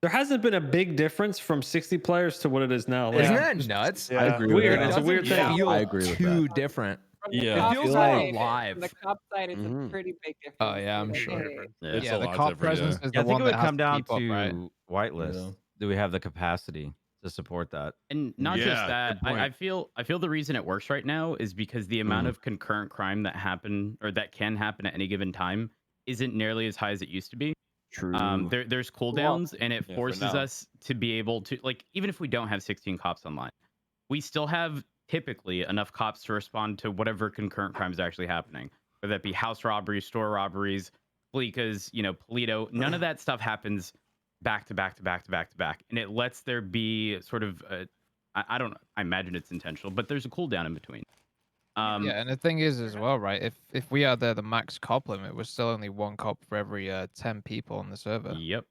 There hasn't been a big difference from 60 players to what it is now. Isn't that nuts? I agree. Weird. It's a weird thing. I agree with too different. Yeah, it feels like alive. The cop side, it's a pretty big difference. Oh yeah, I'm sure. Yeah, the cop presence is the one that has to keep up, right? I think it would come down to whitelist. Do we have the capacity to support that? And not just that, I feel the reason it works right now is because the amount of concurrent crime that can happen at any given time isn't nearly as high as it used to be. True. There's cooldowns, and it forces us to be able to, even if we don't have 16 cops online, we still have typically enough cops to respond to whatever concurrent crimes are actually happening, whether that be house robberies, store robberies, Fleekas, Polito. None of that stuff happens back to back to back to back to back, and it lets there be sort of I don't I imagine it's intentional, but there's a cooldown in between. Yeah, and the thing is as well, right? If we are there the max cop limit, we're still only 1 cop for every 10 people on the server. Yep.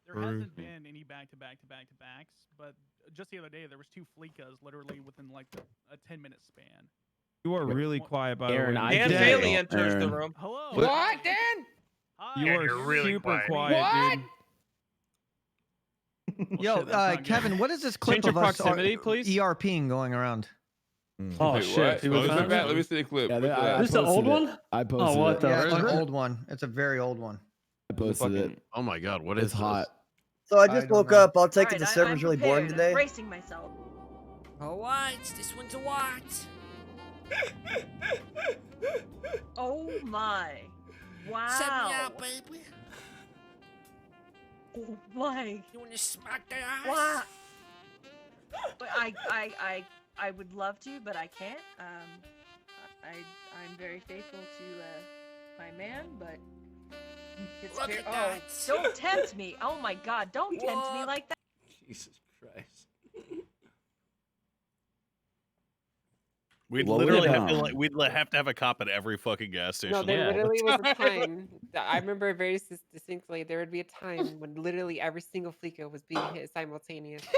There hasn't been any back-to-back-to-back-to-backs, but just the other day there was 2 Fleekas literally within like a 10-minute span. You are really quiet, by the way. Dan Bailey enters the room. Hello. What, Dan? You Hi. are really super quiet. quiet, dude. Yo, Kevin, what is this clip Change your of us proximity, please. ERPing going around? Oh shit! Let me see the clip. Yeah, This the old one? I posted Oh, what it. the? Yeah, it's an old one. It's a very old one. I posted it. Oh my god, what It's is hot. So I just woke up. I'll take it the Alright, server's I'm really boring prepared. today. I'm bracing myself. Oh, what? This one's a what? Oh my! Wow! Set me out, baby. Oh my! You want to smack their ass? What? But I would love to, but I can't. I'm very faithful to my man, but it's Look very, at that. don't tempt me! Oh my God! Don't tempt me like that! Jesus Christ. We'd Well, we literally had, have to have a cop at every fucking gas station. No, there all the literally was a time. time that I remember very distinctly. There would be a time when literally every single Fleeca was being hit simultaneously.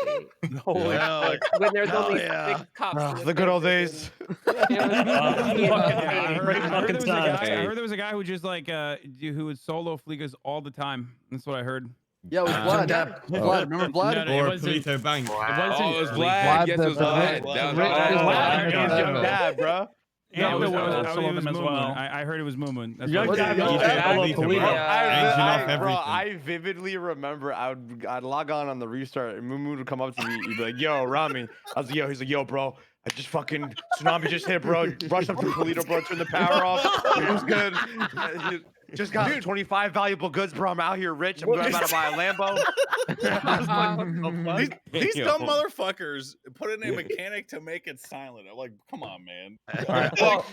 Holy Like, fuck. when there's Hell only yeah. 6 cops. Ah, in the good old server. days. I Great heard fucking there was a guy. time. I heard there was a guy who just who would solo Fleekas all the time. That's what I heard. Yeah, it was Vlad. Vlad, remember Vlad? No, it wasn't. Polito Bank. It wasn't. Oh, it was Vlad. Yes, it was Vlad. Dad, bro. Yeah, it was some of them as Moomoon. well. I heard it was Moomoon. That's Young what Dad, I Young heard. Dad, Polito, bro. Polito. Bro, I vividly remember I'd log on the restart and Mumu would come up to me. He'd be like, "Yo, Rami." I was like, "Yo." He's like, "Yo, bro. I just fucking tsunami just hit, bro. Rush up to Polito, bro. Turn the power off. It was good. Just got 25 valuable goods, bro. I'm out here rich. I'm about to buy a Lambo." I was like, these dumb motherfuckers put in a mechanic to make it silent. I'm like, come on, man. Well,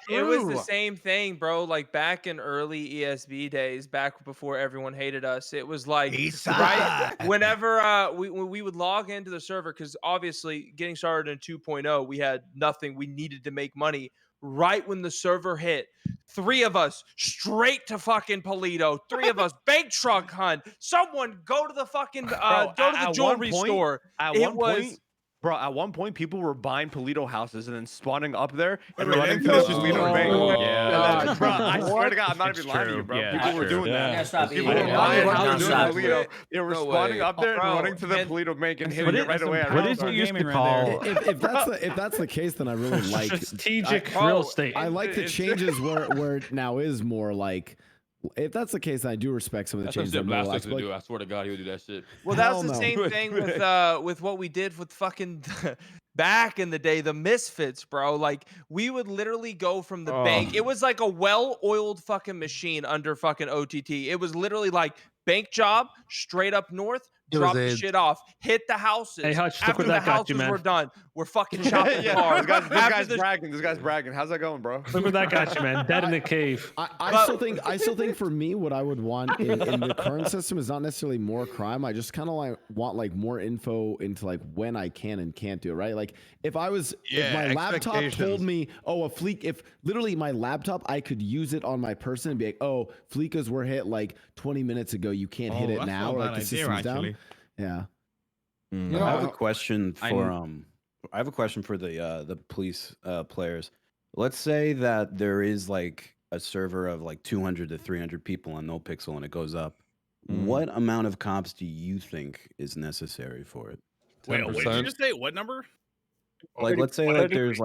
it was the same thing, bro. Like back in early ESB days, back before everyone hated us, it was like right whenever we would log into the server, because obviously getting started in 2.0, we had nothing. We needed to make money. Right when the server hit, 3 of us straight to fucking Polito. 3 of us bank truck hunt. Someone go to the fucking go to the jewelry store. At one point, people were buying Polito houses and then spawning up there and running to the Polito bank. Yeah. Bro, I swear to God, I'm not even lying to you, bro. Yeah, People were doing that. Yeah, stop People eating. were buying Yeah, houses in stop. Polito. They were No spawning way. up there and Bro, running to the and- Polito bank and What hitting is- it right away. what is it it used to call? If that's the case, then I really like Strategic I- real estate. I like the changes where it now is more like. If that's the case, then I do respect some of the That's what changes. shit I'm more Blastoise would like- do. I swear to God, he would do that shit. Well, that's Hell the no. same thing with what we did with fucking back in the day, the Misfits, bro. Like we would literally go from the bank. It was like a well-oiled fucking machine under fucking OTT. It was literally like bank job straight up north. Drop the shit off, hit the houses. Hey, Hutch, look After what the that got you, houses man. were done, we're fucking shopping cars. This guy's the- bragging. This guy's bragging. How's that going, bro? Look what that got you, man. Dead in the cave. I still think for me, what I would want in the current system is not necessarily more crime. I just kind of want more info into when I can and can't do it. Right? Like if my laptop told me, oh, a fleek. If literally my laptop, I could use it on my person and be like, oh, fleekas were hit 20 minutes ago. You can't hit it now. Or the system's down. Yeah. I have a question for I have a question for the police players. Let's say that there is a server of 200 to 300 people on NoPixel and it goes up. What amount of cops do you think is necessary for it? Wait, did you just say what number? Let's say there's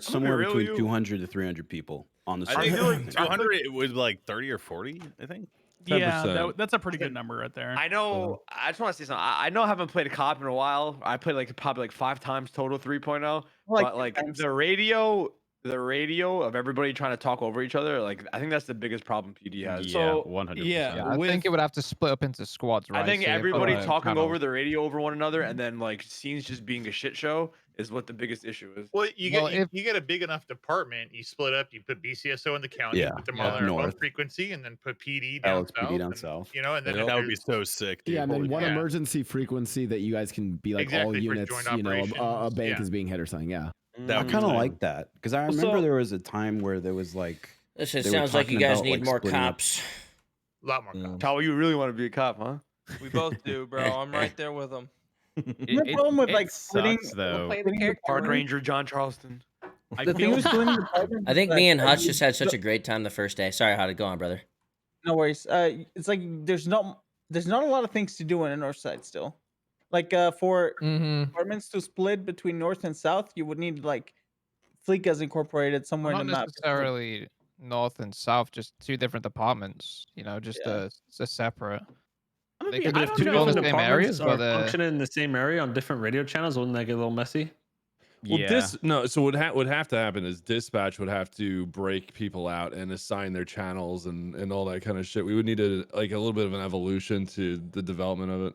somewhere real between with you. 200 to 300 people on the server. I think 200. It was 30 or 40. I think. Yeah, that's a pretty good number right there. I know. I just want to say something. I know I haven't played a cop in a while. I played probably 5 times total 3.0. But the radio the radio of everybody trying to talk over each other. Like I think that's the biggest problem PD has. Yeah, 100%. Yeah, I think it would have to split up into squads, right? I think So you have everybody different talking channels. over the radio over one another, and then like scenes just being a shit show is what the biggest issue is. Well, you get a big enough department, you split up, you put BCSO in the county, Yeah, put them up on their own north. frequency, and then put PD down LSPD south. down and, south. You know, and then that would be so sick, dude. Yeah, and then Holy one crap. emergency frequency that you guys can be like all Exactly, for units. joint You know, a operations, bank yeah. is being hit or something. Yeah. I kind of like that because I remember there was a time where there was like. This just they were sounds like you talking guys about, need like, more splitting up- cops. A lot more cops. How you really want to be a cop, huh? We both do, bro. I'm right there with them. It, problem with, like, splitting- sucks though. Park Ranger John Charleston. The thing with splitting the department I think is me that and Hutch you just had such a don't- great time the first day. Sorry, how to go on, brother. No worries. It's like there's not a lot of things to do on the north side still. Like for departments to split between north and south, you would need like Fleekas incorporated somewhere Not in the map. necessarily north and south, just two different departments. You know, just a separate. They could But be if two two different different same areas, departments but are functioning in the same area on different radio channels, wouldn't that get a little messy? Well, so what would have to happen is dispatch would have to break people out and assign their channels and all that kind of shit. We would need a little bit of an evolution to the development of it.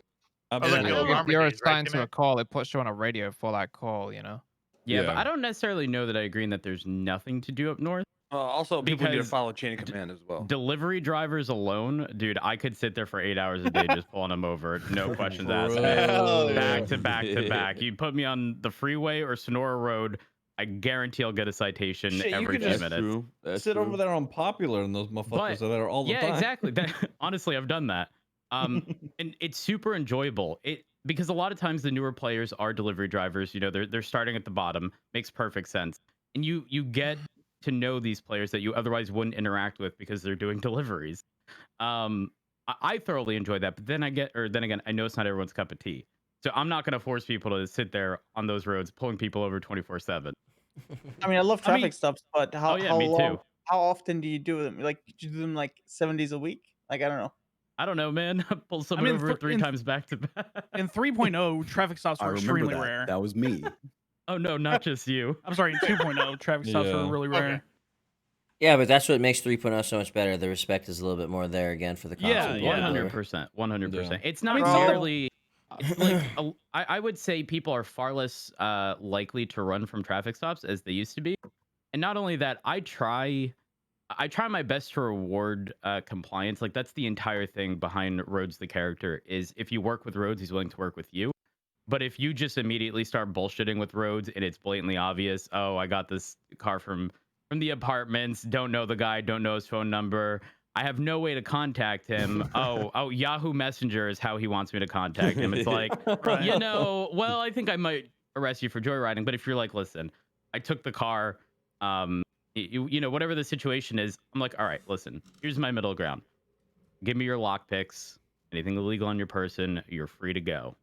if you're assigned to a call, it puts you on a radio for that call. You know. Yeah, but Yeah. I don't necessarily know that I agree in that there's nothing to do up north. Also, people need to Because follow chain of command as well. Delivery drivers alone, dude, I could sit there for 8 hours a day just pulling them over, no questions asked. Bro. Back to back to back. You put me on the freeway or Sonora Road, I guarantee I'll get a citation Shit, you every could few just minutes. sit over there on Popular, and those motherfuckers are there all the yeah, time. exactly. Honestly, I've done that. And it's super enjoyable. Because a lot of times the newer players are delivery drivers. You know, they're starting at the bottom. Makes perfect sense. And you get to know these players that you otherwise wouldn't interact with because they're doing deliveries. I thoroughly enjoy that. But then again, I know it's not everyone's cup of tea. So I'm not going to force people to sit there on those roads pulling people over 24/7. I mean, I love traffic stops, but how me long, too. how often do you do them? Like, do you do them like 7 days a week? Like, I don't know. I don't know, man. Pull someone over three times back to back. In 3.0, traffic stops I were remember extremely that. rare. That was me. Oh no, not just you. I'm sorry, in 2.0, traffic stops were really rare. Yeah, but that's what makes 3.0 so much better. The respect is a little bit more there again for the console. Yeah, 100%. 100%. It's not I mean, so- nearly. It's like I would say people are far less likely to run from traffic stops as they used to be, and not only that, I try my best to reward compliance. Like that's the entire thing behind Rhodes the character is if you work with Rhodes, he's willing to work with you. But if you just immediately start bullshitting with Rhodes and it's blatantly obvious, oh, I got this car from the apartments, don't know the guy, don't know his phone number, I have no way to contact him. Oh, Yahoo Messenger is how he wants me to contact him. It's like, you know, well, I think I might arrest you for joyriding. But if you're like, listen, I took the car, you know, whatever the situation is, I'm like, all right, listen, here's my middle ground. Give me your lockpicks, anything illegal on your person, you're free to go.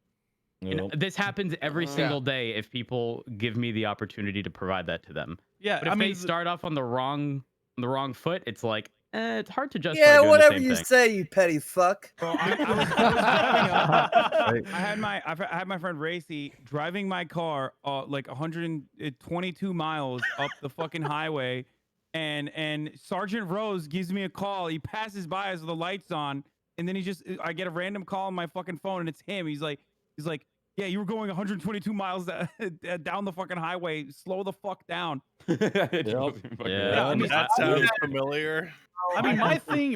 You know, this happens every single day if people give me the opportunity to provide that to them. Yeah, but if I mean, they start off on the wrong foot, it's like it's hard to justify. Yeah, doing whatever the same you thing. say, you petty fuck. I had my friend Racy driving my car like 122 miles up the fucking highway, and Sergeant Rose gives me a call. He passes by as the lights on, and then I get a random call on my fucking phone, and it's him. He's like, yeah, you were going 122 miles down the fucking highway. Slow the fuck down. Yeah, that sounds familiar. I mean,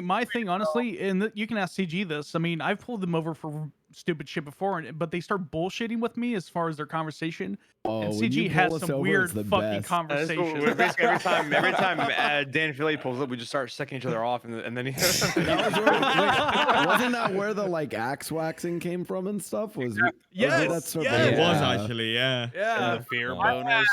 my thing, honestly, and you can ask CG this. I mean, I've pulled them over for stupid shit before, but they start bullshitting with me as far as their conversation. And when you CG has pull us some over, weird it's the fucking best. conversations. Basically, every time Dan Philly pulls up, we just start sucking each other off, and then he. Wasn't that where the like axe waxing came from and stuff? Yes, it was actually, yeah. The fear boners.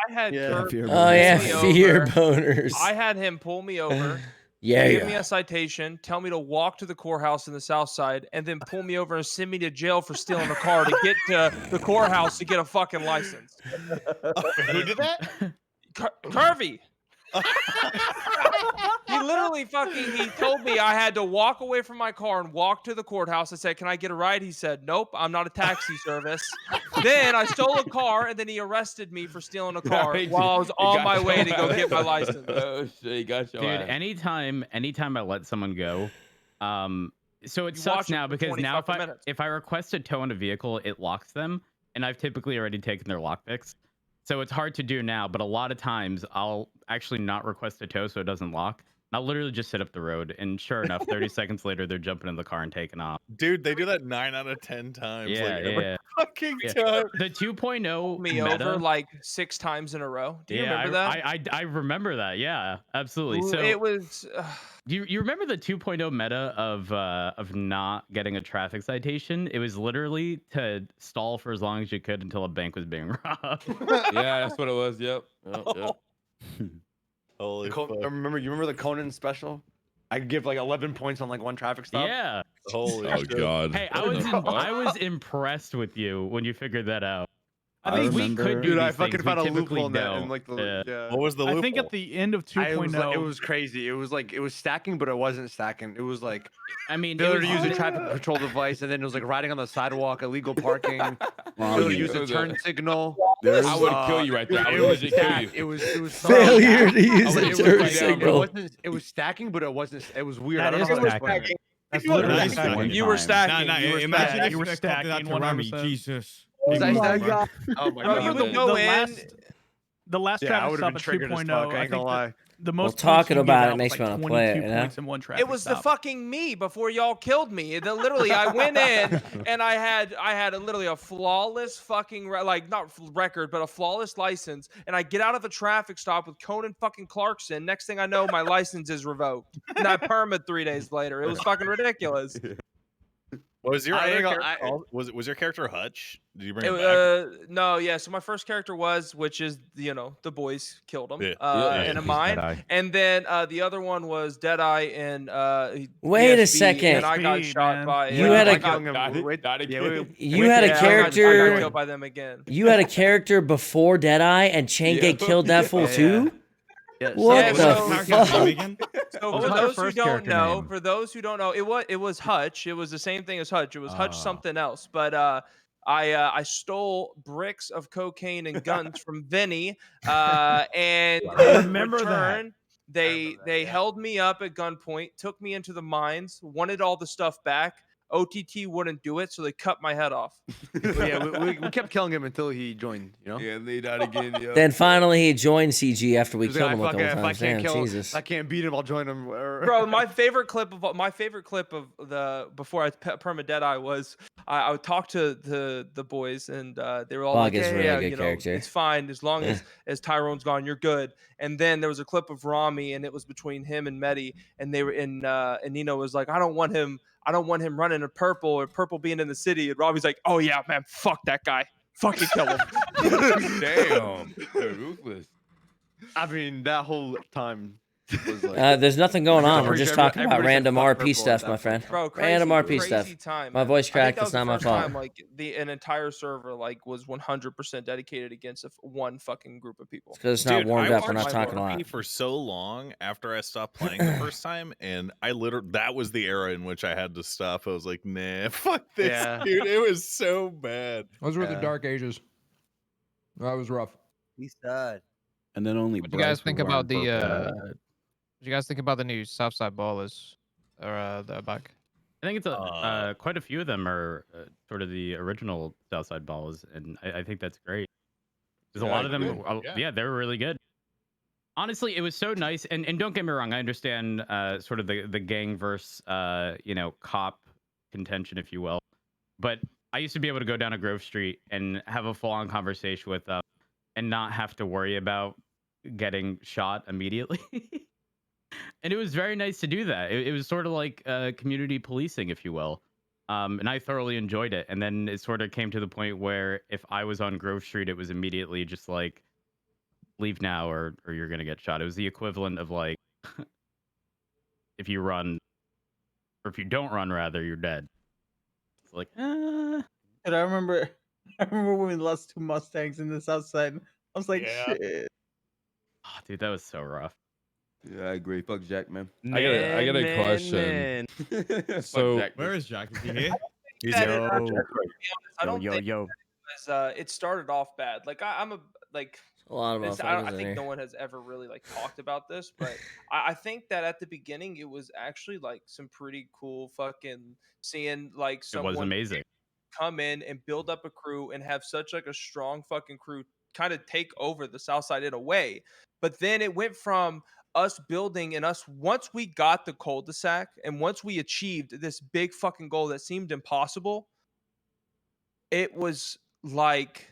I had Kurt fear Oh yeah, pull me fear over. boners. I had him pull me over. Yeah, give me a citation, tell me to walk to the courthouse in the south side, and then pull me over and send me to jail for stealing a car to get to the courthouse to get a fucking license. Who did that? Curvy. He literally he told me I had to walk away from my car and walk to the courthouse. I said, "Can I get a ride?" He said, "Nope, I'm not a taxi service." Then I stole a car, and then he arrested me for stealing a car while I was on my way to go get my license. Oh shit, he got your Dude, ass. anytime I let someone go, so it You sucks watch 'em now for because 20 now fucking minutes. if I request to tow in a vehicle, it locks them, and I've typically already taken their lockpicks. So it's hard to do now, but a lot of times I'll actually not request a tow so it doesn't lock. I'll literally just sit up the road, and sure enough, 30 seconds later, they're jumping in the car and taking off. Dude, they do that 9 out of 10 times. Yeah, like every yeah. fucking Yeah. time. The 2.0 Me meta, over like 6 times in a row. Do you yeah, remember that? I remember that. Yeah, absolutely. So It was. you remember the 2.0 meta of not getting a traffic citation? It was literally to stall for as long as you could until a bank was being robbed. Yeah, that's what it was. Yep. Yep. Holy fuck. You remember the Conan special? I could give like 11 points on like one traffic stop. Yeah. Holy Oh shit. god. Hey, I was impressed with you when you figured that out. I I think we remember- could do Dude, I these fucking things. found a We typically loophole in that. don't. And like the Yeah. yeah. What was the loophole? I think at the end of It 2.0, was crazy. It was like it was stacking, but it wasn't stacking. It was like I mean, failure it to was, use a traffic control device, and then it was like riding on the sidewalk, illegal parking, failure to use a turn signal. I would kill you right there. I It would was legit kill you. stacked. It was Failure to stacked. use a It was turn like- signal. It was stacking, but it wasn't. It was weird. That I don't is know how to stacking. explain it. That's You were literally stacking. stacking. You were stacking. Nah, You were imagine stacking. if You were you copy that stacking to Rami. 100%. Jesus. Was I Big stacking? bro. Oh my Bro, god. you would the, go the in. last Yeah, I traffic would've stop been at triggered as 2.0, fuck, I I ain't think gonna lie. the Well, most points talking you give about it out makes was me like wanna play it, 22 you know? points in one traffic It was the stop. fucking me before y'all killed me. Literally, I went in and I had literally a flawless fucking like not record, but a flawless license. And I get out of a traffic stop with Conan fucking Clarkson. Next thing I know, my license is revoked. And I permit 3 days later. It was fucking ridiculous. Was your I other ain't gonna- character was your character Hutch? Did you bring him back? No, yeah. So my first character was, which is the boys killed him, Yeah. in a He's mine, Deadeye. and then the other one was Deadeye and Wait a ESP, second. and I got ESP, shot man. by. You had a- I got, You had a I got character. killed by them again. You had a character before Deadeye, and Chenge killed that fool too. What Yeah, the so- fuck? So What for was her those who first don't character know, name? it was Hutch. It was the same thing as Hutch. It was Hutch Oh. something else. But I stole bricks of cocaine and guns from Vinny, and in remember that. return, they held me up at gunpoint, took me into the mines, wanted all the stuff back. OTT wouldn't do it, so they cut my head off. But yeah, we kept killing him until he joined. You know. Yeah, they died again. Yeah. Then finally he joined CG after we He was killed like, him a couple if I times. can't Damn, kill him, Jesus. if I can't beat him, I'll join him. Bro, my favorite clip of the before I perma Deadeye was I would talk to the boys and they were all Bog like, is a hey, really yeah, good you know, character. it's fine as long as Tyrone's gone, you're good. And then there was a clip of Rami and it was between him and Mehdi, and they were and Nino was like, I don't want him running in purple or purple being in the city. And Rami's like, oh yeah, man, fuck that guy. Fucking kill him. Damn. They're ruthless. I mean, that whole time was like. There's nothing going on. We're Pretty just sure talking about everybody's random like, fuck RP purple stuff, at my that friend. Bro, Random RP crazy stuff. time, My man. voice I think cracked. that It's was the not my first fault. time, like an entire server like was 100% dedicated against one fucking group of people. Because it's not Dude, warmed I up. We're not watched talking a RP lot. for so long after I stopped playing the first time, and I literally that was the era in which I had to stop. I was like, nah, fuck this, Yeah. dude. It was so bad. Those were the dark ages. That was rough. He's sad. And then only. What do you guys Bryce think would wear about the purple. what do you guys think about the new Southside Ballers or the back? I think it's quite a few of them are sort of the original Southside Balls, and I think that's great. Because a lot of them, yeah. they were really good. Honestly, it was so nice, and don't get me wrong, I understand sort of the gang versus cop contention, if you will. But I used to be able to go down a Grove Street and have a full-on conversation with them, and not have to worry about getting shot immediately. And it was very nice to do that. It was sort of like community policing, if you will. And I thoroughly enjoyed it. And then it sort of came to the point where if I was on Grove Street, it was immediately just like, leave now or you're going to get shot. It was the equivalent of like, if you run, or if you don't run, rather, you're dead. It's like, And I remember when we lost 2 Mustangs in the South Side. I was like, Yeah. shit. oh, dude, that was so rough. Yeah, I agree. Fuck Jack, man. I got a question. So where is Jack? Is he here? He's That here. is- Yo. to be honest, I don't think yo. it it started off bad. Like I'm a like A lot of this, motherfuckers I in think here. no one has ever really like talked about this, but I think that at the beginning it was actually like some pretty cool fucking seeing like It was someone amazing. come in and build up a crew and have such like a strong fucking crew kind of take over the South Side in a way. But then it went from us building and us once we got the cul-de-sac and once we achieved this big fucking goal that seemed impossible, it was like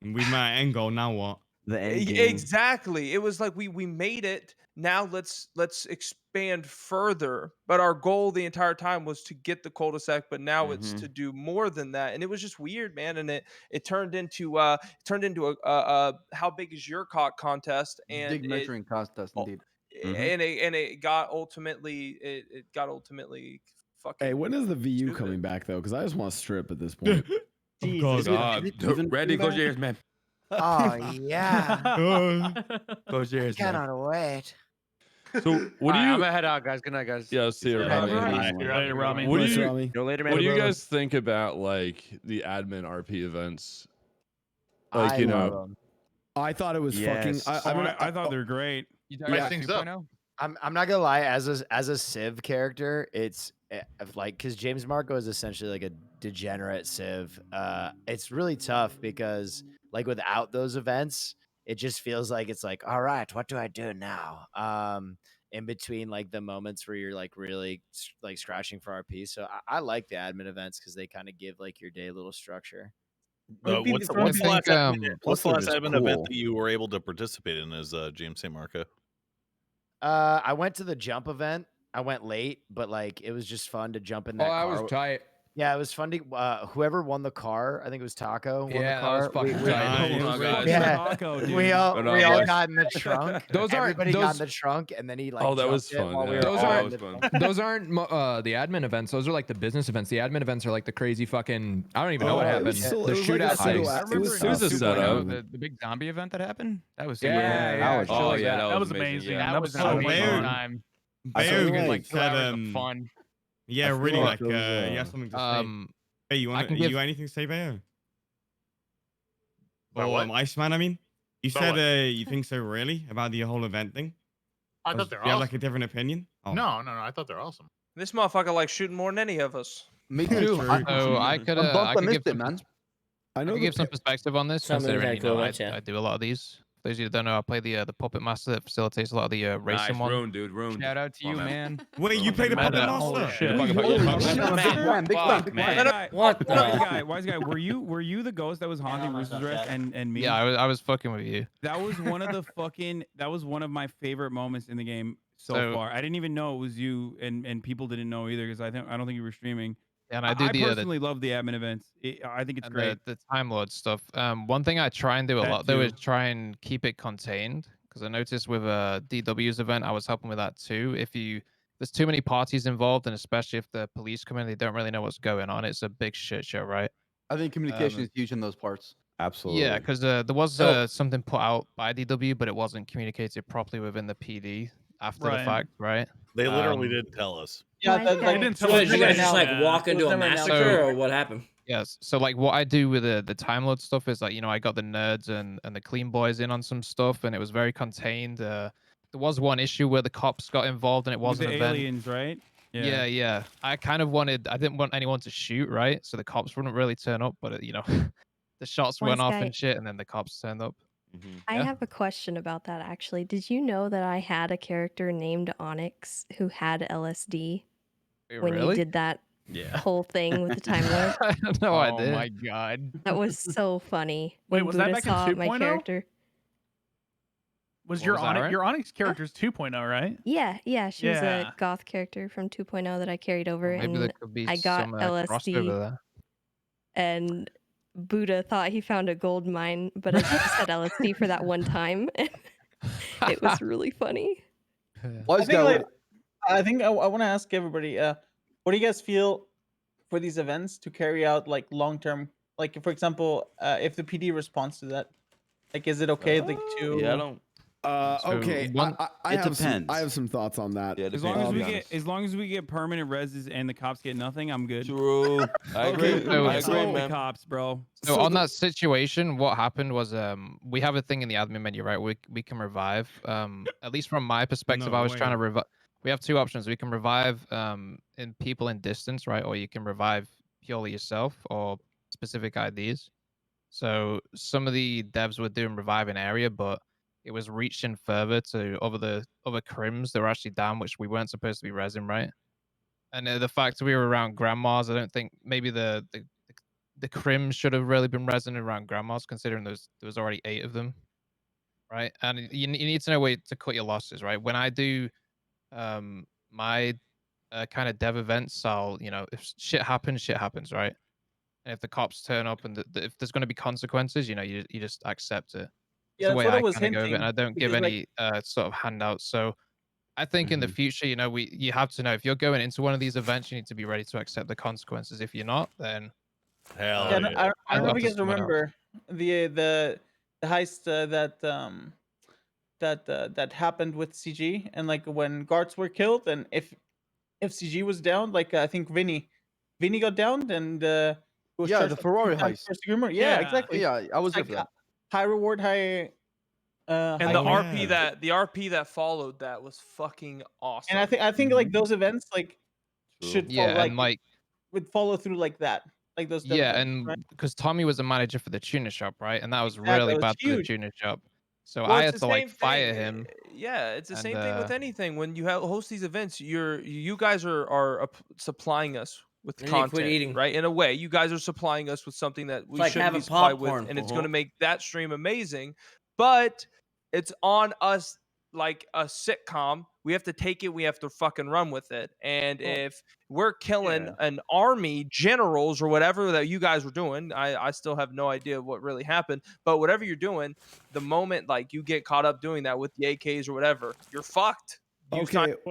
We might end goal. Now what? The end game. exactly. It was like we made it. Now let's expand further. But our goal the entire time was to get the cul-de-sac, but now it's to do more than that. And it was just weird, man. And it turned into a how big is your cock contest, and Big measuring contest, indeed. and it got ultimately fucking. Hey, when is the VU coming back though? Because I just want to strip at this point. Jesus. Randy, close your ears, man. Oh yeah. Close your ears, man. Cannot wait. So what do I'm you? gonna head out, guys. Good night, guys. Yeah, I'll see you, Yeah, Rami. Later, Rami. What do you? Rami. Go later, man. What do you guys think about like the admin RP events? Like I love them. I thought it was fucking. Yes. I thought they were great. You Yeah. things up. I'm not gonna lie. As a Civ character, it's like because James Marco is essentially like a degenerate Civ. It's really tough because like without those events, it just feels like it's like, all right, what do I do now? In between like the moments where you're like really like scratching for RP. So I like the admin events because they kind of give like your day a little structure. What's the last admin event that you were able to participate in as James St. Marco? I went to the jump event. I went late, but like it was just fun to jump in that car. was tight. Yeah, it was fun to whoever won the car. I think it was Taco. Won the Yeah, car. that was fucking tight. Taco, dude. we all got in the trunk. Everybody got in those- the trunk, and then he like. Oh, that was jumped it fun, while we yeah. were Those all aren't in the trunk. those aren't the admin events. Those are like the business events. The admin events are like the crazy fucking. I don't even know what happened. was so- The it was like a shootout setup. heist. It was It was a 2.0, setup. The big zombie event that happened. That was super Yeah, cool. yeah. was- shit oh, like yeah, that. that was was amazing. amazing. That was so so amazing. fun time. Bayo good, Like 2 hours said, of fun. yeah, I really feel like, like it was, you have something to say. Hey, you I want can you give- got anything to say, Bayo? About Oh, what? Iceman, I mean. You About said what? you think so really about the whole event thing? I Do thought they're you have awesome. like a different opinion? Oh. No. I thought they're awesome. This motherfucker likes shooting more than any of us. Me too. True. So I could I could give some I know I could give some perspective on this, Some of them considering had you know, cool I, events, yeah. I do a lot of these. For those of you that don't know, I play the Puppet Master that facilitates a lot of the racing Nice, ones. ruined, dude, ruined. Shout out to Come you, on, man. Wait, you played the Meta. Puppet Holy Master? shit. Holy shit. Wise guy, What the? wise guy, were you the ghost that was haunting Rooster's Rest and me? Yeah, I was fucking with you. That was one of the that was one of my favorite moments in the game so far. I didn't even know it was you, and people didn't know either because I don't think you were streaming. And I do the personally love the admin events. I think it's and great. the Time Lord stuff. One thing I try and do a That lot though is too. try and keep it contained because I noticed with DW's event I was helping with that too. If there's too many parties involved, and especially if the police come in, they don't really know what's going on. It's a big shit show, right? I think communication is huge in those parts. Absolutely. Yeah, because there was something put out by DW, but it wasn't communicated properly within the PD after the Right. fact, right? They literally didn't tell us. Yeah, Wise they guy. didn't So tell did us you guys right just now. like walk It into was a never announced. massacre, or what happened? Yes. So like what I do with the Time Lord stuff is like, you know, I got the nerds and the clean boys in on some stuff, and it was very contained. There was one issue where the cops got involved, and it was With an the event. aliens, right? Yeah. I didn't want anyone to shoot, right? So the cops wouldn't really turn up, but you know, the shots went Wise off guy. and shit, and then the cops turned up. I Yeah. have a question about that actually. Did you know that I had a character named Onyx who had LSD when you Really? did that Yeah. whole thing with the Time Lord? I had no Oh idea. my god. That was so funny. Wait, when was that Buddha back in saw my 2.0? character. Was What your was that, Onyx right? your Onyx character's 2.0, right? Yeah, she was Yeah. a goth character from 2.0 that I carried over, Maybe there and could be I got some LSD, crossover there. and Buddha thought he found a gold mine, but I just had LSD for that one time. It was really funny. Wise guy, I think I want to ask everybody, what do you guys feel for these events to carry out like long term? Like for example, if the PD responds to that, like is it okay like to? Yeah, Okay, one- I It have depends. I have some thoughts on that. Yeah, As long as we get permanent reses and the cops get nothing, I'm good. True. I agree. Okay, I Fuck agree, the man. cops, bro. So on that situation, what happened was we have a thing in the admin menu, right? We can revive. At least from my perspective, No I was trying to way. revive. We have two options. We can revive in people in distance, right? Or you can revive purely yourself or specific IDs. So some of the devs were doing revive in area, but it was reaching further to other crims that were actually down, which we weren't supposed to be resin, right? And the fact that we were around grandmas, I don't think maybe the crim should have really been resin around grandmas, considering there was already 8 of them, right? And you need to know where to cut your losses, right? When I do my kind of dev events, I'll if shit happens, right? And if the cops turn up and if there's going to be consequences, you just accept it. It's Yeah, the that's way what I I was kind of go with it, and hinting. I don't give Because like, any sort of handouts. So I think in the future, you have to know if you're going into one of these events, you need to be ready to accept the consequences. If you're not, then Hell yeah, yeah. I don't know if you guys someone else. remember the heist that happened with CG, and like when guards were killed, and if CG was down, like I think Vinny got downed, and he was Yeah, charged the with Ferrari 3 times heist. first degree murder. Yeah, exactly. Yeah, I was It's there like for that. high reward, high And high the pay. RP the RP that followed that was fucking awesome. And I think like those events like should follow Yeah, and like would follow through like that, like those dev yeah, events, and right? because Tommy was a manager for the tuner shop, right? And that was Exactly, really that was bad for the huge. tuner shop. So Well, I it's had the to like same fire thing. him. Yeah, it's the And same thing with anything. When you host these events, you guys are supplying us with You need to quit content, eating. right? In a way, you guys are supplying us with something that we like shouldn't be having supplied with, popcorn. and it's going to make that stream amazing. But it's on us like a sitcom. We have to take it. We have to fucking run with it. And if we're killing an army, generals or whatever that you guys were doing, I still have no idea what really happened. But whatever you're doing, the moment like you get caught up doing that with the AKs or whatever, you're fucked. Well,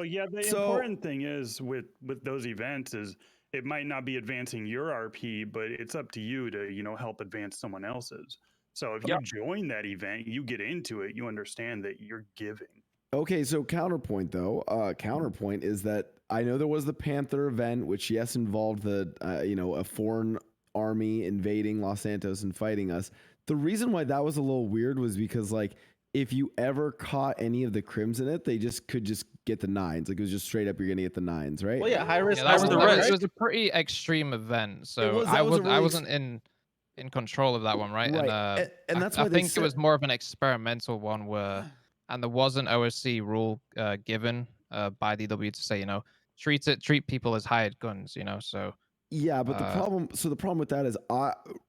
yeah. The important thing is with those events is it might not be advancing your RP, but it's up to you to help advance someone else's. So if you join that event, you get into it, you understand that you're giving. Okay, so counterpoint though. Counterpoint is that I know there was the Panther event, which yes involved the a foreign army invading Los Santos and fighting us. The reason why that was a little weird was because like if you ever caught any of the crims in it, they could just get the 9s. Like it was just straight up, you're gonna get the 9s, right? Well, yeah, high risk. Yeah, high that reward, was, right? it was a pretty extreme event. So was- I that was a was really I wasn't in control of that one, right? Right, and that's why I they think it said- was more of an experimental one where, and there was an OSC rule given by DW to say, treat people as hired guns, So Yeah, but the problem with that is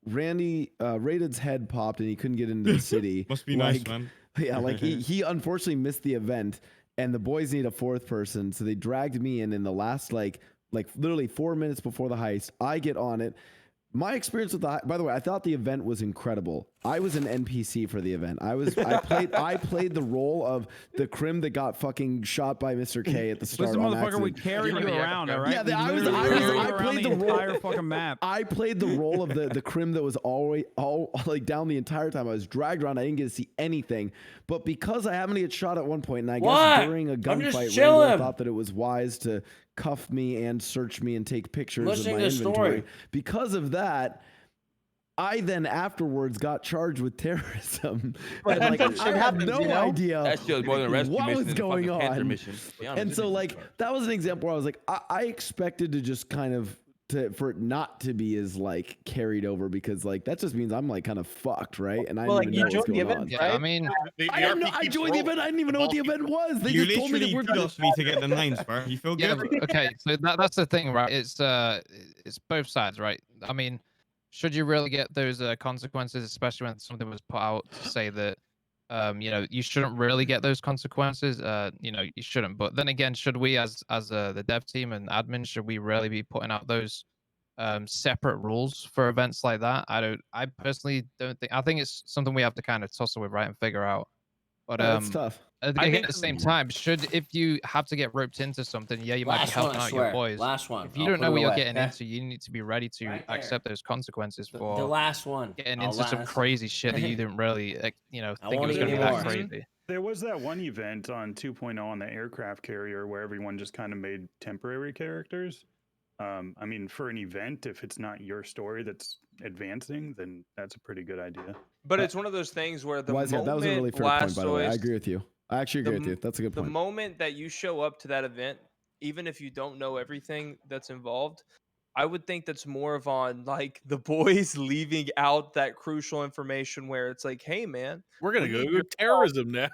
Randy Raided's head popped and he couldn't get into the city. Must be nice, man. Yeah, like he unfortunately missed the event, and the boys need a 4th person, so they dragged me in the last like literally 4 minutes before the heist. I get on it. My experience with by the way, I thought the event was incredible. I was an NPC for the event. I played the role of the crim that got fucking shot by Mr. K at the start. Was the on motherfucker we accident. carried you around, all right? Yeah, We I played played the entire role. fucking map. I played the role of the crim that was always like down the entire time. I was dragged around. I didn't get to see anything. But because I happened to get shot at one point, and I What? guess during a I'm just gunfight, chilling. Randall thought that it was wise to cuff me and search me and take pictures of Listening my to the inventory. story. Because of that, I then afterwards got charged with terrorism. But And, like, that shit I had happens, no you know? idea That shit was more than a rescue what mission was than a going fucking Panther on. mission, to be honest And with so you. like that was an example where I was like, I expected to just kind of for it not to be as like carried over, because like that just means I'm like kind of fucked, right? And I Well, didn't like, even you know what's joined the going event, on. right? I mean, I joined the event. I didn't even know what the event was. They You just told me that literally we're did me to get the 9s, bro. You feel yeah, good? okay. So that's the thing, right? It's both sides, right? I mean, should you really get those consequences, especially when something was put out to say that you shouldn't really get those consequences? You shouldn't. But then again, should we as the dev team and admin, should we really be putting out those separate rules for events like that? I personally don't think. I think it's something we have to kind of tussle with, right, and figure out. But That's tough. again, at the same time, if you have to get roped into something, yeah, you might be Last one, helping I out swear. your boys. Last one. If you I'll don't put know it what you're away, getting okay? into, you need to be ready to Right there. accept those consequences for The last one. getting I'll into some last. crazy shit that you didn't really, I think it won't was eat going to be anymore. that crazy. There was that one event on 2.0 on the aircraft carrier where everyone just kind of made temporary characters. I mean, for an event, if it's not your story that's advancing, then that's a pretty good idea. But it's one of those things where the Wise guy, that was a really moment fair point, by the way. I Blastoise, agree with you. I actually agree with you. m- That's a good the point. moment that you show up to that event, even if you don't know everything that's involved, I would think that's more of on like the boys leaving out that crucial information where it's like, hey man, We're gonna we go need do your terrorism now.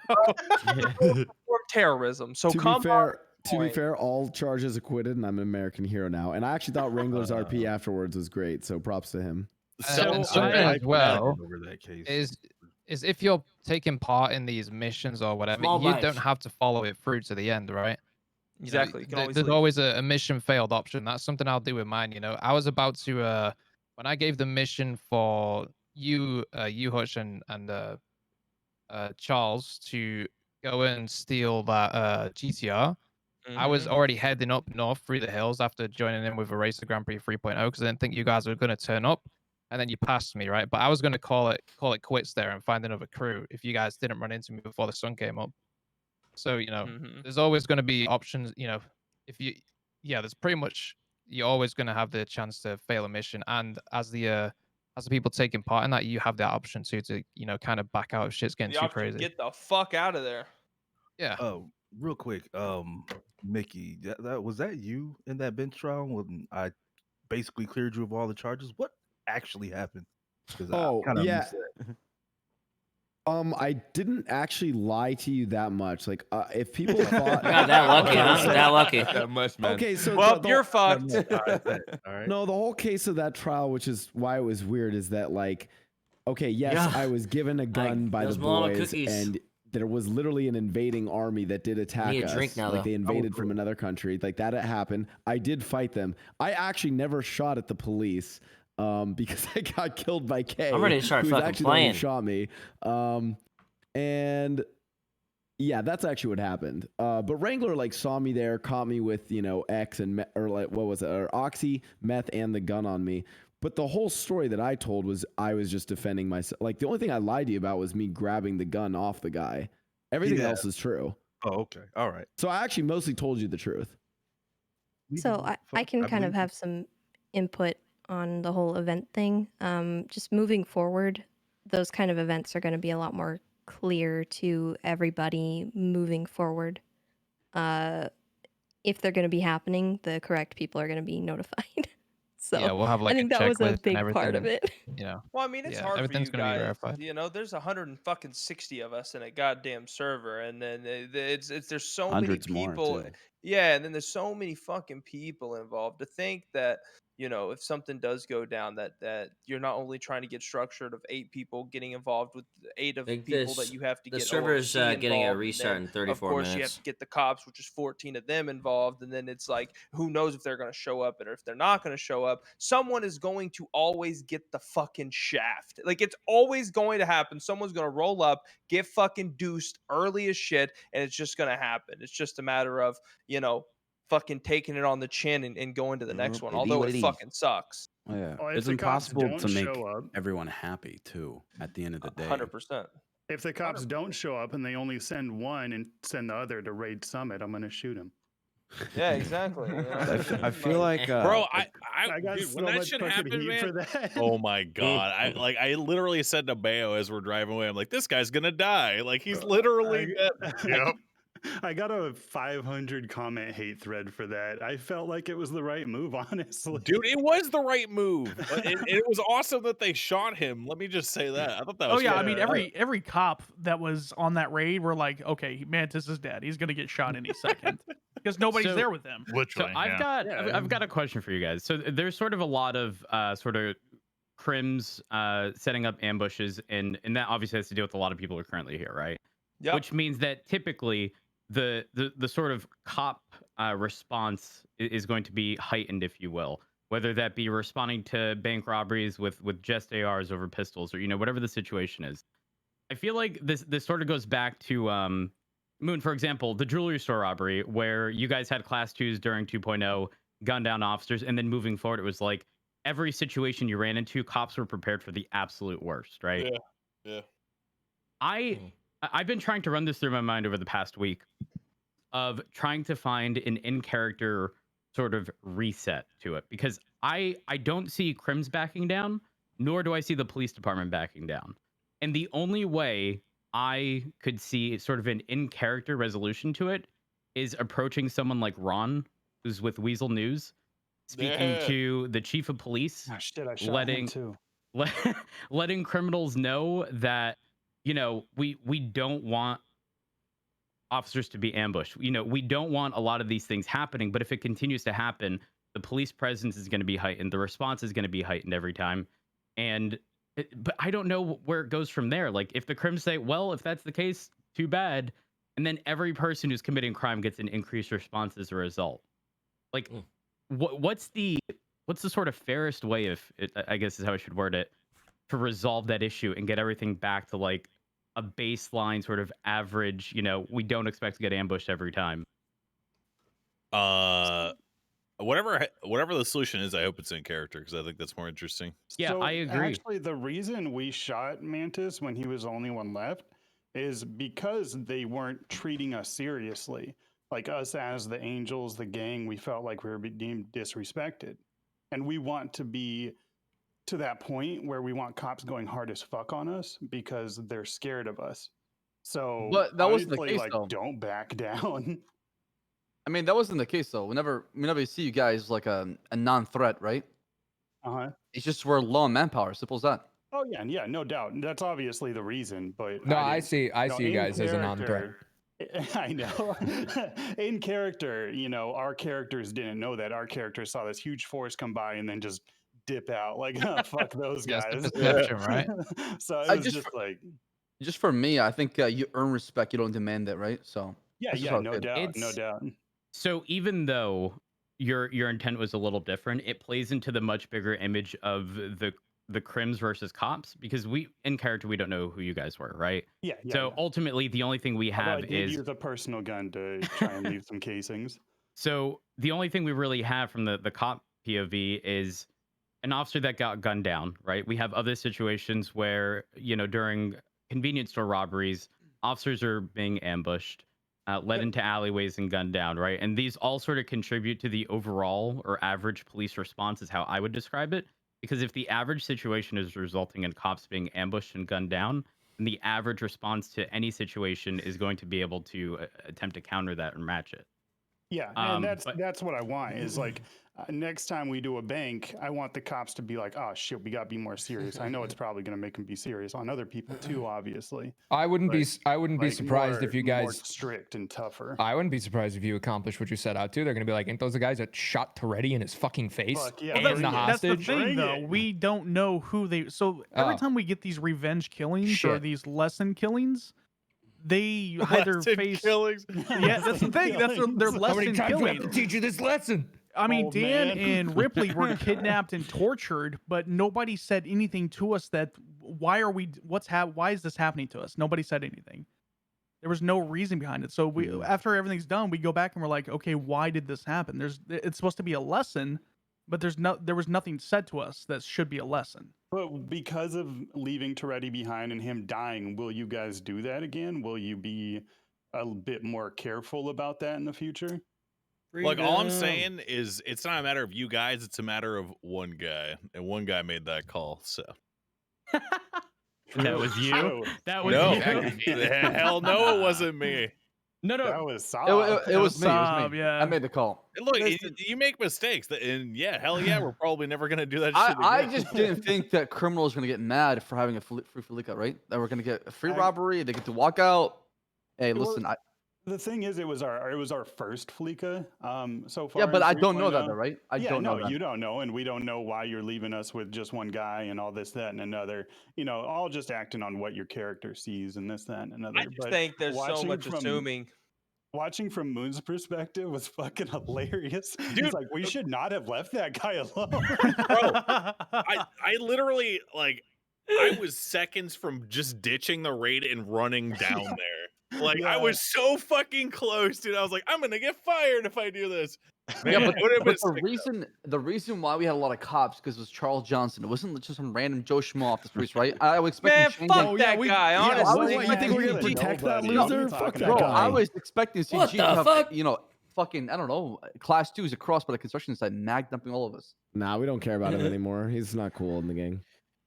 for terrorism. So To be come fair, point. all charges acquitted, and I'm an American hero now. And I actually thought Wrangler's RP afterwards was great, so props to him. And something as well is if you're taking part in these missions or whatever, Small you bites. don't have to follow it through to the end, right? Exactly. You can always There's leave. always a mission failed option. That's something I'll do with mine. I was about to when I gave the mission for you, Hutch and Charles to go and steal that GTR. I was Mhm. already heading up north through the hills after joining in with a Racer Grand Prix 3.0 because I didn't think you guys were going to turn up, and then you passed me, right? But I was going to call it quits there and find another crew if you guys didn't run into me before the sun came up. So Mhm. there's always going to be options. If you, yeah, there's pretty much you're always going to have the chance to fail a mission, and as the people taking part in that, you have that option too to kind of back out if shit's getting The too option to crazy. get the fuck out of there. Yeah. Oh, real quick, Mickey, that was that you in that bench trial when I basically cleared you of all the charges? What actually happened? Because I Oh, kind of yeah. missed that. I didn't actually lie to you that much. Like, if people thought Not that lucky, huh? so- That lucky. That much, man. Okay, so Well, you're fucked. All right. No, the whole case of that trial, which is why it was weird, is that like, okay, yes, Yeah. I was given a gun by those the Malama boys, cookies. and there was literally an invading army that did attack need a us. drink now, like though. they invaded from another country. Like that had happened. I did fight them. I actually never shot at the police because I got killed by Kay. I'm ready to start who's fucking actually the one playing. who shot me. And yeah, that's actually what happened. But Wrangler like saw me there, caught me with X and or like what was it, or Oxy, meth, and the gun on me. But the whole story that I told was I was just defending myself. Like the only thing I lied to you about was me grabbing the gun off the guy. Everything else is true. Oh, okay. All right. So I actually mostly told you the truth. So I can kind of have some input on the whole event thing. Just moving forward, those kind of events are going to be a lot more clear to everybody moving forward. If they're going to be happening, the correct people are going to be notified. So Yeah, we'll have like I think a that was a checklist and big everything. part of it. Well, I mean, it's yeah, hard for everything's you gonna be guys. verified. There's 160 of us in a goddamn server, and then it's there's so Hundreds many more, people. too. Yeah, and then there's so many fucking people involved. To think that if something does go down, that you're not only trying to get structured of 8 people getting involved with 8 of Think people that this- you have to the get server's, OOC getting a involved, and restart then, in 34 Of course, you have minutes. to get the cops, which is 14 of them involved, and then it's like who knows if they're going to show up, and if they're not going to show up, someone is going to always get the fucking shaft. Like it's always going to happen. Someone's going to roll up, get fucking deuced early as shit, and it's just going to happen. It's just a matter of fucking taking it on the chin and going to the next one. It be Although what it it is. fucking sucks. Oh, yeah. Well, if It's the cops impossible don't to make show up- everyone happy too. At the end of the day, 100%. If the cops don't show up and they only send one and send the other to raid Summit, I'm gonna shoot him. Yeah, exactly. I feel like, Bro, I got dude, so when that much shit fucking happened, heat man. for that. Oh my god! I literally said to Bayo as we're driving away, I'm like, this guy's gonna die. Like he's literally dead. Yep. I got a 500 comment hate thread for that. I felt like it was the right move, honestly. Dude, it was the right move. It was awesome that they shot him. Let me just say that. I thought that Oh was. yeah, I fucking mean tight. every cop that was on that raid were like, okay, Mantis is dead. He's gonna get shot any second because nobody's So- there with them. So I've got a question for you guys. So there's sort of a lot of sort of crims setting up ambushes, and that obviously has to deal with a lot of people who are currently here, right? Yep. Which means that typically the sort of cop response is going to be heightened, if you will, whether that be responding to bank robberies with just ARs over pistols, or whatever the situation is. I feel like this sort of goes back to Moon, for example, the jewelry store robbery, where you guys had class 2s during 2.0, gunned down officers, and then moving forward, it was like every situation you ran into, cops were prepared for the absolute worst, right? Yeah. I I've been trying to run this through my mind over the past week of trying to find an in-character sort of reset to it, because I don't see Crims backing down, nor do I see the police department backing down. And the only way I could see sort of an in-character resolution to it is approaching someone like Ron, who's with Weasel News, speaking Yeah. to the chief of police, Oh, shit, I shot him too. letting criminals know that, you know, we don't want officers to be ambushed. You know, we don't want a lot of these things happening, but if it continues to happen, the police presence is going to be heightened, the response is going to be heightened every time. And but I don't know where it goes from there. Like, if the crims say, well, if that's the case, too bad, and then every person who's committing crime gets an increased response as a result. Like, what's the sort of fairest way, if it, I guess is how I should word it, to resolve that issue and get everything back to like a baseline sort of average, you know, we don't expect to get ambushed every time. Whatever the solution is, I hope it's in character, because I think that's more interesting. Yeah, So I agree. Actually, the reason we shot Mantis when he was the only one left is because they weren't treating us seriously. Like, us as the Angels, the gang, we felt like we were being disrespected. And we want to be to that point where we want cops going hard as fuck on us because they're scared of us. So, But that wasn't the honestly, case, like, though. don't back down. I mean, that wasn't the case though. Whenever you see you guys like a non-threat, right? Uh-huh. It's just we're low on manpower. Simple as that. Oh yeah, no doubt. That's obviously the reason. But No, I didn't- see no, you in guys as a non-threat. character- I know. In character, you know, our characters didn't know that. Our characters saw this huge force come by and then just dip out. Like, oh, fuck those Yes, the guys. perception, right? So it I was just just for- like, Just for me, I think you earn respect. You don't demand it, right? So yeah, that's just yeah, how I no feel. doubt, no doubt. So even though your intent was a little different, it plays into the much bigger image of the crims versus cops, because we in character we don't know who you guys were, right? Yeah, yeah. So ultimately the only thing we Although I have did is use a personal gun to try and leave some casings. so the only thing we really have from the cop POV is an officer that got gunned down, right? We have other situations where, you know, during convenience store robberies, officers are being ambushed, led into alleyways and gunned down, right? And these all sort of contribute to the overall or average police response, is how I would describe it. Because if the average situation is resulting in cops being ambushed and gunned down, then the average response to any situation is going to be able to attempt to counter that and match it. Yeah, and that's what I want is like next time we do a bank, I want the cops to be like, oh shit, we got to be more serious. I know it's probably going to make them be serious on other people too, obviously. I wouldn't be Like, surprised if you more guys strict and tougher. I wouldn't be surprised if you accomplish what you set out to. They're gonna be like, ain't those the guys that shot Toretti in his fucking face? Fuck yeah, And bring the it. That's the hostage. thing, though. We don't know who they. So every Oh. time we get these revenge killings or Shit. these lesson killings, they either Lesson face. killings. Yeah, that's the thing. That's their How many lesson times do I have killings. to teach you this lesson? I mean, Old Dan man. and Ripley were kidnapped and tortured, but nobody said anything to us that why are we why is this happening to us? Nobody said anything. There was no reason behind it. So we after everything's done, we go back and we're like, okay, why did this happen? It's supposed to be a lesson, but there was nothing said to us that should be a lesson. But because of leaving Toretti behind and him dying, will you guys do that again? Will you be a bit more careful about that in the future? Look, all I'm saying is it's not a matter of you guys, it's a matter of one guy. And one guy made that call, so. That was you? True. That was No. you? Hell no, it wasn't me. No. That was It, solid. it was me. It was Sob, me. yeah. I made the call. And look, you make mistakes, and yeah, hell yeah, we're probably never gonna do that shit I again. just didn't think that criminals were gonna get mad for having a free Felica, right? That we're gonna get a free robbery. They get to walk out. Hey, Well, listen, the thing is, it was our first Fleeka so far. yeah, but in I don't know that, 3.0. though, right? I Yeah, don't know no, that. you don't know, and we don't know why you're leaving us with just one guy and all this, that, and another. You know, all just acting on what your character sees and this, that, and another. I just But think there's so watching much from- assuming. Watching from Moon's perspective was fucking hilarious. Dude. He's like, we should not have left that guy alone. Bro, I literally like I was seconds from just ditching the raid and running down there. Like I Yeah. was so fucking close, dude. I was like, I'm gonna get fired if I do this. Yeah, but, Would have been the reason why we had a lot of cops because it was Charles Johnson. It wasn't just some random Joe Schmo off the streets, right? I was expecting Man, Shane fuck Gang- that guy. Honestly, what, you think we're gonna protect that loser? Fuck that Bro, guy. I was expecting CG What to the have, fuck? fucking, I don't know, class 2s across by the construction site, mag dumping all of us. Nah, we don't care about him anymore. He's not cool in the gang.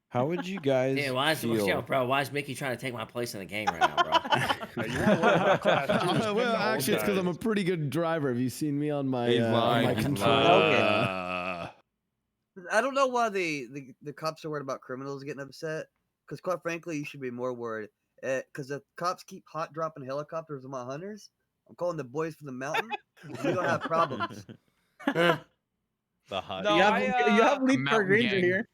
How would you guys Yeah, why is feel? yo, bro? Why is Mickey trying to take my place in the game right now, bro? Well, actually, it's because I'm a pretty good driver. Have you seen me on my He's lying, my he's control? lying. I don't know why the cops are worried about criminals getting upset. Because quite frankly, you should be more worried. Because if cops keep hot dropping helicopters on my hunters, I'm calling the boys from the mountain. We don't have problems. The hot. No, you have Leap Mountain Ranger gang. here.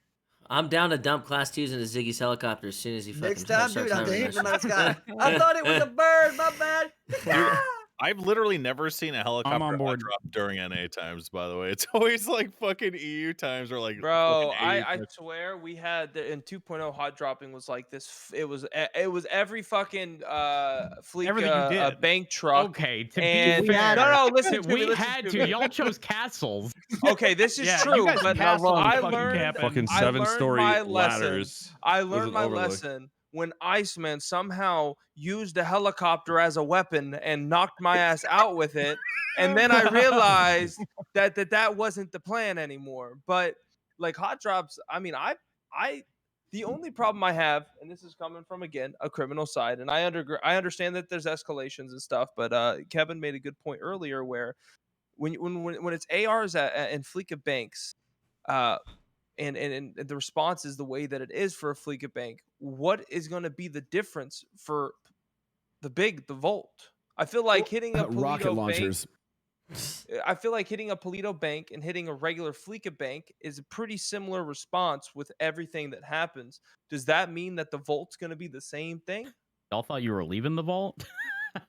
I'm down to dump Class 2s into Ziggy's helicopter as soon as he fucking Next time, starts dude, I'm having hitting that him out of shit. the sky. I thought it was a bird. My bad. I've literally never seen a helicopter on board. drop during NA times, by the way. It's always like fucking EU times or like Bro, fucking AU I times. swear we had in 2.0 hot dropping was like this. It was every fucking fleet Everything you did. bank truck. Okay, to and be fair, no, listen to me. we listen had to to. me. Y'all chose castles. Okay, this is Yeah, you true, guys but castled I fucking learned camping. Fucking I learned 7-story my lesson. ladders. I was learned an my overlook. lesson when Iceman somehow used a helicopter as a weapon and knocked my ass out with it. And then I realized that wasn't the plan anymore. But like hot drops, I mean, the only problem I have, and this is coming from again a criminal side, and I understand that there's escalations and stuff, but Kevin made a good point earlier where when it's ARs and Fleeka banks, and the response is the way that it is for a Fleeka bank, what is going to be the difference for the Volt? I feel like hitting a Rocket Polito launchers. bank. I feel like hitting a Polito bank and hitting a regular Fleeka bank is a pretty similar response with everything that happens. Does that mean that the Volt's going to be the same thing? Y'all thought you were leaving the vault?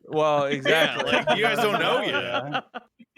Well, exactly. Yeah, like you guys don't know yet.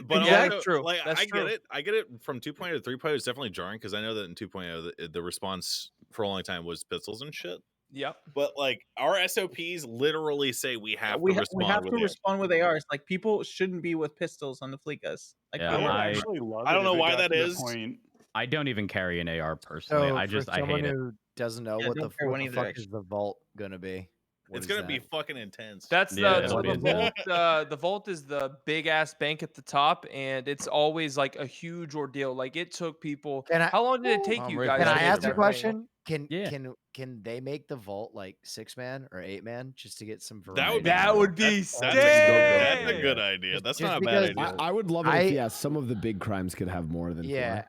But Exactly. also, True. like That's I true. get it. I get it from 2.0 to 3.0. It's definitely jarring because I know that in 2.0 the response for a long time was pistols and shit. Yep. But like our SOPs literally say we have We to respond have with to it. respond with ARs. Like people shouldn't be with pistols on the Fleekas. Like Yeah, I would I- actually love I don't it know if it why got that to the is. point- I don't even carry an AR personally. So I for I someone hate it. who doesn't know Yeah, what the, don't care what one the either, fuck actually. is the vault gonna be? What It's is gonna that? be fucking intense. That's Yeah, the it'll so be the intense. Volt. The Volt is the big ass bank at the top, and it's always like a huge ordeal. Like it took people. Can I- How long did it take I'm you ready guys? for Can to I get ask a that thing? question? Can Yeah. can they make the vault like 6-man or 8-man just to get some variety? That would be That would be that's sick. a good idea. That's Just not a because bad idea. I would love it I- if some of the big crimes could have more than Yeah,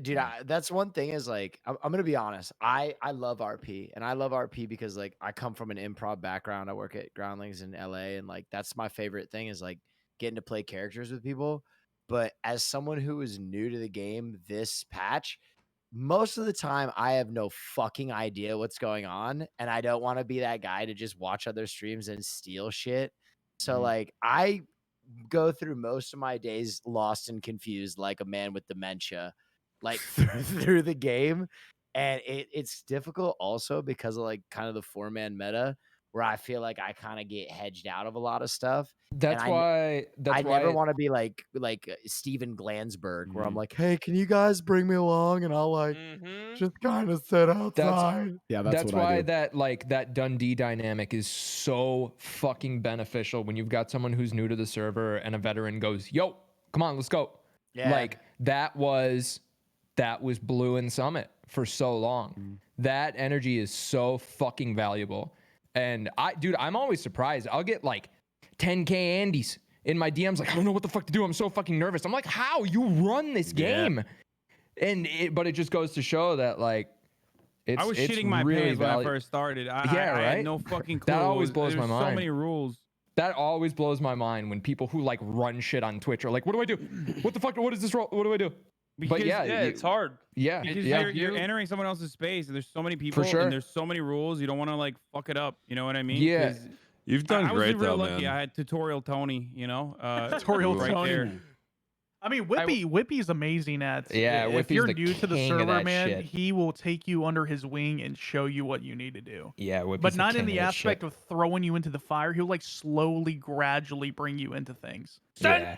dude, that's one thing is like I'm gonna be honest. I love RP, and I love RP because like I come from an improv background. I work at Groundlings in LA, and like that's my favorite thing is like getting to play characters with people. But as someone who is new to the game this patch, most of the time I have no fucking idea what's going on, and I don't want to be that guy to just watch other streams and steal shit. So like I go through most of my days lost and confused like a man with dementia, like through the game. And it's difficult also because of like kind of the 4-man meta where I feel like I kind of get hedged out of a lot of stuff. That's And why. I never want to be like Steven Glansberg, where I'm like, hey, can you guys bring me along? And I'll like just kind of sit outside. That's why that like that Dundee dynamic is so fucking beneficial when you've got someone who's new to the server and a veteran goes, "Yo, come on, let's go." Yeah. Like that was Blue and Summit for so long. That energy is so fucking valuable. And I'm always surprised. I'll get like 10K Andes in my DMs, like, I don't know what the fuck to do. I'm so fucking nervous. I'm like, how? You run this game. But it just goes to show that like I was shitting my really pants when I first started. I had no fucking clue. That always blows my There's mind. so many rules. That always blows my mind when people who like run shit on Twitch are like, what do I do? What the fuck? What is this role? What do I do? Because, But yeah, it's hard. Yeah, Because yeah. you're entering someone else's space, and there's so many people, sure. and there's so many rules. You don't want to like fuck it up. You know what I mean? Yeah. 'Cause You've done I was great real though, lucky. man. I had tutorial Tony. You know, Tutorial right Tony. there. I mean, Whippy's amazing at. Yeah, if Whippy's you're the new to the king of server, that man, shit. he will take you under his wing and show you what you need to do. Yeah, Whippy's but the not in king the of that aspect shit. of throwing you into the fire. He'll like slowly, gradually bring you into things. Yeah.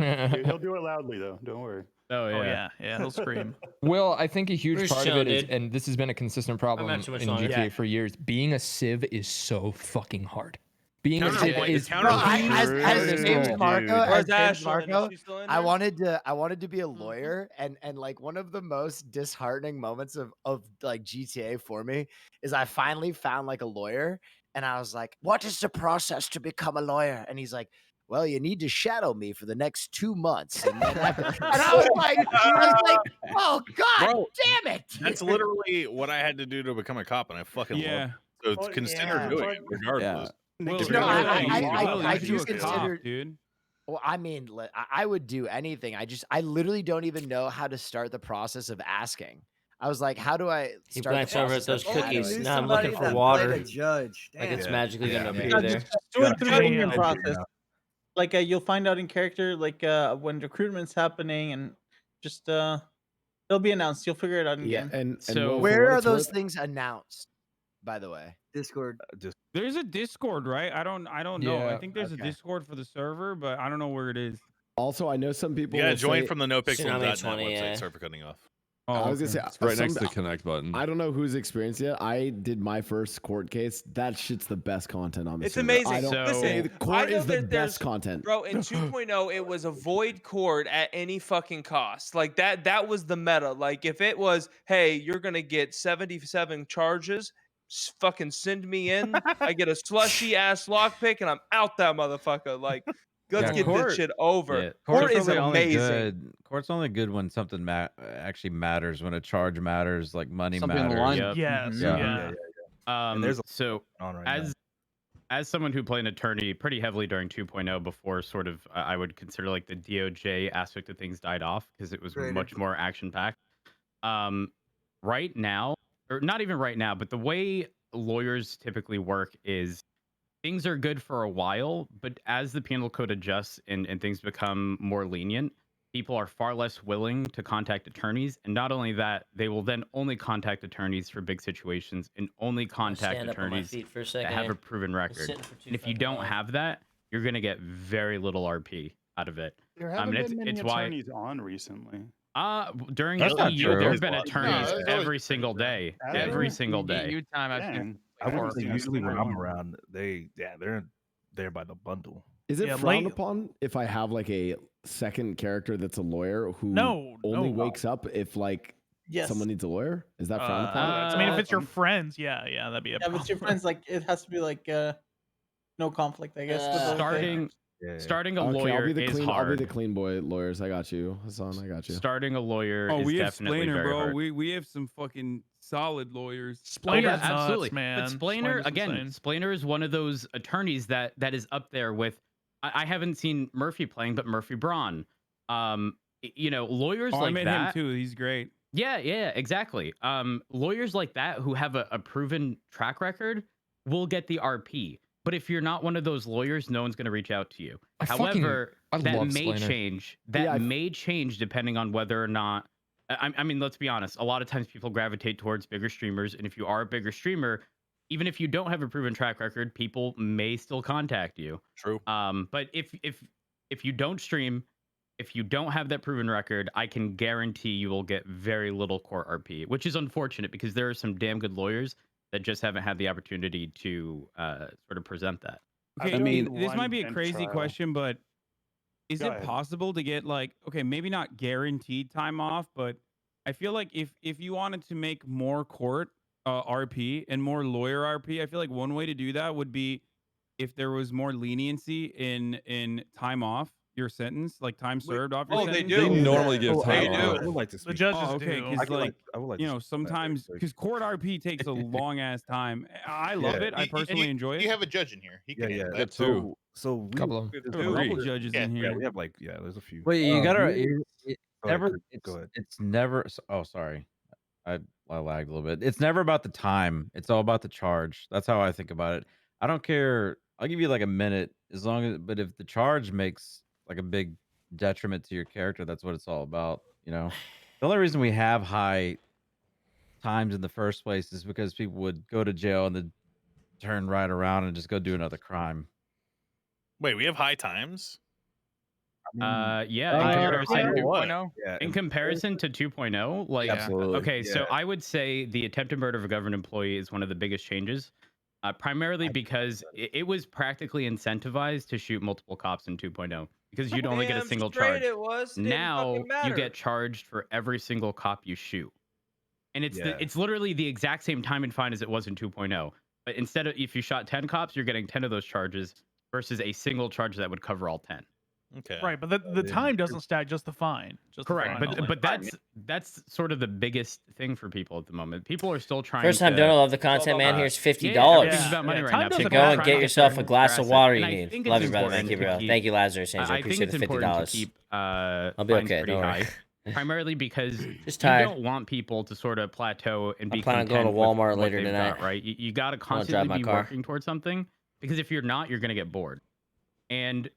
He'll do it loudly though. Don't worry. Oh Oh yeah, he'll scream. Well, I think a huge We're just part of it chilling, is, dude. and this has been a consistent problem not too much in longer. GTA for years, being a civ is so fucking hard. Being a civ Counterpoint- is Bro, as hardest James role. Marco, as Where's James Ashlyn? Marco, Is she still in I there? wanted to be a lawyer, and like one of the most disheartening moments of like GTA for me is I finally found like a lawyer, and I was like, "What is the process to become a lawyer?" And he's like, "Well, you need to shadow me for the next 2 months," and then and I was like, "Oh God, Bro, damn it!" That's literally what I had to do to become a cop, and I fucking love it. So it's Well, consider yeah, doing it but- regardless. Will, If no, you're gonna do it, I do do a consider, cop, dude. Well, I mean, I would do anything. I literally don't even know how to start the process of asking. I was like, how do I He start the glanced over at process those of cookies. shadowing? Now I'm looking for water. Judge. Like it's Damn. magically gonna appear No, there. just do it through the Damn. in process. Like you'll find out in character, like when recruitment's happening, and just it'll be announced. You'll figure it out in Yeah, game. and So- for Where what are it's those worth- things announced? By the way, Discord. There's a Discord, right? I don't know. I Yeah, think there's a Discord for the server, but I don't know where it is. Also, I know some people. You gotta will join say- from the NoPixel.net Tsunami 20, website. yeah. Server cutting off. I was gonna say It's right next some- to connect button. I don't know who's experienced yet. I did my first court case. That shit's the best content on the It's server. amazing. I don't Listen, say the I court know is the that best content. Bro, in 2.0, it was avoid court at any fucking cost. Like that was the meta. Like if it was, hey, you're gonna get 77 charges, fucking send me in. I get a slushy ass lockpick and I'm out that motherfucker. Like, let's get this shit over. Yeah, Court is really only amazing. good. Court's only good when something actually matters, when a charge matters, like money Something on the matters. line. Yes. Yeah. Yeah. There's so on right as someone who played an attorney pretty heavily during 2.0 before sort of I would consider like the DOJ aspect of things died off because it was Right. much more action packed. Right now, or not even right now, but the way lawyers typically work is things are good for a while, but as the penal code adjusts and things become more lenient, people are far less willing to contact attorneys. And not only that, they will then only contact attorneys for big situations and only contact stand up on my attorneys feet for a that second have here. a proven Been record. sitting for too And if you fucking don't long. have that, you're going to get very little RP out of it. There haven't and been many it's why attorneys on recently. during That's not EU, there true. have been No, attorneys there's always every single day. Have Every there? single day. EU time, I've seen Dang. I would say seen a usually when single I'm one. around, they're there by the bundle. Is it Yeah, frowned late- upon if I have like a second character that's a lawyer who No, only no. wakes up if like Yes. someone needs a lawyer? Is that frowned upon? I mean, if it's your friends, yeah, that'd be a Yeah, if it's your problem. friends, like it has to be like no conflict, I guess. with those starting Yeah. starting a Okay, lawyer I'll be the is clean. hard. I'll be the clean boy lawyers. I got you, Hassan. I got you. Starting a lawyer Oh, is we have definitely Splainer, very bro. hard. We have some fucking solid lawyers. Splainer's yeah, nuts, absolutely. man. But Splainer, Splainer's again, insane. Splainer is one of those attorneys that is up there with. I haven't seen Murphy playing, but Murphy Braun. Lawyers Oh, I like met that. him too. He's great. Yeah, exactly. Lawyers like that who have a proven track record will get the RP. But if you're not one of those lawyers, no one's going to reach out to you. However, I that love may Splainer. change. That may change depending on whether or not. I mean, let's be honest. A lot of times people gravitate towards bigger streamers, and if you are a bigger streamer, even if you don't have a proven track record, people may still contact you. True. But if you don't stream, if you don't have that proven record, I can guarantee you will get very little core RP, which is unfortunate because there are some damn good lawyers that just haven't had the opportunity to sort of present that. Okay, I mean, this might be a crazy question, but is Go it ahead. possible to get like, okay, maybe not guaranteed time off, but I feel like if you wanted to make more court RP and more lawyer RP, I feel like one way to do that would be if there was more leniency in time off your sentence, like time served off your Oh, they sentence. do. They normally give time They off. do. I would like to The speak. judges Oh, okay, do. because like I would like to you know, speak on that very sometimes quick. because court RP takes a long ass time. I love Yeah. it. I personally enjoy it. You have a judge in here. He can Yeah, handle yeah. that. So we, Couple of 'em. there's There are a couple three. judges Yeah, in Yeah, here. we have there's a few. Wait, you gotta. Go never. ahead, It's, go ahead. it's never. Oh, sorry. I lagged a little bit. It's never about the time. It's all about the charge. That's how I think about it. I don't care. I'll give you like a minute as long as. But if the charge makes like a big detriment to your character, that's what it's all about. The only reason we have high times in the first place is because people would go to jail and then turn right around and just go do another crime. Wait, we have high times? Yeah, in comparison, in comparison to 2.0, like, Absolutely. okay, so I would say the attempted murder of a government employee is one of the biggest changes, primarily because it was practically incentivized to shoot multiple cops in 2.0 because you'd only get a Damn single straight charge. it was. Didn't Now fucking you matter. get charged for every single cop you shoot. And it's Yeah. it's literally the exact same time and fine as it was in 2.0. But instead of if you shot 10 cops, you're getting 10 of those charges versus a single charge that would cover all 10. Okay. Right, but the time doesn't stack, just the fine. Just Correct, the fine only. but that's sort of the biggest thing for people at the moment. People are still trying. First time to, doing I love the content, man. Here's $50. everything's about money right now. To People go are and trying get to yourself a their glass of asset. water And you I need. think Love it's you, brother. Thank you, important bro. to keep- Thank you, Lazarus Angel. I think Appreciate it's the important to $50. keep I'll be fines okay, pretty don't worry. high, primarily because Just you tired. don't want people to sort of plateau and be I plan on going to content with Walmart what later they've tonight. got, right? You got to I'm gonna constantly drive my be car. working towards something because if you're not, you're going to get bored. And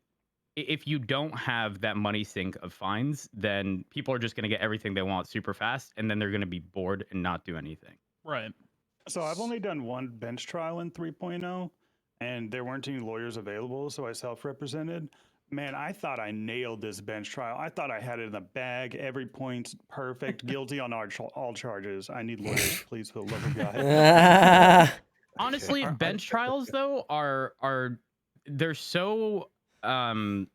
if you don't have that money sink of fines, then people are just going to get everything they want super fast, and then they're going to be bored and not do anything. Right. So I've only done one bench trial in 3.0, and there weren't any lawyers available, so I self-represented. Man, I thought I nailed this bench trial. I thought I had it in the bag. Every point's perfect. Guilty on all charges. I need lawyers, please, for the love of God. Honestly, bench trials though are they're so kind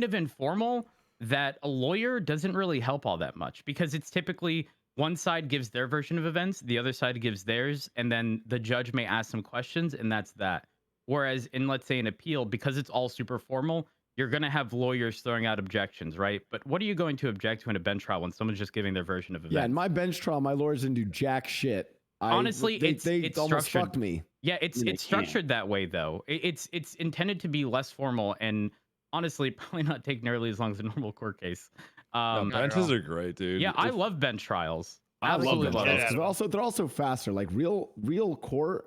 of informal that a lawyer doesn't really help all that much because it's typically one side gives their version of events, the other side gives theirs, and then the judge may ask some questions, and that's that. Whereas in, let's say, an appeal, because it's all super formal, you're going to have lawyers throwing out objections, right? But what are you going to object to in a bench trial when someone's just giving their version of events? Yeah, in my bench trial, my lawyers didn't do jack shit. Honestly, they it's almost structured. fucked me. Yeah, it's structured that way though. It's intended to be less formal and honestly probably not take nearly as long as a normal court case. Benches are great, dude. Yeah, I love bench trials. I love Absolutely bench love trials. it. They're also faster. Like real court.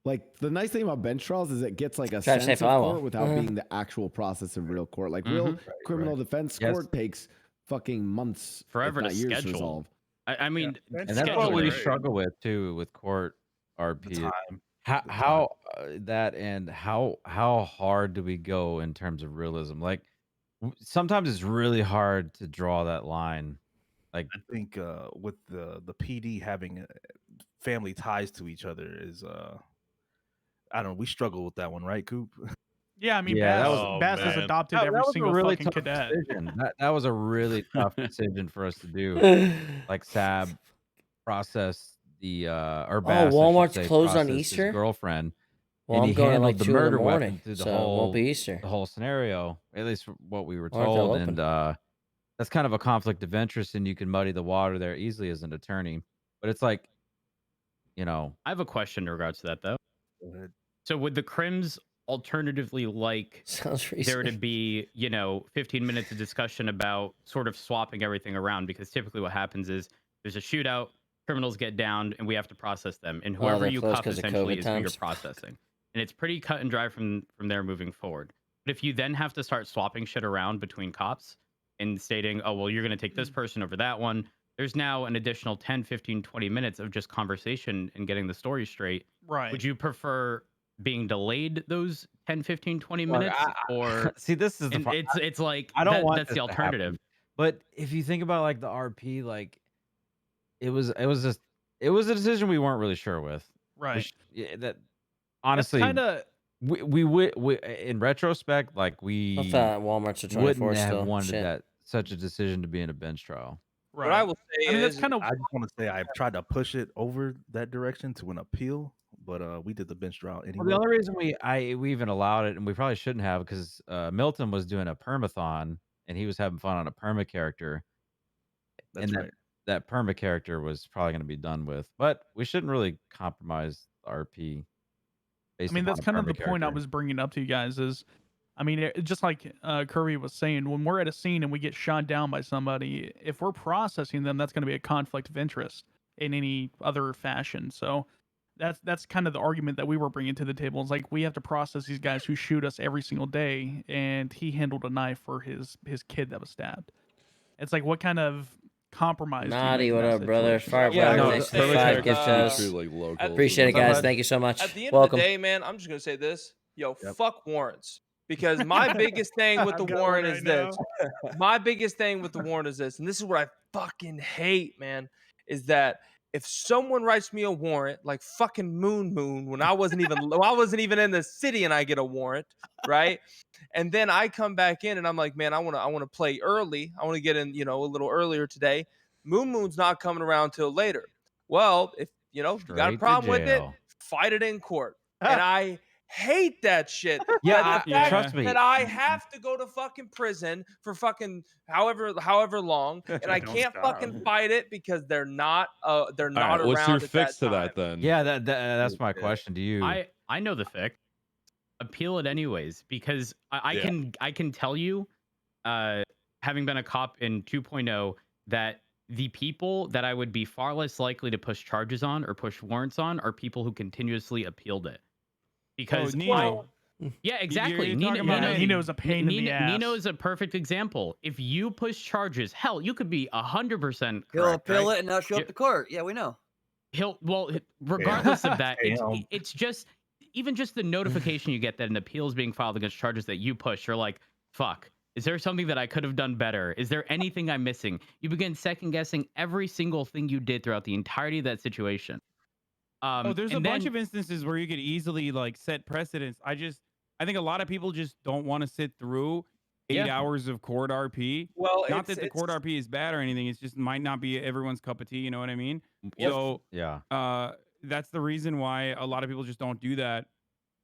Like the nice thing about bench trials is it gets like a Try to sense say of follow. court without being the actual process of real court. Like real criminal defense court takes fucking months, Forever if to not years schedule. resolve. I mean, And that's what we struggle with too with court RP. How that and how hard do we go in terms of realism? Like sometimes it's really hard to draw that line. Like I think with the PD having family ties to each other is I don't know. We struggle with that one, right, Coop? Yeah, I mean, Yeah, Bass has adopted every was a single really fucking tough cadet. decision. That was a really tough decision for us to do. Like Sab processed the or Bass, I should Walmart's say, closed on processed Easter? his girlfriend. Well, and I'm he going at handled like the 2 in the murder morning, weapon through the so it whole won't be Easter. the whole scenario. At least what we were Or they'll told, open. and that's kind of a conflict of interest, and you can muddy the water there easily as an attorney. But it's like, you know, I have a question in regards to that though. Go ahead. So would the Crims alternatively like Sounds there reasonable. to be, 15 minutes of discussion about sort of swapping everything around? Because typically what happens is there's a shootout, criminals get downed, and we have to process them. And whoever they're you closed cuff 'cause of essentially COVID is who you're times. processing. And it's pretty cut and dry from there moving forward. But if you then have to start swapping shit around between cops and stating, oh, well, you're going to take this person over that one, there's now an additional 10, 15, 20 minutes of just conversation and getting the story straight. Right. Would you prefer being delayed those 10, 15, 20 Look, minutes? Or see, this is the and part. it's like I don't want that's this the to happen. alternative. But if you think about like the RP, like it was a decision we weren't really sure with. Right. That honestly, kinda- we in retrospect, like I thought Walmart's a 24 wouldn't have still. wanted Shit. that such a decision to be in a bench trial. Right. What I will say I mean, is, that's kind of. I just want to say I've tried to push it over that direction to an appeal, but we did the bench trial anyway. Well, the only reason we even allowed it, and we probably shouldn't have, because Milton was doing a permathon and he was having fun on a perma character. That's and right. that perma character was probably going to be done with, but we shouldn't really compromise the RP. I mean, that's kind of the point I was bringing up to you guys is, I mean, just like Kirby was saying, when we're at a scene and we get shot down by somebody, if we're processing them, that's going to be a conflict of interest in any other fashion. So that's kind of the argument that we were bringing to the table. It's like we have to process these guys who shoot us every single day, and he handled a knife for his kid that was stabbed. It's like, what kind of compromise? do you Naughty, make in what that up, brother? situation? Fire brother, thanks for the 5 gift subs. Appreciate it, guys. Thank you so much. At the end Welcome. of the day, man, I'm just gonna say this: yo, fuck warrants, because my biggest thing with the I've got one warrant right is this. now. My biggest thing with the warrant is this, and this is what I fucking hate, man, is that if someone writes me a warrant like fucking Moon when I wasn't even in the city and I get a warrant, right? And then I come back in and I'm like, man, I want to play early. I want to get in, a little earlier today. Moon's not coming around till later. Well, if you got a Straight to problem with it, jail. fight it in court. And I hate that shit. Yeah, That the fact trust me. that I have to go to fucking prison for fucking however long, and I Don't can't stop. fucking fight it because they're not All right, what's your around at fix that to time. that then? Yeah, that's my question to you. I know the fix. Appeal it anyways, because I can tell you, having been a cop in 2.0, that the people that I would be far less likely to push charges on or push warrants on are people who continuously appealed it. Because Nino. yeah, exactly. You're talking about Nino. Nino's a pain in the ass. Nino is a perfect example. If you push charges, hell, you could be 100% He'll correct, appeal right? it and not show up to court. Yeah, we know. Regardless of that, Damn. it's just even just the notification you get that an appeal is being filed against charges that you push. You're like, fuck. Is there something that I could have done better? Is there anything I'm missing? You begin second guessing every single thing you did throughout the entirety of that situation. There's a bunch of instances where you could easily like set precedents. I think a lot of people just don't want to sit through 8 hours of court RP. Well, not that the court RP is bad or anything. It's just might not be everyone's cup of tea. You know what I mean? Yep. So yeah, that's the reason why a lot of people just don't do that.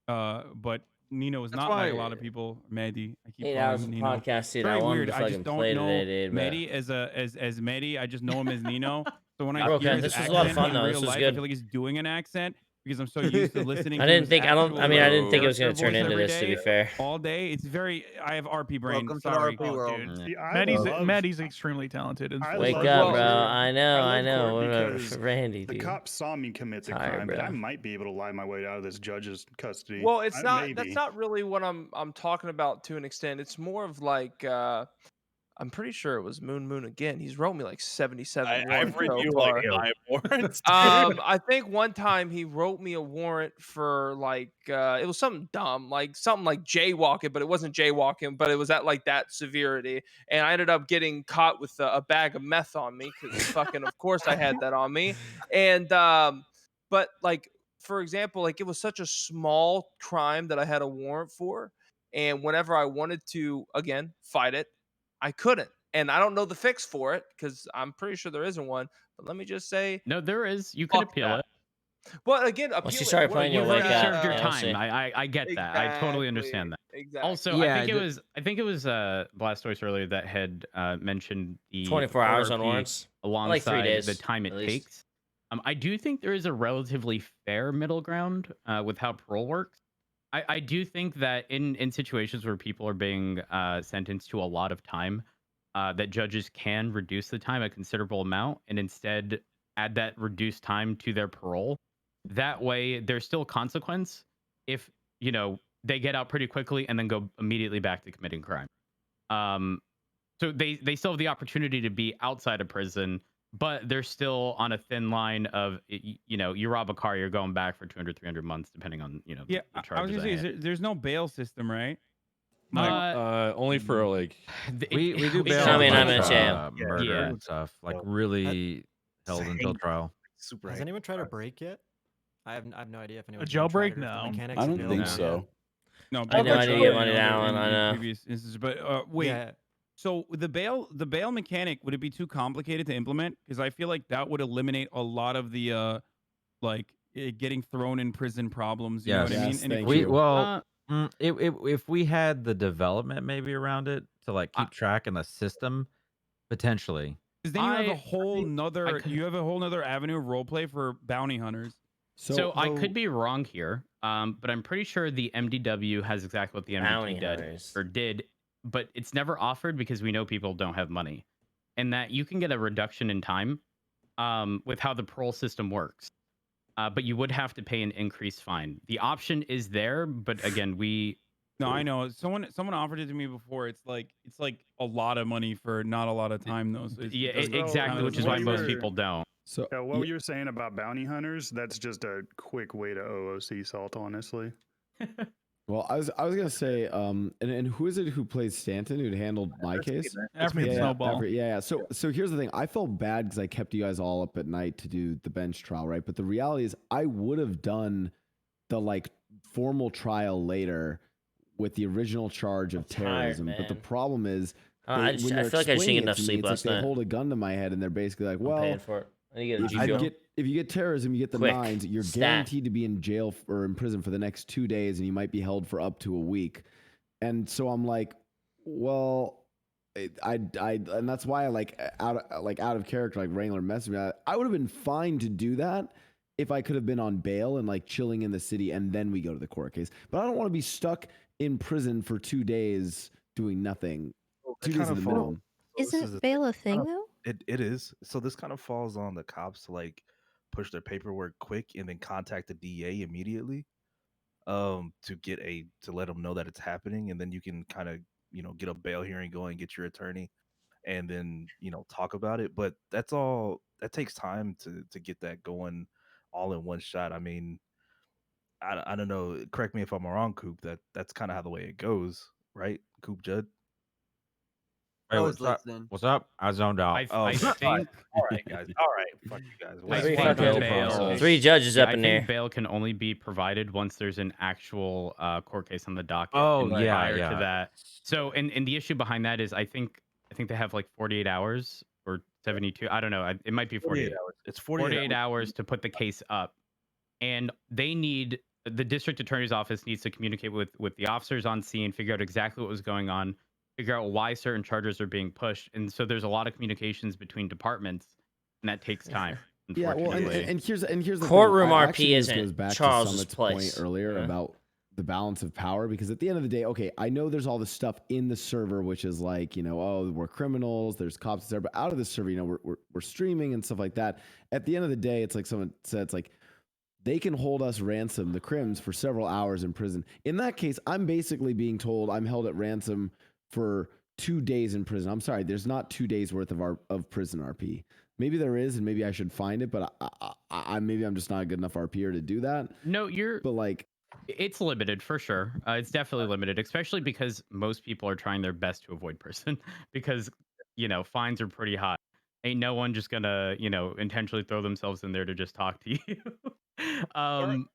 But Nino is That's not why- like a lot of people. Mehdi, I keep 8 calling hours him of Nino. podcast, dude. Very I wanted weird. to I fucking just don't play know today, dude. But Mehdi as Mehdi. I just know him as Nino. So when I Bro, hear okay, his this was accent a lot of fun, in though. real This was life, I good. feel like he's doing an accent because I'm so used to listening. I to didn't his think. I actual, didn't think it was gonna character turn voice into every this. To be day, fair, all day. It's very. I have RP brain. Welcome to the Sorry. RP world. Dude. See, I Maddie's love- Maddie's extremely talented. I wake love up, court. bro. I know. I I love know. court Whatever, because Randy, the dude. cops saw me commit the Tired, crime, but bro. I might be able to lie my way out of this judge's custody. Well, it's not. Maybe. That's not really what I'm talking about to an extent. It's more of like I'm pretty sure it was Moon again. He's wrote me like 77 I've warrants read so you far. like 5 warrants. I think one time he wrote me a warrant for like it was something dumb, like something like jaywalking, but it wasn't jaywalking, but it was at like that severity. And I ended up getting caught with a bag of meth on me because fucking, of course, I had that on me. And but like for example, like it was such a small crime that I had a warrant for, and whenever I wanted to again fight it, I couldn't. And I don't know the fix for it because I'm pretty sure there isn't one. But let me just say, no, there is. You can fuck appeal that. it. But again, Once you appeal it. started What- playing You've your already wake up, served your yeah, time. see. I get that. I totally understand that. Exactly. Also, Yeah, I think it was Blastoise earlier that had mentioned the 24 hours on ORP warrants? alongside Like 3 days, the time it at least. takes. I do think there is a relatively fair middle ground with how parole works. I do think that in situations where people are being sentenced to a lot of time, that judges can reduce the time a considerable amount and instead add that reduced time to their parole. That way, there's still consequence if they get out pretty quickly and then go immediately back to committing crime. So they still have the opportunity to be outside of prison, but they're still on a thin line of you rob a car, you're going back for 200, 300 months, depending on the Yeah, I charges. was gonna say, there's no bail system, right? Only for like we do bail. I mean, on, I'm in jail. murder Yeah. and stuff, like really held until trial. Super. Has anyone tried a break yet? I have no idea if anyone. jailbreak? No. Mechanics I of don't the think old- so. No, I know I didn't get money in down one. I know. previous instances, but wait. Yeah. So the bail mechanic, would it be too complicated to implement? Because I feel like that would eliminate a lot of the getting thrown in prison problems. You know what I mean? Yes, And if thank We you. well, if we had the development maybe around it to like keep track in the system, potentially. Because then you have a I whole nother could- you have a whole nother avenue of role play for bounty hunters. So I could be wrong here, but I'm pretty sure the MDW has exactly what the Bounty MDT did hunters. or did, but it's never offered because we know people don't have money, and that you can get a reduction in time with how the parole system works, but you would have to pay an increased fine. The option is there, but again, No, I know. Someone offered it to me before. It's like a lot of money for not a lot of time though. So yeah, it doesn't exactly, count which as is why much. most people don't. So what you're saying about bounty hunters, that's just a quick way to OOC salt, honestly. Well, I was gonna say, and who is it who plays Stanton who handled my case? African Snowball. Yeah. So here's the thing. I felt bad because I kept you guys all up at night to do the bench trial, right? But the reality is, I would have done the like formal trial later with the original charge of terrorism. But the man. problem is, I when they're feel like I just didn't get explaining it enough to me, sleep it's like last they night. hold a gun to my head and they're basically like, I'm well, paying for it. I need to get a if G you Fuel. get terrorism, you get the Quick. nines, you're Stat. guaranteed to be in jail or in prison for the next 2 days, and you might be held for up to a week. And so I'm like, well, and that's why I out of character, like Wrangler messaged me. I would have been fine to do that if I could have been on bail and like chilling in the city, and then we go to the court case. But I don't want to be stuck in prison for 2 days doing nothing. 2 days is the minimum. Isn't bail a thing though? It is. So this kind of falls on the cops to like push their paperwork quick and then contact the DA immediately to let them know that it's happening, and then you can kind of get a bail hearing going, get your attorney, and then talk about it. But that's all that takes time to get that going all in one shot. I mean, I don't know, correct me if I'm wrong, Coop, that's kind of how the way it goes, right? Coop Judd. Hey, what's up? What's up? I zoned out. I think. All right, guys. All right, fuck you guys. I Three think fucking- bail, Three judges up I in think there. bail can only be provided once there's an actual court case on the docket. Oh, and yeah, prior yeah. to that. So, and the issue behind that is, I think they have like 48 hours or 72. I don't know. It might be 48 hours. It's 48 hours to put the case up, and the district attorney's office needs to communicate with the officers on scene, figure out exactly what was going on, figure out why certain charges are being pushed, and so there's a lot of communications between departments, and that takes time. Yeah, well, Unfortunately. and here's the Courtroom thing. RP Actually, this isn't goes back Charles's to Summit's place, point earlier yeah. about the balance of power, because at the end of the day, okay, I know there's all this stuff in the server, which is like, oh, we're criminals, there's cops there, but out of the server, we're streaming and stuff like that. At the end of the day, it's like someone said, it's like they can hold us ransom, the crims, for several hours in prison. In that case, I'm basically being told I'm held at ransom for 2 days in prison. I'm sorry, there's not 2 days worth of prison RP. Maybe there is, and maybe I should find it, but maybe I'm just not a good enough RPer to do that. No, but like, it's limited for sure. It's definitely limited, especially because most people are trying their best to avoid prison because fines are pretty high. Ain't no one just gonna intentionally throw themselves in there to just talk to you.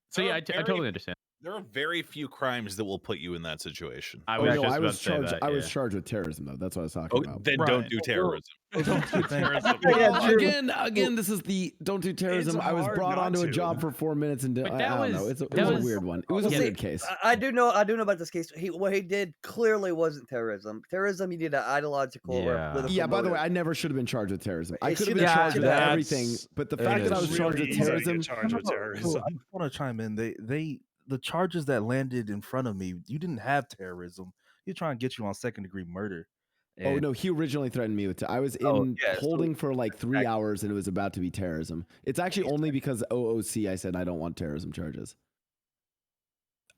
So yeah, I totally understand. There are very few crimes that will put you in that situation. I oh was no, just I about was to say charged. that, I was yeah. charged with terrorism, though. That's what I was talking about. Then don't do terrorism. Don't do terrorism. Again, this is the don't do terrorism. I was hard brought not onto a to. job for 4 minutes and But I that don't know. was- It that was was- a weird one. It was a Yeah. weird case. I do know about this case. What he did clearly wasn't terrorism. Terrorism, you need an ideological or Yeah. political Yeah, by the way, motive. I never should have been charged with terrorism. I It could have should been have- charged with that's- everything, but the fact that I was It's charged really with easy to terrorism. get charged with So terrorism. I just want to chime in. The charges that landed in front of me, you didn't have terrorism. You're trying to get you on second-degree murder. Oh And- no, he originally threatened me with. I was in yeah, so- holding for like 3 hours, and it was about to be terrorism. It's actually only because OOC I said I don't want terrorism charges.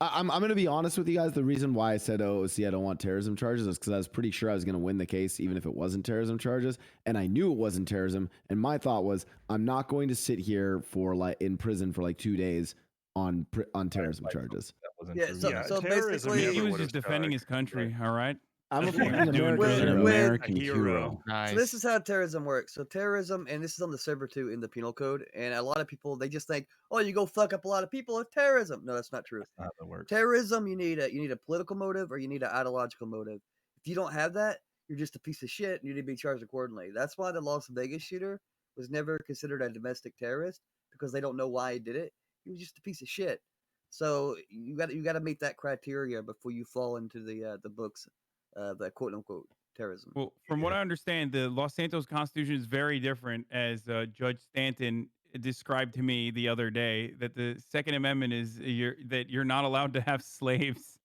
I'm going to be honest with you guys. The reason why I said OOC I don't want terrorism charges is because I was pretty sure I was going to win the case, even if it wasn't terrorism charges, and I knew it wasn't terrorism. And my thought was, I'm not going to sit here for in prison for 2 days on terrorism charges. Yeah, so terrorism basically, never He was would've just defending his country. All right. I'm a That's what fucking he was doing American for hero. them. American hero. Nice. So this is how terrorism works. So terrorism, and this is on the server too in the penal code, and a lot of people they just think, oh, you go fuck up a lot of people, it's terrorism. No, that's not true. That's not how that works. Terrorism, you need a political motive or you need an ideological motive. If you don't have that, you're just a piece of shit and you need to be charged accordingly. That's why the Las Vegas shooter was never considered a domestic terrorist, because they don't know why he did it. He was just a piece of shit. So you got to meet that criteria before you fall into the books, the quote unquote terrorism. Well, from what I understand, the Los Santos Constitution is very different, as Judge Stanton described to me the other day. That the Second Amendment is you're not allowed to have slaves,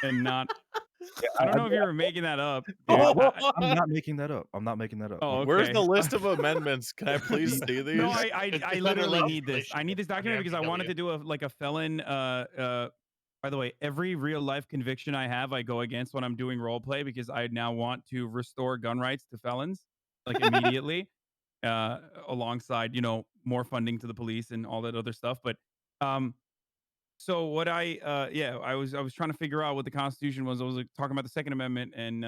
and not. I don't know if you were making that up. Dude. I'm not making that up. I'm not making that up. Oh, Where's okay. the list of amendments? Can I please see these? No, It's I under literally need this. legislation I need this on the document because I wanted MPW. to do a felon. By the way, every real life conviction I have, I go against when I'm doing role play, because I now want to restore gun rights to felons immediately, alongside more funding to the police and all that other stuff. But So what I was trying to figure out what the Constitution was. I was like, talking about the Second Amendment, and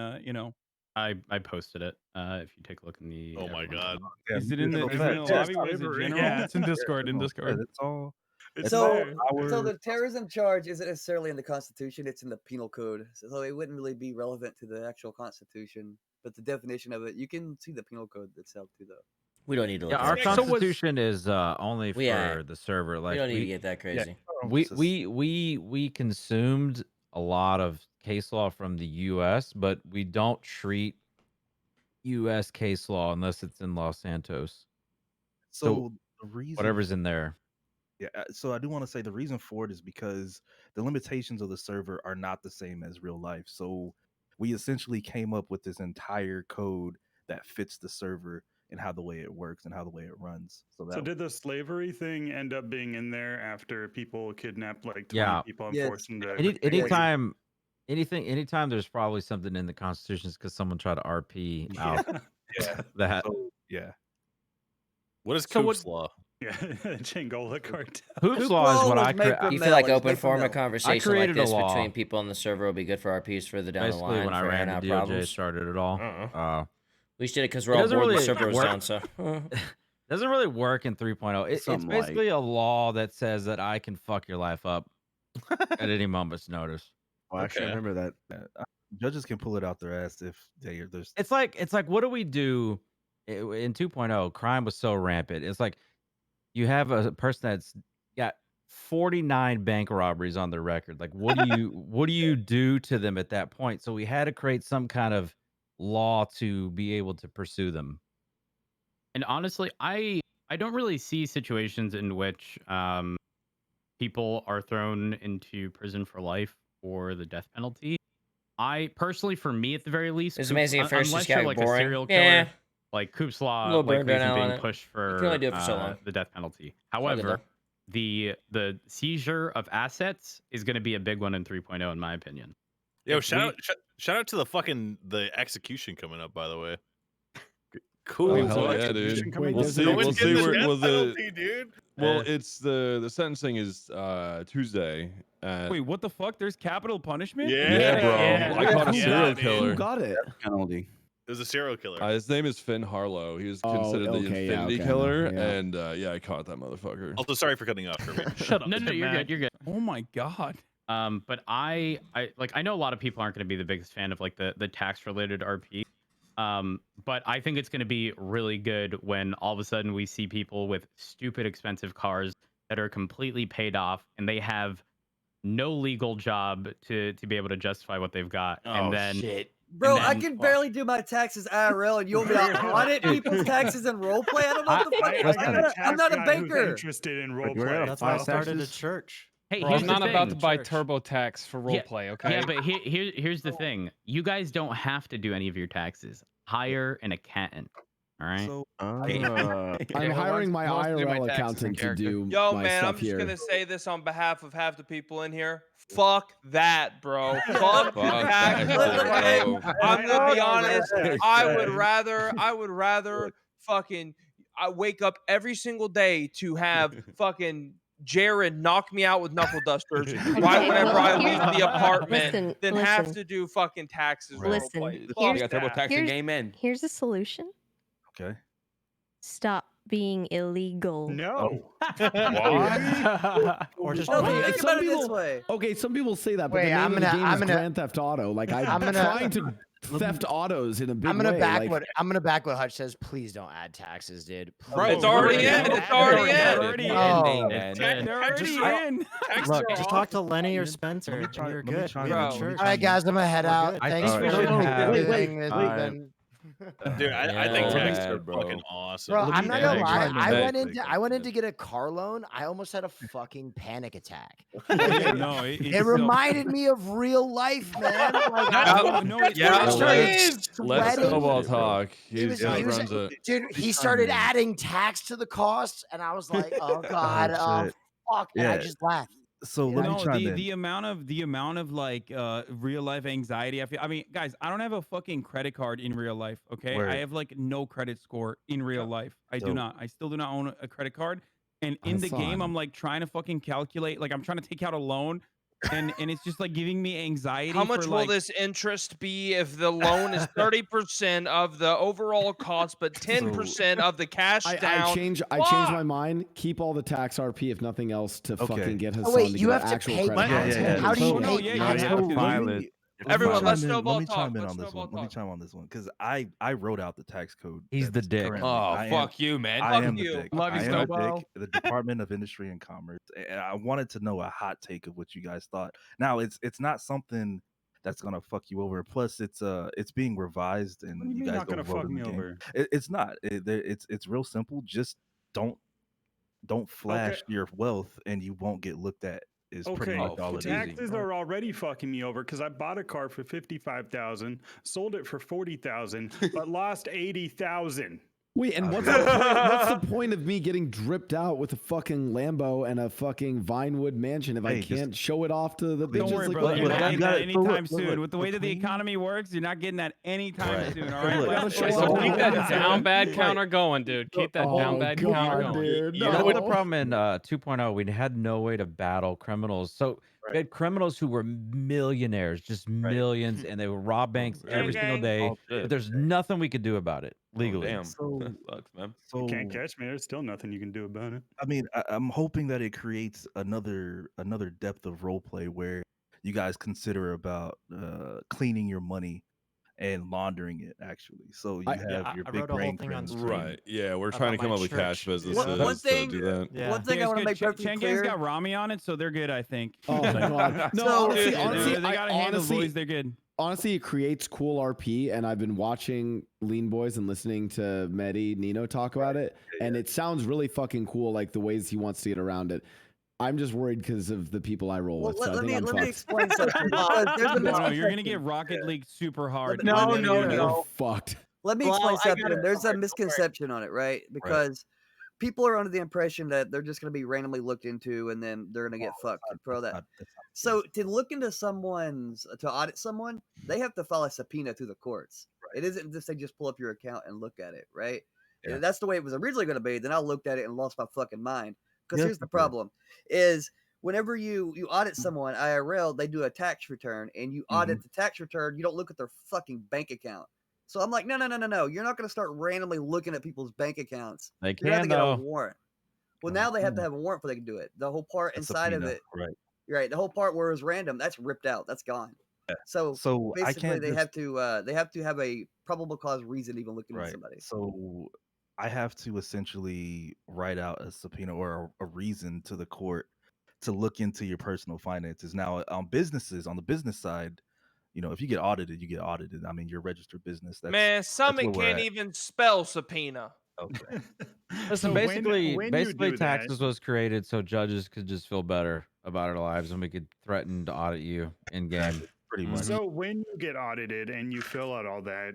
I posted it. If you take a look in the. Oh my god. Is it in the lobby? What is it? General? Yeah, it's in Discord. In Discord. It's all. It's So, there. so the terrorism charge isn't necessarily in the Constitution; it's in the Penal Code. So it wouldn't really be relevant to the actual Constitution. But the definition of it, you can see the Penal Code itself too, though. We don't need to. Yeah, Look our at it. constitution is only for Yeah. the server. Like We don't need to get that yeah, crazy. we consumed a lot of case law from the U.S., but we don't treat U.S. case law unless it's in Los Santos. So the reason whatever's in there. Yeah, so I do want to say the reason for it is because the limitations of the server are not the same as real life. So we essentially came up with this entire code that fits the server and how the way it works and how the way it runs. So that So did the slavery thing end up being in there after people kidnapped like 20 Yeah. people and forced them to Anytime there's probably something in the Constitution because someone tried to RP out Yeah. that. So, yeah. What is So Coop's law? Yeah, Changola cartel. Hoops law is what I You feel like open forum of conversation like this between people on the server will be good for RPs further down Basically, the line. when I for ran out DOJ, problems. started it all. We just did it because we're all bored with server was down. So doesn't really work in 3.0. It's Something basically a law that says that I can fuck your life up at any moment's notice. Well, actually, I remember that. Judges can pull it out their ass if there's. It's like what do we do in 2.0? Crime was so rampant. It's like you have a person that's got 49 bank robberies on their record. Like, what do you do to them at that point? So we had to create some kind of law to be able to pursue them. And honestly, I don't really see situations in which people are thrown into prison for life or the death penalty. I personally, for me at the very least, It's amazing at first unless just you're got like boring. a serial killer, Yeah. like Coop's A law, little like burned right reason now on being it. pushed You for can only do it for so long. the death penalty. all good, However, the seizure of assets is going to be a big one in 3.0, in my opinion. Yo, If shout we- out to the execution coming up, by the way. Cool. Oh, Hell yeah, execution dude. coming We'll up. see. No one's We'll see getting the where. death Well, penalty, dude. Well, it's the sentencing is Tuesday. Wait, what the fuck? There's capital punishment? Yeah, bro. I caught a serial killer. Who got it? It Penalty. was a serial killer. His name is Finn Harlow. He was Oh, considered the okay, yeah, Infinity okay, I know, Killer, yeah. and yeah, I caught that motherfucker. Also, sorry for cutting you off. Shut up. No, you're good. You're good. Oh my god. But I know a lot of people aren't going to be the biggest fan of like the tax related RP. But I think it's going to be really good when all of a sudden we see people with stupid expensive cars that are completely paid off and they have no legal job to be able to justify what they've got. And then Bro, and I then- can barely do my taxes IRL, and you want me to audit people's taxes in roleplay? I don't know what the fuck. I'm not a banker. Interested in Like, roleplay. That's why I started a church. Hey, Bro, here's I'm the not about thing. to buy TurboTax for roleplay, okay? Yeah, but here's the thing. You guys don't have to do any of your taxes. Hire an accountant. All right. So I'm hiring my IRL accountant to do Yo, my man, stuff I'm just here. gonna say this on behalf of half the people in here. Fuck that, bro. Fuck tax. that, bro. I'm gonna be honest. I would rather fucking I wake up every single day to have fucking Jared knock me out with knuckle dusters right whenever I leave the apartment than have to do fucking taxes. Listen, roleplay. here's, Fuck that. here's a solution. Okay. Stop being illegal. No. Or just Okay, Think about it this way. Okay, some people say that, but Wait, the name I'm of the gonna- game I'm is gonna- Grand Theft Auto. Like I'm I'm gonna- trying to theft autos in a big I'm gonna way. back like, what Hutch says. Please don't add taxes, dude. Bro, Please. it's already in. It's already in. Oh, They're already in. Look, just talk to Lenny or Let Spencer, me and try- you're let me good. try We and- have a Bro. church. all right, guys, I'm gonna head We're out. good. Thanks think for we should have- everything. Dude, I think taxes are fucking awesome. Bro, I'm not gonna lie. Exactly. I went in to get a car loan. I almost had a fucking panic attack. No, It reminded me of real life, man. Like, Yeah. Let's sweating. snowball talk. He was- He he was- runs it. Dude, he started adding tax to the costs, and I was like, "Oh God, oh shit. fuck!" And I Yeah. just laughed. So let me No, chime the in. the amount of like real life anxiety. I mean, guys, I don't have a fucking credit card in real life. Okay, Word. I have like no credit score in real life. I do Dope. not. I still do not own a credit card. And in the game, Hassan. I'm like trying to fucking calculate, like I'm trying to take out a loan, and it's just like giving me anxiety. How much for, will like, this interest be if the loan is 30% of the overall cost, but 10% of the cash I down? changed my mind. Keep all the tax RP if nothing else to fucking get Hassan Oh wait, to you get have an to actual pay credit. content. How do you no, pay yeah, you content? have to. Let me Everyone, let's chime in. snowball Let me talk. chime in Let's on this snowball one. Let me talk. chime on this one because I wrote out the tax code. He's the that's dick. currently- Oh, I am- fuck you, man. I Fuck am you. the dick. Love you, I am the Snowball. dick. The Department of Industry and Commerce. And I wanted to know a hot take of what you guys thought. Now it's not something that's gonna fuck you over. Plus, it's being revised, and What do you you mean guys not gonna don't vote fuck in the me game. over? It's not. It's real simple. Just don't flash your wealth, and you won't get looked at. Is pretty Okay, much all it is. taxes are already fucking me over because I bought a car for 55,000, sold it for 40,000, but lost 80,000. Wait, and what's the point of me getting dripped out with a fucking Lambo and a fucking Vinewood mansion if I Hey, just can't show it off to the bitches? Don't worry, like, brother. You're what? not getting that anytime soon. look, With the way that the between- economy works, you're not getting that anytime Right. soon. All But right. look, Let's wait, show so up. Keep that Let's down go. bad counter going, dude. Keep that down bad counter going. Dude, You know what the no. problem in 2.0? We had no way to battle criminals. So we had criminals who were millionaires, just millions, and they would rob banks every single day. All day. But there's nothing we could do about it legally. Damn. So, Sucks, man. You so can't catch me. There's still nothing you can do about it. I mean, I'm hoping that it creates another depth of role play where you guys consider about cleaning your money and laundering it. Actually, so you have your I big wrote a whole brain thing on friends. stream Right. Yeah, we're about trying to my come up with cash church. businesses One thing, to do that. Yeah. one thing Yeah, I want to it's make good. perfectly Changan's clear. got Rami on it, so they're good, I think. Oh my god. No, So- honestly, they I got a handle, honestly, boys. They're good. honestly, it creates cool RP, and I've been watching Lean Boys and listening to Medi Nino talk about it, and it sounds really fucking cool, like the ways he wants to get around it. I'm just worried because of the people I roll Well, with. So I let think me I'm let me fucked. explain something because there's a No, you're gonna misconception. get Rocket League super hard. me- let me- You're fucked. Let me Well, explain I something. gotta- There's a alright, go misconception on it, right? Because people are under the impression that they're just going to be randomly looked into and then they're going to get fucked for all that. So to look into to audit someone, they have to file a subpoena through the courts. It isn't just they just pull up your account and look at it, right? Yeah. That's the way it was originally going to be. Then I looked at it and lost my fucking mind. Because Yeah, here's the for sure. problem: is whenever you audit someone IRL, they do a tax return, and you audit the tax return. You don't look at their fucking bank account. So I'm like, no. You're not going to start randomly looking at people's bank accounts. They You have to can get a though. warrant. Well, now they have to have a warrant before they can do it. The whole part A inside of subpoena, it, right? right? The whole part where it's random, that's ripped out. That's gone. So So I basically, can't they just have to have a probable cause reason to even look into right. somebody. So I have to essentially write out a subpoena or a reason to the court to look into your personal finances. Now, on the business side, if you get audited, you get audited. I mean, you're a registered business. Man, That's Summit where we're can't at. even spell subpoena. Okay. Listen, So basically, when you basically, do that- taxes was created so judges could just feel better about our lives, and we could threaten to audit you in game. Pretty Mhm. much. So when you get audited and you fill out all that,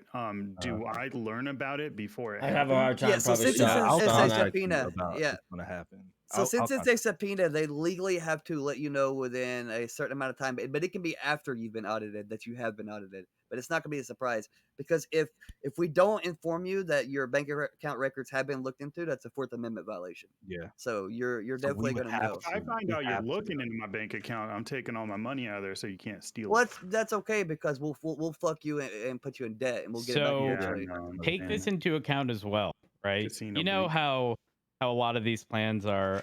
do I learn about it before it I have a hard happens? time Yeah, so probably since it's, I'll it's a contact you subpoena, about yeah. what's going to happen. So since it's a subpoena, they legally have to let you know within a certain amount of time, but it can be after you've been audited that you have been audited. But it's not going to be a surprise because if we don't inform you that your bank account records have been looked into, that's a Fourth Amendment violation. Yeah. So you're So we definitely would going to have know. If I find we out you're have to looking into my bank account, I'm taking all my money out of there so you can't steal Well, it. that's okay because we'll fuck you and put you in debt and we'll get it back So eventually. take this into account as well, right? Casino You know link. how a lot of these plans are,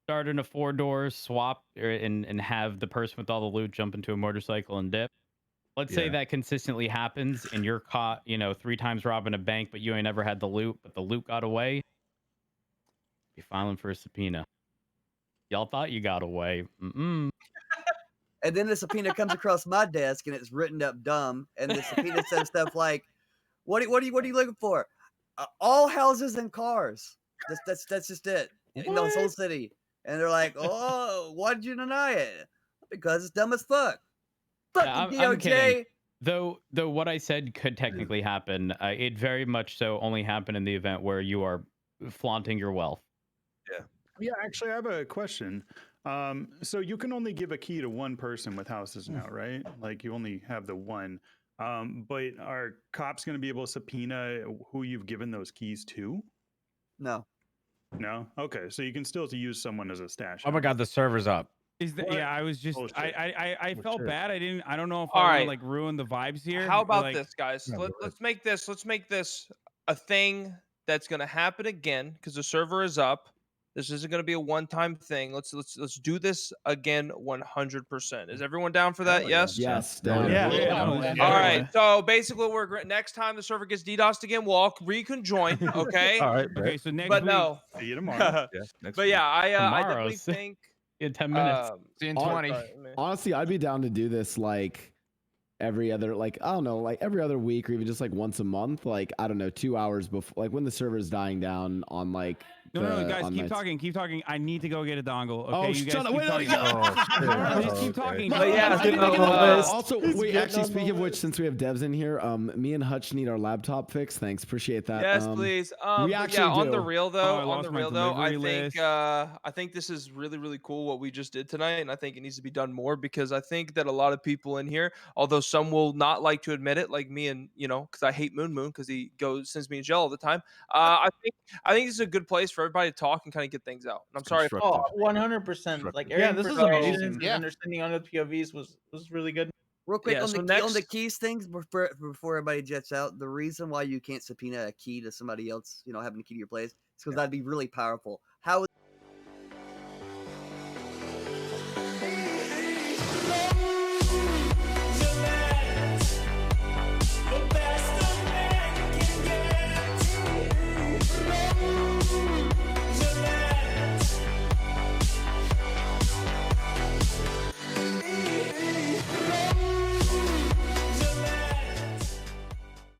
start in a 4-door, swap and have the person with all the loot jump into a motorcycle and dip. Let's say Yeah. that consistently happens and you're caught, 3 times robbing a bank, but you ain't never had the loot, but the loot got away. You're filing for a subpoena. Y'all thought you got away. Mm-mm. And then the subpoena comes across my desk and it's written up dumb. And the subpoena says stuff like, "What are you looking for? All houses and cars. That's just it in the whole city." And they're like, "Oh, why did you deny it? Because it's dumb as fuck. Fuck Yeah, you, I'm kidding. DOJ." Though what I said could technically happen, it very much so only happen in the event where you are flaunting your wealth. Yeah, actually, I have a question. So you can only give a key to one person with houses now, right? Like you only have the one. But are cops going to be able to subpoena who you've given those keys to? No. No. Okay, so you can still use someone as a stash. Oh my god, the server's up. Is that, yeah, I was just Oh, shit. I Oh, felt shit. bad. I don't know if All I want to right. like ruin the vibes here. How or, about like, this, guys? No, go ahead. Let's make this a thing that's gonna happen again because the server is up. This isn't gonna be a one-time thing. Let's do this again 100%. Is everyone down for that? Hell yeah. Yes. Yes, No, down. Yeah. yeah. Definitely. All right. So basically, next time the server gets DDoSed again, we'll all reconjoin. Okay. All right, okay, bet. so next But week. no. See you tomorrow. Yeah, next But week. yeah, I Tomorrow, definitely think. in 10 minutes. See you in Hon- 20. Honestly, I'd be down to do this like every other, like, I don't know, like every other week or even just like once a month. Like, I don't know, 2 hours before, like when the server's dying down on like. No, guys, on keep nights. talking, keep talking. I need to go get a dongle. Okay, Oh, you guys shut up. keep Wait, talking. no, Just keep talking. But yeah, I need to so, get also, He's wait, getting actually, on the speaking of which, list. since we have devs in here, me and Hutch need our laptop fixed. Thanks, appreciate that. Yes, please. we but actually yeah, on the do. real I though, lost my delivery list. I think this is really cool what we just did tonight, and I think it needs to be done more because I think that a lot of people in here, although some will not like to admit it, like me and because I hate Moon because he sends me in jail all the time. I think this is a good place for everybody to talk and kind of get things out. And I'm sorry. Oh, 100%. Like Yeah, airing this is frustrations amazing. and Yeah. understanding other POVs was really good. Real quick Yeah, on so on the next- keys things before everybody jets out. The reason why you can't subpoena a key to somebody else, having a key to your place, is because that'd be really powerful. How